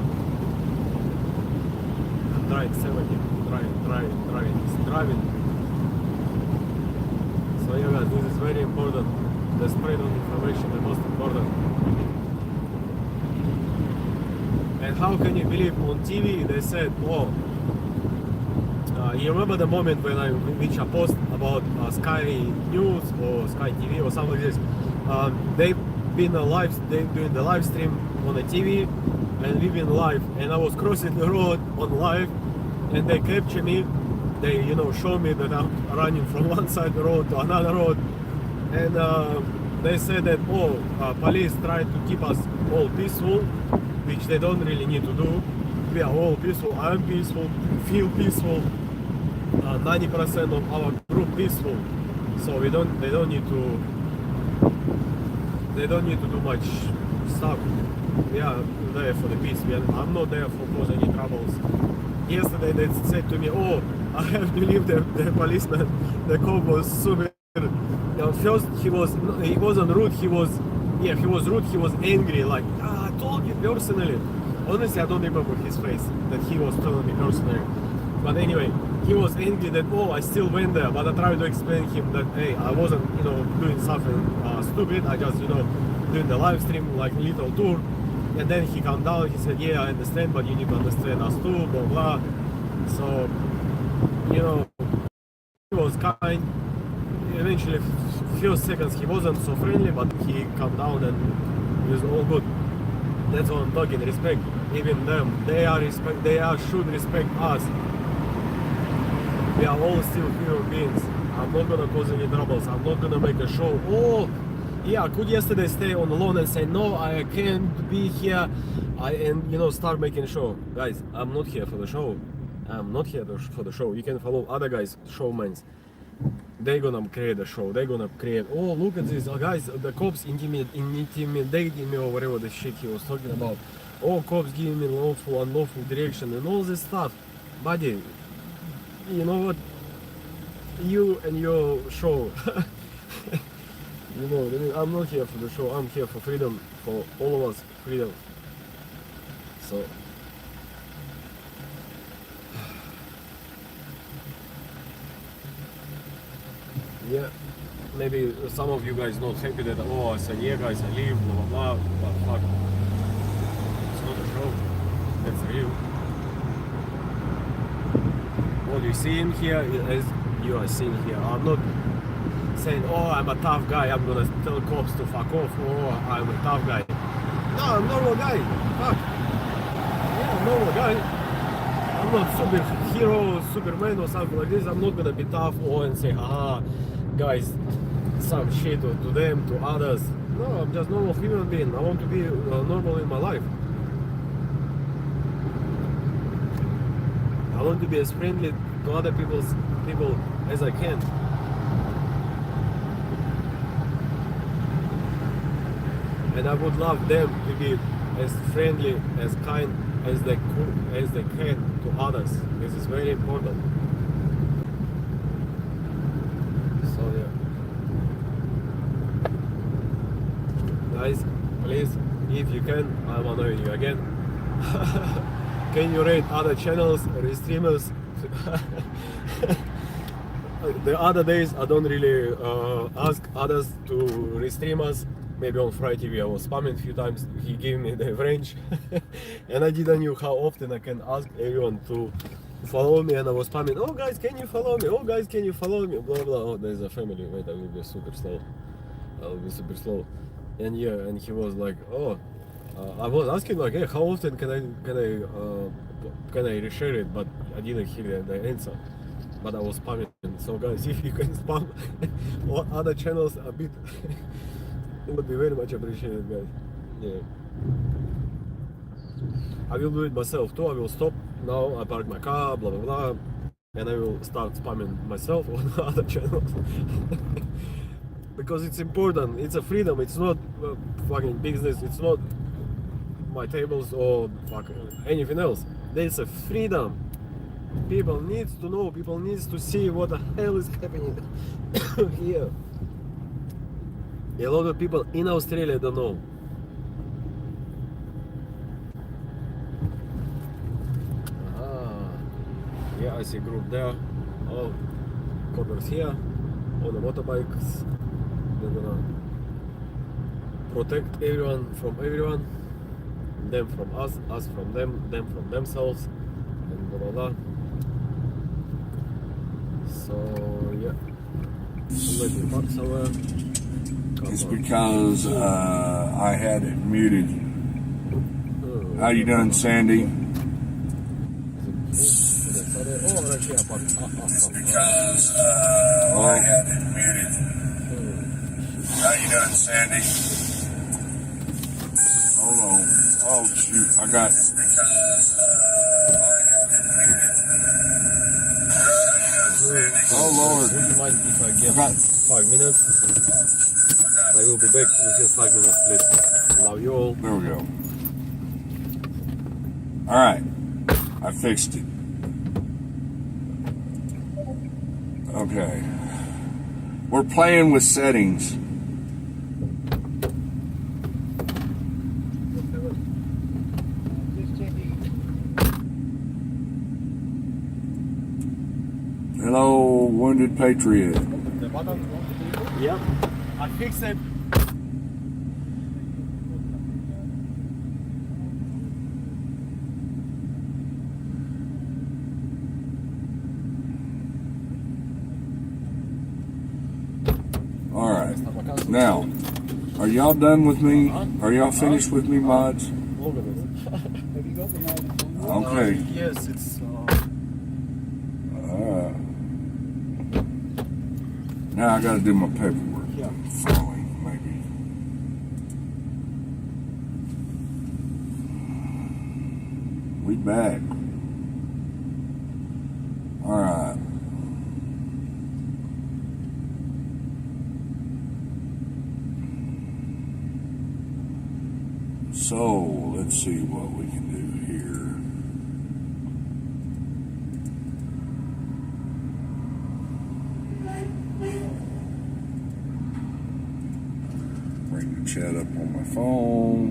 [SPEAKER 20] I'm driving 70. Driving. So yeah, guys, this is very important. The spread of information is most important. And how can you believe on TV they said, oh, you remember the moment when I post about Sky News or Sky TV or something like this? They've been doing the live stream on the TV, and we've been live. And I was crossing the road on live, and they capture me. They, show me that I'm running from one side of the road to another road, and they said that police try to keep us all peaceful, which they don't really need to do. We are all peaceful. I'm peaceful. Feel peaceful. 90% of our group peaceful. So they don't need to do much stuff. We are there for the peace. I'm not there for cause any troubles. Yesterday they said to me, oh, I have to leave the policeman. The cop was super. First he wasn't rude. He was rude. He was angry. Like, I told you personally. Honestly, I don't remember his face that he was telling me personally. But anyway, he was angry that, oh, I still went there, but I tried to explain him that, hey, I wasn't, you know, doing something stupid. I just, you know, doing the live stream, like little tour. And then he calmed down. He said, yeah, I understand, but you need to understand us too, blah, blah. So, you know, he was kind. Eventually, few seconds, he wasn't so friendly, but he calmed down and it was all good. That's what I'm talking, respect. Even them, they should respect us. We are all still human beings. I'm not gonna cause any troubles. I'm not gonna make a show. Oh, yeah, I could yesterday stay on the lawn and say, no, I can't be here. And, you know, start making a show. Guys, I'm not here for the show. I'm not here for the show. You can follow other guys, showmen. They're gonna create a show. They're gonna create, oh, look at this, guys, the cops intimidating me or whatever the shit he was talking about. Oh, cops giving me lawful, unlawful direction and all this stuff. Buddy, you know what? You and your show. You know, I mean, I'm not here for the show. I'm here for freedom, for all of us, freedom. So. Yeah, maybe some of you guys not happy that, oh, I said, yeah, guys, I leave, blah, blah, blah, but fuck. It's not a show. That's real. What you see in here, as you are seeing here, I'm not saying, oh, I'm a tough guy, I'm gonna tell cops to fuck off, oh, I'm a tough guy. No, I'm a normal guy. Fuck. Yeah, I'm a normal guy. I'm not superhero, Superman or something like this. I'm not gonna be tough and say, haha, guys, some shit to them, to others. No, I'm just normal human being. I want to be normal in my life. I want to be as friendly to other people as I can. And I would love them to be as friendly, as kind as they can to others. This is very important. So yeah, guys, please, if you can, I'm annoying you again. Can you rate other channels, streamers? The other days I don't really ask others to restream us. Maybe on Friday TV I was spamming a few times. He gave me the range and I didn't know how often I can ask everyone to follow me, and I was spamming, oh guys, can you follow me? Oh guys, can you follow me? Blah blah. Oh, there's a family. Wait, I will be super slow. I will be super slow. And yeah, and he was like, oh, I was asking like, hey, how often can I reshare it? But I didn't hear the answer. But I was spamming. So guys, if you can spam other channels a bit, it would be very much appreciated, guys. Yeah. I will do it myself too. I will stop now. I park my car, blah blah blah, and I will start spamming myself on other channels. Because it's important. It's a freedom. It's not fucking business. It's not my tables or anything else. There's a freedom. People need to know. People need to see what the hell is happening here. A lot of people in Australia don't know. Yeah, I see a group there. All coppers here on the motorbikes. They're gonna protect everyone from everyone. Them from us, us from them from themselves, and blah blah blah. So yeah, let me park somewhere.
[SPEAKER 21] It's because I had it muted. How you doing, Sandy? It's because I had it muted. How you doing, Sandy? Hold on. Oh shoot, I got.
[SPEAKER 20] Oh Lord, would you mind if I get 5 minutes? I will be back within 5 minutes, please. Love you all.
[SPEAKER 21] There we go. Alright. I fixed it. Okay. We're playing with settings. Hello, Wounded Patriot.
[SPEAKER 20] The button. Yep. I fixed it.
[SPEAKER 21] All right. Now, are y'all done with me? Are y'all finished with me, mods?
[SPEAKER 20] Look at this.
[SPEAKER 21] Okay.
[SPEAKER 20] Yes, it's.
[SPEAKER 21] Now I got to do my paperwork. Yeah. Following, maybe. We back. All right. So let's see what we can do here. Bring the chat up on my phone.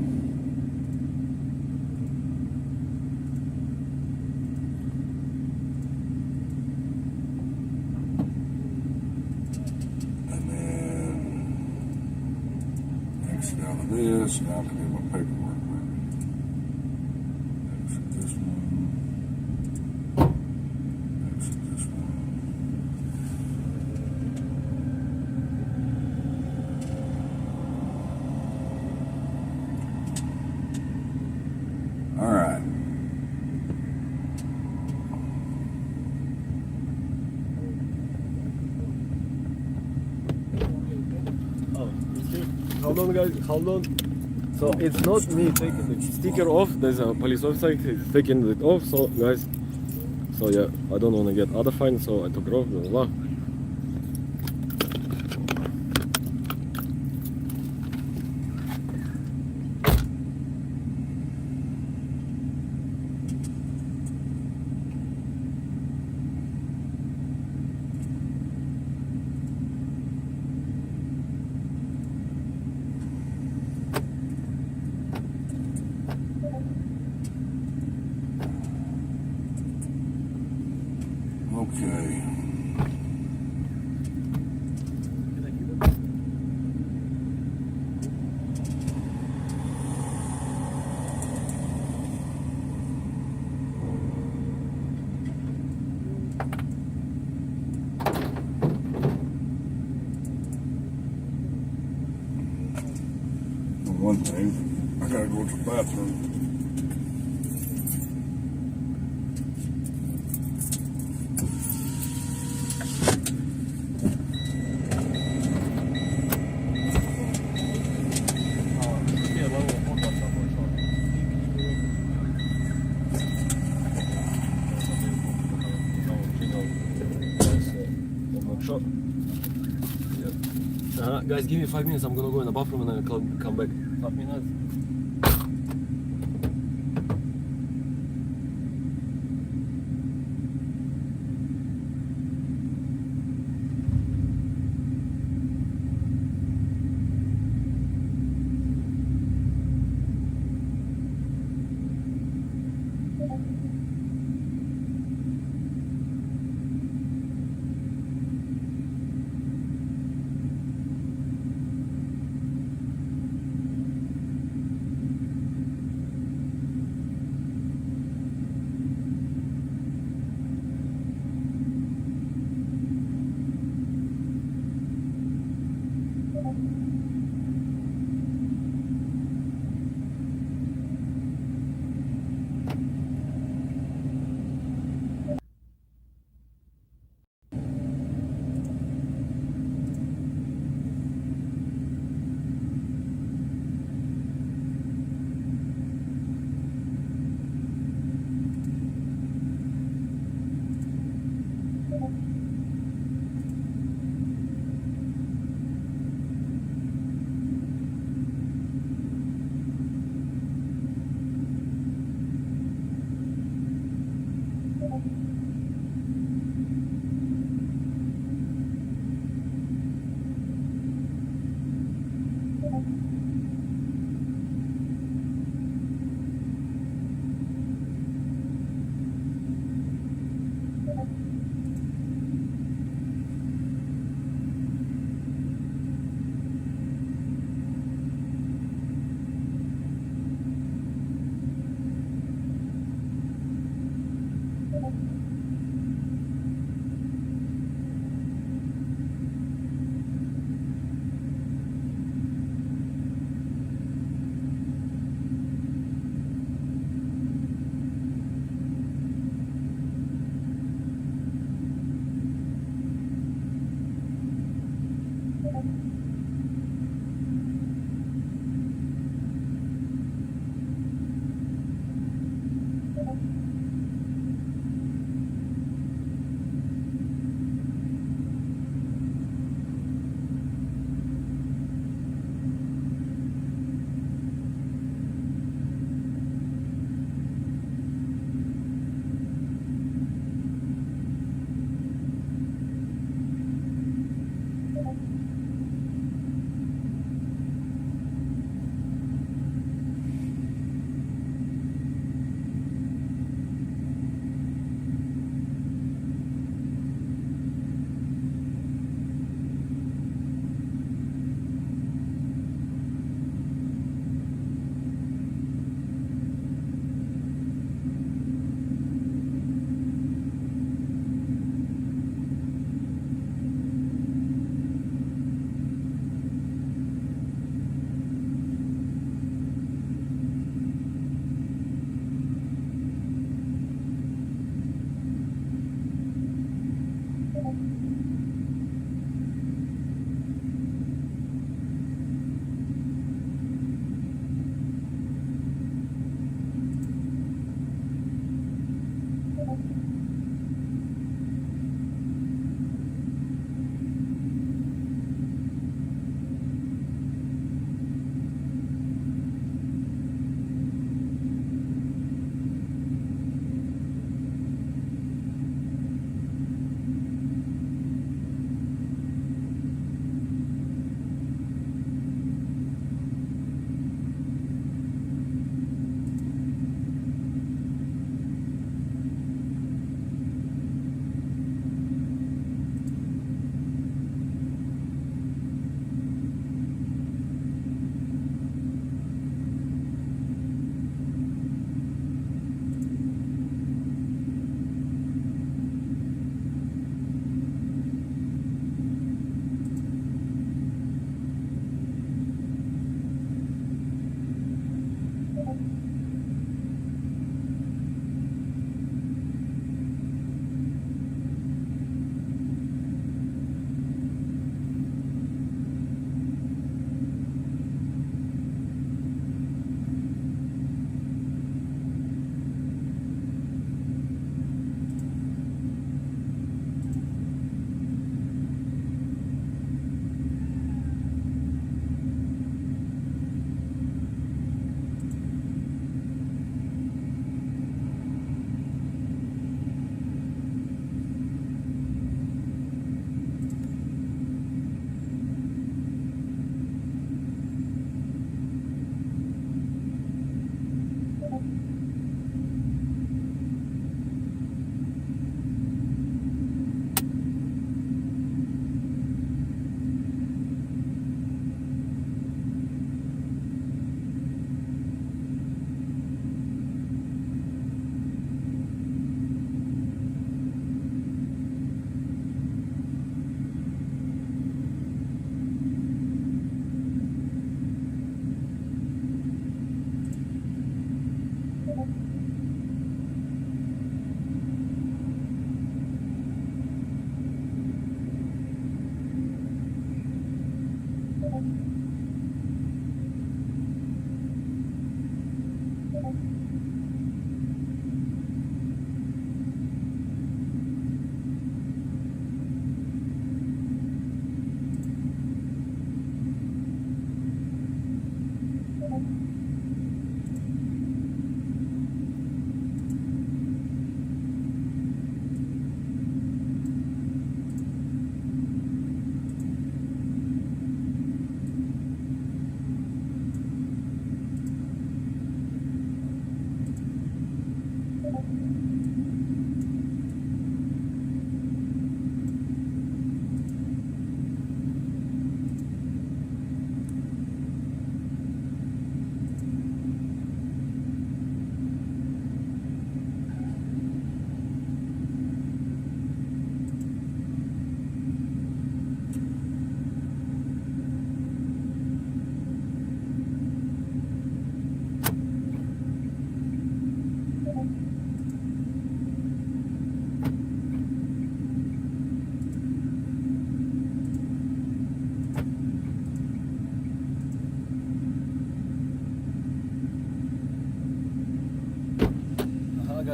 [SPEAKER 21] And then exit out of this, and I can do my paperwork. Exit this one. Exit this one. All right.
[SPEAKER 20] Oh, hold on, guys. Hold on. So it's not me taking the sticker off. There's a police officer taking it off. So guys, so yeah, I don't want to get other fine, so I took it off. Blah, blah, blah.
[SPEAKER 21] Okay. One thing, I gotta go to the bathroom.
[SPEAKER 20] Guys, give me 5 minutes. I'm gonna go in the bathroom and I'll come back. 5 minutes.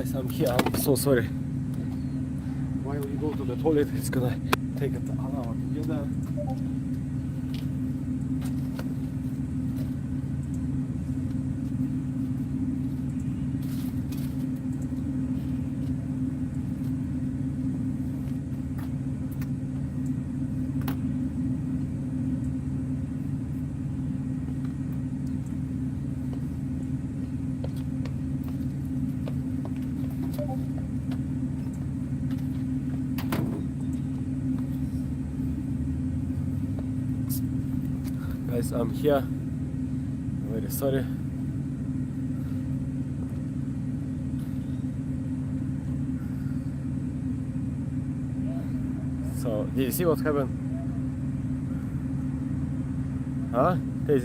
[SPEAKER 20] guys, I'm here. I'm so sorry. While we go to the toilet, it's gonna take an hour to get there. Guys, I'm here. I'm very sorry. So, did you see what happened? Huh?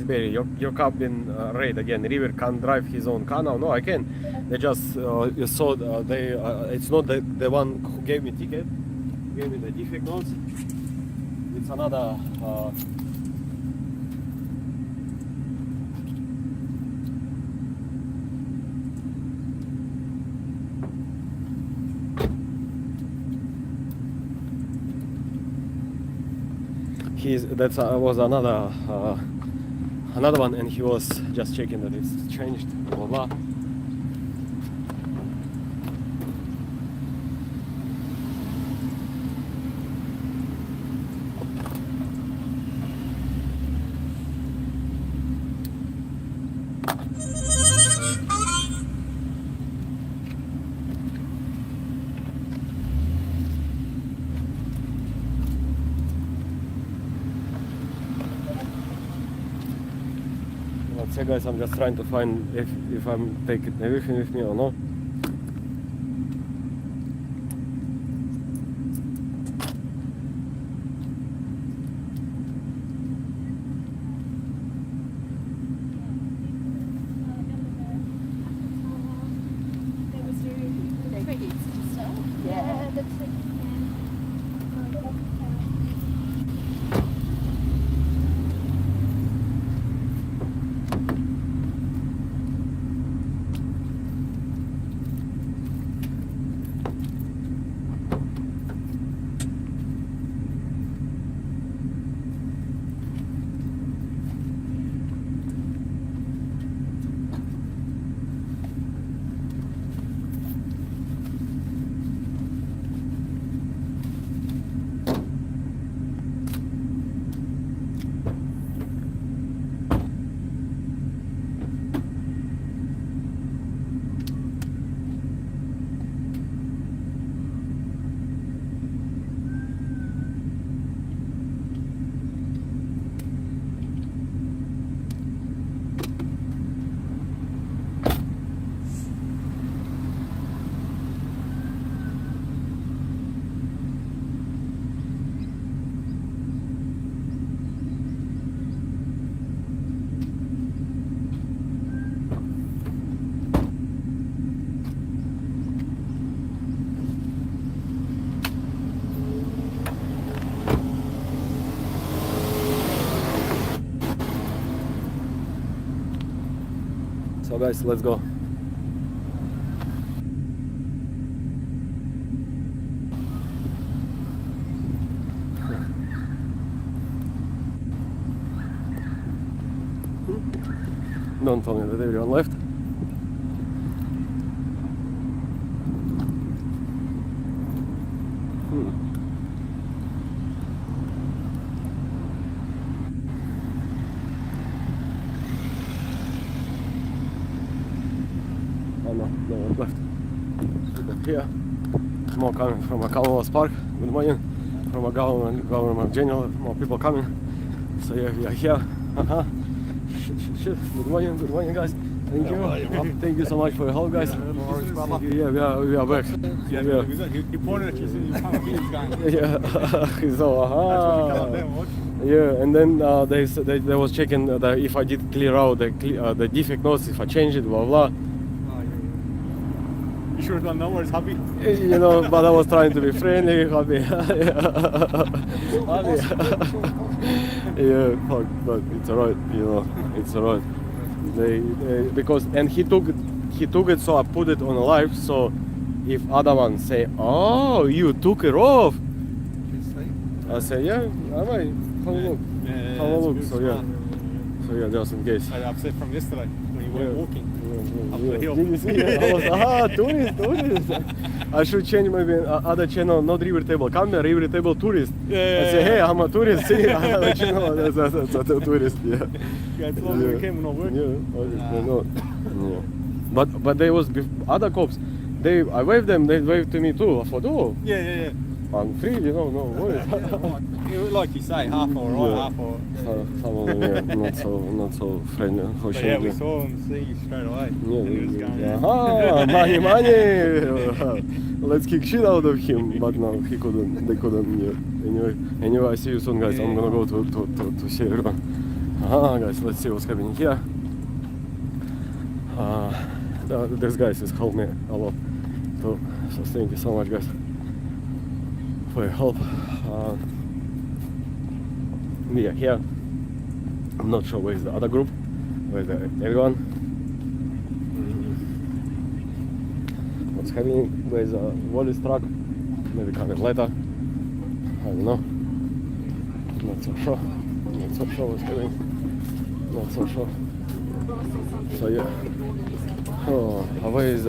[SPEAKER 20] Berry, your car been raided again. River can't drive his own car now. No, I can. They just you saw they. It's not the one who gave me ticket. Gave me the defect notes. It's another. That was another one, and he was just checking that it's changed, blah blah. So guys, I'm just trying to find if I'm taking everything with me or not. So guys, let's go. Don't tell me that everyone left. No one left. Here, more coming from a Calvados Park. Good morning. From a government general, more people coming. So yeah, we are here. Shit. Good morning, guys. Thank you. Thank you so much for your help, guys. Yeah, we are back. Yeah.
[SPEAKER 12] He pointed at you, so you kind of this guy.
[SPEAKER 20] Yeah. So, yeah, and then they was checking if I did clear out the defect notes, if I changed it, blah blah.
[SPEAKER 12] You sure don't know where it's happy?
[SPEAKER 20] You know, but I was trying to be friendly, happy. Yeah, fuck, but it's alright, you know, it's alright. Because he took he took it, so I put it on live. So if other one say, "Oh, you took it off," I say, "Yeah, I might have a look." Have a look. So yeah, just in case.
[SPEAKER 2] I upset from yesterday when you were walking up the hill.
[SPEAKER 20] Did you see? I was tourist. I should change maybe other channel, not river table. Come here, river table tourist. I say, hey, I'm a tourist. See, another channel. That's a tourist. Yeah.
[SPEAKER 2] It's long weekend, not working.
[SPEAKER 20] But there was other cops. I waved them. They waved to me too. I thought, oh.
[SPEAKER 2] Yeah.
[SPEAKER 20] I'm free, you know, no worries.
[SPEAKER 2] Like you say, half or right, half or.
[SPEAKER 20] Some of them, not so friendly.
[SPEAKER 2] But yeah, we saw him see you straight away.
[SPEAKER 20] Money. Let's kick shit out of him. But no, he couldn't. They couldn't. Anyway, I see you soon, guys. I'm gonna go to Shareholder. Guys, let's see what's happening here. This guy has helped me a lot. So thank you so much, guys, for your help. Yeah, here. I'm not sure where is the other group. Where's everyone? What's happening? Where's the Wallace truck? Maybe coming later. I don't know. Not so sure. Not so sure what's happening. Not so sure. So yeah. Oh, where is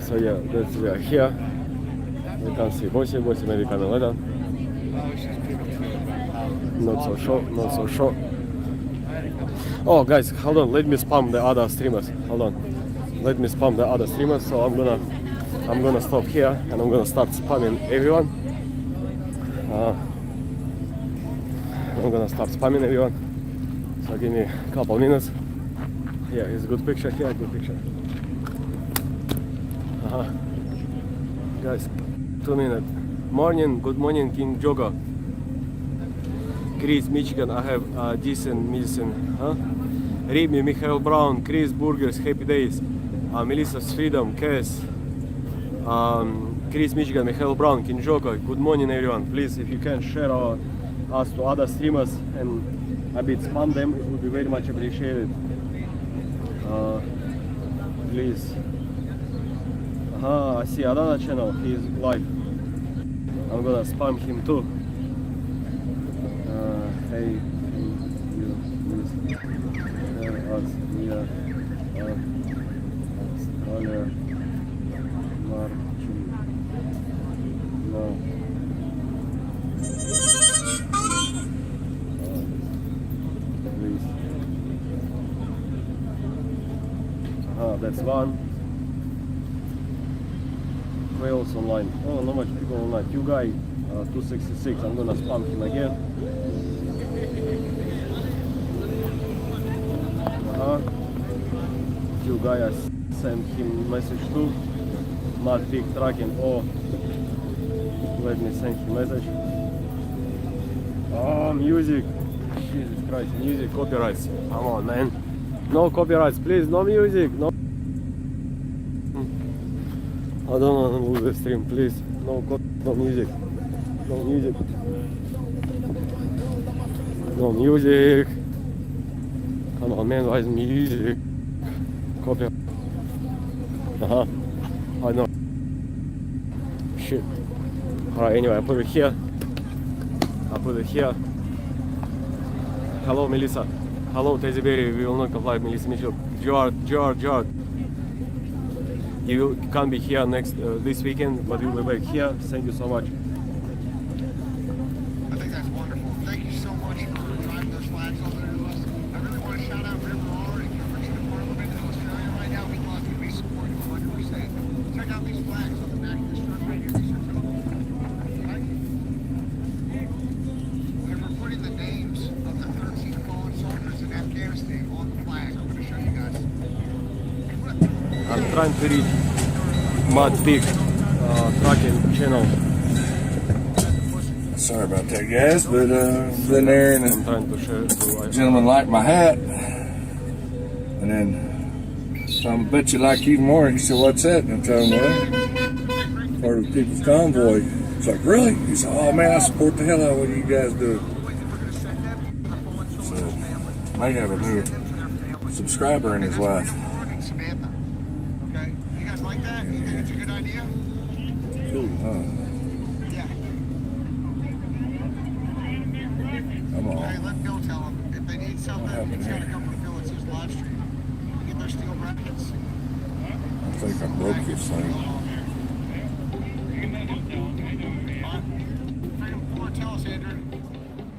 [SPEAKER 20] So yeah, that's we are here. You can see Boyz maybe coming later. Not so sure. Oh guys, hold on, let me spam the other streamers. Hold on. Let me spam the other streamers. So I'm gonna stop here and I'm gonna start spamming everyone. I'm gonna start spamming everyone. So give me a couple minutes. Yeah, it's a good picture here, good picture. Guys, 2 minutes. Good morning, King Joga. Chris, Michigan, I have decent medicine. Remy, Michael Brown, Chris Burgers, Happy Days. Melissa's Freedom, Cass. Chris, Michigan, Michael Brown, King Joga. Good morning, everyone. Please, if you can share us to other streamers and a bit spam them, it would be very much appreciated. Please. I see another channel, he is live. I'm gonna spam him too. Hey, you, please. Australia, marching. No. Please. That's one. Wales online. Oh, not much people online. You guy, 266. I'm gonna spam him again. You guy, I sent him message too. Not big tracking. Oh, let me send him message. Oh, music. Jesus Christ, music copyrights. Come on, man. No copyrights, please. No music. No. I don't want to lose the stream, please. No music. No music. No music. Come on, man, why is music? Copy. I know. Shit. Alright, anyway, I put it here. Hello, Melissa. Hello, Teddy Berry. We will not comply, Melissa Mitchell. Gerard. You can't be here this weekend, but you'll be back here. Thank you so much.
[SPEAKER 12] I think that's wonderful. Thank you so much for driving those flags over there to us. I really want to shout out River and your freedom parliament in Australia right now because we support you 100%. Check out these flags on the back of this truck right here. These are cool. Right? And we're putting the names of the 13 fallen soldiers in Afghanistan on the flag. I'm going to show you guys.
[SPEAKER 20] I'm trying to reach Mud Big tracking channel.
[SPEAKER 21] Sorry about that, guys, but been there and
[SPEAKER 20] I'm trying to share.
[SPEAKER 21] The gentleman liked my hat, and then I bet you like you more. He said, "What's that?" And I told him, "Well, part of the People's Convoy." He's like, "Really?" He said, "Oh man, I support the hell out of what you guys do." So Might have a new subscriber in his life.
[SPEAKER 12] Samantha. Okay? You guys like that? You think it's a good idea?
[SPEAKER 21] Cool, huh?
[SPEAKER 12] Yeah.
[SPEAKER 21] Come on.
[SPEAKER 12] Hey, let Bill tell them. If they need something, it's going to come from Phil. It's his live stream. Get their steel brackets.
[SPEAKER 21] I think I broke this thing.
[SPEAKER 12] Tell us, Andrew.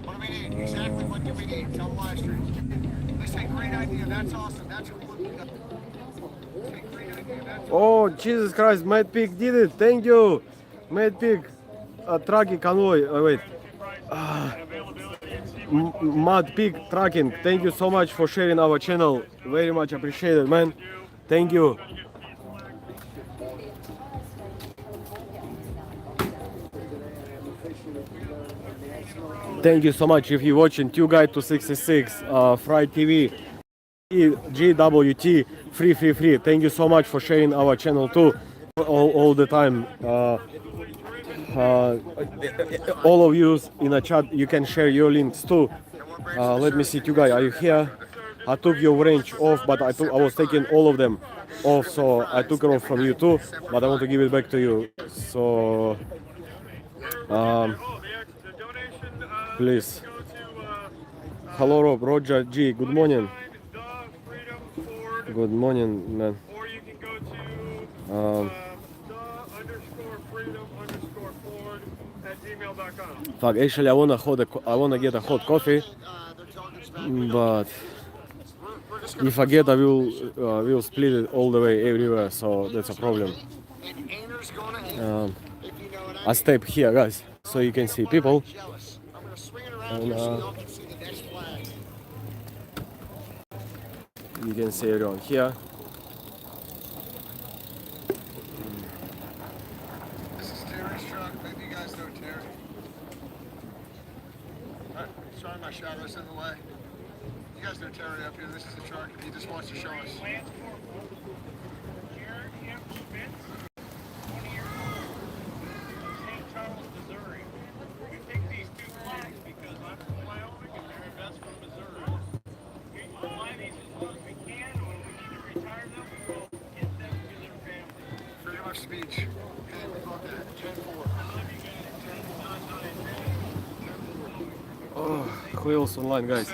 [SPEAKER 12] What do we need? Exactly what do we need? Tell the live stream. They say great idea. That's awesome. That's what we got.
[SPEAKER 20] Oh, Jesus Christ, Mad Pig did it. Thank you. Mad Pig. Trucking Convoy. Oh, wait. Mad Pig Trucking. Thank you so much for sharing our channel. Very much appreciated, man. Thank you. Thank you so much if you're watching 2Guy266, Frei TV, GWT, free. Thank you so much for sharing our channel too, all the time. All of you in the chat, you can share your links too. Let me see, 2Guy, are you here? I took your range off, but I was taking all of them off, so I took it off from you too, but I want to give it back to you. So, please. Hello, Rob. Roger G. Good morning. Good morning, man. Fuck. Actually, I wanna get a hot coffee, but if I get, I will split it all the way everywhere. So that's a problem. I step here, guys, so you can see people. And, you can see everyone here.
[SPEAKER 12] This is Terry's truck. Maybe you guys know Terry. Sorry, my shadow's in the way. You guys know Terry up here. This is the truck. He just wants to show us. Speech.
[SPEAKER 20] Oh, who else online, guys?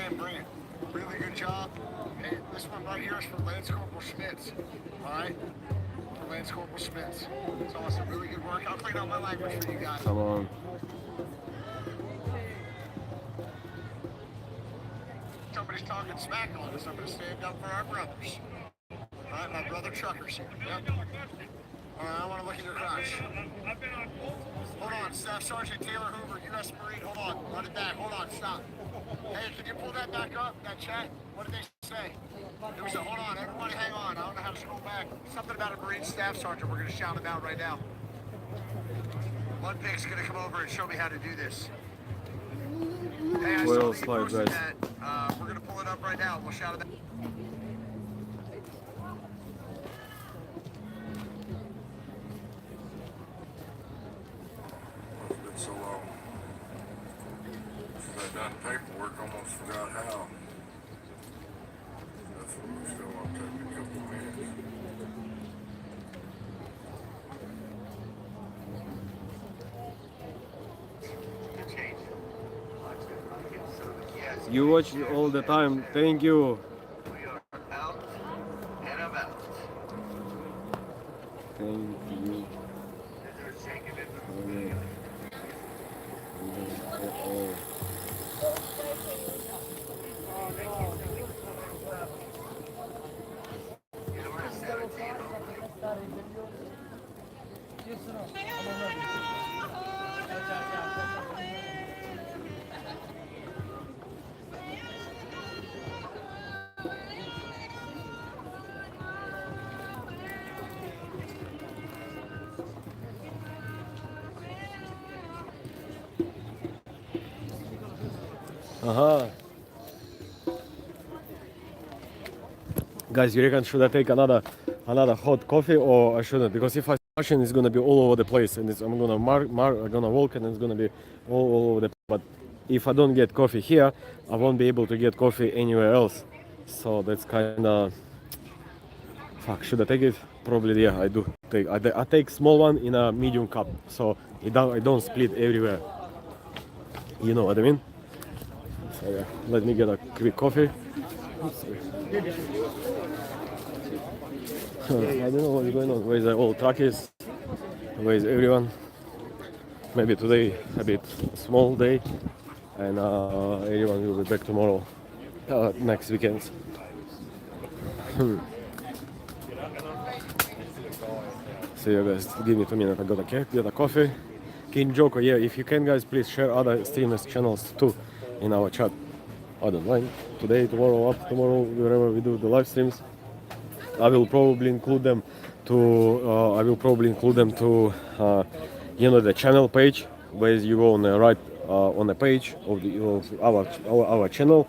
[SPEAKER 12] Really good job. Hey, this one right here is for Lance Corporal Schmitz. Alright? For Lance Corporal Schmitz. It's awesome. Really good work. I'll clean out my language for you guys.
[SPEAKER 20] Come on.
[SPEAKER 12] Somebody's talking smack on us. I'm going to stand up for our brothers. Alright, my brother truckers. Yep. I want to look at your crotch. Hold on, Staff Sergeant Taylor Hoover, U.S. Marine. Hold on, run it back. Hold on, stop. Hey, can you pull that back up, that chat? What did they say? It was a, hold on, everybody hang on. I don't know how to scroll back. Something about a Marine Staff Sergeant. We're going to shout it out right now. One pig's going to come over and show me how to do this. Hey, I saw that you posted that. We're going to pull it up right now. We'll shout it out.
[SPEAKER 21] So long. Since I've done paperwork, almost forgot how. That's what we still want to take a couple minutes.
[SPEAKER 20] You watch all the time. Thank you. Thank you. Guys, you reckon should I take another hot coffee or I shouldn't? Because if I fashion, it's gonna be all over the place, and I'm gonna walk and it's gonna be all over the place. But if I don't get coffee here, I won't be able to get coffee anywhere else. So that's kind of, fuck, should I take it? Probably, yeah, I do. I take small one in a medium cup, so I don't split everywhere. You know what I mean? So yeah, let me get a quick coffee. I don't know what's going on. Where the old truck is? Where is everyone? Maybe today a bit small day, and everyone will be back tomorrow, next weekend. So yeah, guys, give me 2 minutes. I gotta get a coffee. King Joko, yeah, if you can, guys, please share other streamers' channels too in our chat. I don't mind. Today, tomorrow, after tomorrow, wherever we do the live streams, I will probably include them to. You know, the channel page, where you go on the right on the page of our channel.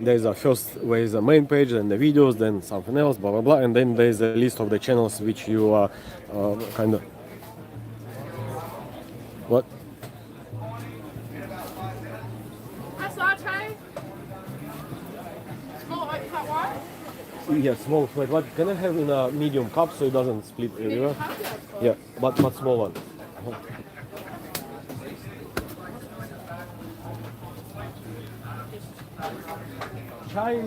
[SPEAKER 20] There's a first, where is the main page, then the videos, then something else, blah blah blah, and then there's a list of the channels which you are kind of. What? Yeah, small flat white. Can I have in a medium cup so it doesn't split everywhere? Yeah, but small one. Chai.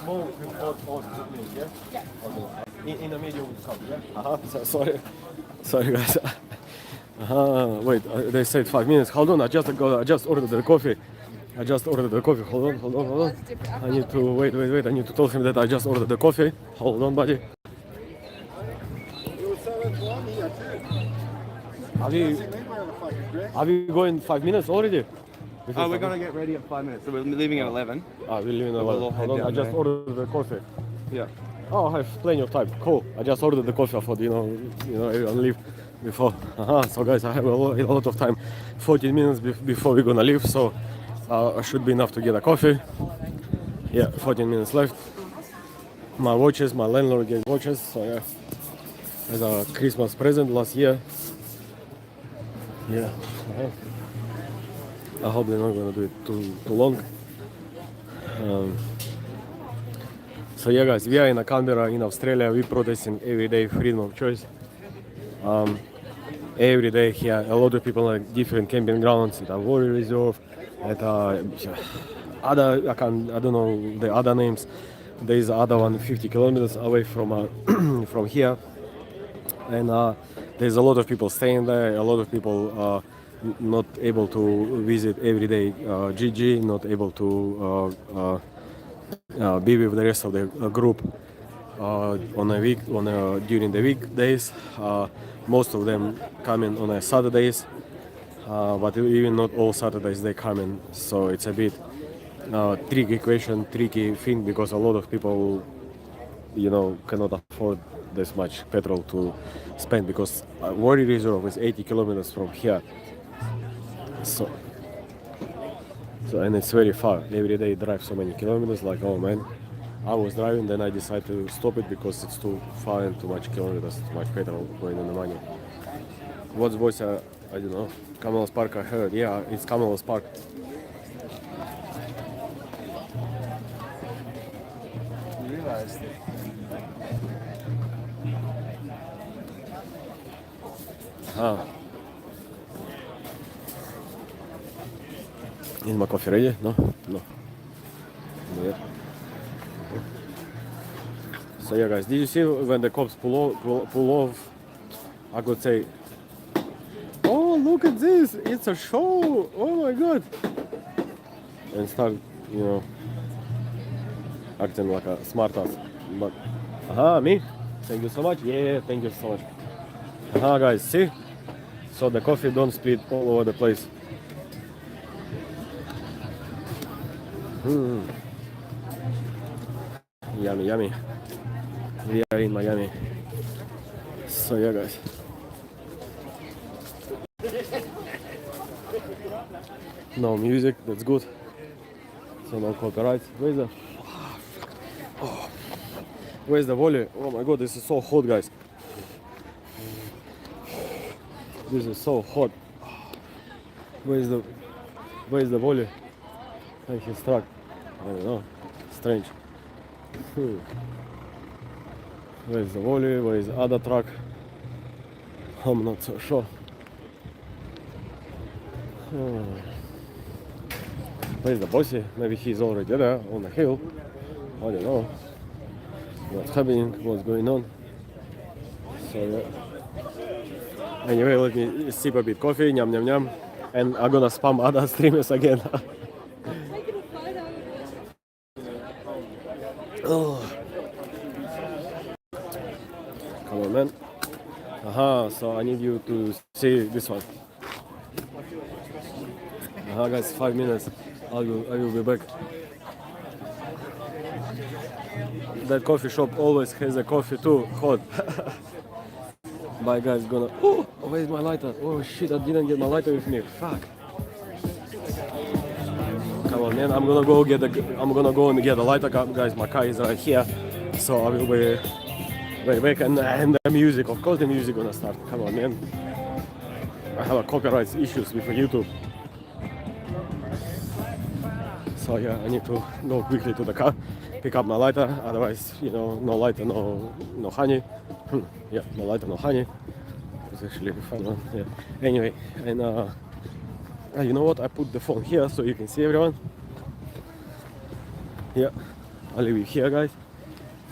[SPEAKER 20] Small yeah? Yeah. In a medium cup, yeah? Sorry guys. Wait, they said 5 minutes. Hold on, I just ordered the coffee. Hold on. I need to wait. I need to tell him that I just ordered the coffee. Hold on, buddy. Are we going 5 minutes already?
[SPEAKER 4] Oh, we're gonna get ready in 5 minutes. So we're leaving at 11.
[SPEAKER 20] We're leaving at 11. Hold on, I just ordered the coffee.
[SPEAKER 4] Yeah.
[SPEAKER 20] Oh, I have plenty of time. Cool. I just ordered the coffee. I thought, you know, everyone leave before. So guys, I have a lot of time. 14 minutes before we're gonna leave, so should be enough to get a coffee. Yeah, 14 minutes left. My watches, my landlord gave watches, so yeah. As a Christmas present last year. Yeah. I hope they're not gonna do it too long. So yeah, guys, we are in Canberra in Australia. We protesting every day freedom of choice. Every day here, a lot of people at different camping grounds at a Warrior Reserve, at other, I don't know the other names. There is other one 50 kilometers away from from here, and there's a lot of people staying there. A lot of people not able to visit every day. GG, not able to be with the rest of the group during the weekdays. Most of them come in on Saturdays, but even not all Saturdays they come in. So it's a bit tricky thing, because a lot of people, you know, cannot afford this much petrol to spend, because Warrior Reserve is 80 kilometers from here. So and it's very far. Every day drive so many kilometers, like, oh man. I was driving, then I decided to stop it because it's too far and too much kilometers, too much petrol going on the money. What's voice? I don't know. Kamala's Park, I heard. Yeah, it's Kamala's Park.
[SPEAKER 9] You realize
[SPEAKER 20] Is my coffee ready? No? No. Нет. So yeah, guys, did you see when the cops pull off? I could say, oh, look at this, it's a show, oh my god, and start, you know, acting like a smart ass. But me, thank you so much. Yeah, thank you so much. Guys, see, so the coffee don't split all over the place. Yummy, yummy. We are in Miami. So yeah, guys. No music, that's good. So no copyright. Where's the... Oh. Where's the volume? Oh my god, this is so hot, guys. This is so hot. Where's the volume? I he's struck. I don't know. Strange. Where's the volume? Where is the other truck? I'm not so sure. Where's the bossy? Maybe he's already there on the hill. I don't know what's happening, what's going on. So yeah. Anyway, let me sip a bit coffee, nyam nyam nyam, and I'm gonna spam other streamers again. Oh. Come on, man. Aha, so I need you to see this one. Aha, guys, 5 minutes. I will be back. That coffee shop always has a coffee too, hot. My guy's gonna... Oh, where's my lighter? Oh shit, I didn't get my lighter with me. Fuck. Come on, man. I'm gonna go and get the lighter, guys. My car is right here, so I will be back. And the music, of course, the music gonna start. Come on, man. I have a copyright issues with YouTube. So yeah, I need to go quickly to the car, pick up my lighter. Otherwise, you know, no lighter, no honey. Yeah, no lighter, no honey. It's actually a fun one. Yeah. Anyway, and you know what? I put the phone here so you can see everyone. Yeah, I'll leave you here, guys.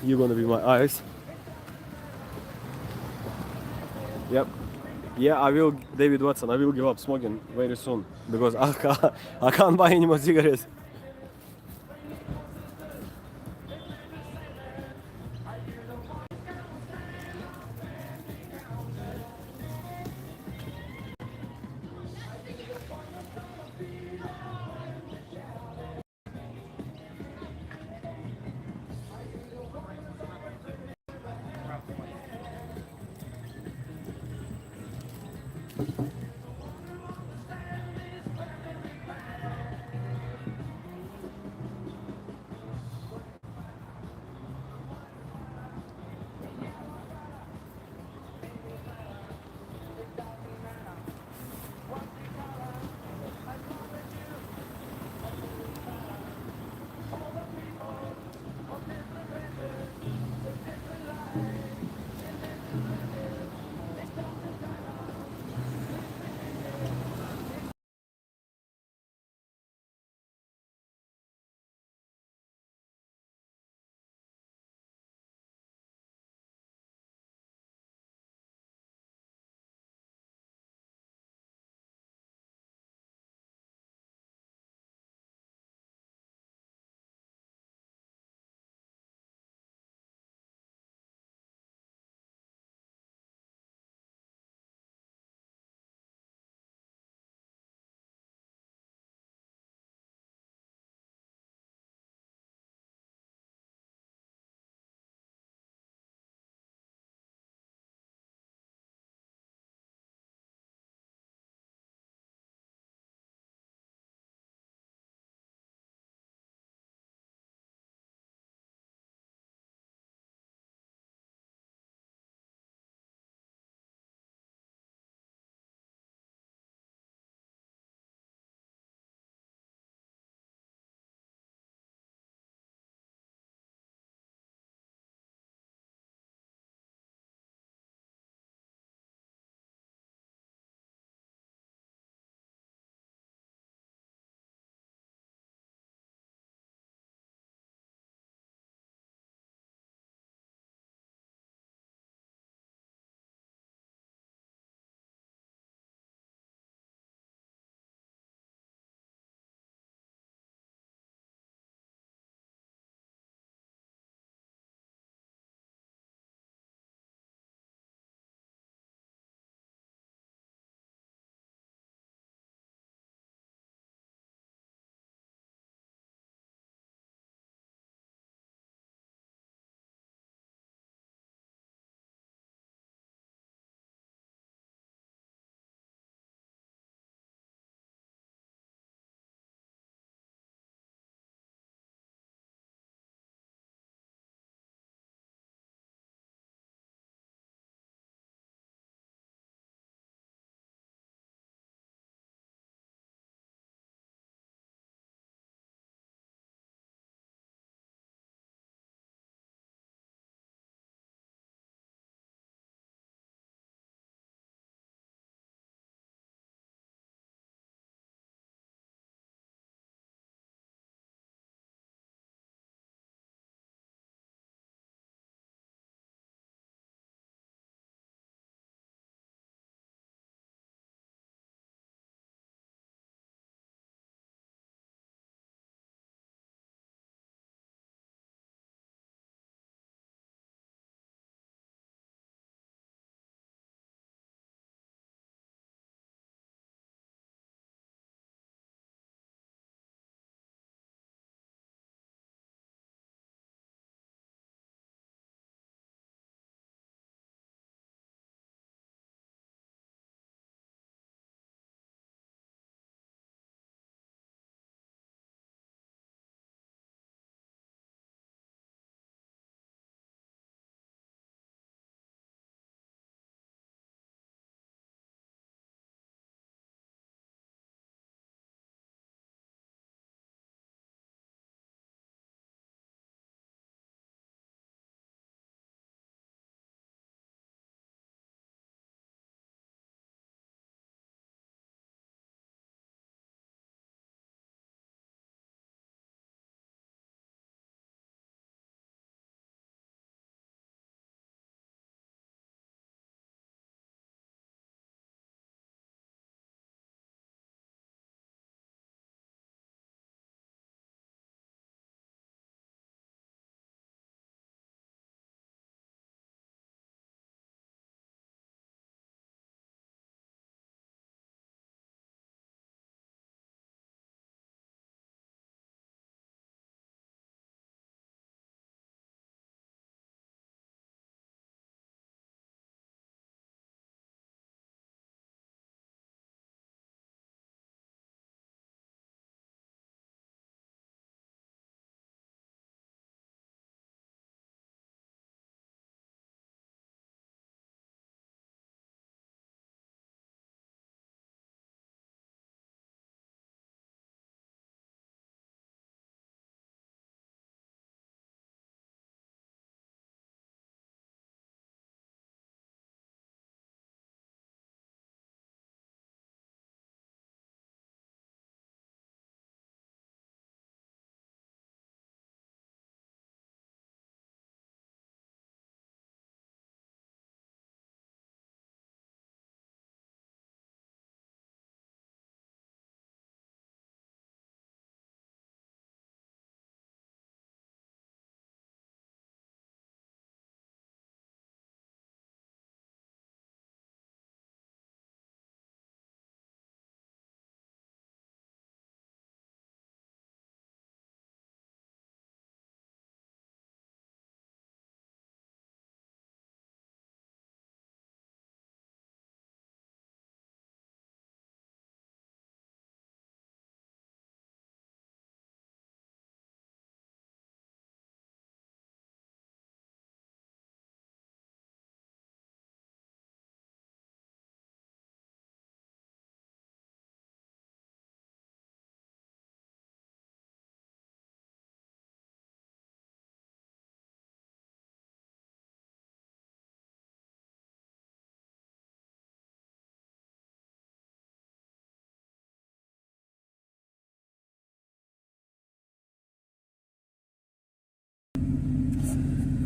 [SPEAKER 20] You're gonna be my eyes. Yep. Yeah, I will, David Watson. I will give up smoking very soon because I can't buy any more cigarettes.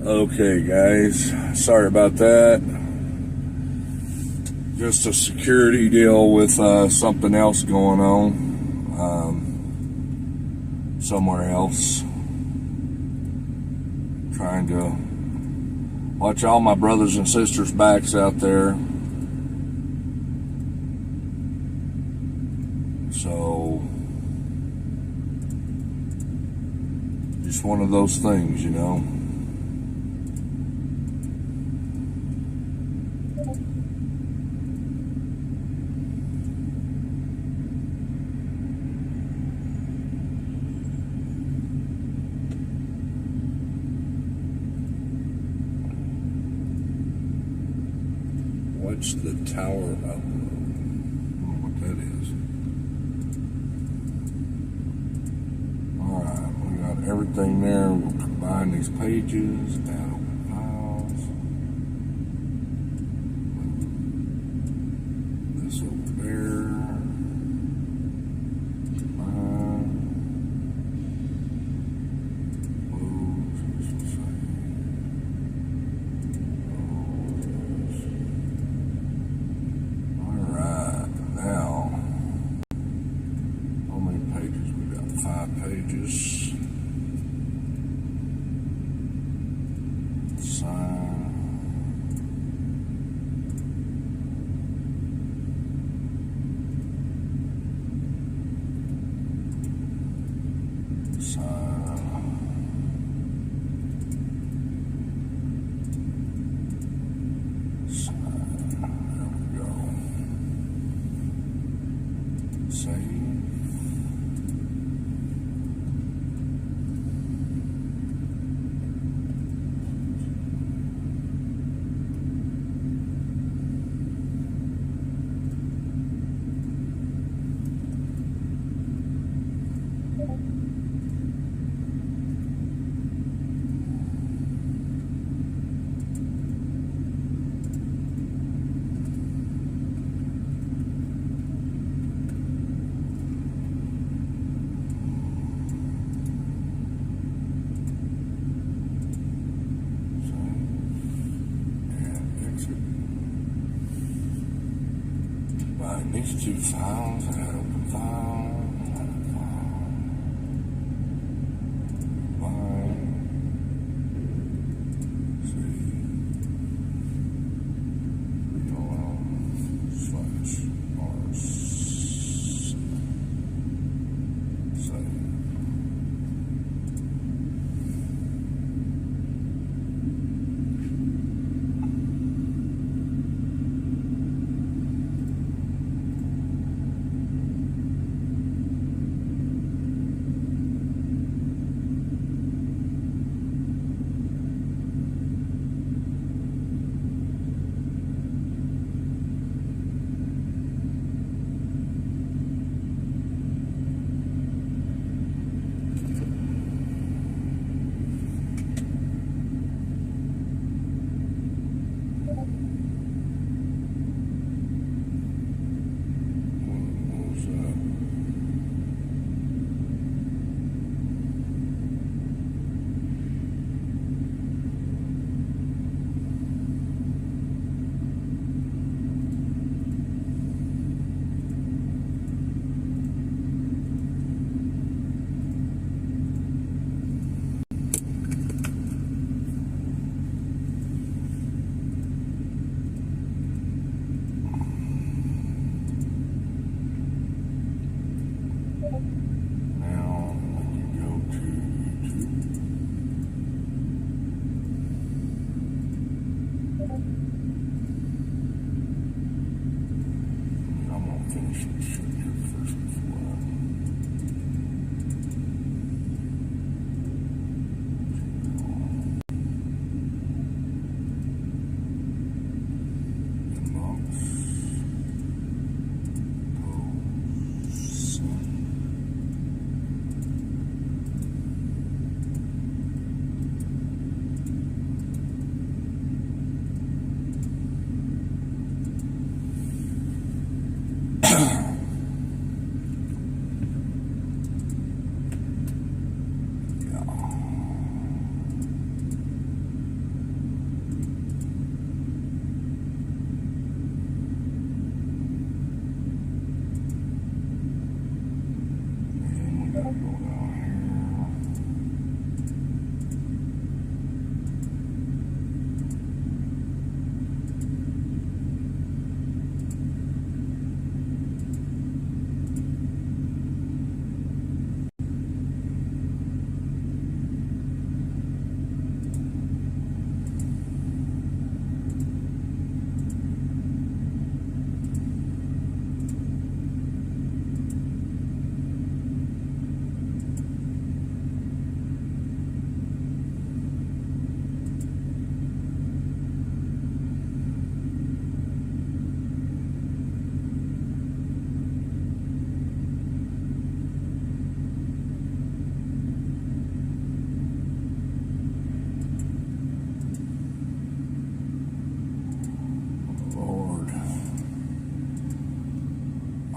[SPEAKER 21] Okay, guys, sorry about that. Just a security deal with something else going on somewhere else. Trying to watch all my brothers and sisters' backs out there. So, just one of those things, you know. What's the tower up? I don't know what that is. Alright, we got everything there. We'll combine these pages, add open files. This over there. Combine. Close. Alright, now, how many pages? We got 5 pages. Sign. There we go. Save. These 2 files, I had open file, combine,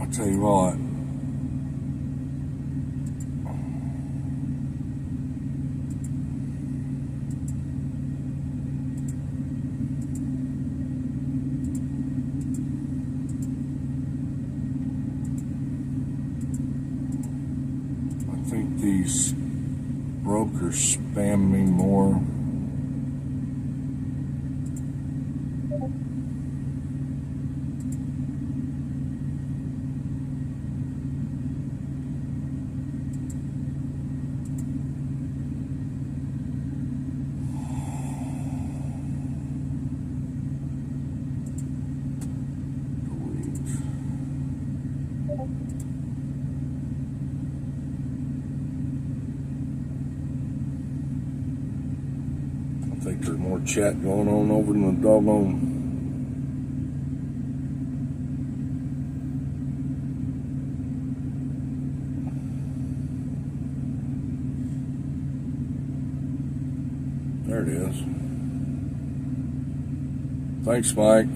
[SPEAKER 21] I'll tell you what. I think these brokers spam me more. I think there's more chat going on over in the doggone. There it is. Thanks, Mike.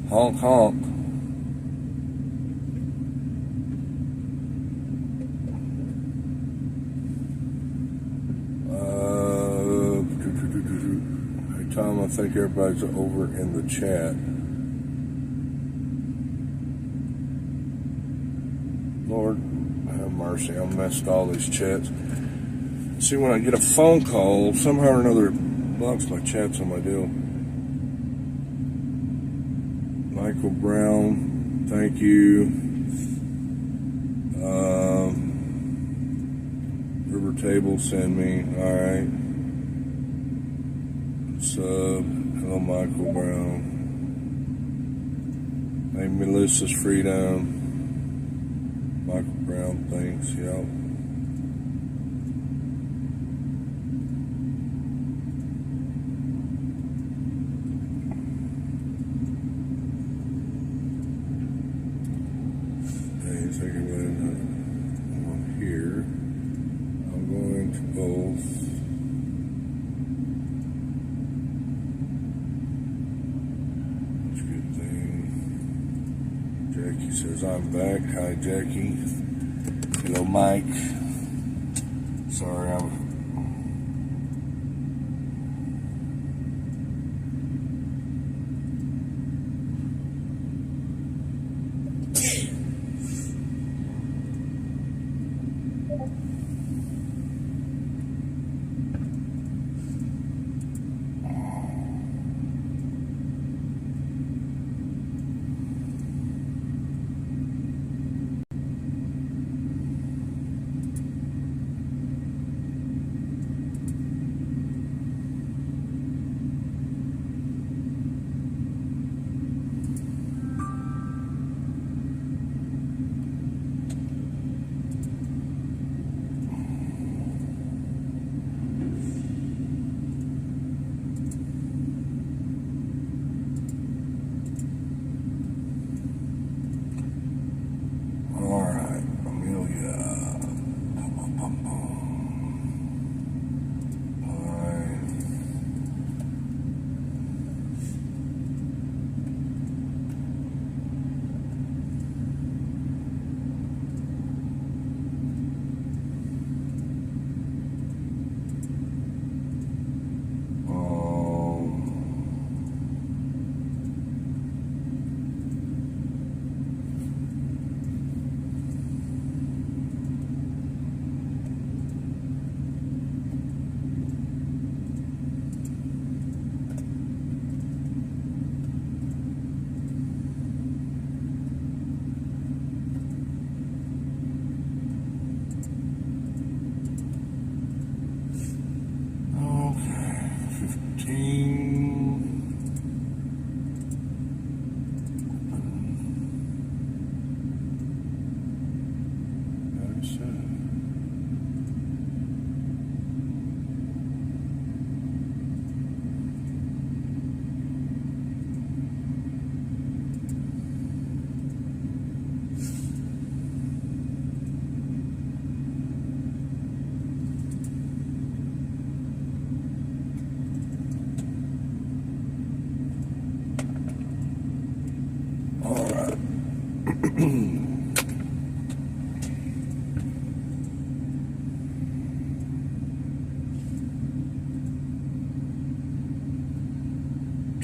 [SPEAKER 21] Honk, honk. Tom, I think everybody's over in the chat. Lord have mercy, I messed all these chats. See, when I get a phone call, somehow or another it blocks my chats on my deal. Michael Brown, thank you. River Table, send me. Alright. Hello, Michael Brown. Hey, Melissa's FREEEDOM. Michael Brown, thanks, y'all. Okay, so I'm here. I'm going to both. Jackie says I'm back. Hi, Jackie. Hello, Mike. Sorry, I'm.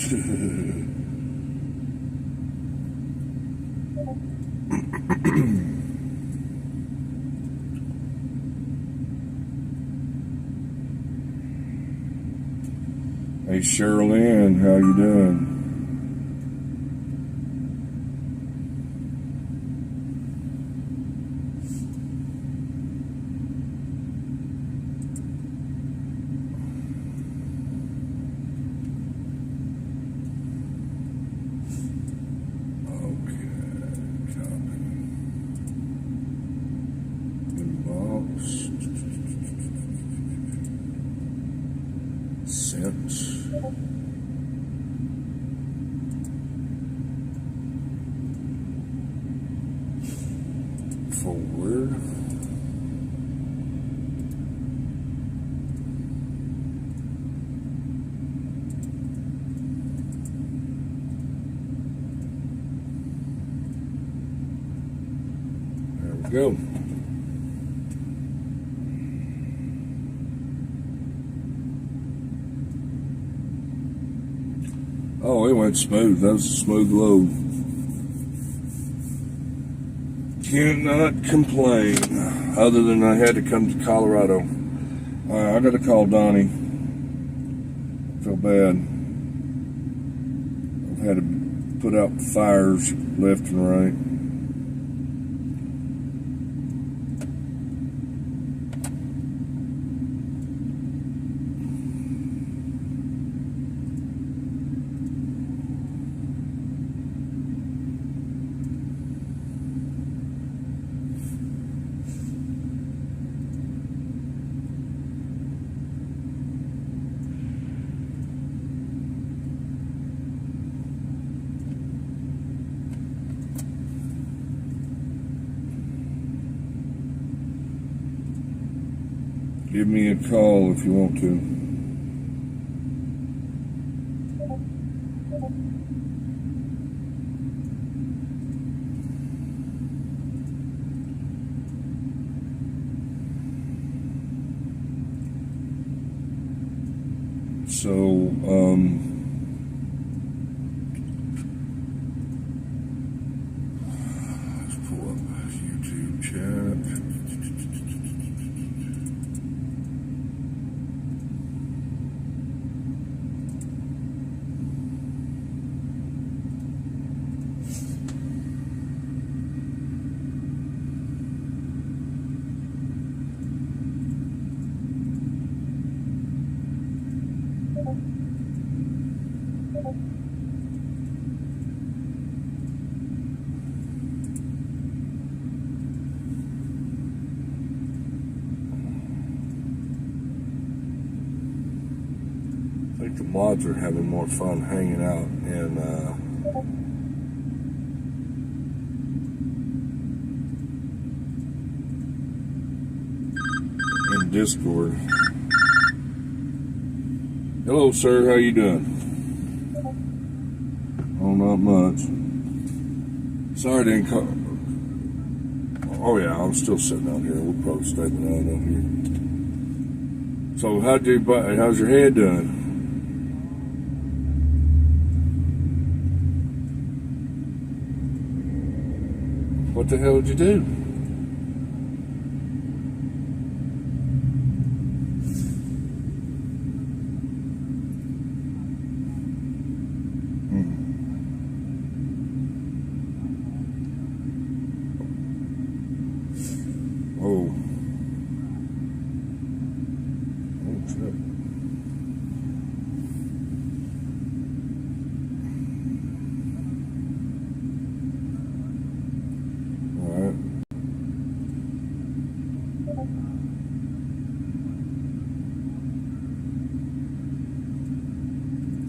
[SPEAKER 21] Hey, Sherilyn, how you doing? Forward. There we go. Oh, it went smooth. That was a smooth load. Cannot complain, other than I had to come to Colorado. I got to call Donnie. Feel bad. I've had to put out fires left and right. Give me a call if you want to. So, let's pull up YouTube chat. I think the mods are having more fun hanging out in Discord. Hello, sir. How you doing? Oh, not much. Sorry I didn't call. Oh yeah, I'm still sitting out here. We'll probably stay the night out here. So how's your head doing? What the hell did you do? Oh. Oh, shit.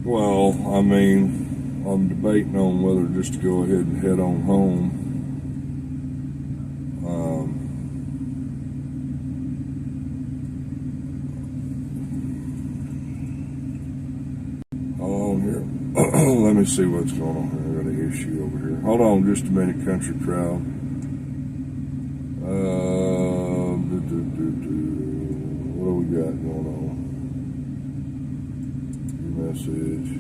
[SPEAKER 21] Well, I mean, I'm debating on whether just to go ahead and head on home. Hold on here. Let me see what's going on here. I got an issue over here. Hold on just a minute, country crowd. What do we got going on? Message.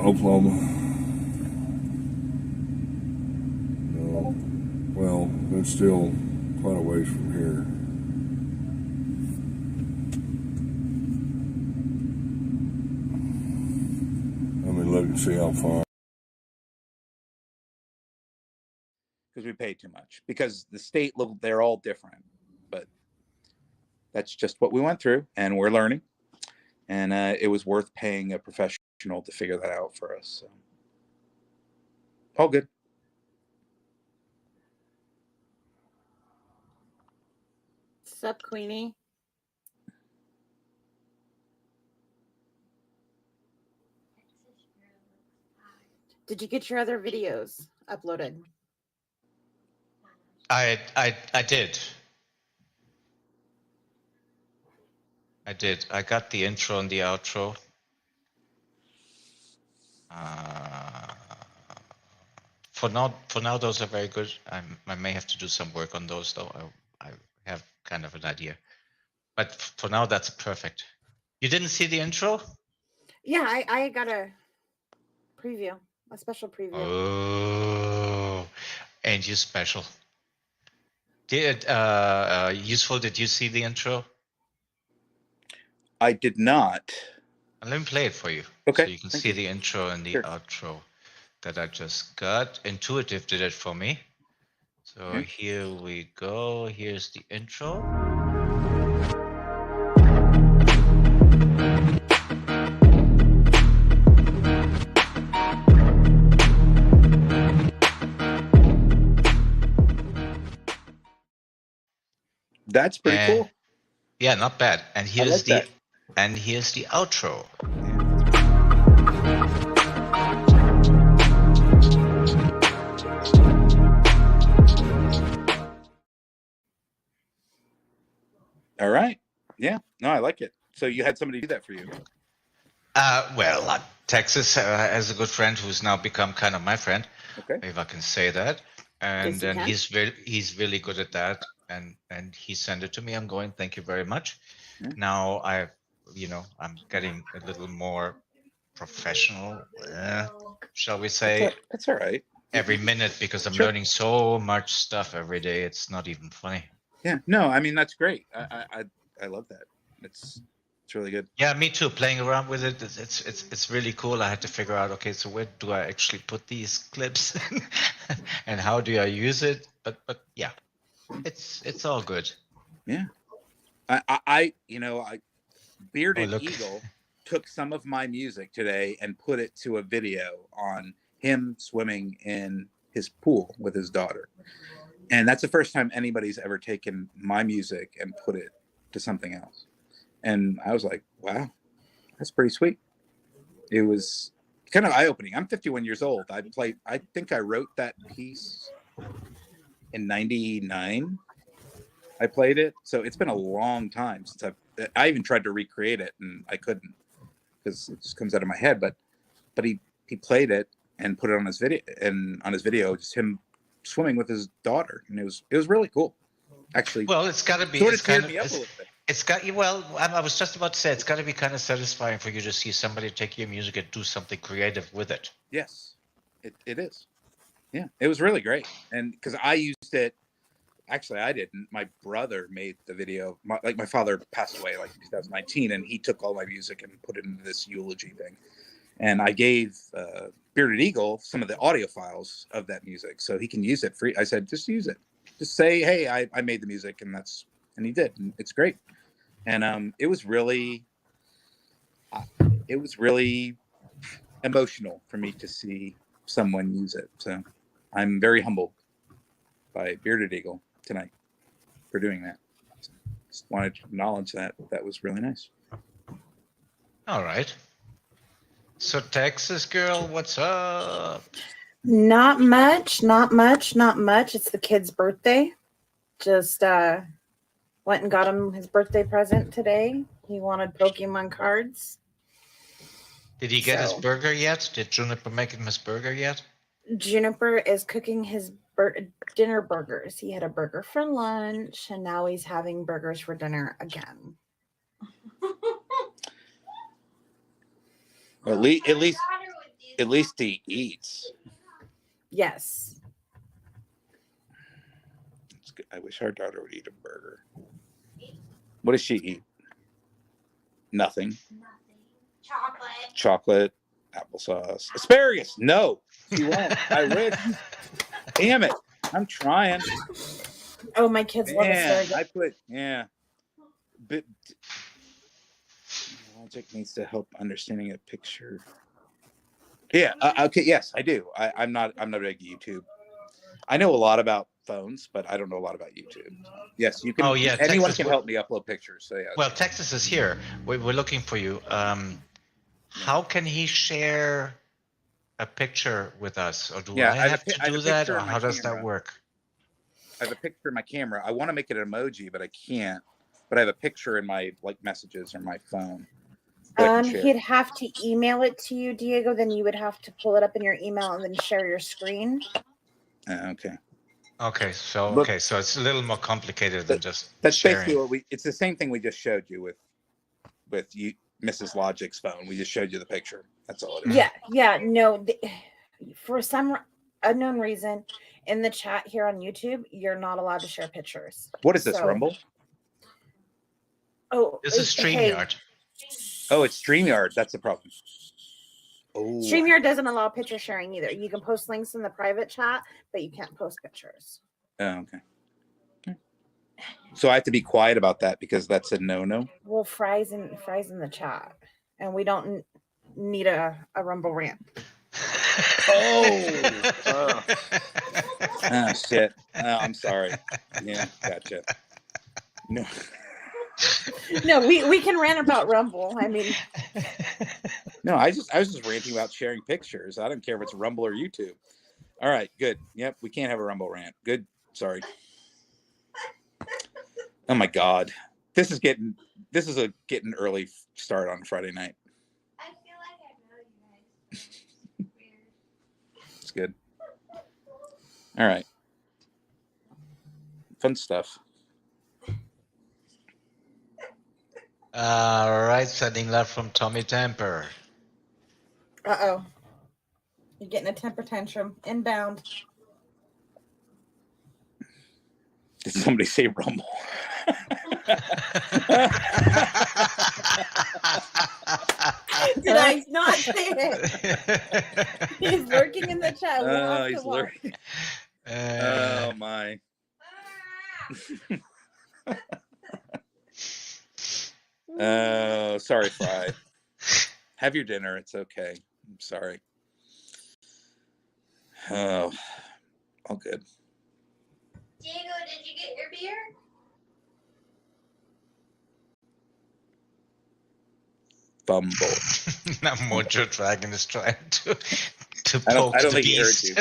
[SPEAKER 21] Oklahoma. No. Well, it's still quite a ways from here. Let me look and see how far.
[SPEAKER 5] Because we pay too much. Because the state, they're all different. But that's just what we went through, and we're learning. And it was worth paying a professional to figure that out for us. So. All good.
[SPEAKER 17] Sup, Queenie? Did you get your other videos uploaded?
[SPEAKER 22] I did. I did. I got the intro and the outro. For now, those are very good. I may have to do some work on those, though. I have kind of an idea. But for now, that's perfect. You didn't see the intro?
[SPEAKER 17] Yeah, I got a preview, a special preview.
[SPEAKER 22] Oh, and you special. Did Useful, did you see the intro?
[SPEAKER 5] I did not.
[SPEAKER 22] Let me play it for you.
[SPEAKER 5] Okay.
[SPEAKER 22] So you can see the intro and the outro that I just got. Intuitive did it for me. So here we go. Here's the intro.
[SPEAKER 5] That's pretty cool.
[SPEAKER 22] Yeah, not bad. And here's
[SPEAKER 5] like
[SPEAKER 22] here's the outro.
[SPEAKER 5] All right. Yeah. No, I like it. So you had somebody do that for you.
[SPEAKER 22] Well, Texas has a good friend who's now become kind of my friend, if I can say that. And then he's really good at that. And he sent it to me. I'm going, thank you very much. Now I'm getting a little more professional, shall we say?
[SPEAKER 5] That's all right.
[SPEAKER 22] Every minute, because I'm learning so much stuff every day. It's not even funny.
[SPEAKER 5] Yeah. No, I mean, that's great. I love that. It's really good.
[SPEAKER 22] Yeah, me too. Playing around with it, it's really cool. I had to figure out, okay, so where do I actually put these clips, and how do I use it? But yeah, it's all good.
[SPEAKER 5] Yeah, I Bearded Eagle took some of my music today and put it to a video on him swimming in his pool with his daughter, and that's the first time anybody's ever taken my music and put it to something else. And I was like, wow, that's pretty sweet. It was kind of eye-opening. I'm 51 years old. I think I wrote that piece in 99. I played it. So it's been a long time since I even tried to recreate it, and I couldn't because it just comes out of my head. But he played it and put it on his video, just him swimming with his daughter. And it was really cool. Actually,
[SPEAKER 22] well, it's got to be. I was just about to say, it's got to be kind of satisfying for you to see somebody take your music and do something creative with it.
[SPEAKER 5] Yes, it is. Yeah, it was really great. And because I used it, actually, I didn't. My brother made the video. My father passed away like in 2019, and he took all my music and put it into this eulogy thing. And I gave Bearded Eagle some of the audio files of that music, so he can use it free. I said, just use it. Just say, hey, I made the music, and he did. And it's great. And it was really emotional for me to see someone use it. So I'm very humbled by Bearded Eagle tonight for doing that. So just wanted to acknowledge that. That was really nice.
[SPEAKER 22] All right. So Texas girl, what's up?
[SPEAKER 17] Not much. It's the kid's birthday. Just went and got him his birthday present today. He wanted Pokemon cards.
[SPEAKER 22] Did he get his burger yet? Did Juniper make him his burger yet?
[SPEAKER 17] Juniper is cooking his dinner burgers. He had a burger for lunch, and now he's having burgers for dinner again.
[SPEAKER 5] At least At least he eats.
[SPEAKER 17] Yes.
[SPEAKER 5] It's good. I wish our daughter would eat a burger. What does she eat? Nothing. Chocolate, applesauce, asparagus. No, she won't. I wish. Damn it! I'm trying.
[SPEAKER 17] Oh, my kids love asparagus.
[SPEAKER 5] I put But logic needs to help understanding a picture. Yeah. Okay. Yes, I do. I'm not a big YouTube. I know a lot about phones, but I don't know a lot about YouTube. Yes, you can.
[SPEAKER 22] Oh yeah,
[SPEAKER 5] anyone
[SPEAKER 22] Texas
[SPEAKER 5] can help me upload pictures. So yeah.
[SPEAKER 22] Well, Texas is here. We're looking for you. How can he share a picture with us, or do I have to do that, or how does that work?
[SPEAKER 5] I have a picture in my camera. I want to make it an emoji, but I can't. But I have a picture in my messages or my phone.
[SPEAKER 17] He'd have to email it to you, Diego. Then you would have to pull it up in your email and then share your screen.
[SPEAKER 5] Okay.
[SPEAKER 22] Okay, so it's a little more complicated than just
[SPEAKER 5] that's
[SPEAKER 22] sharing.
[SPEAKER 5] Basically what it's the same thing we just showed you with you, Mrs. Logic's phone. We just showed you the picture. That's all it is.
[SPEAKER 17] Yeah. No, for some unknown reason, in the chat here on YouTube, you're not allowed to share pictures.
[SPEAKER 5] What is this, Rumble?
[SPEAKER 17] Oh,
[SPEAKER 22] this is StreamYard.
[SPEAKER 5] Oh, it's StreamYard. That's the problem. Oh.
[SPEAKER 17] StreamYard doesn't allow picture sharing either. You can post links in the private chat, but you can't post pictures.
[SPEAKER 5] Oh, okay. So I have to be quiet about that because that's a no-no.
[SPEAKER 17] Well, Fry's in the chat, and we don't need a Rumble rant.
[SPEAKER 5] Oh shit. Oh, I'm sorry. Yeah, gotcha. No.
[SPEAKER 17] No, we can rant about Rumble. I mean,
[SPEAKER 5] no, I was just ranting about sharing pictures. I don't care if it's Rumble or YouTube. All right, good. Yep, we can't have a Rumble rant. Good. Sorry. Oh my God, this is a getting early start on Friday night.
[SPEAKER 14] I feel like I know you guys.
[SPEAKER 5] It's good. All right. Fun stuff.
[SPEAKER 22] All right, sending love from Tommy Temper.
[SPEAKER 17] uh-oh. You're getting a temper tantrum. Inbound.
[SPEAKER 5] Did somebody say Rumble?
[SPEAKER 17] Did I not say it? He's lurking in the chat.
[SPEAKER 5] Oh, he's lurking. Oh, my. Oh, sorry, Fry. Have your dinner. It's okay. I'm sorry. Oh, all good.
[SPEAKER 14] Diego, did you get your beer?
[SPEAKER 5] Fumble.
[SPEAKER 22] Now Mojo Dragon is trying to
[SPEAKER 5] I don't
[SPEAKER 22] poke the
[SPEAKER 5] think he heard
[SPEAKER 22] beast.
[SPEAKER 5] you.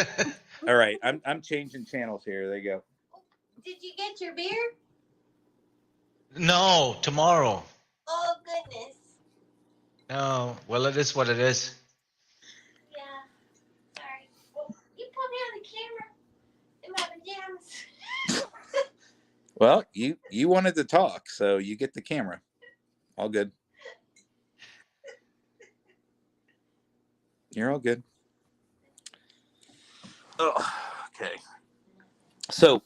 [SPEAKER 5] All right, I'm changing channels here. There you go.
[SPEAKER 14] Did you get your beer?
[SPEAKER 22] No, tomorrow.
[SPEAKER 14] Oh, goodness.
[SPEAKER 22] No, well, it is what it is.
[SPEAKER 14] Yeah. Sorry. You put me on the camera in my pajamas.
[SPEAKER 5] Well, you wanted to talk, so you get the camera. All good. You're all good. Oh, okay. So,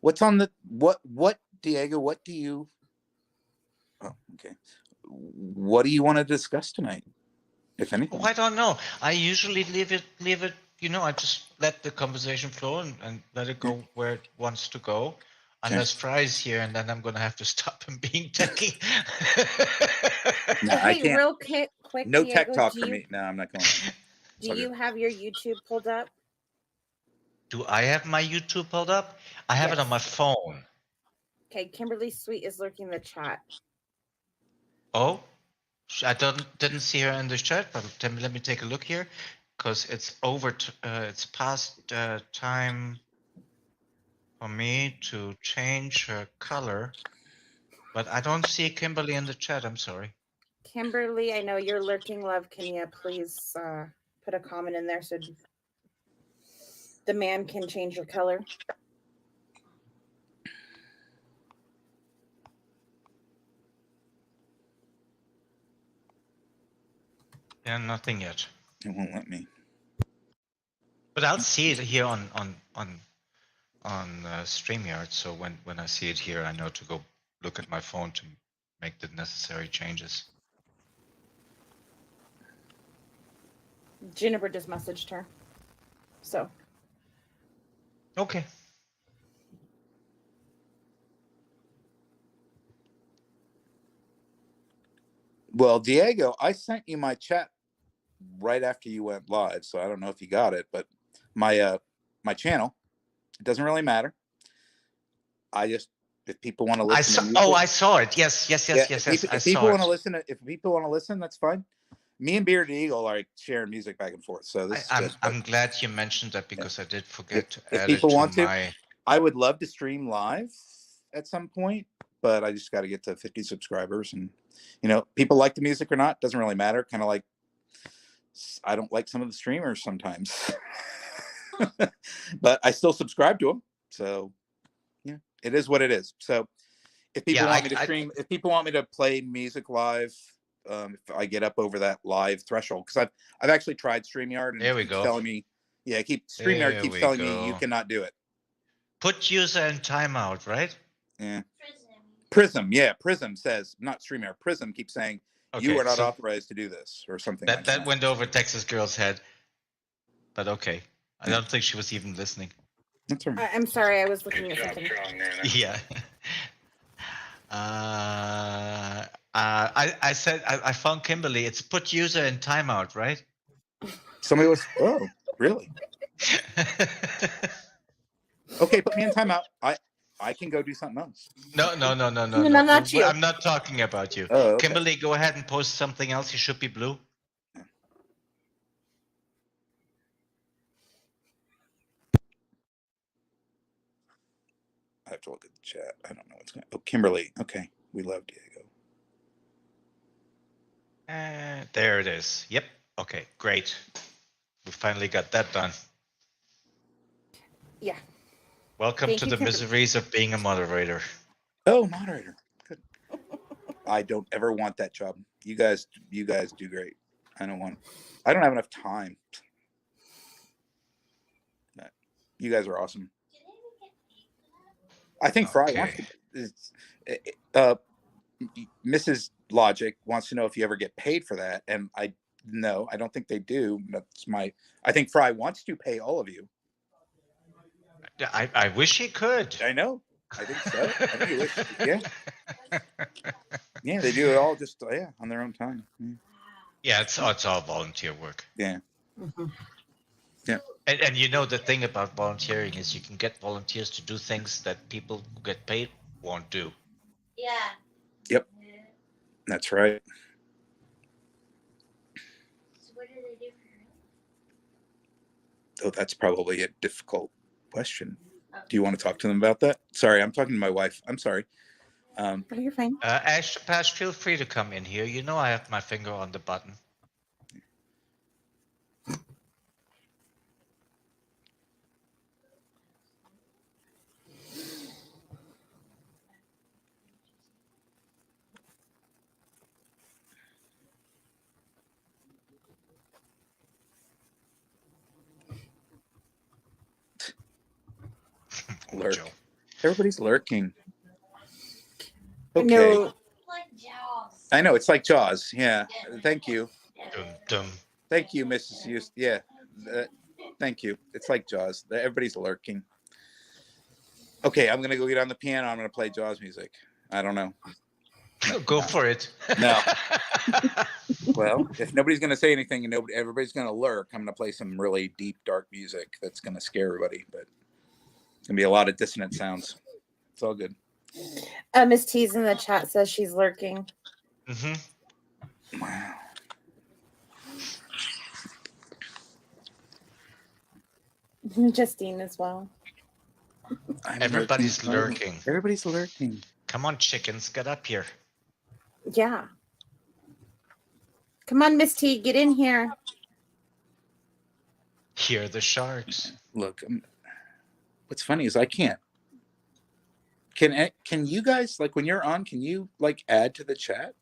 [SPEAKER 5] what's on the what Diego? What do you? Oh, okay. What do you want to discuss tonight, if anything?
[SPEAKER 22] Oh, I don't know. I usually leave it. You know, I just let the conversation flow and let it go where it wants to go. Unless Fry's here, and then I'm gonna have to stop him being techie.
[SPEAKER 5] No, I can't.
[SPEAKER 17] Real quick.
[SPEAKER 5] No
[SPEAKER 17] Diego,
[SPEAKER 5] tech talk for me. No, I'm not going.
[SPEAKER 17] Do you have your YouTube pulled up?
[SPEAKER 22] Do I have my YouTube pulled up? I have it on my phone.
[SPEAKER 17] Okay, Kimberly Sweet is lurking in the chat.
[SPEAKER 22] Oh, I didn't see her in the chat, but let me take a look here, because it's over. It's past time for me to change her color, but I don't see Kimberly in the chat. I'm sorry.
[SPEAKER 17] Kimberly, I know you're lurking, love. Can you please put a comment in there so the man can change your color?
[SPEAKER 22] Yeah, nothing yet.
[SPEAKER 5] It won't let me.
[SPEAKER 22] But I'll see it here on StreamYard. So when I see it here, I know to go look at my phone to make the necessary changes.
[SPEAKER 17] Jennifer just messaged her. So.
[SPEAKER 22] Okay.
[SPEAKER 5] Well, Diego, I sent you my chat right after you went live, so I don't know if you got it, but my my channel, it doesn't really matter. I just, if people want to listen to music,
[SPEAKER 22] I saw it. Yes.
[SPEAKER 5] if people want to listen, if people want to listen, that's fine. Me and Bearded Eagle are sharing music back and forth, so this is good.
[SPEAKER 22] I'm glad you mentioned that because I did forget to
[SPEAKER 5] if
[SPEAKER 22] add
[SPEAKER 5] people
[SPEAKER 22] it to
[SPEAKER 5] want
[SPEAKER 22] my...
[SPEAKER 5] to, I would love to stream live at some point, but I just got to get to 50 subscribers, and you know, people like the music or not, doesn't really matter. Kind of like, I don't like some of the streamers sometimes, but I still subscribe to them. So yeah, it is what it is. So if people want me to stream, if people want me to play music live, if I get up over that live threshold, because I've actually tried StreamYard, and
[SPEAKER 22] there we
[SPEAKER 5] it keeps
[SPEAKER 22] go.
[SPEAKER 5] telling me, yeah, StreamYard keeps telling me you cannot do it.
[SPEAKER 22] Put user in timeout, right?
[SPEAKER 5] Yeah. Prism, yeah, Prism says, not StreamYard. Prism keeps saying you are not authorized to do this, or something like that.
[SPEAKER 22] That went over Texas Girl's head, but okay. I don't think she was even listening.
[SPEAKER 5] That's all right.
[SPEAKER 17] I'm sorry, I was looking at something.
[SPEAKER 22] Yeah. I said I found Kimberly. It's put user in timeout, right?
[SPEAKER 5] Somebody was. Oh, really? Okay, put me in timeout. I can go do something else.
[SPEAKER 22] No.
[SPEAKER 17] Not you.
[SPEAKER 22] I'm not talking about you.
[SPEAKER 5] Oh, okay.
[SPEAKER 22] Kimberly, go ahead and post something else. You should be blue.
[SPEAKER 5] I have to look at the chat. I don't know what's going on. Oh, Kimberly. Okay. We love Diego.
[SPEAKER 22] There it is. Yep. Okay, great. We finally got that done.
[SPEAKER 17] Yeah.
[SPEAKER 22] Welcome to the miseries of being a moderator.
[SPEAKER 5] Oh, moderator. Good. I don't ever want that job. You guys do great. I don't have enough time. But you guys are awesome. I think Fry wants to. Mrs. Logic wants to know if you ever get paid for that, and no, I don't think they do. I think Fry wants to pay all of you.
[SPEAKER 22] I wish he could.
[SPEAKER 5] I know. I think so. I think he wishes. Yeah. Yeah, they do it all just on their own time.
[SPEAKER 22] Yeah, it's all volunteer work.
[SPEAKER 5] Yeah. Mm-hmm. Yeah.
[SPEAKER 22] And you know, the thing about volunteering is you can get volunteers to do things that people who get paid won't do.
[SPEAKER 14] Yeah.
[SPEAKER 5] Yep. That's right.
[SPEAKER 14] So what do they do for
[SPEAKER 5] Oh, that's probably a difficult question. Do you want to talk to them about that? Sorry, I'm talking to my wife. I'm sorry.
[SPEAKER 17] You're fine.
[SPEAKER 22] Ash, feel free to come in here. You know I have my finger on the button.
[SPEAKER 5] Lurk. Everybody's lurking.
[SPEAKER 17] Okay. No.
[SPEAKER 5] I know, it's like Jaws. Yeah. Thank you. Thank you, Mrs. Houston. Yeah. Thank you. It's like Jaws. Everybody's lurking. Okay, I'm going to go get on the piano. I'm going to play Jaws music. I don't know.
[SPEAKER 22] Go for it.
[SPEAKER 5] No. Well, if nobody's going to say anything and everybody's going to lurk, I'm going to play some really deep, dark music that's going to scare everybody. But it's going to be a lot of dissonant sounds. It's all good.
[SPEAKER 17] Miss T's in the chat says she's lurking.
[SPEAKER 22] Mm-hmm.
[SPEAKER 5] Wow.
[SPEAKER 17] Justine as well.
[SPEAKER 22] Everybody's lurking.
[SPEAKER 5] Everybody's lurking.
[SPEAKER 22] Come on, chickens, get up here.
[SPEAKER 17] Yeah. Come on, Miss T, get in here.
[SPEAKER 22] Hear the sharks.
[SPEAKER 5] Look, what's funny is I can't. Can you guys, like, when you're on, can you like add to the chat?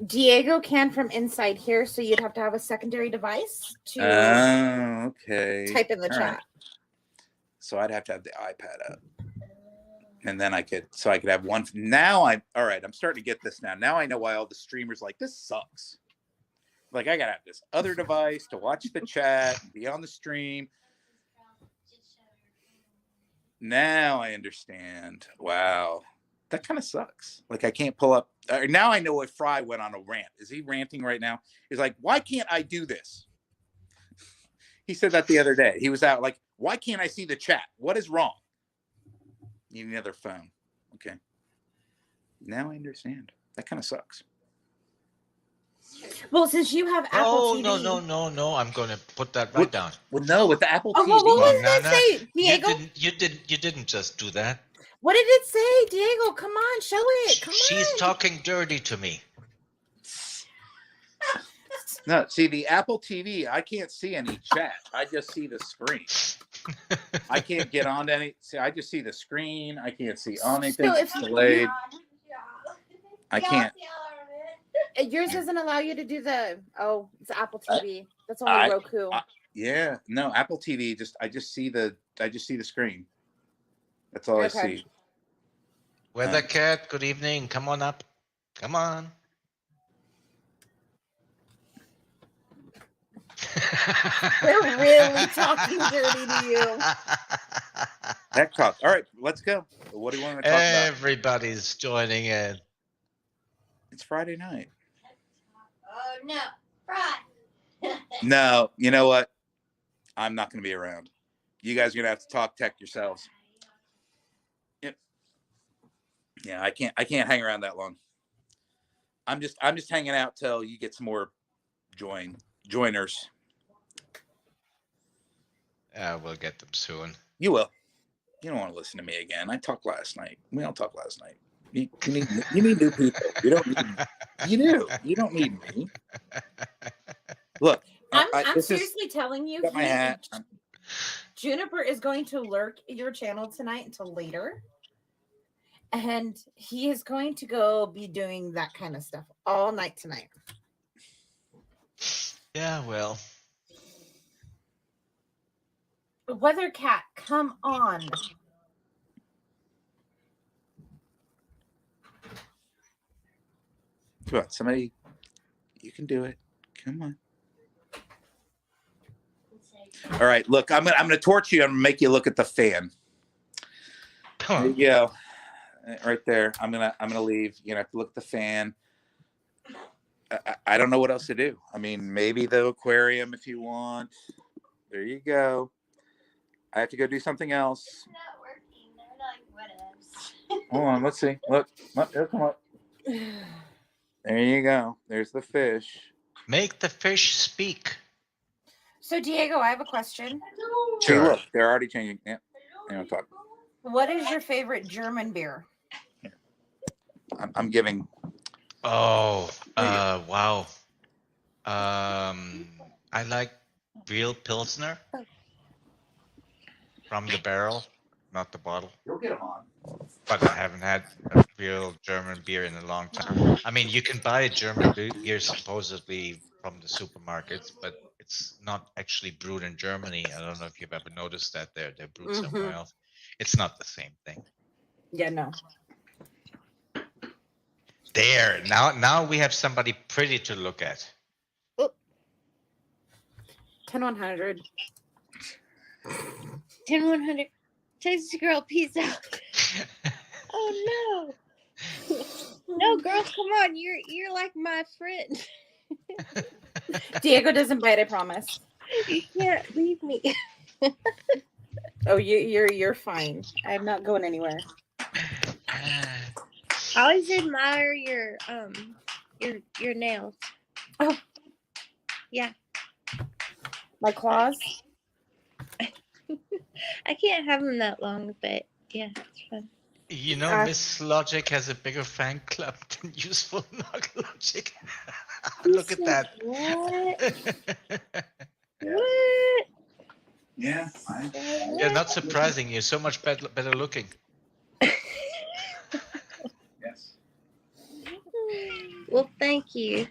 [SPEAKER 1] Diego can from inside here, so you'd have to have a secondary device to type in the chat.
[SPEAKER 5] Right. So I'd have to have the iPad up. And then I could have one. Now all right, I'm starting to get this now. Now I know why all the streamers like, this sucks. Like, I got to have this other device to watch the chat, and be on the stream. Now I understand. Wow. That kind of sucks. Like, I can't pull up. Now I know if Fry went on a rant. Is he ranting right now? He's like, why can't I do this? He said that the other day. He was out like, why can't I see the chat? What is wrong? Need another phone. Okay. Now I understand. That kind of sucks.
[SPEAKER 1] Well, since you have Apple TV.
[SPEAKER 22] No. I'm going to put that right down.
[SPEAKER 5] Well, no, with the Apple TV.
[SPEAKER 1] Well, what did it say, Diego?
[SPEAKER 22] You didn't just do that.
[SPEAKER 1] What did it say, Diego? Come on, show it. Come on.
[SPEAKER 22] She's talking dirty to me.
[SPEAKER 5] No, see, the Apple TV, I can't see any chat. I just see the screen. I can't get on to any. See, I just see the screen. I can't see on anything. It's delayed. I can't.
[SPEAKER 1] Yours doesn't allow you to do the. Oh, it's Apple TV. That's only Roku.
[SPEAKER 5] Yeah, no, Apple TV. I just see the screen. That's all I see.
[SPEAKER 22] Weather Cat, good evening. Come on up. Come on.
[SPEAKER 1] We're really talking dirty to you.
[SPEAKER 5] Heck talk. All right, let's go. What do you want to talk about?
[SPEAKER 22] Everybody's joining in.
[SPEAKER 5] It's Friday night.
[SPEAKER 14] Oh no, Fry.
[SPEAKER 5] No, you know what? I'm not going to be around. You guys are going to have to talk tech yourselves. Yep. Yeah, I can't hang around that long. I'm just hanging out till you get some more joiners.
[SPEAKER 22] We'll get them soon.
[SPEAKER 5] You will. You don't want to listen to me again. I talked last night. We all talked last night. You need new people. You don't need me. You don't need me. Look,
[SPEAKER 1] I'm seriously telling you,
[SPEAKER 5] got my hat.
[SPEAKER 1] Juniper is going to lurk your channel tonight until later. And he is going to go be doing that kind of stuff all night tonight.
[SPEAKER 22] Yeah, well.
[SPEAKER 1] Weather Cat, come on.
[SPEAKER 5] Come on, somebody, you can do it. Come on. All right, look, I'm gonna torch you. I'm gonna make you look at the fan. There you go, right there. I'm gonna leave. You have to look at the fan. I don't know what else to do. I mean, maybe the aquarium if you want. There you go. I have to go do something else.
[SPEAKER 14] It's not working. They're like whatevs.
[SPEAKER 5] Hold on, let's see. Look, here, come up. There you go. There's the fish.
[SPEAKER 22] Make the fish speak.
[SPEAKER 1] So, Diego, I have a question.
[SPEAKER 5] Sure. Hey, look, they're already changing. Yeah, talk.
[SPEAKER 1] What is your favorite German beer?
[SPEAKER 5] I'm giving.
[SPEAKER 22] Oh, wow. I like real Pilsner from the barrel, not the bottle.
[SPEAKER 5] You'll get them on.
[SPEAKER 22] But I haven't had a real German beer in a long time. I mean, you can buy a German beer supposedly from the supermarkets, but it's not actually brewed in Germany. I don't know if you've ever noticed that they're brewed somewhere else. It's not the same thing.
[SPEAKER 1] Yeah, no.
[SPEAKER 22] There, now we have somebody pretty to look at.
[SPEAKER 1] 10-100.
[SPEAKER 14] 10-100. Texas girl, peace out. Oh no. No, girl, come on. You're like my friend.
[SPEAKER 1] Diego doesn't bite, I promise.
[SPEAKER 14] You can't leave me.
[SPEAKER 1] Oh, you're fine. I'm not going anywhere.
[SPEAKER 14] I always admire your nails.
[SPEAKER 1] Oh.
[SPEAKER 14] Yeah.
[SPEAKER 1] My claws?
[SPEAKER 14] I can't have them that long, but yeah, it's fun.
[SPEAKER 22] You know, Miss Logic has a bigger fan club than Useful Logic. Look at that.
[SPEAKER 14] What? What?
[SPEAKER 5] Yeah.
[SPEAKER 22] Yeah, not surprising. You're so much better looking.
[SPEAKER 5] Yes.
[SPEAKER 14] Well, thank you.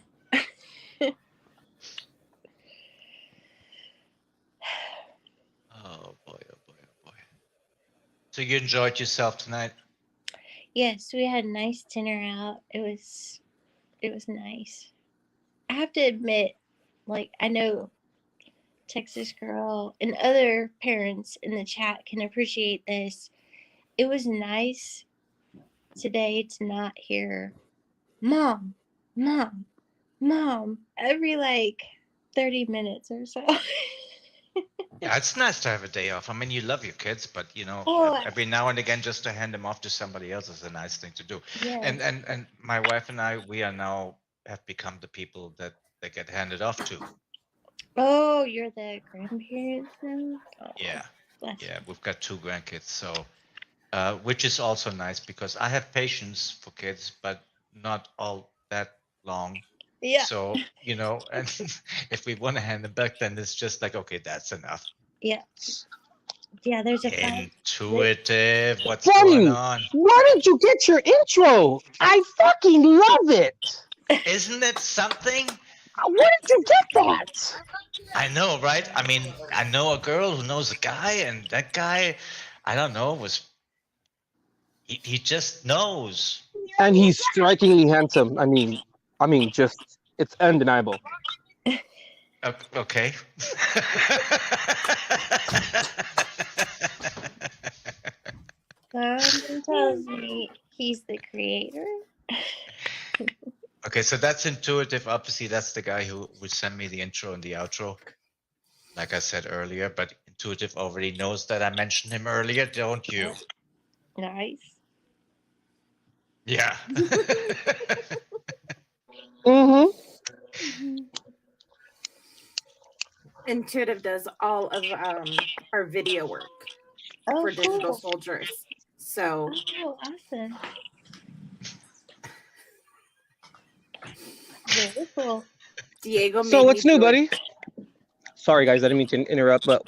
[SPEAKER 22] Oh boy, oh boy, oh boy. So you enjoyed yourself tonight?
[SPEAKER 14] Yes, we had a nice dinner out. It was nice. I have to admit, like, I know Texas Girl and other parents in the chat can appreciate this. It was nice today to not hear mom, mom, mom every like 30 minutes or so.
[SPEAKER 22] Yeah, it's nice to have a day off. I mean, you love your kids, but you know,
[SPEAKER 14] Oh,
[SPEAKER 22] every now and again, just to hand them off to somebody else is a nice thing to do.
[SPEAKER 14] yes.
[SPEAKER 22] And my wife and I, we are now have become the people that they get handed off to.
[SPEAKER 14] Oh, you're the grandparents now? Oh,
[SPEAKER 22] Yeah,
[SPEAKER 14] bless
[SPEAKER 22] yeah, we've got 2 grandkids, so which is also nice because I have patience for kids, but not all that long.
[SPEAKER 14] Yeah.
[SPEAKER 22] So, you know, and if we want to hand them back, then it's just like, okay, that's enough.
[SPEAKER 14] Yeah. Yeah, there's a
[SPEAKER 22] Intuitive. What's
[SPEAKER 6] Buddy,
[SPEAKER 22] going on?
[SPEAKER 6] where did you get your intro? I fucking love it.
[SPEAKER 22] Isn't it something?
[SPEAKER 6] Where did you get that?
[SPEAKER 22] I know, right? I mean, I know a girl who knows a guy, and that guy, I don't know, he just knows.
[SPEAKER 6] And he's strikingly handsome. I mean, just it's undeniable.
[SPEAKER 22] Okay.
[SPEAKER 14] Someone tells me he's the creator.
[SPEAKER 22] Okay, so that's Intuitive. Obviously, that's the guy who would send me the intro and the outro, like I said earlier. But Intuitive already knows that I mentioned him earlier, don't you?
[SPEAKER 14] Nice.
[SPEAKER 22] Yeah.
[SPEAKER 1] Intuitive does all of our video work for Digital Soldiers. So
[SPEAKER 14] awesome. Very cool.
[SPEAKER 1] Diego.
[SPEAKER 6] So what's new, buddy? Sorry, guys, I didn't mean to interrupt, but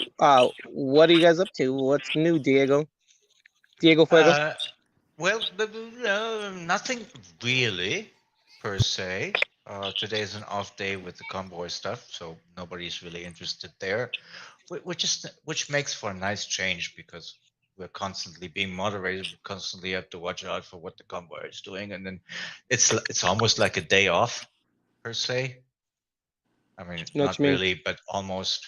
[SPEAKER 6] what are you guys up to? What's new, Diego? Diego Fuego?
[SPEAKER 22] Well, nothing really, per se. Today is an off day with the Convoy stuff, so nobody's really interested there, which makes for a nice change because we're constantly being moderated. We constantly have to watch out for what the Convoy is doing, and then it's almost like a day off, per se. I mean, not really, but almost.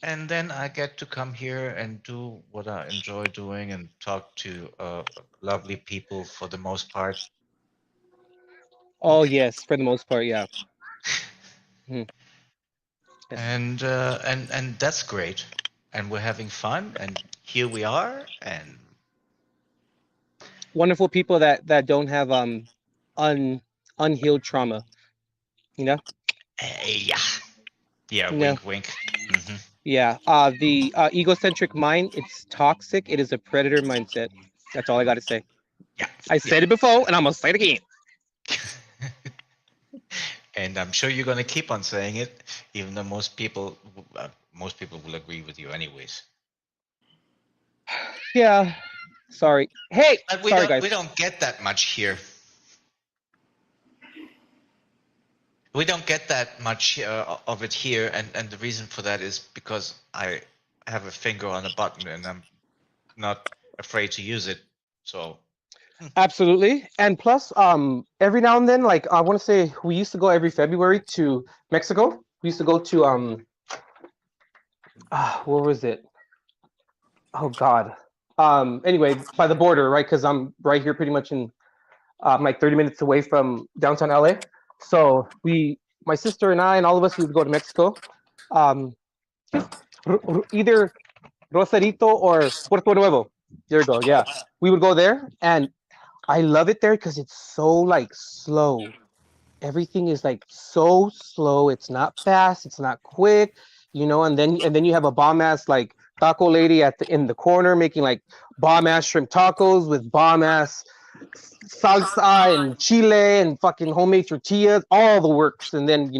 [SPEAKER 22] And then I get to come here and do what I enjoy doing and talk to lovely people for the most part.
[SPEAKER 6] Oh yes, for the most part, yeah.
[SPEAKER 22] Yes. And that's great. And we're having fun. And here we are. And
[SPEAKER 6] wonderful people that don't have unhealed trauma, you know.
[SPEAKER 22] Yeah. Wink, wink. Mm-hmm.
[SPEAKER 6] Yeah. The egocentric mind, it's toxic. It is a predator mindset. That's all I got to say.
[SPEAKER 22] Yeah.
[SPEAKER 6] I said it before, and I'm gonna say it again.
[SPEAKER 22] And I'm sure you're going to keep on saying it, even though most people will agree with you anyways.
[SPEAKER 6] Yeah. Sorry. Hey,
[SPEAKER 22] but
[SPEAKER 6] sorry, guys.
[SPEAKER 22] We don't get that much here. We don't get that much of it here, and the reason for that is because I have a finger on a button and I'm not afraid to use it. So.
[SPEAKER 6] Absolutely. And plus, every now and then, like I want to say, we used to go every February to Mexico. We used to go to where was it? Oh God. Anyway, by the border, right? Because I'm right here, pretty much in like 30 minutes away from downtown LA. So my sister and I, and all of us, we would go to Mexico. Either Rosarito or Puerto Nuevo. There you go. Yeah, we would go there, and I love it there because it's so like slow. Everything is like so slow. It's not fast. It's not quick, you know. And then you have a bomb ass like taco lady in the corner making like bomb ass shrimp tacos with bomb ass salsa and chile and fucking homemade tortillas, all the works. And then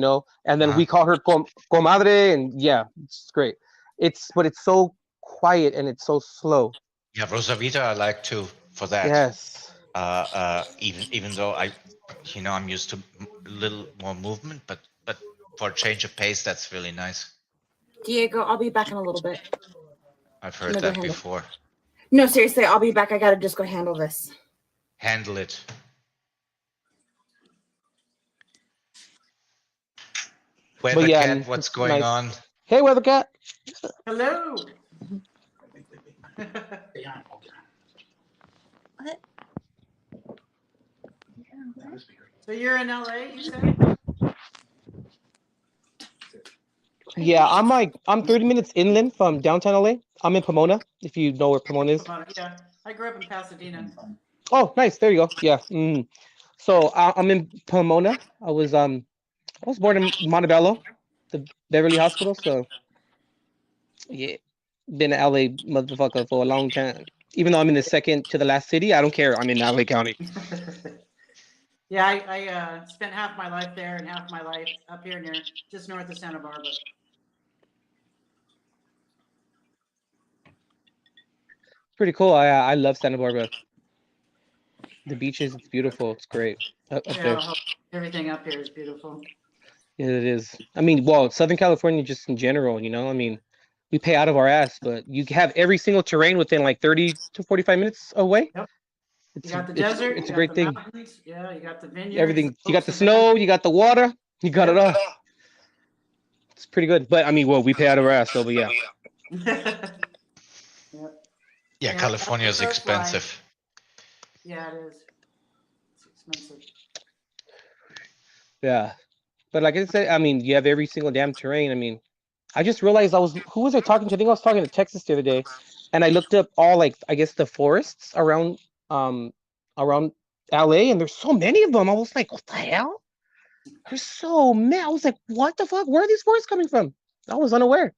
[SPEAKER 6] we call her comadre, and yeah, it's great. But it's so quiet and it's so slow.
[SPEAKER 22] Yeah, Rosarito I like too for that.
[SPEAKER 6] Yes.
[SPEAKER 22] Even though I'm used to a little more movement, but for a change of pace, that's really nice.
[SPEAKER 1] Diego, I'll be back in a little bit.
[SPEAKER 22] I've heard that before.
[SPEAKER 1] No, seriously, I'll be back. I gotta just go handle this.
[SPEAKER 22] Handle it. Weathercat, what's going on?
[SPEAKER 6] Hey, Weathercat.
[SPEAKER 7] Hello.
[SPEAKER 14] What?
[SPEAKER 7] So you're in LA, you said?
[SPEAKER 6] Yeah, I'm 30 minutes inland from downtown LA. I'm in Pomona, if you know where Pomona is.
[SPEAKER 7] Yeah, I grew up in Pasadena.
[SPEAKER 6] Oh, nice. There you go. Yeah. So I'm in Pomona. I was born in Montebello, the Beverly Hospital. So yeah, been an LA motherfucker for a long time. Even though I'm in the second to the last city, I don't care. I'm in LA County.
[SPEAKER 7] Yeah, I spent half my life there and half my life up here near just north of Santa Barbara.
[SPEAKER 6] Pretty cool. I love Santa Barbara. The beaches, it's beautiful. It's great up there.
[SPEAKER 7] Everything up here is beautiful.
[SPEAKER 6] Yeah, it is. I mean, well, Southern California just in general, you know, I mean, we pay out of our ass, but you have every single terrain within like 30 to 45 minutes away.
[SPEAKER 7] Yep. You got the desert.
[SPEAKER 6] It's a great thing.
[SPEAKER 7] Mountains. Yeah, you got the vineyards.
[SPEAKER 6] Everything. You got the snow. You got the water. You got it all. It's pretty good. But I mean, well, we pay out of our ass, so but yeah.
[SPEAKER 22] Yeah, California is expensive.
[SPEAKER 7] Yeah, it is. It's expensive.
[SPEAKER 6] Yeah, but like I said, I mean, you have every single damn terrain. I mean, I just realized who was I talking to? I think I was talking to Texas the other day, and I looked up all like I guess the forests around LA, and there's so many of them. I was like, what the hell? There's so many. I was like, what the fuck? Where are these forests coming from? I was unaware.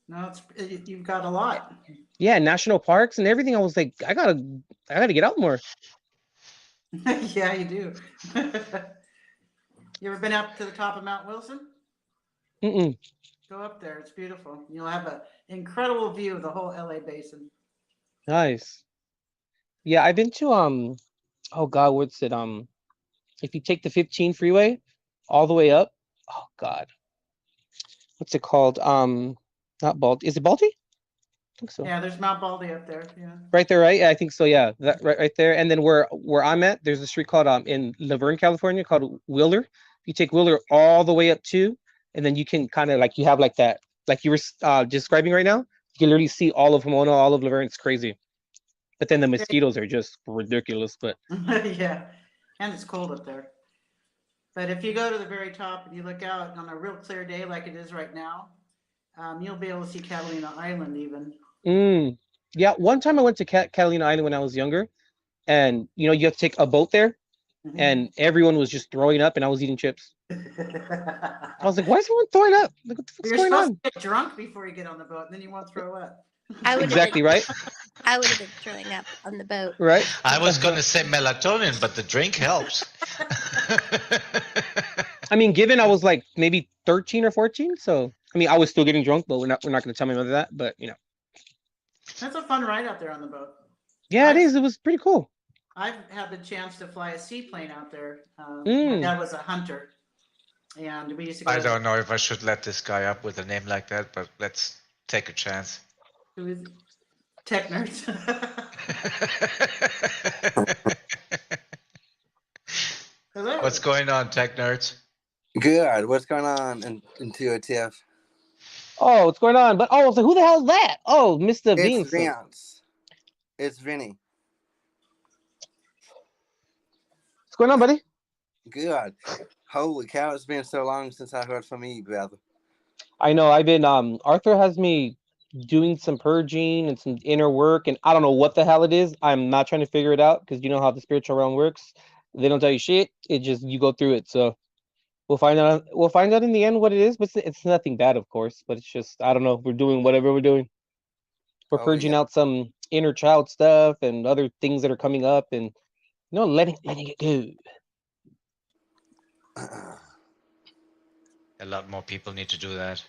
[SPEAKER 7] No, you've got a lot.
[SPEAKER 6] Yeah, national parks and everything. I was like, I gotta get out more.
[SPEAKER 7] Yeah, you do. You ever been up to the top of Mount Wilson?
[SPEAKER 6] Mm-mm.
[SPEAKER 7] Go up there. It's beautiful. You'll have an incredible view of the whole LA basin.
[SPEAKER 6] Nice. Yeah, I've been to oh god, what's it? If you take the 15 freeway all the way up, oh god. What's it called? Not Baldy. Is it Baldy? I think so.
[SPEAKER 7] Yeah, there's Mount Baldy up there. Yeah.
[SPEAKER 6] Right there, right? Yeah, I think so. Yeah, that right there. And then where I'm at, there's a street called in Laverne, California, called Wheeler. You take Wheeler all the way up to, and then you can kind of like you have like that, like you were describing right now. You can literally see all of Pomona, all of Laverne. It's crazy. But then the mosquitoes are just ridiculous. But
[SPEAKER 7] yeah, and it's cold up there. But if you go to the very top and you look out on a real clear day like it is right now, you'll be able to see Catalina Island even.
[SPEAKER 6] Yeah, one time I went to Catalina Island when I was younger, and you know you have to take a boat there, and everyone was just throwing up, and I was eating chips. I was like, why is everyone throwing up? Like, what the fuck's going on?
[SPEAKER 7] To get drunk before you get on the boat, and then you won't throw up.
[SPEAKER 6] Exactly right.
[SPEAKER 14] I would have been throwing up on the boat.
[SPEAKER 6] Right.
[SPEAKER 22] I was going to say melatonin, but the drink helps.
[SPEAKER 6] I mean, given I was like maybe 13 or 14, so I mean, I was still getting drunk, but we're not going to tell me about that. But you know,
[SPEAKER 7] that's a fun ride out there on the boat.
[SPEAKER 6] Yeah, it is. It was pretty cool.
[SPEAKER 7] I've had the chance to fly a seaplane out there. My dad was a hunter, and we used to go.
[SPEAKER 22] I don't know if I should let this guy up with a name like that, but let's take a chance.
[SPEAKER 7] Who is it? Tech nerds. Hello.
[SPEAKER 22] What's going on, tech nerds?
[SPEAKER 11] Good. What's going on in TOTF?
[SPEAKER 6] Oh, what's going on? But I was like, who the hell is that? Oh, Mr. Vince.
[SPEAKER 11] Vince. It's Vinny.
[SPEAKER 6] What's going on, buddy?
[SPEAKER 11] Good. Holy cow! It's been so long since I heard from you, brother.
[SPEAKER 6] I know. I've been. Arthur has me doing some purging and some inner work, and I don't know what the hell it is. I'm not trying to figure it out because you know how the spiritual realm works. They don't tell you shit. It just you go through it. So we'll find out. We'll find out in the end what it is. But it's nothing bad, of course. But it's just I don't know. We're doing whatever we're doing. We're purging out some inner child stuff and other things that are coming up, and you know, letting it go.
[SPEAKER 22] A lot more people need to do that.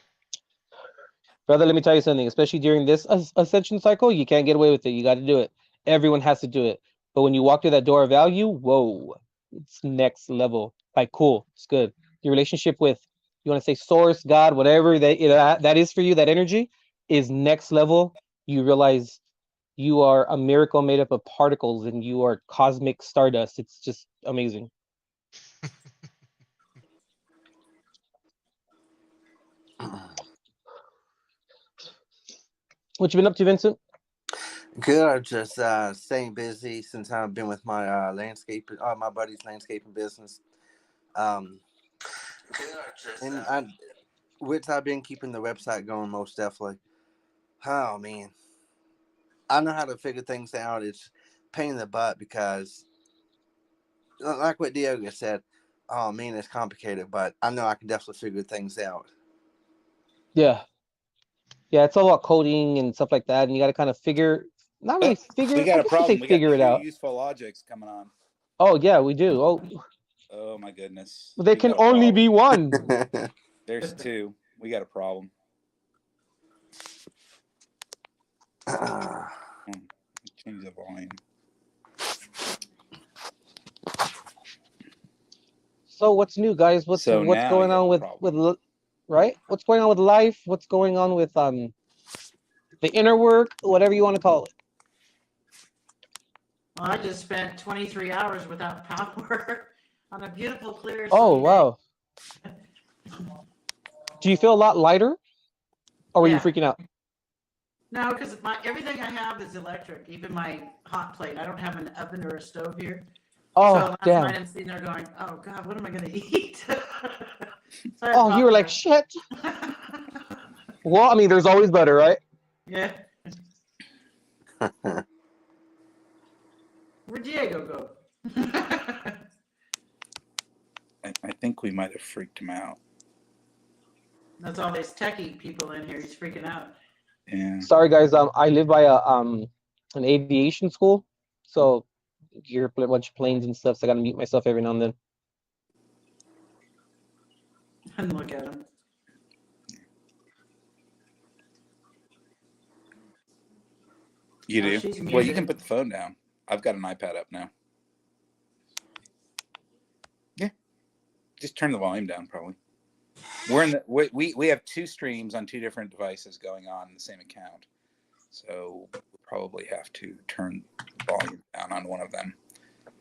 [SPEAKER 6] Brother, let me tell you something. Especially during this ascension cycle, you can't get away with it. You got to do it. Everyone has to do it. But when you walk through that door of value, whoa, it's next level. Like, cool, it's good. Your relationship with, you want to say source, God, whatever that is for you, that energy is next level. You realize you are a miracle made up of particles and you are cosmic stardust. It's just amazing. What you been up to, Vincent?
[SPEAKER 11] Good. I'm just staying busy since I've been with my landscaping, my buddy's landscaping business. And I've been keeping the website going most definitely. Oh man, I know how to figure things out. It's pain in the butt because, like what Diego said, oh man, it's complicated. But I know I can definitely figure things out.
[SPEAKER 6] Yeah, it's all about coding and stuff like that, and you got to kind of figure. Not really figure.
[SPEAKER 5] We got a problem. We got
[SPEAKER 6] figure it
[SPEAKER 5] two
[SPEAKER 6] out.
[SPEAKER 5] useful logics coming on.
[SPEAKER 6] Oh yeah, we do.
[SPEAKER 5] Oh my goodness.
[SPEAKER 6] Well, there can only be one.
[SPEAKER 5] There's two. We got a problem. Change the volume.
[SPEAKER 6] So what's new, guys? What's going on with right? What's going on with life? What's going on with the inner work, whatever you want to call it?
[SPEAKER 7] Well, I just spent 23 hours without power on a beautiful clear.
[SPEAKER 6] Oh wow! Do you feel a lot lighter, or were you freaking out?
[SPEAKER 7] No, because everything I have is electric. Even my hot plate. I don't have an oven or a stove here.
[SPEAKER 6] Oh,
[SPEAKER 7] so last
[SPEAKER 6] damn.
[SPEAKER 7] night I'm sitting there going, "Oh God, what am I going to eat?"
[SPEAKER 6] Oh, you were like, "Shit." Well, I mean, there's always better, right?
[SPEAKER 7] Yeah. Where'd Diego go?
[SPEAKER 5] I think we might have freaked him out.
[SPEAKER 7] That's all these techie people in here. He's freaking out.
[SPEAKER 5] Yeah.
[SPEAKER 6] Sorry, guys. I live by an aviation school, so you hear a bunch of planes and stuff. So I got to mute myself every now and then.
[SPEAKER 7] And look at him.
[SPEAKER 5] You do?
[SPEAKER 7] She's
[SPEAKER 5] Well, you
[SPEAKER 7] muted.
[SPEAKER 5] can put the phone down. I've got an iPad up now. Yeah. Just turn the volume down, probably. We're in the we have two streams on two different devices going on in the same account. So we'll probably have to turn the volume down on one of them.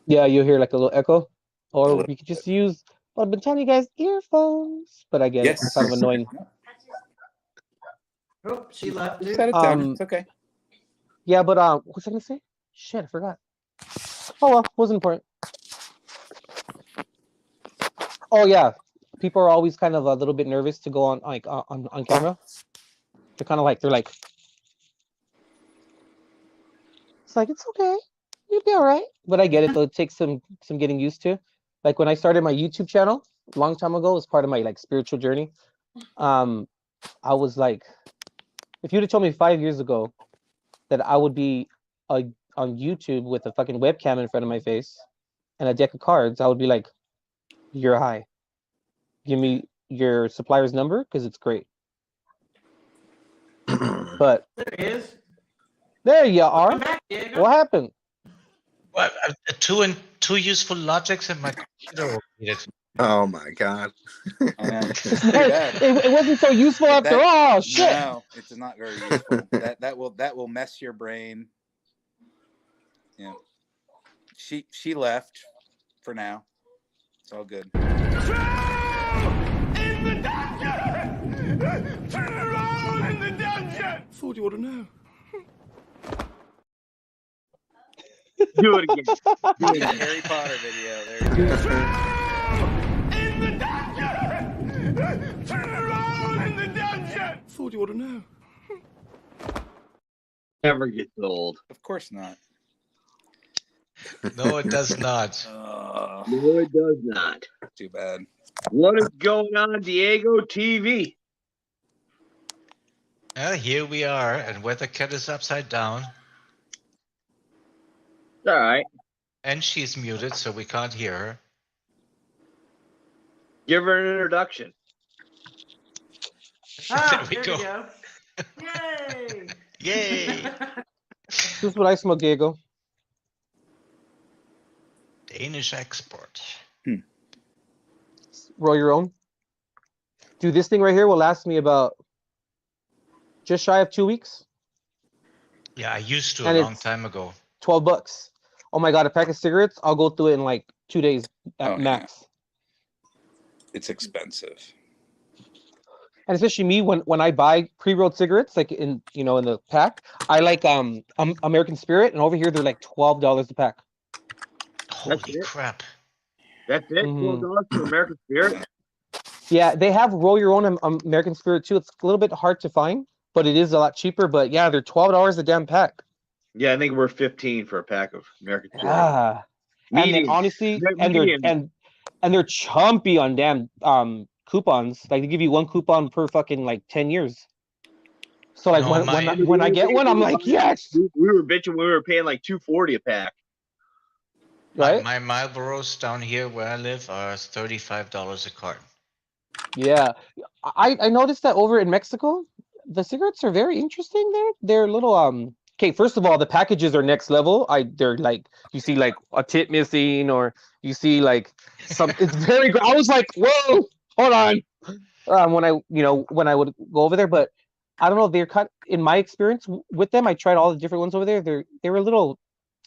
[SPEAKER 6] Yeah, you'll hear like a little echo, or we could just use. Well, I've been telling you guys earphones, but I get it. It's kind of annoying.
[SPEAKER 7] Oh, she left.
[SPEAKER 5] Set it down. It's okay.
[SPEAKER 6] Yeah, but what was I gonna say? Shit, I forgot. Oh well, wasn't important. Oh yeah, people are always kind of a little bit nervous to go on on camera. They're kind of like it's like it's okay, you'll be all right. But I get it though. It takes some getting used to. Like when I started my YouTube channel a long time ago, as part of my like spiritual journey. I was like, if you'd have told me 5 years ago that I would be on YouTube with a fucking webcam in front of my face and a deck of cards, I would be like, you're high. Give me your supplier's number because it's great. But
[SPEAKER 7] there he is.
[SPEAKER 6] There you are. What happened?
[SPEAKER 22] Well, two useful logics and my computer overheated.
[SPEAKER 11] Oh my God.
[SPEAKER 6] It wasn't so useful after all. Shit.
[SPEAKER 5] No, it's not very useful. that will mess your brain. Yeah. She left for now. It's all good.
[SPEAKER 9] In the dungeon! Turn around in the dungeon! Thought you ought to know.
[SPEAKER 8] Do it again.
[SPEAKER 5] Do the Harry Potter video. There you go.
[SPEAKER 9] In the dungeon! Turn around in the dungeon! Thought you ought to know.
[SPEAKER 8] Never gets old.
[SPEAKER 5] Of course not.
[SPEAKER 22] No, it does not.
[SPEAKER 8] No, it does not.
[SPEAKER 5] Too bad.
[SPEAKER 8] What is going on, Diego TV?
[SPEAKER 22] Here we are, and Weather Cat is upside down.
[SPEAKER 8] All right.
[SPEAKER 22] And she's muted, so we can't hear her.
[SPEAKER 8] Give her an introduction.
[SPEAKER 7] Ah,
[SPEAKER 22] There we
[SPEAKER 7] there
[SPEAKER 22] go.
[SPEAKER 7] we go. Yay!
[SPEAKER 22] Yay!
[SPEAKER 6] This is what I smoke, Diego.
[SPEAKER 22] Danish export.
[SPEAKER 6] Roll your own. Dude, this thing right here will last me about just shy of 2 weeks.
[SPEAKER 22] Yeah, I used to
[SPEAKER 6] And
[SPEAKER 22] a long
[SPEAKER 6] it's
[SPEAKER 22] time ago.
[SPEAKER 6] $12. Oh my god, a pack of cigarettes, I'll go through it in like 2 days at max.
[SPEAKER 5] It's expensive.
[SPEAKER 6] And especially me when I buy pre-rolled cigarettes, like in the pack, I like American Spirit, and over here they're like $12 a pack.
[SPEAKER 22] Holy crap!
[SPEAKER 8] That's it. $12 for American Spirit.
[SPEAKER 6] Yeah, they have roll your own American Spirit too. It's a little bit hard to find, but it is a lot cheaper. But yeah, they're $12 a damn pack.
[SPEAKER 8] Yeah, I think we're 15 for a pack of American Spirit.
[SPEAKER 6] Ah, and then honestly, and they're chumpy on damn coupons. Like they give you one coupon per fucking like 10 years. So like when I get one, I'm like, yes.
[SPEAKER 8] We were bitching when we were paying like $2.40 a pack.
[SPEAKER 6] Right?
[SPEAKER 22] My Marlboros down here where I live are $35 a carton.
[SPEAKER 6] Yeah, I noticed that over in Mexico, the cigarettes are very interesting there. They're little okay, first of all, the packages are next level. They're like, you see like a tip missing, or you see like it's very I was like, whoa, hold on. When I would go over there, but I don't know, they're in my experience with them, I tried all the different ones over there. They were a little,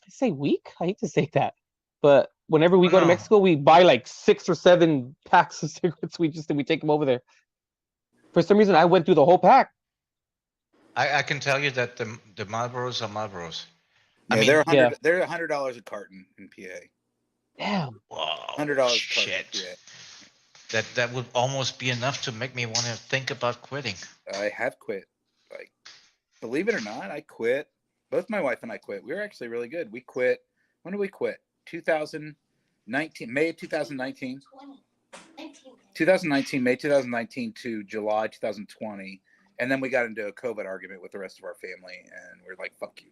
[SPEAKER 6] I say weak. I hate to say that. But whenever we go to Mexico, we buy like 6 or 7 packs of cigarettes. We take them over there. For some reason, I went through the whole pack.
[SPEAKER 22] I can tell you that the Marlboros are Marlboros.
[SPEAKER 5] Yeah, they're $100 a carton in PA.
[SPEAKER 6] Damn.
[SPEAKER 22] Wow.
[SPEAKER 5] $100 a carton in PA.
[SPEAKER 22] That would almost be enough to make me want to think about quitting.
[SPEAKER 5] I have quit. Like, believe it or not, I quit. Both my wife and I quit. We were actually really good. We quit. When did we quit? 2019, May of 2019. 2019, May 2019 to July 2020. And then we got into a COVID argument with the rest of our family, and we're like, fuck you.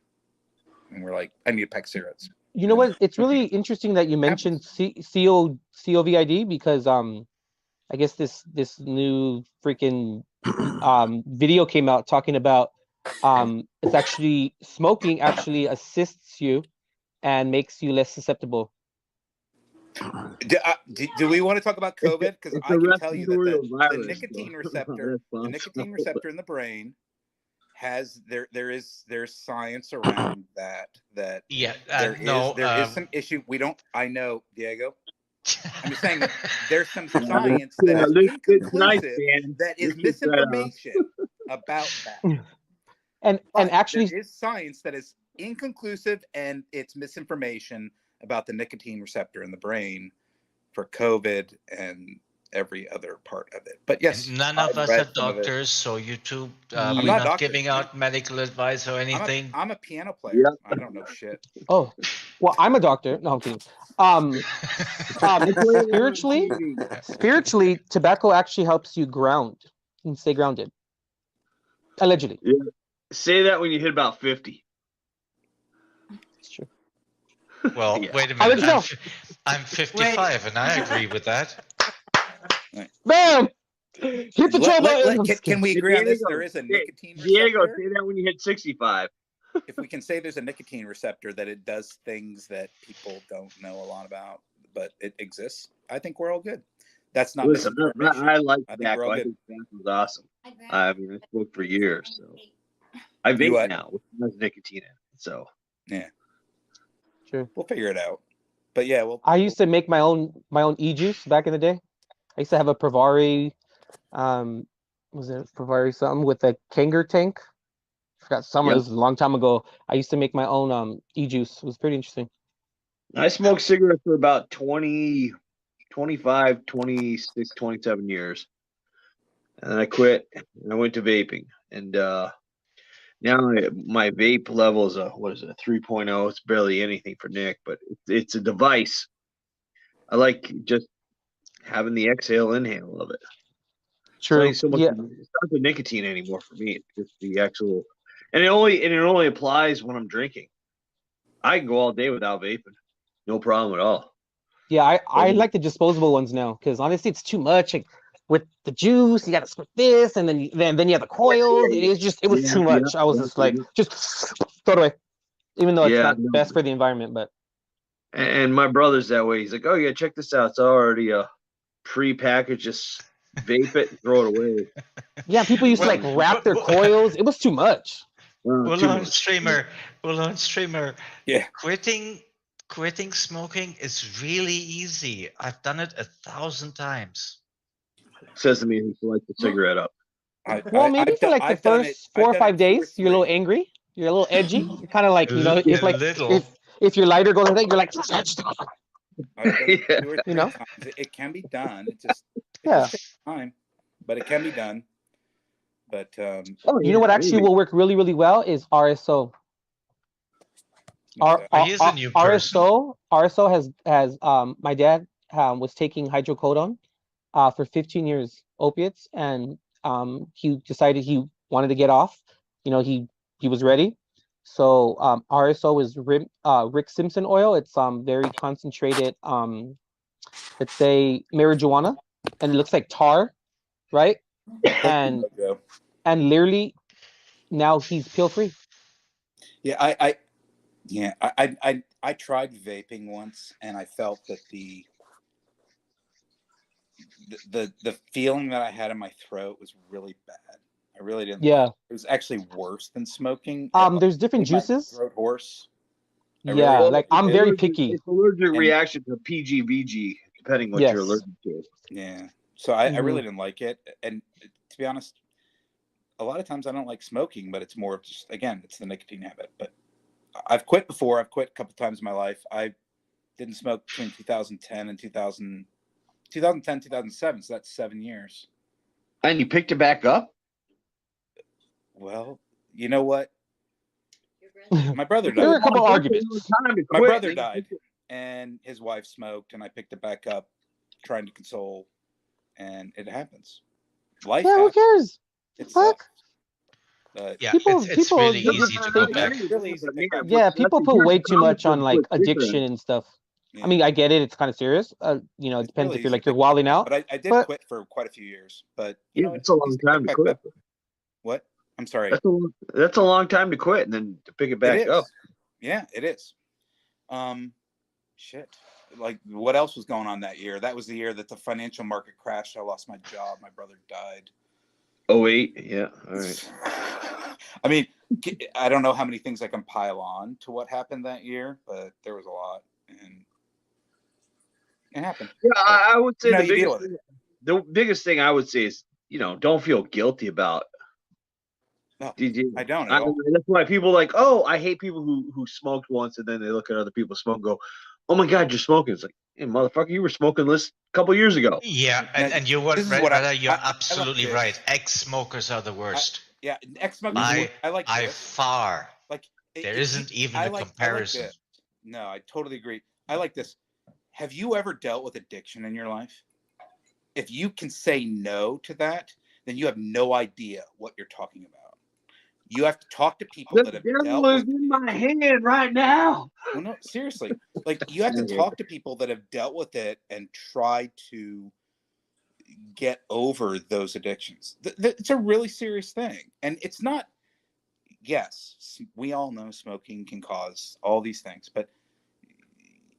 [SPEAKER 5] And we're like, I need a pack of cigarettes.
[SPEAKER 6] You know what? It's really interesting that you mentioned COVID, because I guess this new freaking video came out talking about it's actually smoking actually assists you and makes you less susceptible.
[SPEAKER 5] Do we want to talk about COVID? Because I can tell you that the nicotine receptor in the brain has there's science around that there is some issue. I know, Diego. I'm just saying there's some science that is inconclusive, that is misinformation about that.
[SPEAKER 6] And actually
[SPEAKER 5] there is science that is inconclusive, and it's misinformation about the nicotine receptor in the brain for COVID and every other part of it. But yes,
[SPEAKER 22] and none of us are doctors, so YouTube, we're not giving out medical advice or anything.
[SPEAKER 5] I'm a piano player. Yeah. I don't know shit.
[SPEAKER 6] Oh, well, I'm a doctor. No, I'm kidding. Spiritually, tobacco actually helps you ground and stay grounded. Allegedly.
[SPEAKER 8] Yeah. Say that when you hit about 50.
[SPEAKER 6] It's true.
[SPEAKER 22] Well, wait a minute. I'm 55, and I agree with that.
[SPEAKER 6] Bam! Hit the troll button.
[SPEAKER 5] Can we agree on this? There is a nicotine receptor.
[SPEAKER 8] Diego, say that when you hit 65.
[SPEAKER 5] If we can say there's a nicotine receptor, that it does things that people don't know a lot about, but it exists, I think we're all good. That's not.
[SPEAKER 8] Listen, I like tobacco. I think tobacco was awesome. I mean, I smoked for years, so I vape now with nicotine in it. So
[SPEAKER 5] yeah,
[SPEAKER 6] sure,
[SPEAKER 5] we'll figure it out. But yeah,
[SPEAKER 6] I used to make my own e-juice back in the day. I used to have a Pravari, was it Pravari something with a Kanger tank? I forgot it was a long time ago. I used to make my own e-juice. It was pretty interesting.
[SPEAKER 8] I smoked cigarettes for about 20, 25, 26, 27 years. And then I quit and I went to vaping. And now my vape level is a 3.0. It's barely anything for Nick, but it's a device. I like just having the inhale of it.
[SPEAKER 6] True.
[SPEAKER 8] It's not the nicotine anymore for me. It's just the actual, and it only applies when I'm drinking. I can go all day without vaping, no problem at all.
[SPEAKER 6] Yeah, I like the disposable ones now, because honestly, it's too much. Like, with the juice, you got to split this, and then you have the coils. It was too much. I was just like, just throw it away, even though it's not best for the environment. But
[SPEAKER 8] And my brother's that way. He's like, "Oh yeah, check this out. It's already a pre-packaged. Just vape it and throw it away."
[SPEAKER 6] Yeah, people used to like wrap their coils. It was too much.
[SPEAKER 22] Well, on streamer,
[SPEAKER 5] yeah,
[SPEAKER 22] quitting smoking is really easy. I've done it 1,000 times.
[SPEAKER 8] Says to me, he lights the cigarette up.
[SPEAKER 6] Well, maybe for like the first 4 or 5 days, you're a little angry. You're a little edgy. You're kind of like, you know, it's like if your lighter goes like that, you're like,
[SPEAKER 5] you know, it can be done. It just takes time, but it can be done. But
[SPEAKER 6] you know what actually will work really, really well is RSO. RSO has my dad was taking hydrocodone for 15 years, opiates, and he decided he wanted to get off. You know, he was ready. So RSO is Rick Simpson oil. It's very concentrated, let's say marijuana, and it looks like tar, right? And literally now he's pill free.
[SPEAKER 5] Yeah, I tried vaping once, and I felt that the feeling that I had in my throat was really bad. I really didn't.
[SPEAKER 6] Yeah,
[SPEAKER 5] it was actually worse than smoking.
[SPEAKER 6] There's different juices.
[SPEAKER 5] Throat horse.
[SPEAKER 6] Yeah, like I'm very picky.
[SPEAKER 8] It's allergic reaction to PGVG, depending on what you're allergic to.
[SPEAKER 5] Yeah, so I really didn't like it, and to be honest, a lot of times I don't like smoking, but it's more of just, again, it's the nicotine habit. But I've quit before. I've quit a couple times in my life. I didn't smoke between 2010 and 2010, 2007. So that's 7 years.
[SPEAKER 8] And you picked it back up?
[SPEAKER 5] Well, you know what? My brother died.
[SPEAKER 6] There were a couple arguments.
[SPEAKER 5] My brother died, and his wife smoked, and I picked it back up, trying to console, and it happens. Life happens.
[SPEAKER 6] Who cares?
[SPEAKER 5] It's
[SPEAKER 22] it's really easy to go back.
[SPEAKER 6] Yeah, people put way too much on like addiction and stuff. I mean, I get it; it's kind of serious. You know, it depends
[SPEAKER 5] really
[SPEAKER 6] if you're like you're wilding out.
[SPEAKER 5] But I did quit for quite a few years. But you know,
[SPEAKER 8] it's a long time to quit.
[SPEAKER 5] What? I'm sorry.
[SPEAKER 8] That's a long time to quit and then to pick it back up.
[SPEAKER 5] Yeah, it is. Shit. Like, what else was going on that year? That was the year that the financial market crashed. I lost my job. My brother died.
[SPEAKER 8] 2008. Yeah. All right.
[SPEAKER 5] I mean, I don't know how many things I can pile on to what happened that year, but there was a lot, and it happened.
[SPEAKER 8] Yeah, I would say
[SPEAKER 5] you
[SPEAKER 8] the biggest thing I would say is, you know, don't feel guilty about.
[SPEAKER 5] No, I don't.
[SPEAKER 8] That's why people are like, oh, I hate people who smoked once and then they look at other people smoke and go, oh my God, you're smoking. It's like, hey, motherfucker, you were smoking this a couple years ago.
[SPEAKER 22] Yeah, and you were right, you're absolutely right. Ex-smokers are the worst.
[SPEAKER 5] Ex-smokers. I like
[SPEAKER 22] far. Like there isn't even a comparison.
[SPEAKER 5] No, I totally agree. I like this. Have you ever dealt with addiction in your life? If you can say no to that, then you have no idea what you're talking about. You have to talk to people that have dealt with it.
[SPEAKER 8] In my hand right now.
[SPEAKER 5] Well, no, seriously. Like, you have to talk to people that have dealt with it and try to get over those addictions. It's a really serious thing. And it's not, yes, we all know smoking can cause all these things, but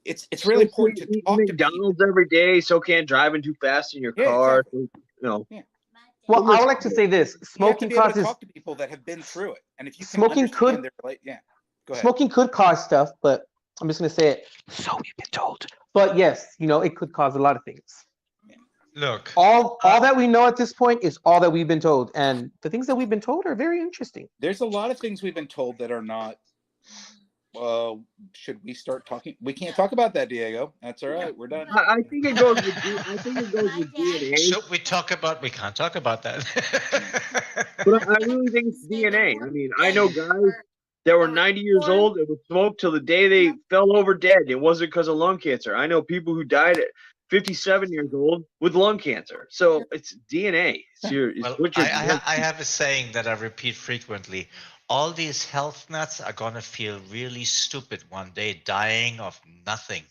[SPEAKER 5] it's really important to talk to
[SPEAKER 8] McDonald's every day, so can't driving too fast in your car.
[SPEAKER 5] Exactly.
[SPEAKER 8] You know.
[SPEAKER 5] Yeah.
[SPEAKER 6] Well, I would like to say this: smoking
[SPEAKER 5] you have to be able
[SPEAKER 6] causes.
[SPEAKER 5] to talk to people that have been through it, and if you can
[SPEAKER 6] Smoking could.
[SPEAKER 5] go ahead.
[SPEAKER 6] Smoking could cause stuff, but I'm just going to say it. So we've been told. But yes, you know, it could cause a lot of things.
[SPEAKER 22] Look,
[SPEAKER 6] all that we know at this point is all that we've been told, and the things that we've been told are very interesting.
[SPEAKER 5] There's a lot of things we've been told that are not. Should we start talking? We can't talk about that, Diego. That's all right. We're done.
[SPEAKER 8] I think it goes with. I think it goes with DNA.
[SPEAKER 22] Should we talk about? We can't talk about that.
[SPEAKER 8] But I really think it's DNA. I mean, I know guys that were 90 years old and would smoke till the day they fell over dead. It wasn't because of lung cancer. I know people who died at 57 years old with lung cancer. So it's DNA.
[SPEAKER 22] I have a saying that I repeat frequently. All these health nuts are going to feel really stupid one day, dying of nothing.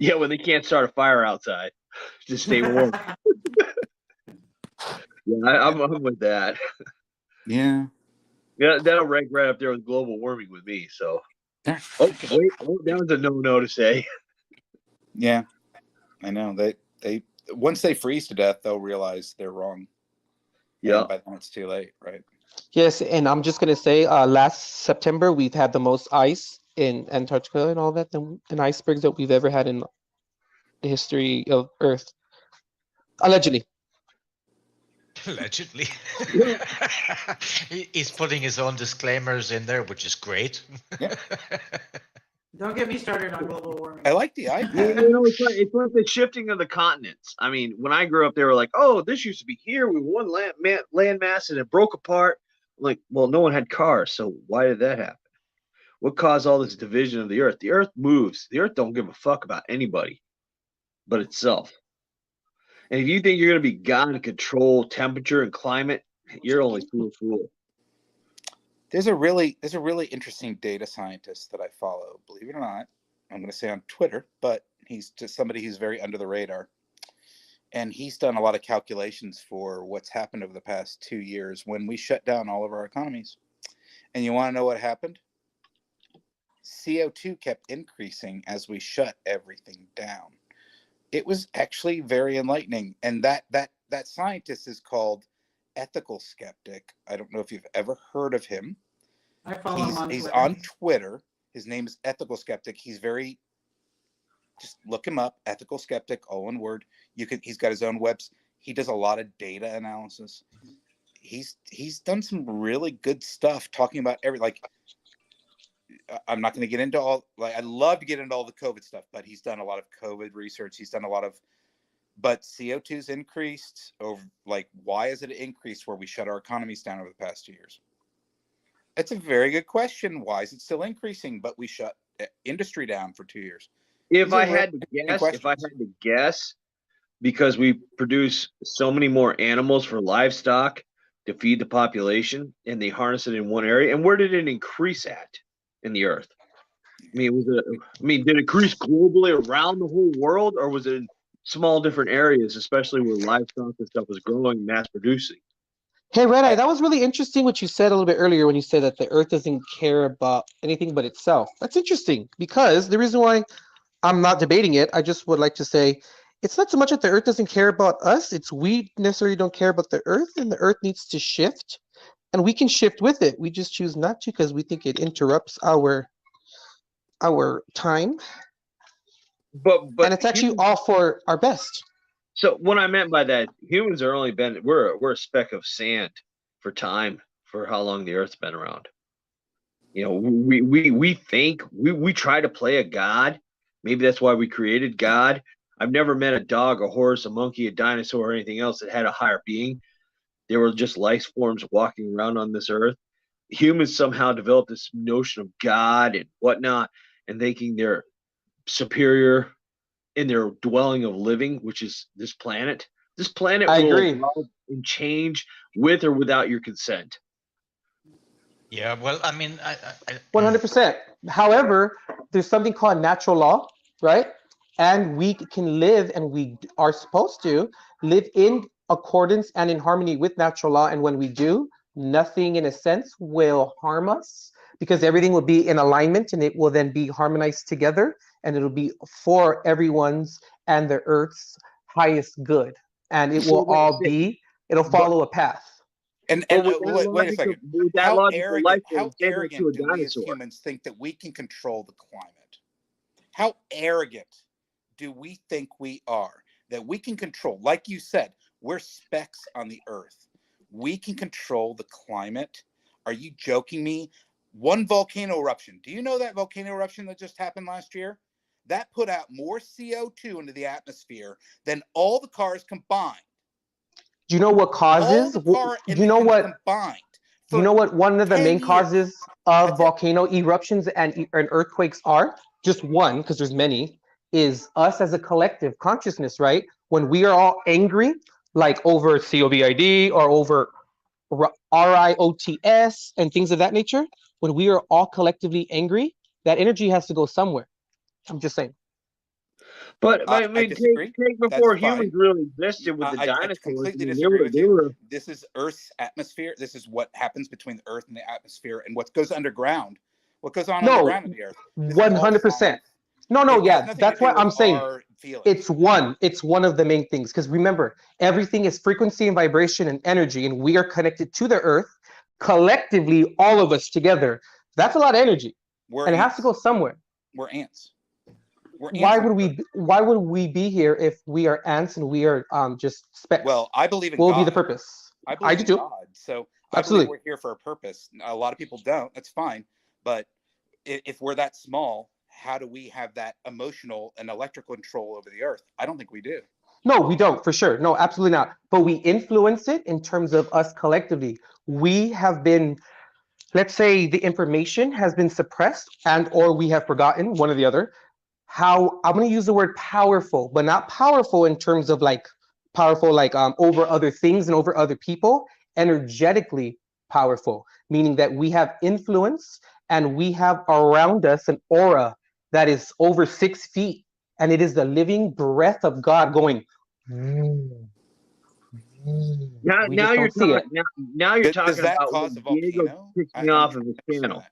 [SPEAKER 8] Yeah, when they can't start a fire outside to stay warm. Yeah, I'm with that.
[SPEAKER 5] Yeah.
[SPEAKER 8] Yeah, that'll rank right up there with global warming with me. So Oh, wait, that was a no to say.
[SPEAKER 5] Yeah, I know. They once they freeze to death, they'll realize they're wrong.
[SPEAKER 8] Yeah,
[SPEAKER 5] and by then it's too late, right?
[SPEAKER 6] Yes, and I'm just gonna say, last September we've had the most ice in Antarctica and all that, and icebergs that we've ever had in the history of Earth, allegedly.
[SPEAKER 22] Allegedly. He's putting his own disclaimers in there, which is great.
[SPEAKER 7] Don't get me started on global warming.
[SPEAKER 5] I like the iPad.
[SPEAKER 8] It's like the shifting of the continents. I mean, when I grew up, they were like, "Oh, this used to be here with one land mass, and it broke apart." I'm like, well, no one had cars, so why did that happen? What caused all this division of the Earth? The Earth moves. The Earth don't give a fuck about anybody but itself. And if you think you're going to be God and control temperature and climate, you're only fool.
[SPEAKER 5] There's a really interesting data scientist that I follow. Believe it or not, I'm going to say on Twitter, but he's just somebody who's very under the radar. And he's done a lot of calculations for what's happened over the past 2 years when we shut down all of our economies. And you want to know what happened? CO2 kept increasing as we shut everything down. It was actually very enlightening. And that scientist is called Ethical Skeptic. I don't know if you've ever heard of him.
[SPEAKER 7] I follow him on
[SPEAKER 5] He's
[SPEAKER 7] Twitter.
[SPEAKER 5] on Twitter. His name is Ethical Skeptic. He's very, just look him up, Ethical Skeptic, all one word. He's got his own webs. He does a lot of data analysis. He's done some really good stuff talking about I'm not going to get into all, I'd love to get into all the COVID stuff, but he's done a lot of COVID research. He's done a lot of, but CO2's increased over, why is it increased where we shut our economies down over the past 2 years? It's a very good question. Why is it still increasing, but we shut industry down for 2 years?
[SPEAKER 8] If I had to guess, because we produce so many more animals for livestock to feed the population, and they harness it in one area, and where did it increase at in the Earth? I mean, did it increase globally around the whole world, or was it in small different areas, especially where livestock and stuff was growing, mass producing?
[SPEAKER 6] Hey, Red Eye, that was really interesting what you said a little bit earlier when you said that the Earth doesn't care about anything but itself. That's interesting, because the reason why I'm not debating it, I just would like to say it's not so much that the Earth doesn't care about us, it's we necessarily don't care about the Earth, and the Earth needs to shift, and we can shift with it. We just choose not to because we think it interrupts our time.
[SPEAKER 8] But
[SPEAKER 6] and it's actually all for our best.
[SPEAKER 8] So what I meant by that, humans are only been we're a speck of sand for time, for how long the Earth's been around. You know, we think we try to play a god. Maybe that's why we created God. I've never met a dog, a horse, a monkey, a dinosaur, or anything else that had a higher being. They were just life forms walking around on this earth. Humans somehow developed this notion of God and whatnot, and thinking they're superior in their dwelling of living, which is this planet. This planet will evolve and change with or without your consent.
[SPEAKER 22] Yeah, well, I mean,
[SPEAKER 6] 100%. However, there's something called natural law, right? And we can live, and we are supposed to live in accordance and in harmony with natural law. And when we do, nothing in a sense will harm us, because everything will be in alignment, and it will then be harmonized together, and it'll be for everyone's and the Earth's highest good. And it will all be, it'll follow a path.
[SPEAKER 5] And wait a second. How arrogant do we as humans think that we can control the climate? How arrogant do we think we are that we can control? Like you said, we're specks on the Earth. We can control the climate. Are you joking me? One volcano eruption. Do you know that volcano eruption that just happened last year? That put out more CO2 into the atmosphere than all the cars combined.
[SPEAKER 6] Do you know what causes? Do you know what? Do you know what one of the main causes of volcano eruptions and earthquakes are? Just one, because there's many, is us as a collective consciousness, right? When we are all angry, like over COVID or over RIOTS and things of that nature, when we are all collectively angry, that energy has to go somewhere. I'm just saying.
[SPEAKER 8] But I mean, take before humans really existed with the dinosaurs.
[SPEAKER 5] I completely disagree with you. This is Earth's atmosphere. This is what happens between the Earth and the atmosphere, and what goes underground. what goes on the ground of the earth.
[SPEAKER 6] 100%. No, yeah, that's why I'm saying it's one of the main things. Because remember, everything is frequency and vibration and energy, and we are connected to the earth collectively, all of us together. That's a lot of energy, and it has to go somewhere.
[SPEAKER 5] We're ants.
[SPEAKER 6] Why would we be here if we are ants and we are just specks?
[SPEAKER 5] Well, I believe in
[SPEAKER 6] what
[SPEAKER 5] God.
[SPEAKER 6] Would be the purpose?
[SPEAKER 5] I believe in
[SPEAKER 6] do too.
[SPEAKER 5] God, so
[SPEAKER 6] Absolutely.
[SPEAKER 5] I believe we're here for a purpose. A lot of people don't. That's fine, but if we're that small, how do we have that emotional and electrical control over the earth? I don't think we do.
[SPEAKER 6] No, we don't, for sure. No, absolutely not. But we influence it in terms of us collectively. We have been, let's say the information has been suppressed and or we have forgotten, one or the other. How, I'm going to use the word powerful, but not powerful in terms of like powerful, like over other things and over other people, energetically powerful, meaning that we have influence and we have around us an aura that is over 6 feet, and it is the living breath of God going.
[SPEAKER 8] Now
[SPEAKER 6] We
[SPEAKER 8] you're
[SPEAKER 6] just don't see
[SPEAKER 8] talking. Now you're talking
[SPEAKER 5] that
[SPEAKER 8] about
[SPEAKER 5] cause
[SPEAKER 8] when
[SPEAKER 5] a
[SPEAKER 8] Diego
[SPEAKER 5] volcano?
[SPEAKER 8] kicks me off of his channel.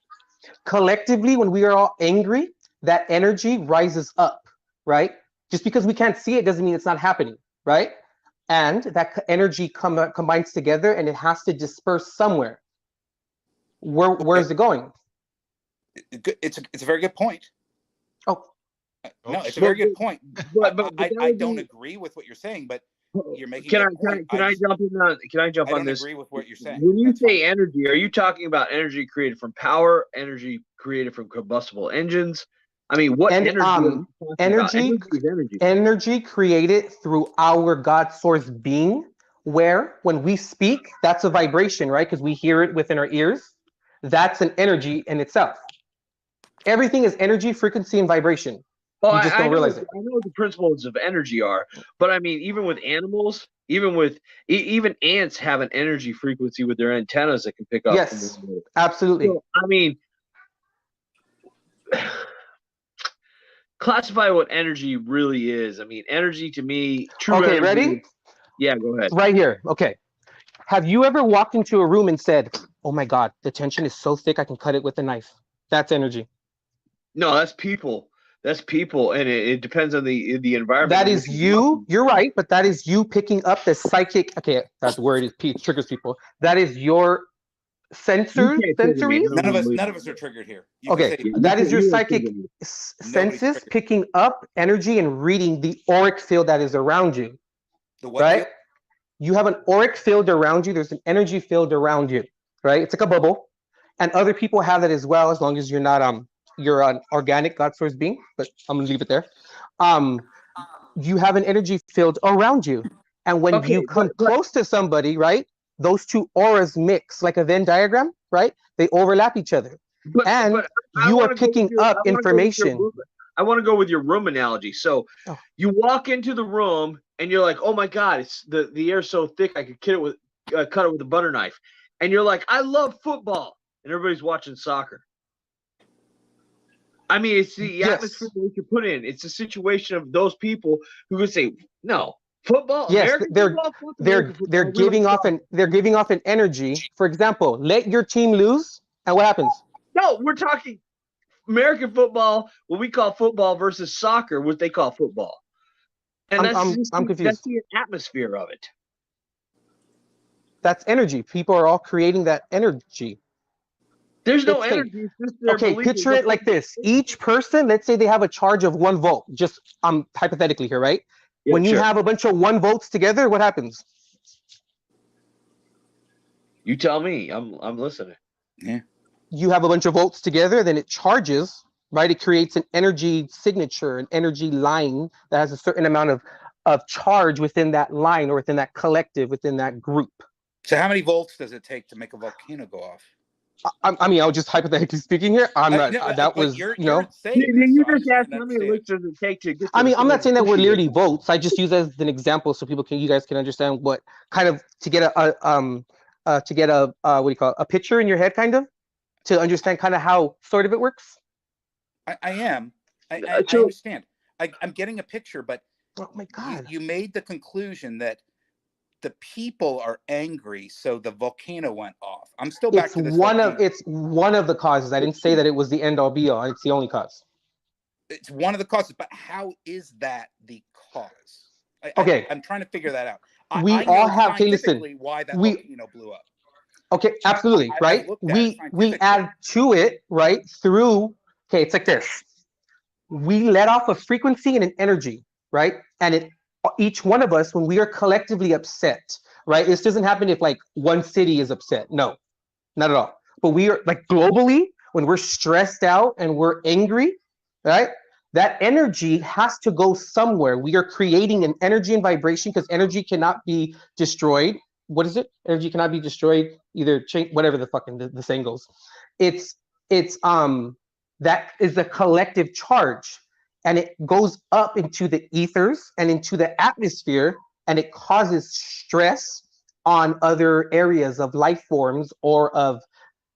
[SPEAKER 6] Collectively, when we are all angry, that energy rises up, right? Just because we can't see it doesn't mean it's not happening, right? And that energy combines together and it has to disperse somewhere. Where is it going?
[SPEAKER 5] It's a very good point.
[SPEAKER 6] Oh.
[SPEAKER 5] No, it's a very good point. But I don't agree with what you're saying, but you're making
[SPEAKER 8] Can
[SPEAKER 5] a
[SPEAKER 8] I
[SPEAKER 5] point.
[SPEAKER 8] jump in on? Can I jump
[SPEAKER 5] I
[SPEAKER 8] on
[SPEAKER 5] don't
[SPEAKER 8] this?
[SPEAKER 5] agree with what you're saying.
[SPEAKER 8] When you say energy, are you talking about energy created from power, energy created from combustible engines? I mean, what energy?
[SPEAKER 6] Energy is energy. Energy created through our God source being, where when we speak, that's a vibration, right? Because we hear it within our ears. That's an energy in itself. Everything is energy, frequency, and vibration.
[SPEAKER 8] Well,
[SPEAKER 6] you just don't realize it.
[SPEAKER 8] I know what the principles of energy are, but I mean, even with animals, even ants have an energy frequency with their antennas that can pick up.
[SPEAKER 6] Yes, absolutely.
[SPEAKER 8] So, I mean, classify what energy really is. I mean, energy to me, true
[SPEAKER 6] Okay,
[SPEAKER 8] energy.
[SPEAKER 6] ready?
[SPEAKER 8] Yeah, go ahead.
[SPEAKER 6] Right here. Okay. Have you ever walked into a room and said, "Oh my God, the tension is so thick I can cut it with a knife"? That's energy.
[SPEAKER 8] No, that's people. That's people, and it depends on the environment.
[SPEAKER 6] That is you. You're right, but that is you picking up the psychic. Okay, that word is triggers people. That is your sensories.
[SPEAKER 5] None of us are triggered here.
[SPEAKER 6] Okay, that is your psychic senses picking up energy and reading the auric field that is around you.
[SPEAKER 5] The what
[SPEAKER 6] right?
[SPEAKER 5] field?
[SPEAKER 6] You have an auric field around you. There's an energy field around you, right? It's like a bubble, and other people have that as well, as long as you're not you're an organic God source being. But I'm gonna leave it there. You have an energy field around you, and when you come close to somebody, right? Those two auras mix like a Venn diagram, right? They overlap each other, and you are picking up information.
[SPEAKER 8] I want to go with your room analogy. So you walk into the room and you're like, "Oh my God, it's the air's so thick I could cut it with a butter knife," and you're like, "I love football," and everybody's watching soccer. I mean, it's the atmosphere that you put in. It's a situation of those people who would say, "No, football."
[SPEAKER 6] Yes,
[SPEAKER 8] American
[SPEAKER 6] they're giving off an energy. For example, let your team lose, and what happens?
[SPEAKER 8] No, we're talking American football, what we call football, versus soccer, what they call football. And
[SPEAKER 6] I'm confused.
[SPEAKER 8] That's the atmosphere of it.
[SPEAKER 6] That's energy. People are all creating that energy.
[SPEAKER 8] There's no energy. It's just their belief.
[SPEAKER 6] Picture it like this. Each person, let's say they have a charge of 1 volt. Just hypothetically here, right?
[SPEAKER 8] Yeah,
[SPEAKER 6] when you have a bunch of 1 volts together, what happens?
[SPEAKER 8] You tell me. I'm listening.
[SPEAKER 5] Yeah.
[SPEAKER 6] You have a bunch of volts together, then it charges, right? It creates an energy signature, an energy line that has a certain amount of charge within that line or within that collective, within that group.
[SPEAKER 5] So how many volts does it take to make a volcano go off?
[SPEAKER 6] I mean, I was just hypothetically speaking here. I'm not. That was,
[SPEAKER 8] you just asked how many licks does it take to get.
[SPEAKER 6] I mean, I'm not saying that we're literally volts. I just use it as an example so you guys can understand what kind of to get a picture in your head, kind of, to understand kind of how sort of it works.
[SPEAKER 5] I understand. I'm getting a picture, but
[SPEAKER 6] oh my God,
[SPEAKER 5] you made the conclusion that the people are angry, so the volcano went off. I'm still back
[SPEAKER 6] It's
[SPEAKER 5] to this.
[SPEAKER 6] it's one of the causes. I didn't say that it was the end all be all. It's the only cause.
[SPEAKER 5] It's one of the causes, but how is that the cause? I'm trying to figure that out.
[SPEAKER 6] We
[SPEAKER 5] I
[SPEAKER 6] all
[SPEAKER 5] know
[SPEAKER 6] have. Hey, listen.
[SPEAKER 5] Why that volcano blew up.
[SPEAKER 6] Okay, absolutely, right? We add to it, right, through, okay, it's like this. We let off a frequency and an energy, right? And each one of us, when we are collectively upset, right? This doesn't happen if like one city is upset. No, not at all. But we are like globally, when we're stressed out and we're angry, right? That energy has to go somewhere. We are creating an energy and vibration because energy cannot be destroyed. What is it? Energy cannot be destroyed, either change, whatever the fucking the saying goes. It's that is a collective charge, and it goes up into the ethers and into the atmosphere, and it causes stress on other areas of life forms or of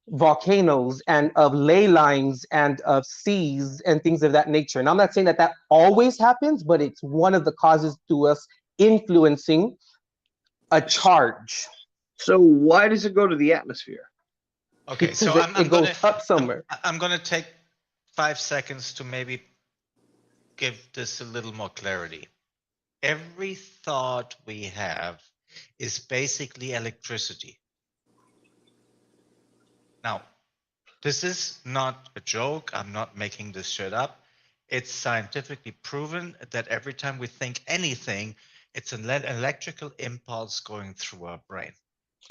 [SPEAKER 6] volcanoes and of ley lines and of seas and things of that nature. And I'm not saying that that always happens, but it's one of the causes to us influencing a charge.
[SPEAKER 8] So why does it go to the atmosphere?
[SPEAKER 22] Okay,
[SPEAKER 6] Because
[SPEAKER 22] so
[SPEAKER 6] it goes up somewhere.
[SPEAKER 22] I'm going to take 5 seconds to maybe give this a little more clarity. Every thought we have is basically electricity. Now, this is not a joke. I'm not making this shit up. It's scientifically proven that every time we think anything, it's an electrical impulse going through our brain.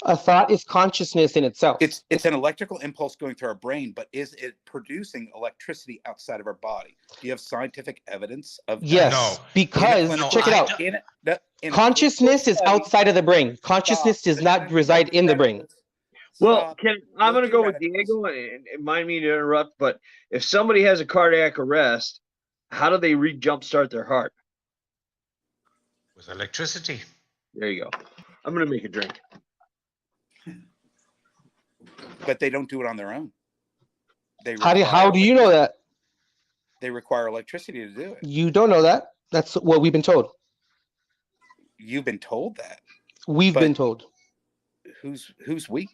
[SPEAKER 6] A thought is consciousness in itself.
[SPEAKER 5] It's an electrical impulse going through our brain, but is it producing electricity outside of our body? Do you have scientific evidence of that?
[SPEAKER 6] Yes, no. Because check it out. Consciousness is outside of the brain. Consciousness does not reside in the brain.
[SPEAKER 8] Well, I'm going to go with Diego, and mind me to interrupt, but if somebody has a cardiac arrest, how do they jumpstart their heart?
[SPEAKER 22] With electricity.
[SPEAKER 8] There you go. I'm going to make a drink.
[SPEAKER 5] But they don't do it on their own.
[SPEAKER 6] How do you know that?
[SPEAKER 5] They require electricity to do it.
[SPEAKER 6] You don't know that. That's what we've been told.
[SPEAKER 5] You've been told that.
[SPEAKER 6] We've been told.
[SPEAKER 5] Who's we?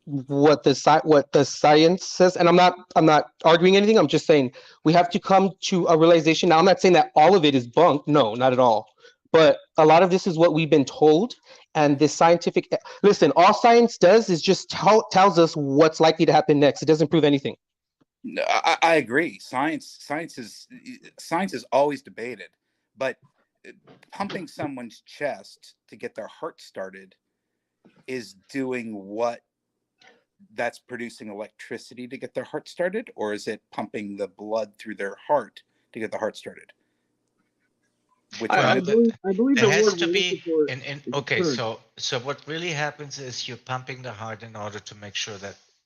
[SPEAKER 6] What the science says, and I'm not arguing anything. I'm just saying we have to come to a realization. Now, I'm not saying that all of it is bunk. No, not at all. But a lot of this is what we've been told, and this scientific. Listen, all science does is just tells us what's likely to happen next. It doesn't prove anything.
[SPEAKER 5] No, I agree. Science is always debated, but pumping someone's chest to get their heart started is doing what? That's producing electricity to get their heart started, or is it pumping the blood through their heart to get the heart started?
[SPEAKER 8] I believe
[SPEAKER 22] there has to be okay. So what really happens is you're pumping the heart in order to make sure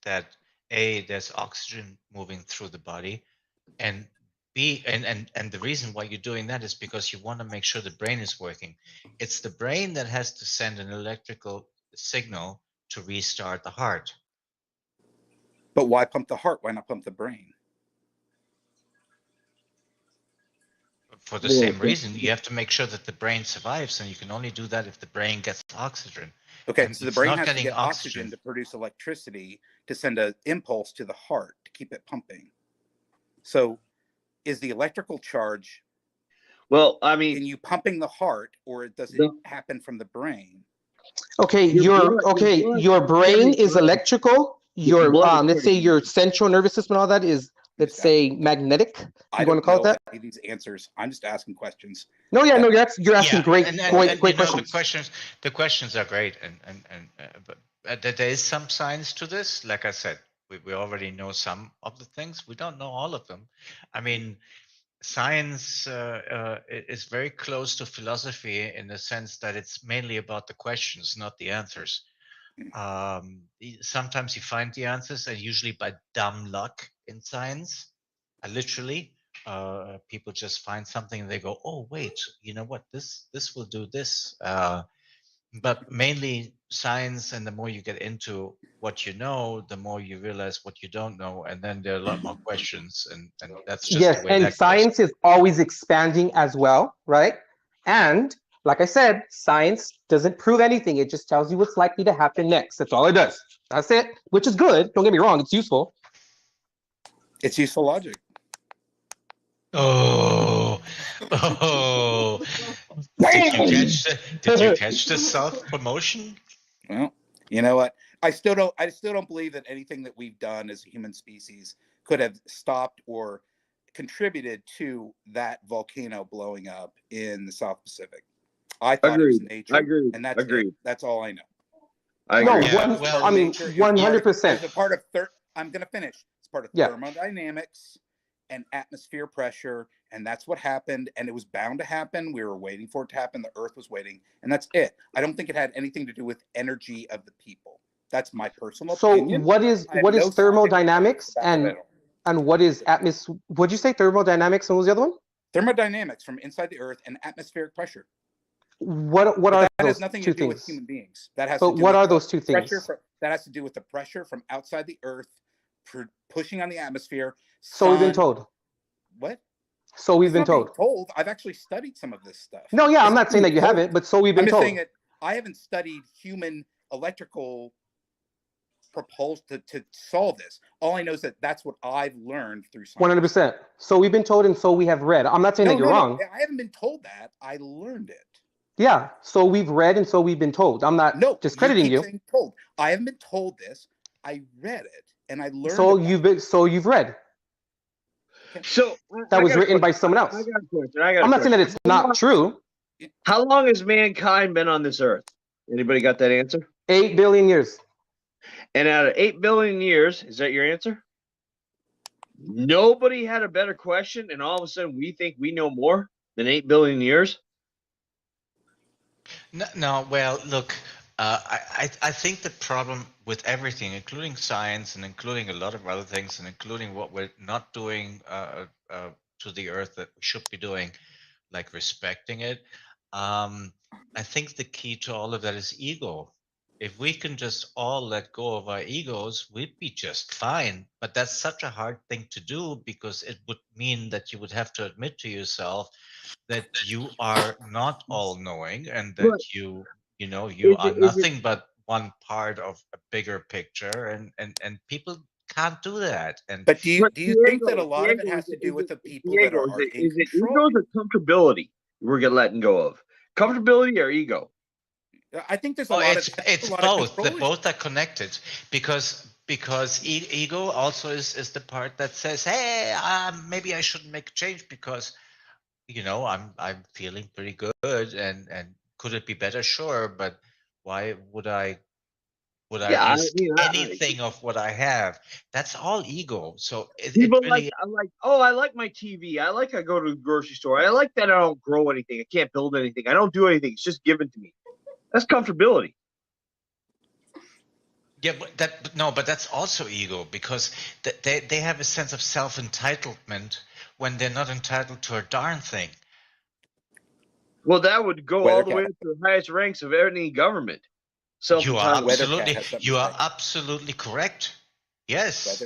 [SPEAKER 22] that A, there's oxygen moving through the body, and B, and the reason why you're doing that is because you want to make sure the brain is working. It's the brain that has to send an electrical signal to restart the heart.
[SPEAKER 5] But why pump the heart? Why not pump the brain?
[SPEAKER 22] For the same reason, you have to make sure that the brain survives, and you can only do that if the brain gets oxygen.
[SPEAKER 5] Okay,
[SPEAKER 22] and
[SPEAKER 5] so the brain has to get oxygen to produce electricity to send an impulse to the heart to keep it pumping. So is the electrical charge,
[SPEAKER 8] well, I mean,
[SPEAKER 5] in you pumping the heart, or does it happen from the brain?
[SPEAKER 6] Okay, your brain is electrical. Your let's say your central nervous system and all that is, let's say, magnetic. You want to call it that?
[SPEAKER 5] These answers. I'm just asking questions.
[SPEAKER 6] No, yeah, no, you're asking great questions.
[SPEAKER 22] The questions are great, but there is some science to this. Like I said, we already know some of the things. We don't know all of them. I mean, science is very close to philosophy in the sense that it's mainly about the questions, not the answers. Sometimes you find the answers, and usually by dumb luck in science. Literally, people just find something and they go, "Oh, wait, you know what? This will do this." But mainly science, and the more you get into what you know, the more you realize what you don't know, and then there are a lot more questions, and that's just
[SPEAKER 6] yes.
[SPEAKER 22] The way
[SPEAKER 6] And
[SPEAKER 22] that
[SPEAKER 6] science is always expanding as well, right? And Like I said, science doesn't prove anything. It just tells you what's likely to happen next. That's all it does. That's it, which is good. Don't get me wrong. It's useful.
[SPEAKER 5] It's useful logic.
[SPEAKER 22] Oh. Did you catch the self-promotion?
[SPEAKER 5] Well, you know what? I still don't believe that anything that we've done as a human species could have stopped or contributed to that volcano blowing up in the South Pacific. I thought it was nature. And that's it. That's all I know.
[SPEAKER 6] I mean, 100%.
[SPEAKER 5] It's part of I'm going to finish. It's part of thermodynamics and atmosphere pressure, and that's what happened, and it was bound to happen. We were waiting for it to happen. The Earth was waiting, and that's it. I don't think it had anything to do with energy of the people. That's my personal opinion.
[SPEAKER 6] So what is thermodynamics and what is atmosphere? What'd you say? Thermodynamics, and what was the other one?
[SPEAKER 5] Thermodynamics from inside the Earth and atmospheric pressure.
[SPEAKER 6] What are
[SPEAKER 5] that
[SPEAKER 6] those
[SPEAKER 5] has nothing
[SPEAKER 6] two
[SPEAKER 5] to do
[SPEAKER 6] things?
[SPEAKER 5] with human beings. That has.
[SPEAKER 6] But
[SPEAKER 5] to do
[SPEAKER 6] what
[SPEAKER 5] with
[SPEAKER 6] are those two things?
[SPEAKER 5] That has to do with the pressure from outside the Earth, pushing on the atmosphere.
[SPEAKER 6] So we've been told.
[SPEAKER 5] What?
[SPEAKER 6] So we've been told.
[SPEAKER 5] I've actually studied some of this stuff.
[SPEAKER 6] No, yeah, I'm not saying that you haven't, but so we've been
[SPEAKER 5] I'm just
[SPEAKER 6] told.
[SPEAKER 5] saying that I haven't studied human electrical proposed to solve this. All I know is that that's what I've learned through science.
[SPEAKER 6] 100%. So we've been told, and so we have read. I'm not saying that you're wrong.
[SPEAKER 5] I haven't been told that. I learned it.
[SPEAKER 6] Yeah. So we've read, and so we've been told. I'm not discrediting you.
[SPEAKER 5] Saying told. I haven't been told this. I read it, and I learned.
[SPEAKER 6] So you've read.
[SPEAKER 8] So
[SPEAKER 6] that was written by someone else.
[SPEAKER 8] I got a question.
[SPEAKER 6] I'm not saying that it's not true.
[SPEAKER 8] How long has mankind been on this earth? Anybody got that answer?
[SPEAKER 6] 8 billion years.
[SPEAKER 8] And out of 8 billion years, is that your answer? Nobody had a better question, and all of a sudden we think we know more than 8 billion years?
[SPEAKER 22] No, well, look, I think the problem with everything, including science and including a lot of other things and including what we're not doing to the earth that we should be doing, like respecting it, I think the key to all of that is ego. If we can just all let go of our egos, we'd be just fine. But that's such a hard thing to do because it would mean that you would have to admit to yourself that you are not all-knowing and that you are nothing but one part of a bigger picture, and people can't do that.
[SPEAKER 5] But do you think that a lot of it has to do with the people that are in
[SPEAKER 8] Is it
[SPEAKER 5] control?
[SPEAKER 8] ego or comfortability we're letting go of? Comfortability or ego?
[SPEAKER 5] I think there's a lot of
[SPEAKER 22] it's both. They both are connected because ego also is the part that says, hey, maybe I shouldn't make a change because I'm feeling pretty good and could it be better? Sure, but why would I risk anything of what I have? That's all ego. So
[SPEAKER 8] people really, I like my TV. I go to the grocery store. I like that I don't grow anything. I can't build anything. I don't do anything. It's just given to me. That's comfortability.
[SPEAKER 22] Yeah, but that's also ego because they have a sense of self-entitlement when they're not entitled to a darn thing.
[SPEAKER 8] Well, that would go all the way to the highest ranks of any government.
[SPEAKER 22] You are absolutely correct. Yes.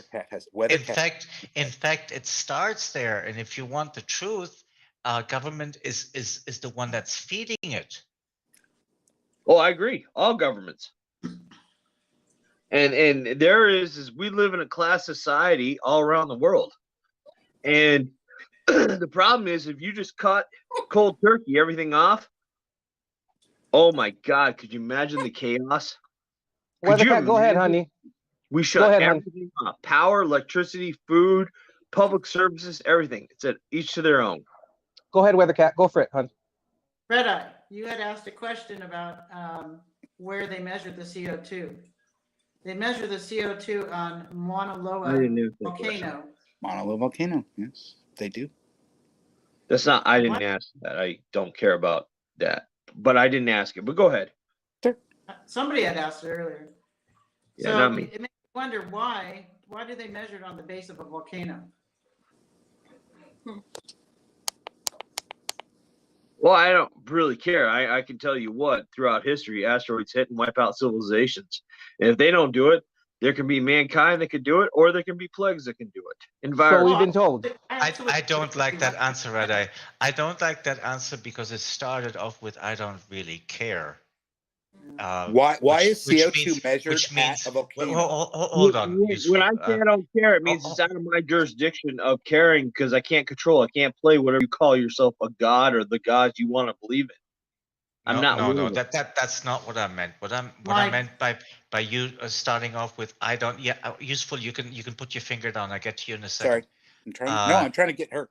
[SPEAKER 22] In fact, it starts there. And if you want the truth, government is the one that's feeding it.
[SPEAKER 8] Oh, I agree. All governments. And there is we live in a class society all around the world. And the problem is if you just cut cold turkey everything off, oh my God, could you imagine the chaos?
[SPEAKER 6] Go ahead, honey.
[SPEAKER 8] We shut everything off. Power, electricity, food, public services, everything. It's at each to their own.
[SPEAKER 6] Go ahead, Weathercat. Go for it, hon.
[SPEAKER 7] Red Eye, you had asked a question about where they measured the CO2. They measure the CO2 on Mauna Loa volcano.
[SPEAKER 5] Mauna Loa volcano, yes, they do.
[SPEAKER 8] That's not, I didn't ask that. I don't care about that. But I didn't ask it. But go ahead.
[SPEAKER 7] Sure. Somebody had asked it earlier.
[SPEAKER 8] Yeah,
[SPEAKER 7] so
[SPEAKER 8] not me.
[SPEAKER 7] It makes me wonder why do they measure it on the base of a volcano?
[SPEAKER 8] Well, I don't really care. I can tell you what, throughout history, asteroids hit and wipe out civilizations. And if they don't do it, There can be mankind that can do it, or there can be plagues that can do it.
[SPEAKER 6] So
[SPEAKER 8] Environment.
[SPEAKER 6] we've been told.
[SPEAKER 22] I don't like that answer, Radai. I don't like that answer because it started off with "I don't really care."
[SPEAKER 5] Why is CO2 measured at a volcano?
[SPEAKER 22] Hold on.
[SPEAKER 8] When I say I don't care, it means it's out of my jurisdiction of caring because I can't control. I can't play whatever you call yourself, a god or the gods you want to believe in. I'm not.
[SPEAKER 22] No. That's not what I meant. What I meant by you starting off with "I don't." Yeah, useful. You can put your finger down. I get to you in a second.
[SPEAKER 5] Sorry, I'm trying to get her.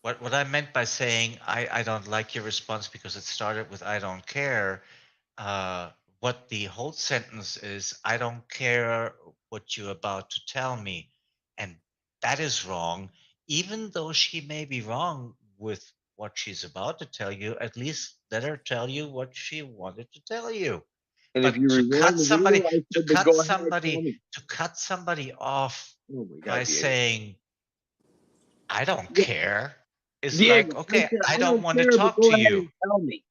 [SPEAKER 22] What I meant by saying I don't like your response because it started with "I don't care." What the whole sentence is, I don't care what you're about to tell me. And that is wrong. Even though she may be wrong with what she's about to tell you, at least let her tell you what she wanted to tell you.
[SPEAKER 8] And
[SPEAKER 22] but
[SPEAKER 8] if you
[SPEAKER 22] to cut somebody off by saying, I don't care, is like, okay, I don't want to talk to you.
[SPEAKER 8] Tell me.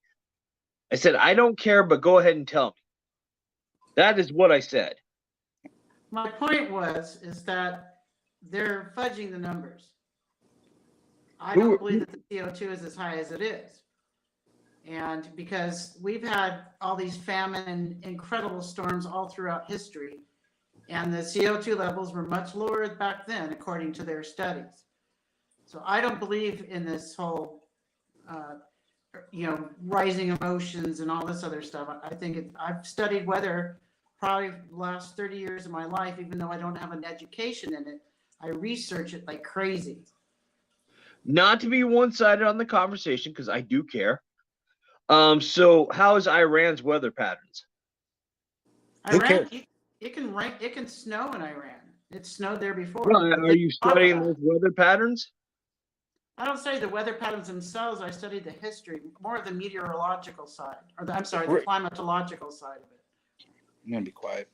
[SPEAKER 8] I said, I don't care, but go ahead and tell me. That is what I said.
[SPEAKER 7] My point is that they're fudging the numbers. I don't believe that the CO2 is as high as it is. And because we've had all these famine and incredible storms all throughout history, and the CO2 levels were much lower back then, according to their studies. So I don't believe in this whole rising emotions and all this other stuff. I think I've studied weather probably the last 30 years of my life, even though I don't have an education in it. I research it like crazy.
[SPEAKER 8] Not to be one-sided on the conversation, because I do care. So how is Iran's weather patterns?
[SPEAKER 7] Iran, it can rain, it can snow in Iran. It snowed there before.
[SPEAKER 8] Well, are you studying those weather patterns?
[SPEAKER 7] I don't study the weather patterns themselves. I study the history, more of the meteorological side, or the climatological side of it.
[SPEAKER 5] I'm gonna be quiet.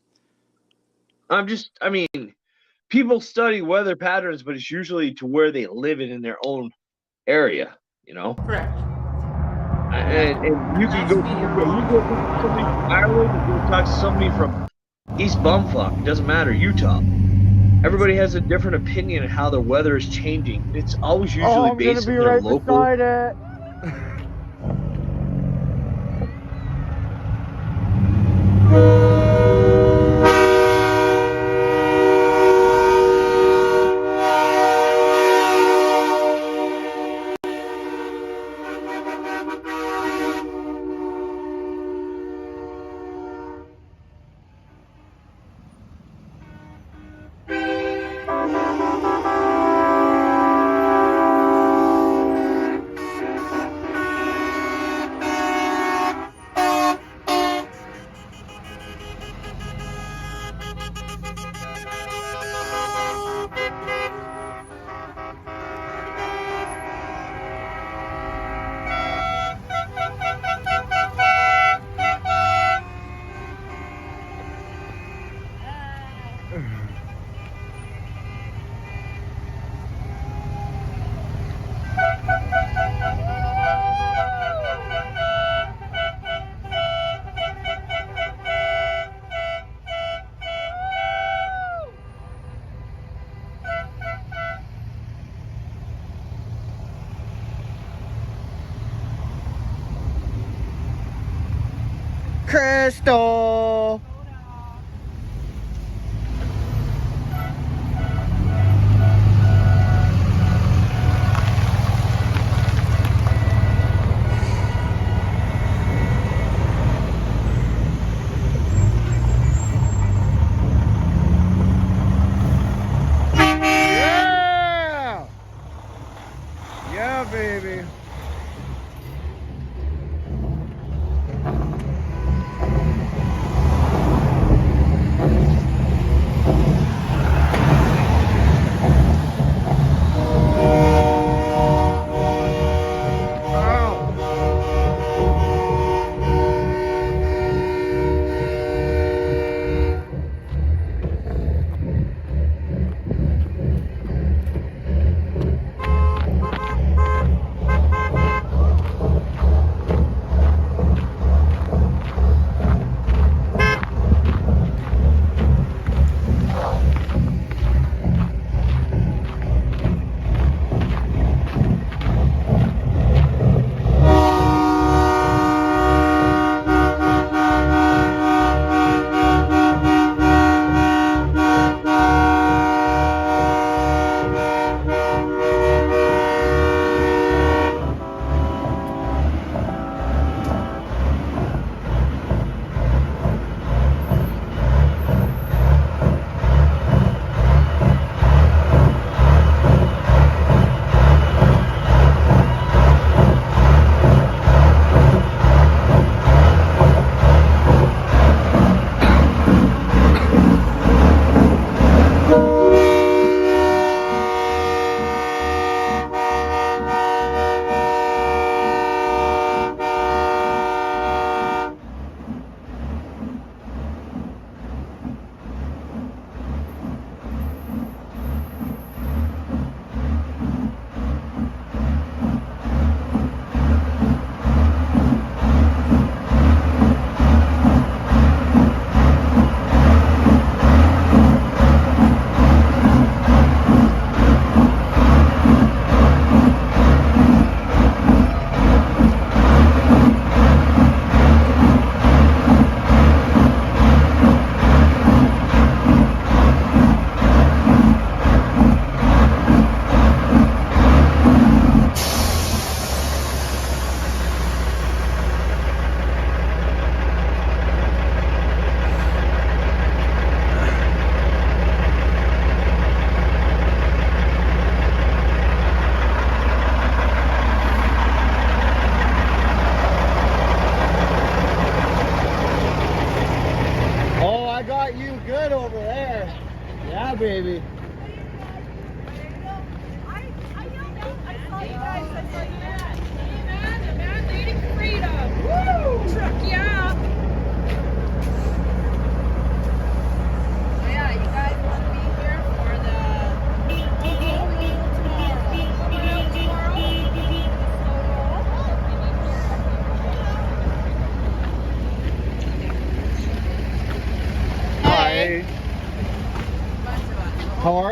[SPEAKER 8] People study weather patterns, but it's usually to where they live in their own area,
[SPEAKER 7] Correct.
[SPEAKER 8] And you can go to somebody from Ireland and go talk to somebody from East Bumfuck. It doesn't matter, Utah. Everybody has a different opinion of how the weather is changing. It's always usually based on their local.
[SPEAKER 12] Crystal. Yeah, baby.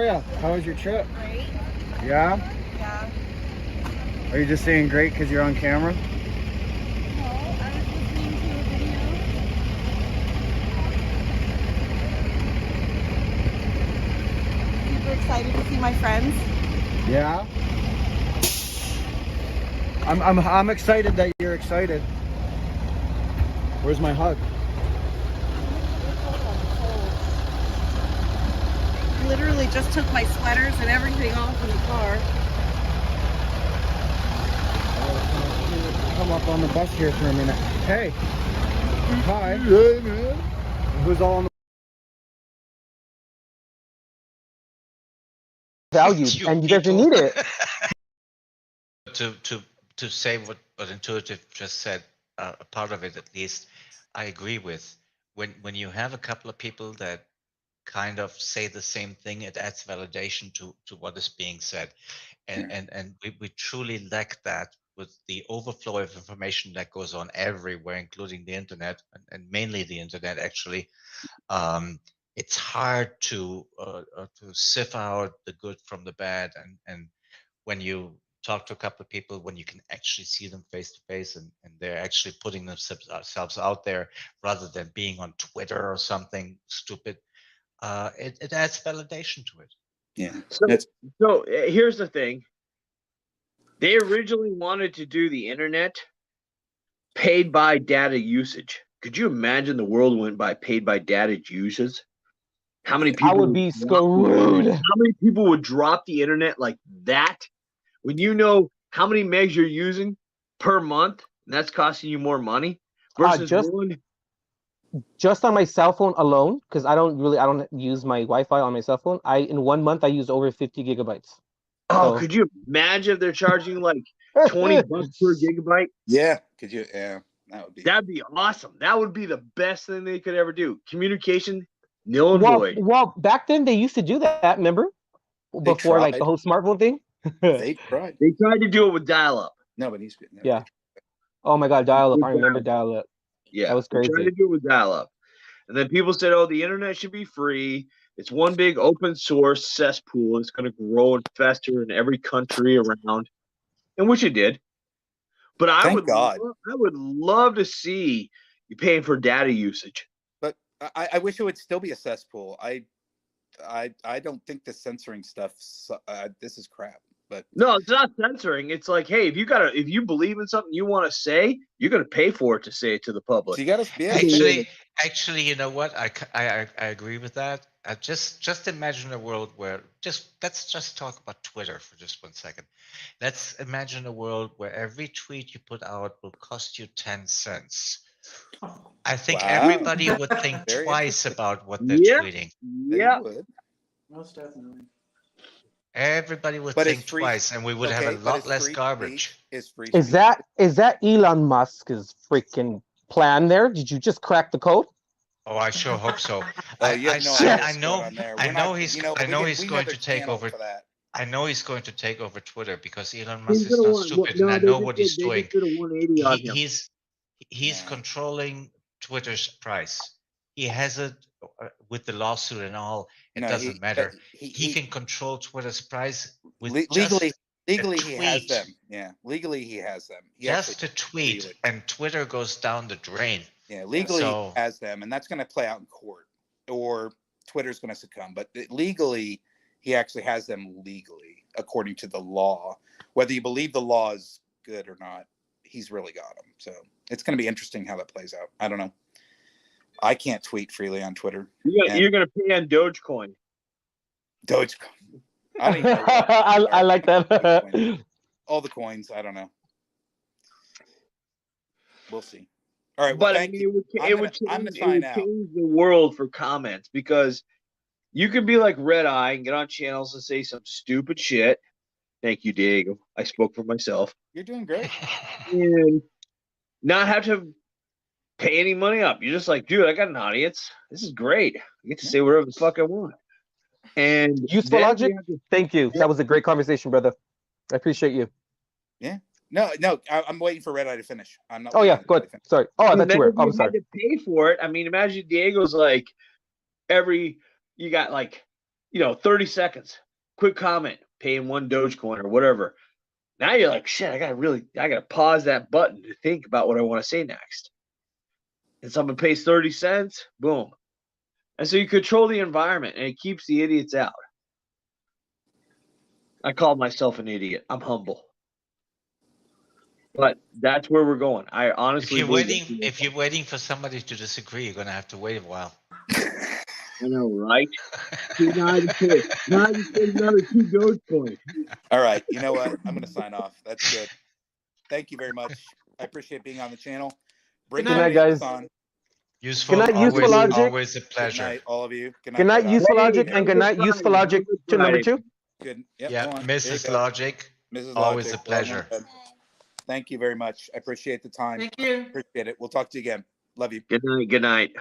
[SPEAKER 12] you? How was your trip?
[SPEAKER 10] Great.
[SPEAKER 12] Yeah?
[SPEAKER 10] Yeah.
[SPEAKER 12] Are you just saying great because you're on camera?
[SPEAKER 10] No, I was listening to a video. Super excited to see my friends.
[SPEAKER 12] Yeah? I'm excited that you're excited. Where's my hug?
[SPEAKER 10] Literally just took my sweaters and everything off in the car.
[SPEAKER 12] Come up on the bus here for a minute. Hey. Hi. Hey, man. Who's all on the
[SPEAKER 6] valued, and you guys need it.
[SPEAKER 22] To say what Intuitive just said, a part of it at least, I agree with. When you have a couple of people that kind of say the same thing, it adds validation to what is being said, and we truly lack that with the overflow of information that goes on everywhere, including the internet, and mainly the internet actually. It's hard to sift out the good from the bad, and when you talk to a couple of people, when you can actually see them face to face, and they're actually putting themselves out there rather than being on Twitter or something stupid, it adds validation to it.
[SPEAKER 5] Yeah.
[SPEAKER 8] So here's the thing. They originally wanted to do the internet paid by data usage. Could you imagine the world went by paid by data usage? How many people
[SPEAKER 6] I would be screwed.
[SPEAKER 8] How many people would drop the internet like that? When you know how many megs you're using per month, and that's costing you more money versus
[SPEAKER 6] just on my cell phone alone, because I don't use my Wi-Fi on my cell phone. In 1 month I used over 50 gigabytes.
[SPEAKER 8] Oh, could you imagine if they're charging like $20 per gigabyte?
[SPEAKER 5] Yeah, could you? Yeah,
[SPEAKER 8] that'd be awesome. That would be the best thing they could ever do. Communication, nil and void.
[SPEAKER 6] Well, back then they used to do that. Remember, before like the whole smartphone thing.
[SPEAKER 5] They tried.
[SPEAKER 8] They tried to do it with dial-up.
[SPEAKER 5] Nobody's.
[SPEAKER 6] Yeah. Oh my God, dial-up! I remember dial-up.
[SPEAKER 8] Yeah,
[SPEAKER 6] that was crazy.
[SPEAKER 8] They tried to do it with dial-up, and then people said, "Oh, the internet should be free. It's one big open source cesspool. It's going to grow and fester in every country around," and which it did. But I would love to see you paying for data usage.
[SPEAKER 5] But I wish it would still be a cesspool. I don't think the censoring stuff. This is crap. But
[SPEAKER 8] no, it's not censoring. It's like, hey, if you believe in something you want to say, you're going to pay for it to say it to the public.
[SPEAKER 5] So you got to
[SPEAKER 22] Actually, you know what? I agree with that. Just imagine a world where let's just talk about Twitter for just 1 second. Let's imagine a world where every tweet you put out will cost you 10 cents. I think everybody would think twice about what they're tweeting.
[SPEAKER 8] Yeah,
[SPEAKER 7] most definitely.
[SPEAKER 22] Everybody would think twice, and we would have a lot less garbage.
[SPEAKER 6] Is that Elon Musk's freaking plan there? Did you just crack the code?
[SPEAKER 22] Oh, I sure hope so. I know he's going to take over. I know he's going to take over Twitter because Elon Musk is not stupid, and I know what he's doing. He's controlling Twitter's price. He has it with the lawsuit and all. It doesn't matter. He can control Twitter's price with
[SPEAKER 5] legally. Legally, he has them. Yeah, legally he has them.
[SPEAKER 22] Just a tweet, and Twitter goes down the drain.
[SPEAKER 5] Yeah, legally he has them, and that's going to play out in court, or Twitter's going to succumb. But legally, he actually has them legally, according to the law. Whether you believe the law is good or not, he's really got them. So it's going to be interesting how that plays out. I don't know. I can't tweet freely on Twitter.
[SPEAKER 8] You're going to pay on Dogecoin.
[SPEAKER 5] Dogecoin. I don't even know
[SPEAKER 6] I like that.
[SPEAKER 5] All the coins. I don't know. We'll see. All right.
[SPEAKER 8] Well, but I mean, it would change the world for comments, because you could be like Red Eye and get on channels and say some stupid shit. Thank you, Diego. I spoke for myself.
[SPEAKER 5] You're doing great.
[SPEAKER 8] And not have to pay any money up. You're just like, dude, I got an audience. This is great. I get to say whatever the fuck I want. And
[SPEAKER 6] useful logic. Thank you. That was a great conversation, brother. I appreciate you.
[SPEAKER 5] Yeah. No. I'm waiting for Red Eye to finish. I'm not.
[SPEAKER 6] Oh yeah. Good. Sorry. Oh, I thought you were. I'm sorry.
[SPEAKER 8] To pay for it. I mean, imagine Diego's like you got like 30 seconds, quick comment, paying 1 Dogecoin or whatever. Now you're like, shit, I gotta pause that button to think about what I want to say next. And someone pays 30 cents, boom. And so you control the environment and it keeps the idiots out. I call myself an idiot. I'm humble. But that's where we're going. I honestly
[SPEAKER 22] if you're waiting for somebody to disagree, you're gonna have to wait a while.
[SPEAKER 8] I know, right? Now I just paid another 2 Dogecoin.
[SPEAKER 5] All right. You know what? I'm going to sign off. That's good. Thank you very much. I appreciate being on the channel.
[SPEAKER 6] Good night, guys.
[SPEAKER 22] Useful.
[SPEAKER 6] Good night, Useful Logic.
[SPEAKER 22] Always a pleasure.
[SPEAKER 5] Good night, all of you.
[SPEAKER 6] Good night, Useful Logic, and good night, Useful Logic to number 2.
[SPEAKER 5] Good. Yep,
[SPEAKER 22] yeah, Mrs. Logic.
[SPEAKER 5] Mrs.
[SPEAKER 22] Always
[SPEAKER 5] Logic,
[SPEAKER 22] a pleasure.
[SPEAKER 5] Thank you very much. I appreciate the time.
[SPEAKER 7] Thank you.
[SPEAKER 5] Appreciate it. We'll talk to you again. Love you.
[SPEAKER 8] Good night. Good night.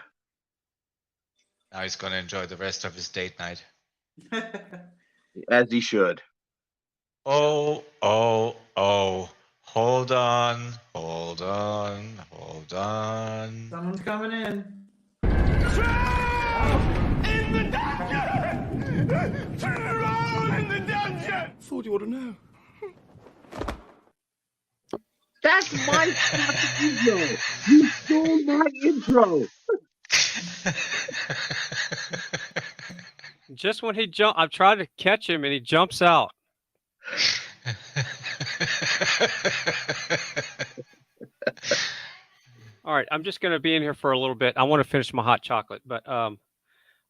[SPEAKER 22] Now he's going to enjoy the rest of his date night.
[SPEAKER 8] As he should.
[SPEAKER 22] Oh. Hold on.
[SPEAKER 7] Someone's coming in.
[SPEAKER 21] In the dungeon! General in the dungeon! Thought you ought to know.
[SPEAKER 8] That's my fucking intro. You stole my intro.
[SPEAKER 13] Just when he jumped, I've tried to catch him and he jumps out. All right, I'm just going to be in here for a little bit. I want to finish my hot chocolate, but I'm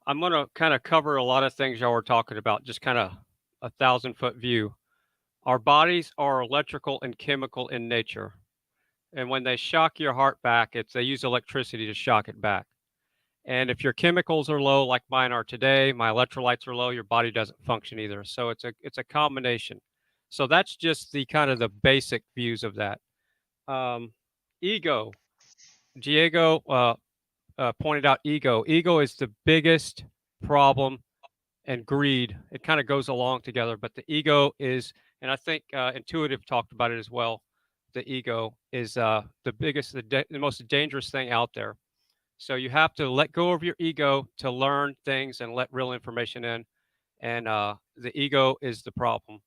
[SPEAKER 13] going to kind of cover a lot of things y'all were talking about, just kind of a 1,000-foot view. Our bodies are electrical and chemical in nature. And when they shock your heart back, they use electricity to shock it back. And if your chemicals are low, like mine are today, my electrolytes are low, your body doesn't function either. So it's a combination. So that's just the kind of the basic views of that. Ego. Diego pointed out ego. Ego is the biggest problem, and greed. It kind of goes along together, but the ego is, and I think Intuitive talked about it as well. The ego is the biggest, the most dangerous thing out there. So you have to let go of your ego to learn things and let real information in. And the ego is the problem.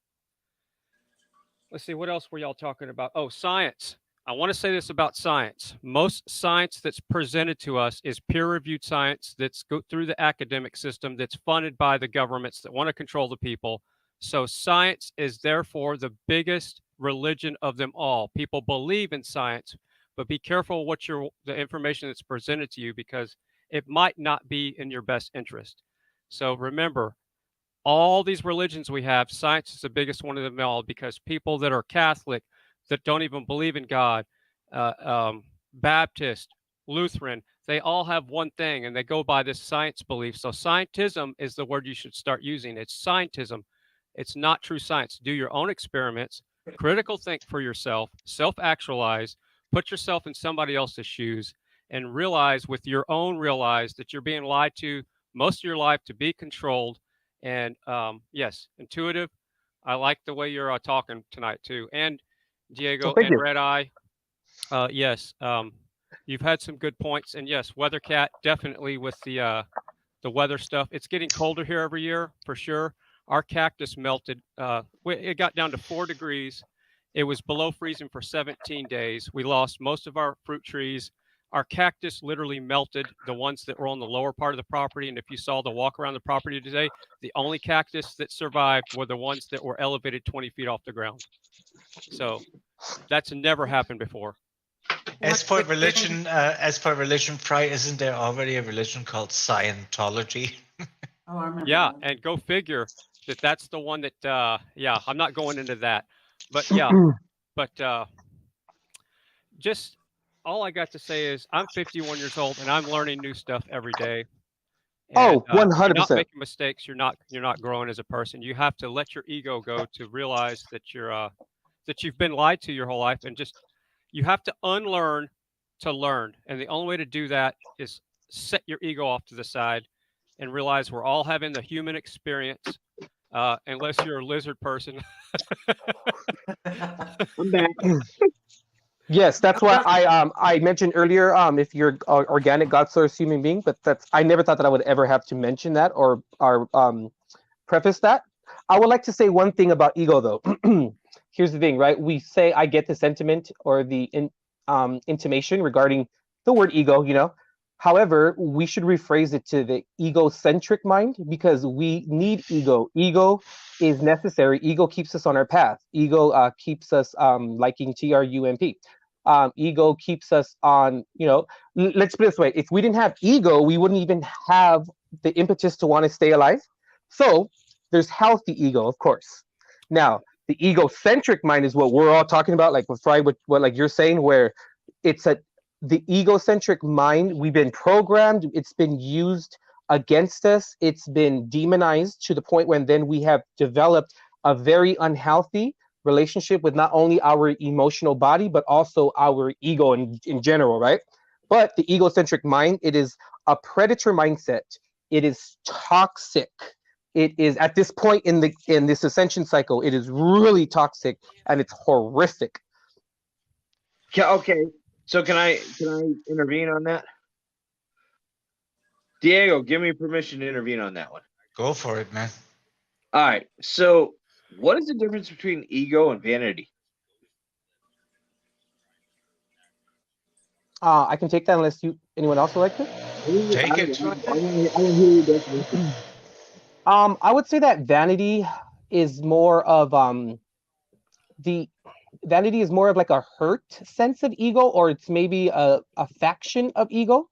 [SPEAKER 13] Let's see, what else were y'all talking about? Oh, science. I want to say this about science. Most science that's presented to us is peer-reviewed science that's go through the academic system, that's funded by the governments that want to control the people. So science is therefore the biggest religion of them all. People believe in science, but be careful what the information that's presented to you, because it might not be in your best interest. So remember, all these religions we have, science is the biggest one of them all, because people that are Catholic, that don't even believe in God, Baptist, Lutheran, they all have one thing, and they go by this science belief. So scientism is the word you should start using. It's scientism. It's not true science. Do your own experiments, critical think for yourself, self-actualize, put yourself in somebody else's shoes, and realize that you're being lied to most of your life to be controlled. And yes, Intuitive, I like the way you're talking tonight too. And Diego and Red Eye, yes, you've had some good points. And yes, Weathercat, definitely with the weather stuff. It's getting colder here every year for sure. Our cactus melted. It got down to 4 degrees. It was below freezing for 17 days. We lost most of our fruit trees. Our cactus literally melted, the ones that were on the lower part of the property. And if you saw the walk around the property today, the only cactus that survived were the ones that were elevated 20 feet off the ground. So that's never happened before.
[SPEAKER 22] As for religion, Frei, isn't there already a religion called Scientology?
[SPEAKER 7] Oh, I remember.
[SPEAKER 13] Yeah, and go figure that's the one that, yeah, I'm not going into that. But yeah, but just all I got to say is I'm 51 years old and I'm learning new stuff every day. And,
[SPEAKER 6] 100%.
[SPEAKER 13] If you're not making mistakes, you're not growing as a person. You have to let your ego go to realize that you've been lied to your whole life, and you have to unlearn to learn. And the only way to do that is set your ego off to the side and realize we're all having the human experience. Unless you're a lizard person.
[SPEAKER 8] I'm back.
[SPEAKER 6] Yes, that's why I mentioned earlier, if you're organic God source human being, but I never thought that I would ever have to mention that or preface that. I would like to say one thing about ego, though. Here's the thing, right? We say I get the sentiment or the intimation regarding the word ego, you know. However, we should rephrase it to the egocentric mind, because we need ego. Ego is necessary. Ego keeps us on our path. Ego keeps us liking TRUMP. Ego keeps us on, you know, let's put it this way. If we didn't have ego, we wouldn't even have the impetus to want to stay alive. So there's healthy ego, of course. Now, the egocentric mind is what we're all talking about, like with Frei, what like you're saying, where it's the egocentric mind, we've been programmed, it's been used against us, it's been demonized to the point when then we have developed a very unhealthy relationship with not only our emotional body, but also our ego in general, right? But the egocentric mind, it is a predator mindset. It is toxic. It is, at this point in this ascension cycle, it is really toxic and it's horrific.
[SPEAKER 8] Okay. So can I intervene on that? Diego, give me permission to intervene on that one.
[SPEAKER 22] Go for it, man.
[SPEAKER 8] All right. So what is the difference between ego and vanity?
[SPEAKER 6] I can take that unless anyone else would like to.
[SPEAKER 22] Take it.
[SPEAKER 6] I would say that vanity is more of vanity is more of like a hurt sense of ego, or it's maybe a faction of ego,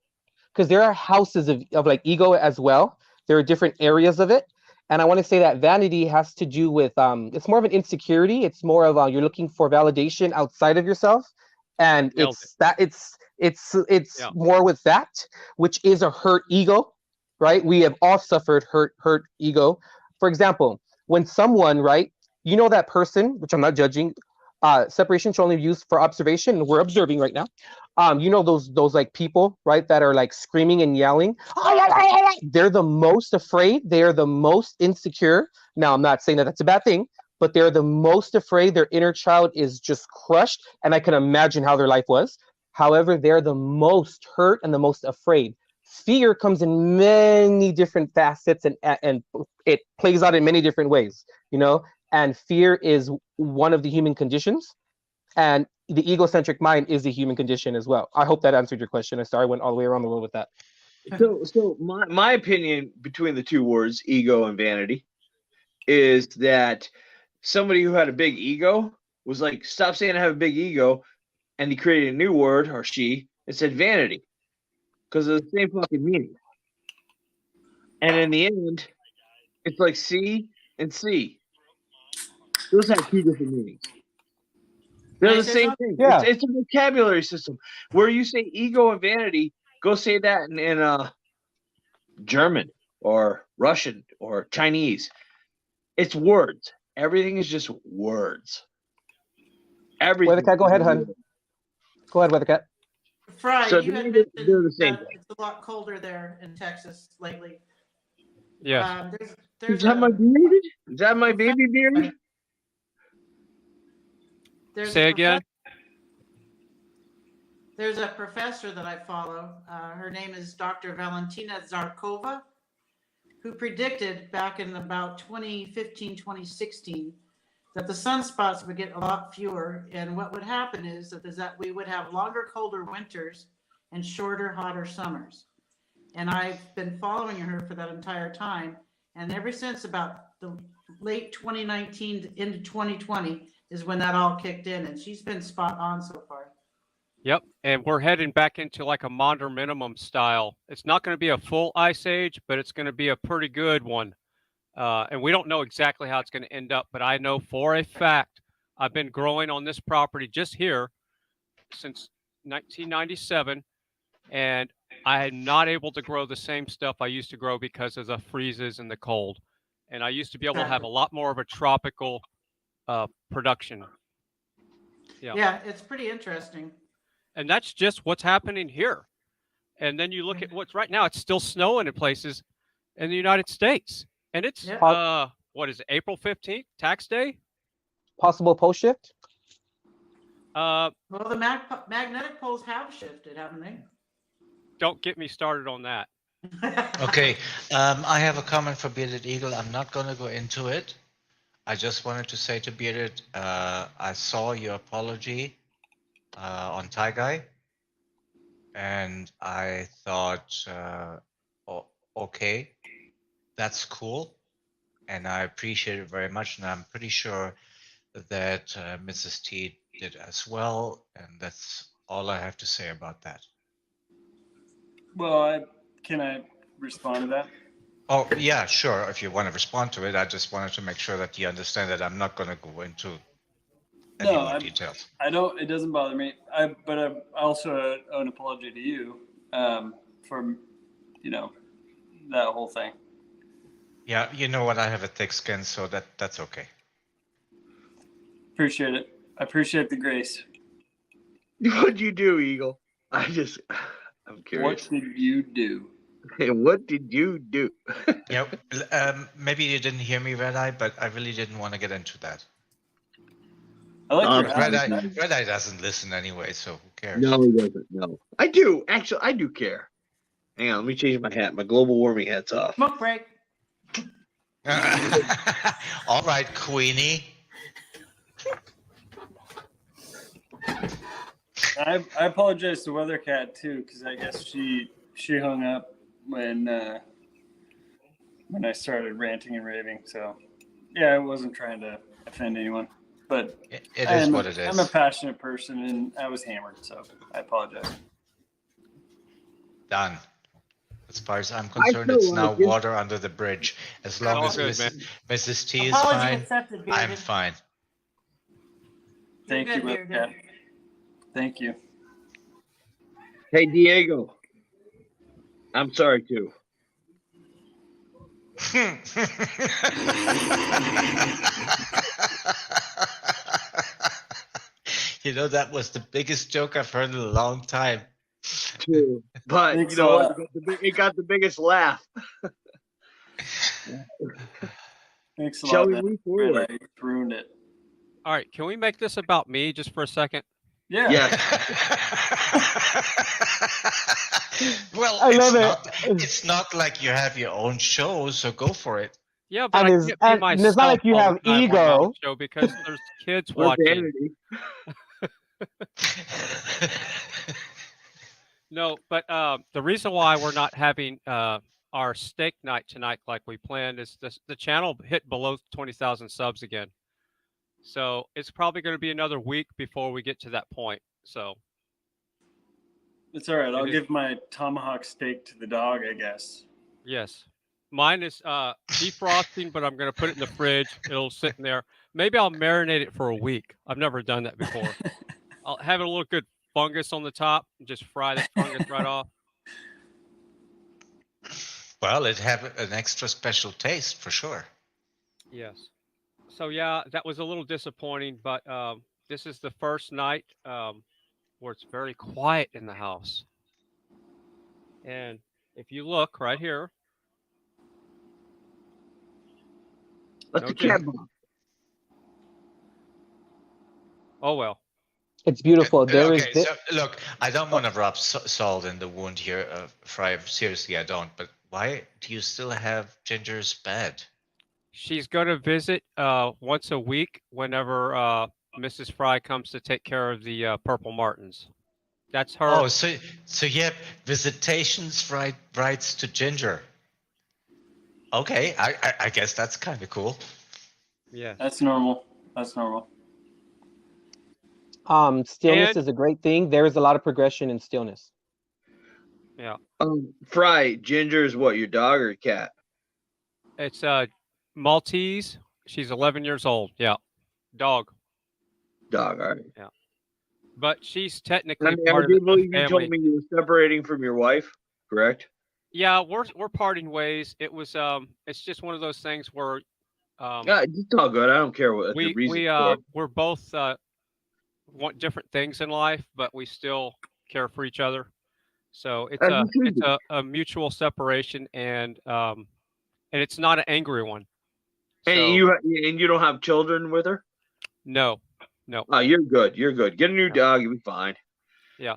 [SPEAKER 6] because there are houses of like ego as well. There are different areas of it, and I want to say that vanity has to do with it's more of an insecurity. It's more of you're looking for validation outside of yourself, and it's more with that, which is a hurt ego, right? We have all suffered hurt ego. For example, when someone, right, you know that person, which I'm not judging, separation should only be used for observation. We're observing right now. You know those like people, right, that are like screaming and yelling. They're the most afraid. They're the most insecure. Now, I'm not saying that that's a bad thing, but they're the most afraid. Their inner child is just crushed, and I can imagine how their life was. However, they're the most hurt and the most afraid. Fear comes in many different facets, and it plays out in many different ways, you know. And fear is one of the human conditions, and the egocentric mind is the human condition as well. I hope that answered your question. I'm sorry I went all the way around the world with that.
[SPEAKER 8] So my opinion between the two words, ego and vanity, is that somebody who had a big ego was like, stop saying I have a big ego, and he created a new word, or she, and said vanity, because of the same fucking meaning. And in the end, it's like C and C. Those have two different meanings. They're the same thing.
[SPEAKER 6] Yeah.
[SPEAKER 8] It's a vocabulary system. Where you say ego and vanity, go say that in German or Russian or Chinese. It's words. Everything is just words. Everything.
[SPEAKER 6] Weathercat, go ahead, hun. Go ahead, Weathercat.
[SPEAKER 7] Frei,
[SPEAKER 8] So
[SPEAKER 7] you had
[SPEAKER 8] they're
[SPEAKER 7] mentioned
[SPEAKER 8] the same
[SPEAKER 7] that
[SPEAKER 8] thing.
[SPEAKER 7] it's a lot colder there in Texas lately.
[SPEAKER 13] Yeah.
[SPEAKER 8] Is that my beard? Is that my baby beard?
[SPEAKER 13] Say again.
[SPEAKER 7] There's a professor that I follow. Her name is Dr. Valentina Zarkova, who predicted back in about 2015, 2016, that the sunspots would get a lot fewer. And what would happen is that we would have longer, colder winters and shorter, hotter summers. And I've been following her for that entire time. And ever since about the late 2019 into 2020 is when that all kicked in. And she's been spot on so far.
[SPEAKER 13] Yep, and we're heading back into like a modern minimum style. It's not going to be a full ice age, but it's going to be a pretty good one. And we don't know exactly how it's going to end up, but I know for a fact I've been growing on this property just here since 1997, and I am not able to grow the same stuff I used to grow because of the freezes and the cold. And I used to be able to have a lot more of a tropical production.
[SPEAKER 7] Yeah, it's pretty interesting.
[SPEAKER 13] And that's just what's happening here. And then you look at what's right now, it's still snowing in places in the United States. And it's, what is it, April 15th, tax day?
[SPEAKER 6] Possible post shift?
[SPEAKER 7] Well, the magnetic poles have shifted, haven't they?
[SPEAKER 13] Don't get me started on that.
[SPEAKER 22] Okay, I have a comment for Bearded Eagle. I'm not going to go into it. I just wanted to say to Bearded, I saw your apology on Tie Guy, and I thought, okay, that's cool, and I appreciate it very much, and I'm pretty sure that Mrs. T did as well, and that's all I have to say about that.
[SPEAKER 3] Well, can I respond to that?
[SPEAKER 22] Oh, yeah, sure. If you want to respond to it, I just wanted to make sure that you understand that I'm not going to go into any more details.
[SPEAKER 3] I don't. It doesn't bother me. But I also owe an apology to you for, that whole thing.
[SPEAKER 22] Yeah, you know what? I have a thick skin, so that's okay.
[SPEAKER 3] Appreciate it. I appreciate the grace.
[SPEAKER 8] What'd you do, Eagle? I'm curious.
[SPEAKER 3] What did you do?
[SPEAKER 8] What did you do?
[SPEAKER 22] Yeah, maybe you didn't hear me, Red Eye, but I really didn't want to get into that.
[SPEAKER 3] I like
[SPEAKER 22] Red Eye doesn't listen anyway, so who cares?
[SPEAKER 8] No, he doesn't. No, I do. Actually, I do care. Hang on, let me change my hat. My global warming hat's off.
[SPEAKER 7] Smoke break.
[SPEAKER 22] All right, Queenie.
[SPEAKER 3] I apologize to Weathercat too, because I guess she hung up when I started ranting and raving. So yeah, I wasn't trying to offend anyone, but
[SPEAKER 22] it is what it is.
[SPEAKER 3] I'm a passionate person, and I was hammered, so I apologize.
[SPEAKER 22] Done. As far as I'm concerned, it's now water under the bridge. As long as Mrs. T is fine, I'm fine.
[SPEAKER 3] Thank you, Weathercat. Thank you.
[SPEAKER 8] Hey, Diego. I'm sorry, too.
[SPEAKER 22] You know, that was the biggest joke I've heard in a long time.
[SPEAKER 8] True. But,
[SPEAKER 3] Thanks
[SPEAKER 8] you know
[SPEAKER 3] a
[SPEAKER 8] what? It got the biggest laugh.
[SPEAKER 3] Thanks a
[SPEAKER 8] Shall
[SPEAKER 3] lot.
[SPEAKER 8] we
[SPEAKER 3] man.
[SPEAKER 8] move forward?
[SPEAKER 3] I ruined it.
[SPEAKER 13] All right, can we make this about me just for a second?
[SPEAKER 3] Yeah.
[SPEAKER 8] Yes.
[SPEAKER 22] Well,
[SPEAKER 6] I love
[SPEAKER 22] it's not like you have your own show, so go for it.
[SPEAKER 13] Yeah, but
[SPEAKER 6] And
[SPEAKER 13] I
[SPEAKER 6] it's-
[SPEAKER 13] can't be
[SPEAKER 6] and
[SPEAKER 13] myself
[SPEAKER 6] it's not like you
[SPEAKER 13] all
[SPEAKER 6] have
[SPEAKER 13] the time on my
[SPEAKER 6] ego.
[SPEAKER 13] show because there's kids
[SPEAKER 8] Or
[SPEAKER 13] watching.
[SPEAKER 8] vanity.
[SPEAKER 13] No, but the reason why we're not having our steak night tonight like we planned is the channel hit below 20,000 subs again. So it's probably going to be another week before we get to that point. So
[SPEAKER 3] It's all right. I'll
[SPEAKER 13] It is-
[SPEAKER 3] give my tomahawk steak to the dog, I guess.
[SPEAKER 13] yes, mine is defrosting, but I'm going to put it in the fridge. It'll sit in there. Maybe I'll marinate it for a week. I've never done that before. I'll have a little good fungus on the top and just fry that fungus right off.
[SPEAKER 22] Well, it have an extra special taste for sure.
[SPEAKER 13] Yes. So yeah, that was a little disappointing, but this is the first night where it's very quiet in the house. And if you look right here,
[SPEAKER 8] That's
[SPEAKER 13] no
[SPEAKER 8] the cat
[SPEAKER 13] Jim.
[SPEAKER 8] bomb.
[SPEAKER 13] Oh well.
[SPEAKER 6] It's beautiful. There is.
[SPEAKER 22] Okay, so look, I don't want to rub salt in the wound here, Frei. Seriously, I don't. But why do you still have Ginger's bed?
[SPEAKER 13] She's going to visit once a week whenever Mrs. Frei comes to take care of the Purple Martins. That's her.
[SPEAKER 22] Oh, so you have visitations rights to Ginger. Okay, I guess that's kind of cool.
[SPEAKER 13] Yeah.
[SPEAKER 3] That's normal. That's normal.
[SPEAKER 6] Stillness
[SPEAKER 13] And-
[SPEAKER 6] is a great thing. There is a lot of progression in stillness.
[SPEAKER 13] Yeah.
[SPEAKER 8] Fry, Ginger is what, your dog or cat?
[SPEAKER 13] It's Maltese. She's 11 years old. Yeah. Dog.
[SPEAKER 8] Dog, all right.
[SPEAKER 13] Yeah. But she's
[SPEAKER 8] I
[SPEAKER 13] technically
[SPEAKER 8] mean, I
[SPEAKER 13] part of
[SPEAKER 8] do
[SPEAKER 13] the
[SPEAKER 8] believe you told
[SPEAKER 13] family.
[SPEAKER 8] me you were separating from your wife, correct?
[SPEAKER 13] Yeah, we're parting ways. It was it's just one of those things where
[SPEAKER 8] Yeah, it's all good. I don't care what the reason for.
[SPEAKER 13] we're both want different things in life, but we still care for each other. So it's
[SPEAKER 8] As you should
[SPEAKER 13] a mutual separation, and it's not an angry one.
[SPEAKER 8] And
[SPEAKER 13] So,
[SPEAKER 8] you don't have children with her?
[SPEAKER 13] no.
[SPEAKER 8] Oh, you're good. You're good. Get a new dog, you'll be fine.
[SPEAKER 13] Yeah.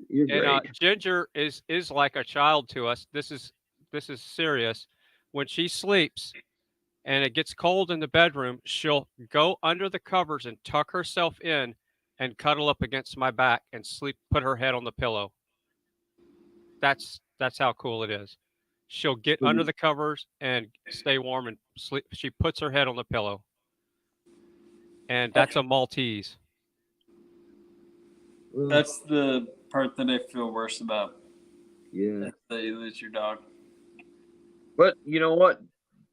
[SPEAKER 8] You're
[SPEAKER 13] And
[SPEAKER 8] great.
[SPEAKER 13] Ginger is like a child to us. This is this is serious. When she sleeps and it gets cold in the bedroom, she'll go under the covers and tuck herself in and cuddle up against my back and sleep, put her head on the pillow. That's how cool it is. She'll get under the covers and stay warm and sleep. She puts her head on the pillow. And that's a Maltese.
[SPEAKER 3] That's the part that I feel worse about.
[SPEAKER 8] Yeah.
[SPEAKER 3] That you lose your dog.
[SPEAKER 8] But you know what?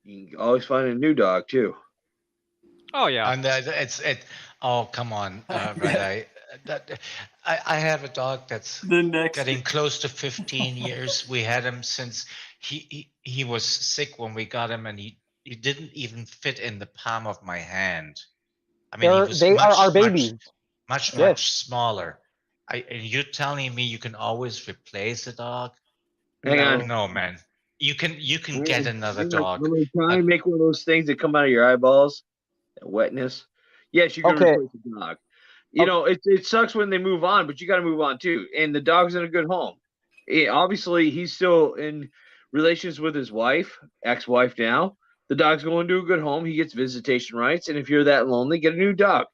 [SPEAKER 8] You can always find a new dog too.
[SPEAKER 13] Oh yeah.
[SPEAKER 22] And oh come on, Red I have a dog that's getting close to 15 years. We had him since he was sick when we got him, and he didn't even fit in the palm of my hand. I mean, he was
[SPEAKER 6] they are our babies.
[SPEAKER 22] much
[SPEAKER 6] Yes.
[SPEAKER 22] smaller. And you're telling me you can always replace a dog?
[SPEAKER 8] Hang on.
[SPEAKER 22] No, man. You can get another dog.
[SPEAKER 8] I'm gonna try and make one of those things that come out of your eyeballs, that wetness. Yes, you can replace a dog. You know, it sucks when they move on, but you got to move on too. And the dog's in a good home. Obviously, he's still in relations with his wife, ex-wife now. The dog's going to a good home. He gets visitation rights. And if you're that lonely, get a new dog.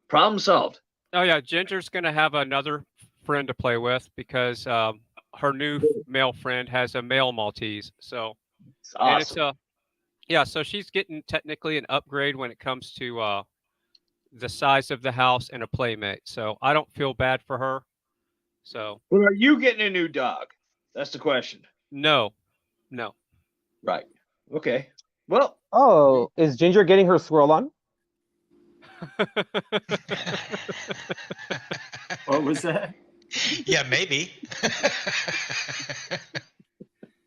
[SPEAKER 8] Problem solved.
[SPEAKER 13] Oh yeah, Ginger's gonna have another friend to play with because her new male friend has a male Maltese. So, and it's so she's getting technically an upgrade when it comes to the size of the house and a playmate. So I don't feel bad for her. So.
[SPEAKER 8] But are you getting a new dog? That's the question.
[SPEAKER 13] No.
[SPEAKER 8] Right. Okay. Well.
[SPEAKER 6] Oh, is Ginger getting her swirl on?
[SPEAKER 3] What was that?
[SPEAKER 22] Yeah, maybe.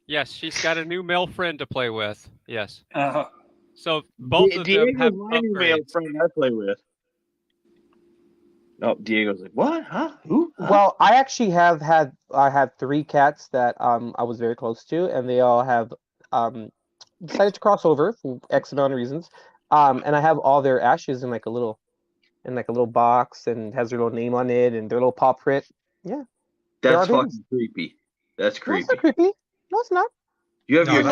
[SPEAKER 13] Yes, she's got a new male friend to play with. Yes. So both of them
[SPEAKER 8] Diego's
[SPEAKER 13] have
[SPEAKER 8] my new male
[SPEAKER 13] upgrades.
[SPEAKER 8] friend I play with. Oh, Diego's like, what? Huh? Who? Huh?
[SPEAKER 6] Well, I actually had 3 cats that I was very close to, and they all have decided to cross over for X amount of reasons. And I have all their ashes in like a little box, and has their little name on it and their little paw print. Yeah.
[SPEAKER 8] That's fucking creepy. That's creepy.
[SPEAKER 6] That's not creepy. No, it's not.
[SPEAKER 8] You have
[SPEAKER 22] No,
[SPEAKER 8] your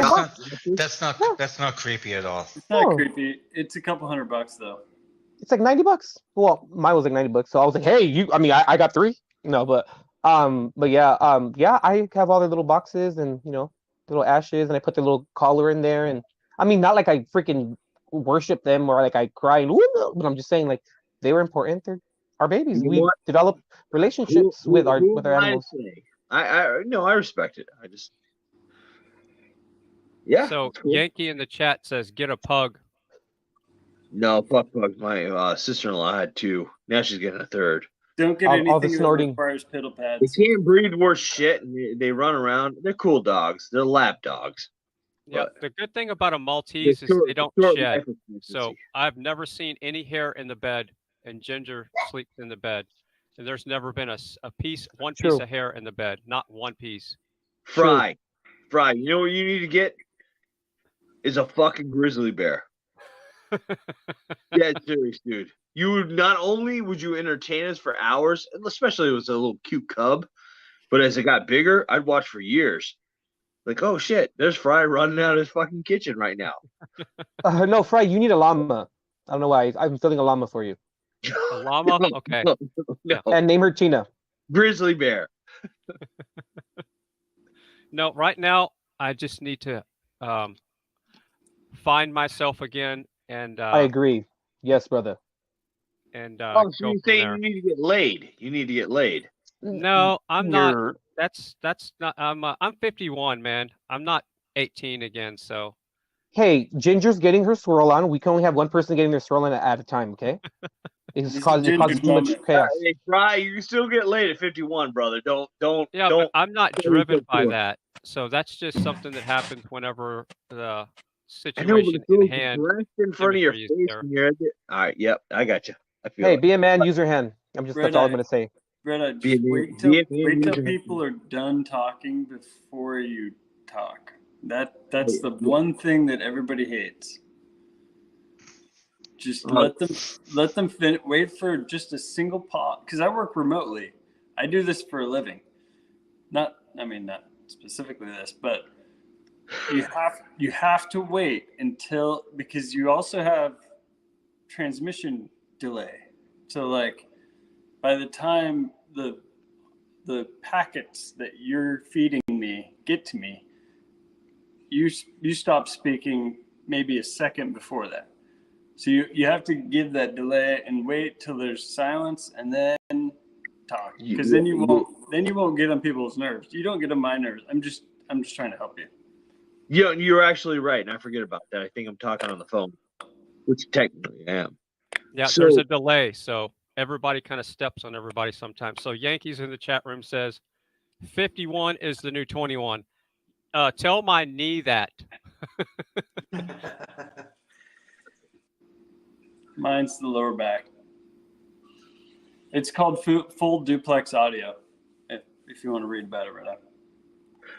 [SPEAKER 22] that's not creepy at all.
[SPEAKER 3] It's not creepy. It's a couple $100 though.
[SPEAKER 6] It's like $90. Well, mine was like $90, so I was like, hey, I got 3. No, but yeah, I have all their little boxes and little ashes, and I put their little collar in there, and I mean, not like I freaking worship them or like I cry and but I'm just saying, like, they were important. They're our babies. We develop relationships with our animals.
[SPEAKER 8] I respect it. I just
[SPEAKER 13] So cool. Yankee in the chat says, "Get a pug."
[SPEAKER 8] No, fuck pugs. My sister-in-law had 2. Now she's getting a 3rd.
[SPEAKER 3] Don't get anything that requires piddle pads.
[SPEAKER 8] They can't breed worse shit, and they run around. They're cool dogs. They're lap dogs.
[SPEAKER 13] Yeah, the good thing about a Maltese is they don't shed. So I've never seen any hair in the bed, and Ginger sleeps in the bed. And there's never been one piece of hair in the bed, not one piece.
[SPEAKER 8] Fry. You know what you need to get? Is a fucking grizzly bear. Yeah, serious, dude. You would not only would you entertain us for hours, especially if it was a little cute cub, but as it got bigger, I'd watch for years. Like, oh shit, there's Fry running out of his fucking kitchen right now.
[SPEAKER 6] No, Fry, you need a llama. I don't know why. I'm feeling a llama for you.
[SPEAKER 13] A llama? Okay.
[SPEAKER 8] No.
[SPEAKER 6] And name her Tina.
[SPEAKER 8] Grizzly bear.
[SPEAKER 13] No, right now I just need to find myself again, and I
[SPEAKER 6] agree. Yes, brother.
[SPEAKER 13] And
[SPEAKER 8] so you say you need to get laid? You need to get laid.
[SPEAKER 13] No, I'm not. That's not. I'm 51, man. I'm not 18 again. So.
[SPEAKER 6] Hey, Ginger's getting her swirl on. We can only have one person getting their swirl on at a time. Okay. It causes too much chaos.
[SPEAKER 8] Hey, Fry, you can still get laid at 51, brother. Don't.
[SPEAKER 13] Yeah, but I'm not driven by that. So that's just something that happens whenever the situation in hand.
[SPEAKER 8] In front of your face. All right. Yep. I got you.
[SPEAKER 6] Hey, be a man. Use your hand. That's all I'm gonna say.
[SPEAKER 3] Brett, wait till people are done talking before you talk. That's the one thing that everybody hates. Just let them finish. Wait for just a single pause, because I work remotely. I do this for a living. Not specifically this, but You have to wait until, because you also have transmission delay. So like by the time the packets that you're feeding me get to me, you stop speaking maybe a second before that. So you have to give that delay and wait till there's silence and then talk, because then you won't get on people's nerves. You don't get on my nerves. I'm just trying to help you.
[SPEAKER 8] Yeah, you're actually right, and I forget about that. I think I'm talking on the phone, which technically I am.
[SPEAKER 13] Yeah,
[SPEAKER 8] So,
[SPEAKER 13] there's a delay, so everybody kind of steps on everybody sometimes. So Yankees in the chat room says 51 is the new 21. Tell my knee that.
[SPEAKER 3] Mine's the lower back. It's called full duplex audio, if you want to read about it right now.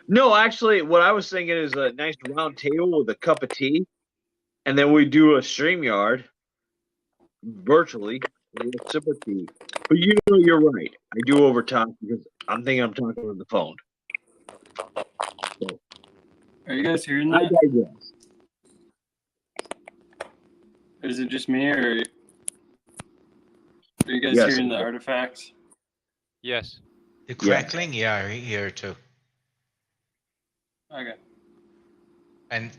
[SPEAKER 8] no, actually, what I was thinking is a nice round table with a cup of tea, and then we do a StreamYard virtually with a sip of tea. But you're right. I do overtalk because I'm thinking I'm talking on the phone. So,
[SPEAKER 3] are you guys hearing that?
[SPEAKER 8] I digress.
[SPEAKER 3] Is it just me, or are you guys
[SPEAKER 8] Yes,
[SPEAKER 3] hearing the artifacts?
[SPEAKER 13] Yes.
[SPEAKER 22] The crackling, yeah, I hear it too.
[SPEAKER 3] Okay.
[SPEAKER 22] And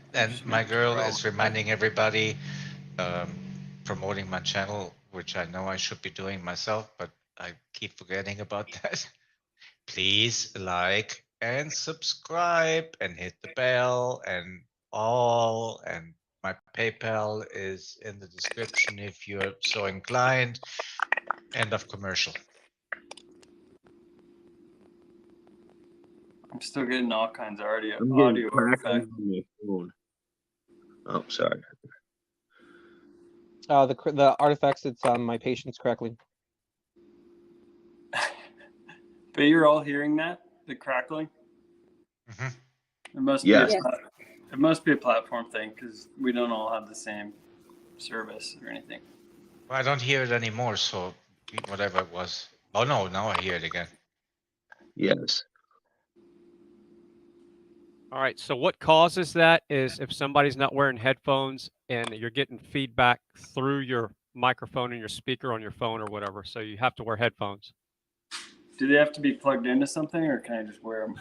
[SPEAKER 22] my girl is reminding everybody, promoting my channel, which I know I should be doing myself, but I keep forgetting about that. Please like and subscribe and hit the bell and all. And my PayPal is in the description if you're so inclined. End of commercial.
[SPEAKER 3] I'm still getting all kinds of audio
[SPEAKER 8] Crackling
[SPEAKER 3] artifacts.
[SPEAKER 8] on my phone. Oh, sorry.
[SPEAKER 6] The artifacts, it's my patient's crackling.
[SPEAKER 3] But you're all hearing that, the crackling? It must be
[SPEAKER 8] Yes.
[SPEAKER 3] it must be a platform thing, because we don't all have the same service or anything.
[SPEAKER 22] Well, I don't hear it anymore, so whatever it was. Oh no, now I hear it again.
[SPEAKER 8] Yes.
[SPEAKER 13] All right, so what causes that is if somebody's not wearing headphones and you're getting feedback through your microphone and your speaker on your phone or whatever, so you have to wear headphones.
[SPEAKER 3] Do they have to be plugged into something, or can I just wear them?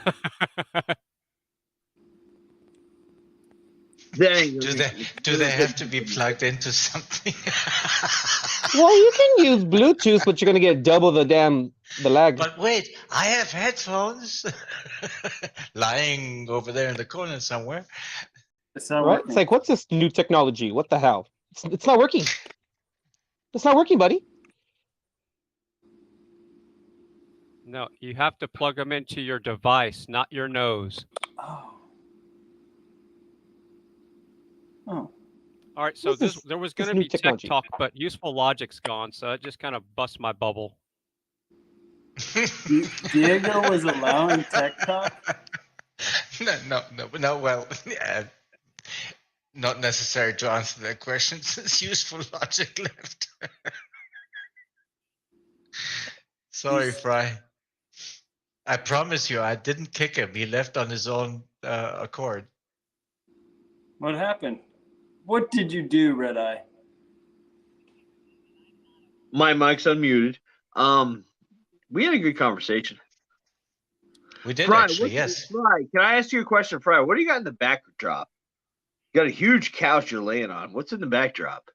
[SPEAKER 22] Do they have to be plugged into something?
[SPEAKER 6] Well, you can use Bluetooth, but you're gonna get double the lag.
[SPEAKER 22] But wait, I have headphones lying over there in the corner somewhere.
[SPEAKER 3] It's not
[SPEAKER 6] Right?
[SPEAKER 3] working.
[SPEAKER 6] It's like, what's this new technology? What the hell? It's not working. It's not working, buddy.
[SPEAKER 13] No, you have to plug them into your device, not your nose.
[SPEAKER 3] Oh.
[SPEAKER 13] All right, so there was going to be tech talk, but useful logic's gone, so it just kind of busts my bubble.
[SPEAKER 3] Diego was allowing tech talk?
[SPEAKER 22] No. Well, yeah, not necessary to answer that question since useful logic left. Sorry, Fry. I promise you, I didn't kick him. He left on his own accord.
[SPEAKER 3] What happened? What did you do, Red Eye?
[SPEAKER 8] My mic's unmuted. We had a good conversation.
[SPEAKER 22] We did
[SPEAKER 8] Fry,
[SPEAKER 22] actually, yes.
[SPEAKER 8] Fry, can I ask you a question, Fry? What do you got in the backdrop? You got a huge couch you're laying on. What's in the backdrop?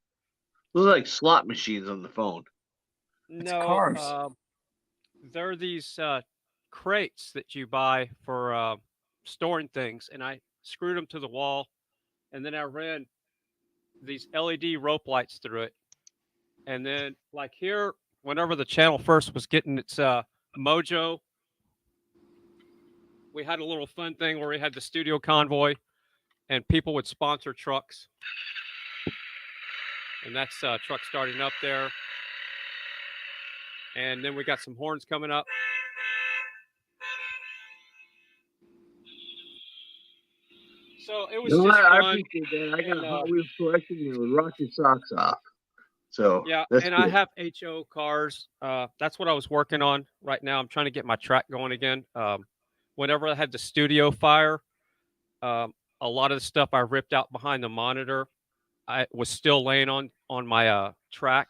[SPEAKER 8] Those are like slot machines on the phone.
[SPEAKER 13] No,
[SPEAKER 3] cars.
[SPEAKER 13] there are these crates that you buy for storing things, and I screwed them to the wall, and then I ran these LED rope lights through it. And then like here, whenever the channel first was getting its mojo, we had a little fun thing where we had the studio convoy and people would sponsor trucks. And that's truck starting up there. And then we got some horns coming up. So it was just
[SPEAKER 8] I
[SPEAKER 13] fun.
[SPEAKER 8] appreciate that. I got a Hot Wheels collection and it would rock your socks off. So
[SPEAKER 13] yeah,
[SPEAKER 8] that's
[SPEAKER 13] and
[SPEAKER 8] good.
[SPEAKER 13] I have HO cars. That's what I was working on right now. I'm trying to get my track going again. Whenever I had the studio fire, a a lot of the stuff I ripped out behind the monitor, I was still laying on my track.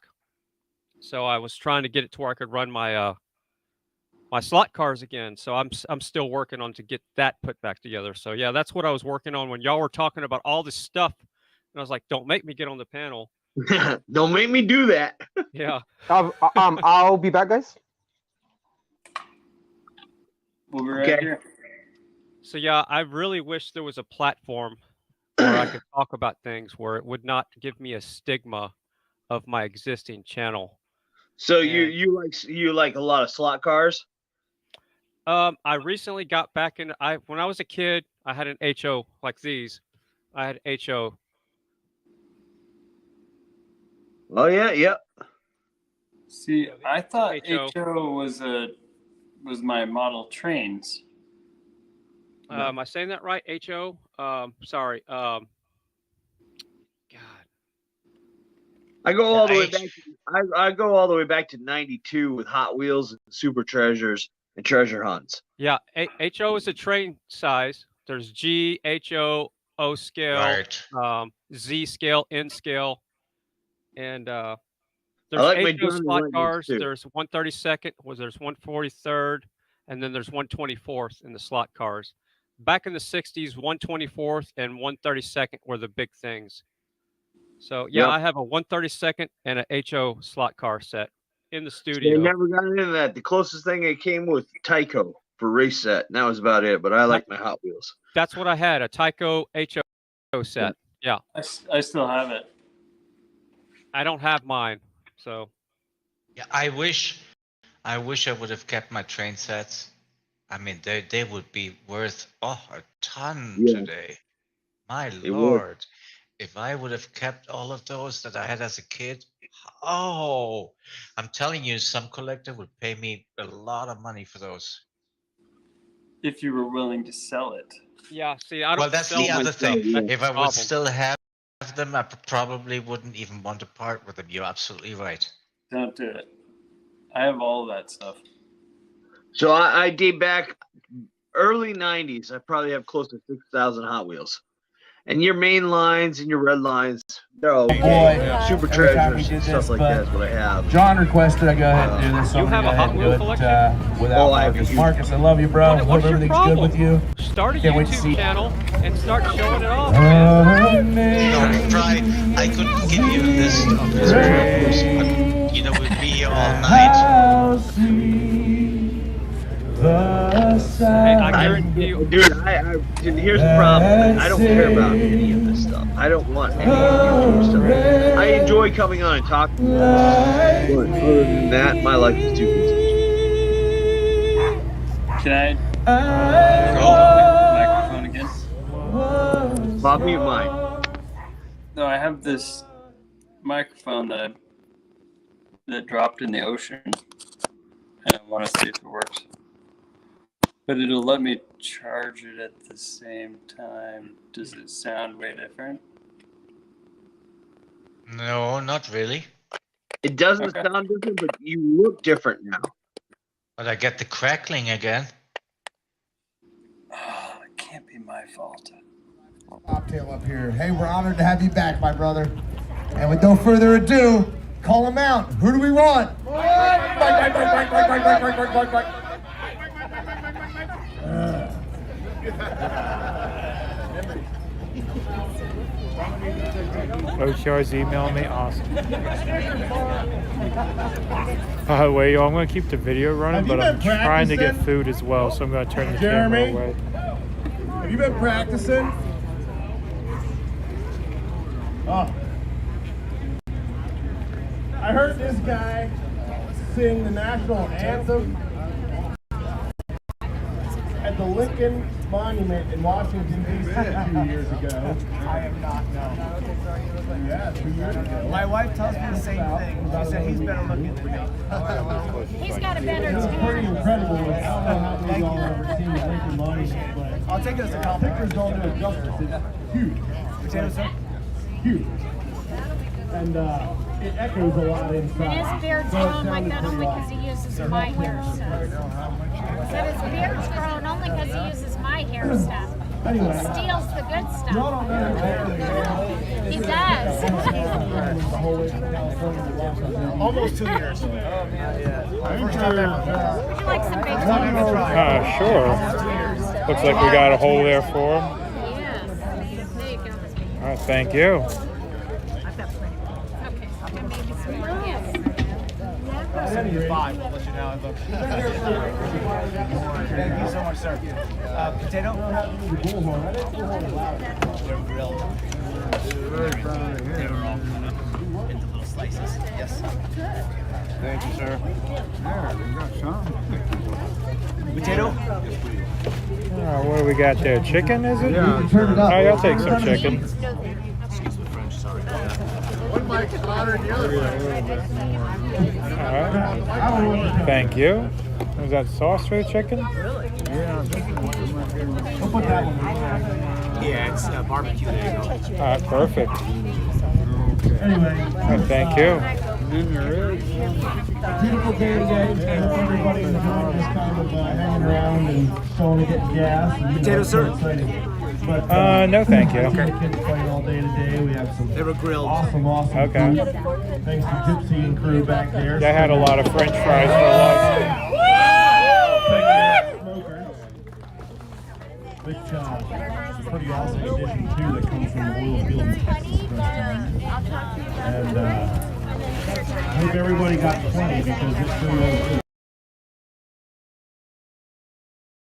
[SPEAKER 13] So I was trying to get it to where I could run my my slot cars again. So I'm still working on to get that put back together. So yeah, that's what I was working on when y'all were talking about all this stuff. And I was like, don't make me get on the panel.
[SPEAKER 8] Don't make me do that.
[SPEAKER 13] Yeah.
[SPEAKER 6] I'll be back, guys.
[SPEAKER 3] We'll be right here.
[SPEAKER 13] So yeah, I really wish there was a platform where I could talk about things where it would not give me a stigma of my existing channel.
[SPEAKER 8] So you like a lot of slot cars?
[SPEAKER 13] I recently got back in. When I was a kid, I had an HO like these. I had HO.
[SPEAKER 8] Oh yeah, yep.
[SPEAKER 3] See, I thought HO was my model trains.
[SPEAKER 13] Am I saying that right? HO. Sorry.
[SPEAKER 8] I go all the way back. I go all the way back to '92 with Hot Wheels and Super Treasures and Treasure Hunts.
[SPEAKER 13] Yeah, HO is a train size. There's G, HO, O scale, Z scale, N scale, and there's
[SPEAKER 8] like
[SPEAKER 13] HO slot cars.
[SPEAKER 8] too.
[SPEAKER 13] There's 132nd. There's 143rd, and then there's 124th in the slot cars. Back in the '60s, 124th and 132nd were the big things. So yeah, I have a 132nd and a HO slot car set in the studio.
[SPEAKER 8] They never got into that. The closest thing it came with Tyco for race set, and that was about it. But I like my Hot Wheels.
[SPEAKER 13] That's what I had, a Tyco HO set. Yeah.
[SPEAKER 3] I still have it.
[SPEAKER 13] I don't have mine, so.
[SPEAKER 22] Yeah, I wish I would have kept my train sets. I mean, they would be worth a ton today. My lord. If I would have kept all of those that I had as a kid, I'm telling you, some collector would pay me a lot of money for those.
[SPEAKER 3] If you were willing to sell it.
[SPEAKER 13] Yeah, see, I don't.
[SPEAKER 22] Well, that's the other thing. If I would
[SPEAKER 13] problem.
[SPEAKER 22] still have them, I probably wouldn't even want to part with them. You're absolutely right.
[SPEAKER 3] Don't do it. I have all of that stuff.
[SPEAKER 8] So I date back early '90s. I probably have close to 6,000 Hot Wheels. And your main lines and your red lines, they're all okay. Super Treasures and stuff like that is what I have.
[SPEAKER 15] John requested I go ahead and do this. So
[SPEAKER 13] you have a Hot Wheel collection?
[SPEAKER 15] Without Marcus. Marcus, I love you, bro. Hope everything's good with you.
[SPEAKER 13] Start a YouTube channel and start showing it off.
[SPEAKER 22] I couldn't give you a list of his reviews, but you know, we'd be here all night.
[SPEAKER 13] I guarantee you.
[SPEAKER 8] Dude, here's the problem. I don't care about any of this stuff. I don't want any of the stuff. I enjoy coming on and talking about it. But other than that, my life is too busy.
[SPEAKER 3] Can I go microphone again?
[SPEAKER 8] Bob, mute mine.
[SPEAKER 3] No, I have this microphone that dropped in the ocean, and I want to see if it works. But it'll let me charge it at the same time. Does it sound way different?
[SPEAKER 22] No, not really.
[SPEAKER 8] It doesn't sound different, but you look different now.
[SPEAKER 22] But I get the crackling again.
[SPEAKER 3] Oh, it can't be my fault.
[SPEAKER 12] Bobtail up here. Hey, we're honored to have you back, my brother. And with no further ado, call him out. Who do we want?
[SPEAKER 16] OTR's emailing me, awesome. By the way, y'all, I'm going to keep the video running, but I'm trying to get food as well, so I'm going to turn the camera away.
[SPEAKER 12] Have you been practicing? Oh. I heard this guy sing the national anthem at the Lincoln Monument in Washington, D.C. a few years ago. I am not, no. Yeah, 2 years ago. My wife tells me the same thing. She said he's better looking than me. He's got a better tan. It's pretty incredible. I don't know how many of y'all have ever seen the Lincoln Monument, but I'll take it as a compliment. Pictures don't do it justice. It's huge. Potatoes, sir? Huge. And it echoes a lot inside.
[SPEAKER 23] And his beard's grown like that only because he uses my hair stuff. Said his beard's grown only because he uses my hair stuff.
[SPEAKER 12] Anyway.
[SPEAKER 23] Steals the good stuff. He does.
[SPEAKER 12] Almost 2 years. Oh, man, yeah. First time ever.
[SPEAKER 23] Would you like some bacon?
[SPEAKER 16] Sure. Looks like we got a hole there for him.
[SPEAKER 23] Yes. There you go.
[SPEAKER 16] All right, thank you.
[SPEAKER 23] Okay. And maybe some more. Yes.
[SPEAKER 12] 75. I'll let you know. Thank you so much, sir. Potato? They're grilled. They were all cut up into little slices. Yes. Thank you, sir. Yeah, we got some. Potato?
[SPEAKER 16] What do we got there? Chicken, is it?
[SPEAKER 12] Yeah. Turn it up.
[SPEAKER 16] All right, I'll take some chicken.
[SPEAKER 12] Excuse me, French. Sorry. One mic's louder than the other.
[SPEAKER 16] All right. Thank you. Is that sauce for the chicken?
[SPEAKER 12] Really? Yeah. We'll put that one. Yeah, it's barbecue. There you go.
[SPEAKER 16] All right, perfect.
[SPEAKER 12] Anyway.
[SPEAKER 16] Thank you.
[SPEAKER 12] Beautiful day today. I hope everybody's enjoying this kind of hanging around and going to get gas. Potato, sir? But,
[SPEAKER 16] no, thank you.
[SPEAKER 12] Okay. The kids playing all day today. We have some. They were grilled. Awesome
[SPEAKER 16] Okay.
[SPEAKER 12] food. Thanks to Gypsy and crew back there.
[SPEAKER 16] Yeah, I had a lot of French fries for lunch.
[SPEAKER 12] Which is a pretty awesome addition too that comes from the World Field Texas restaurant. And I hope everybody got plenty because it sure was good.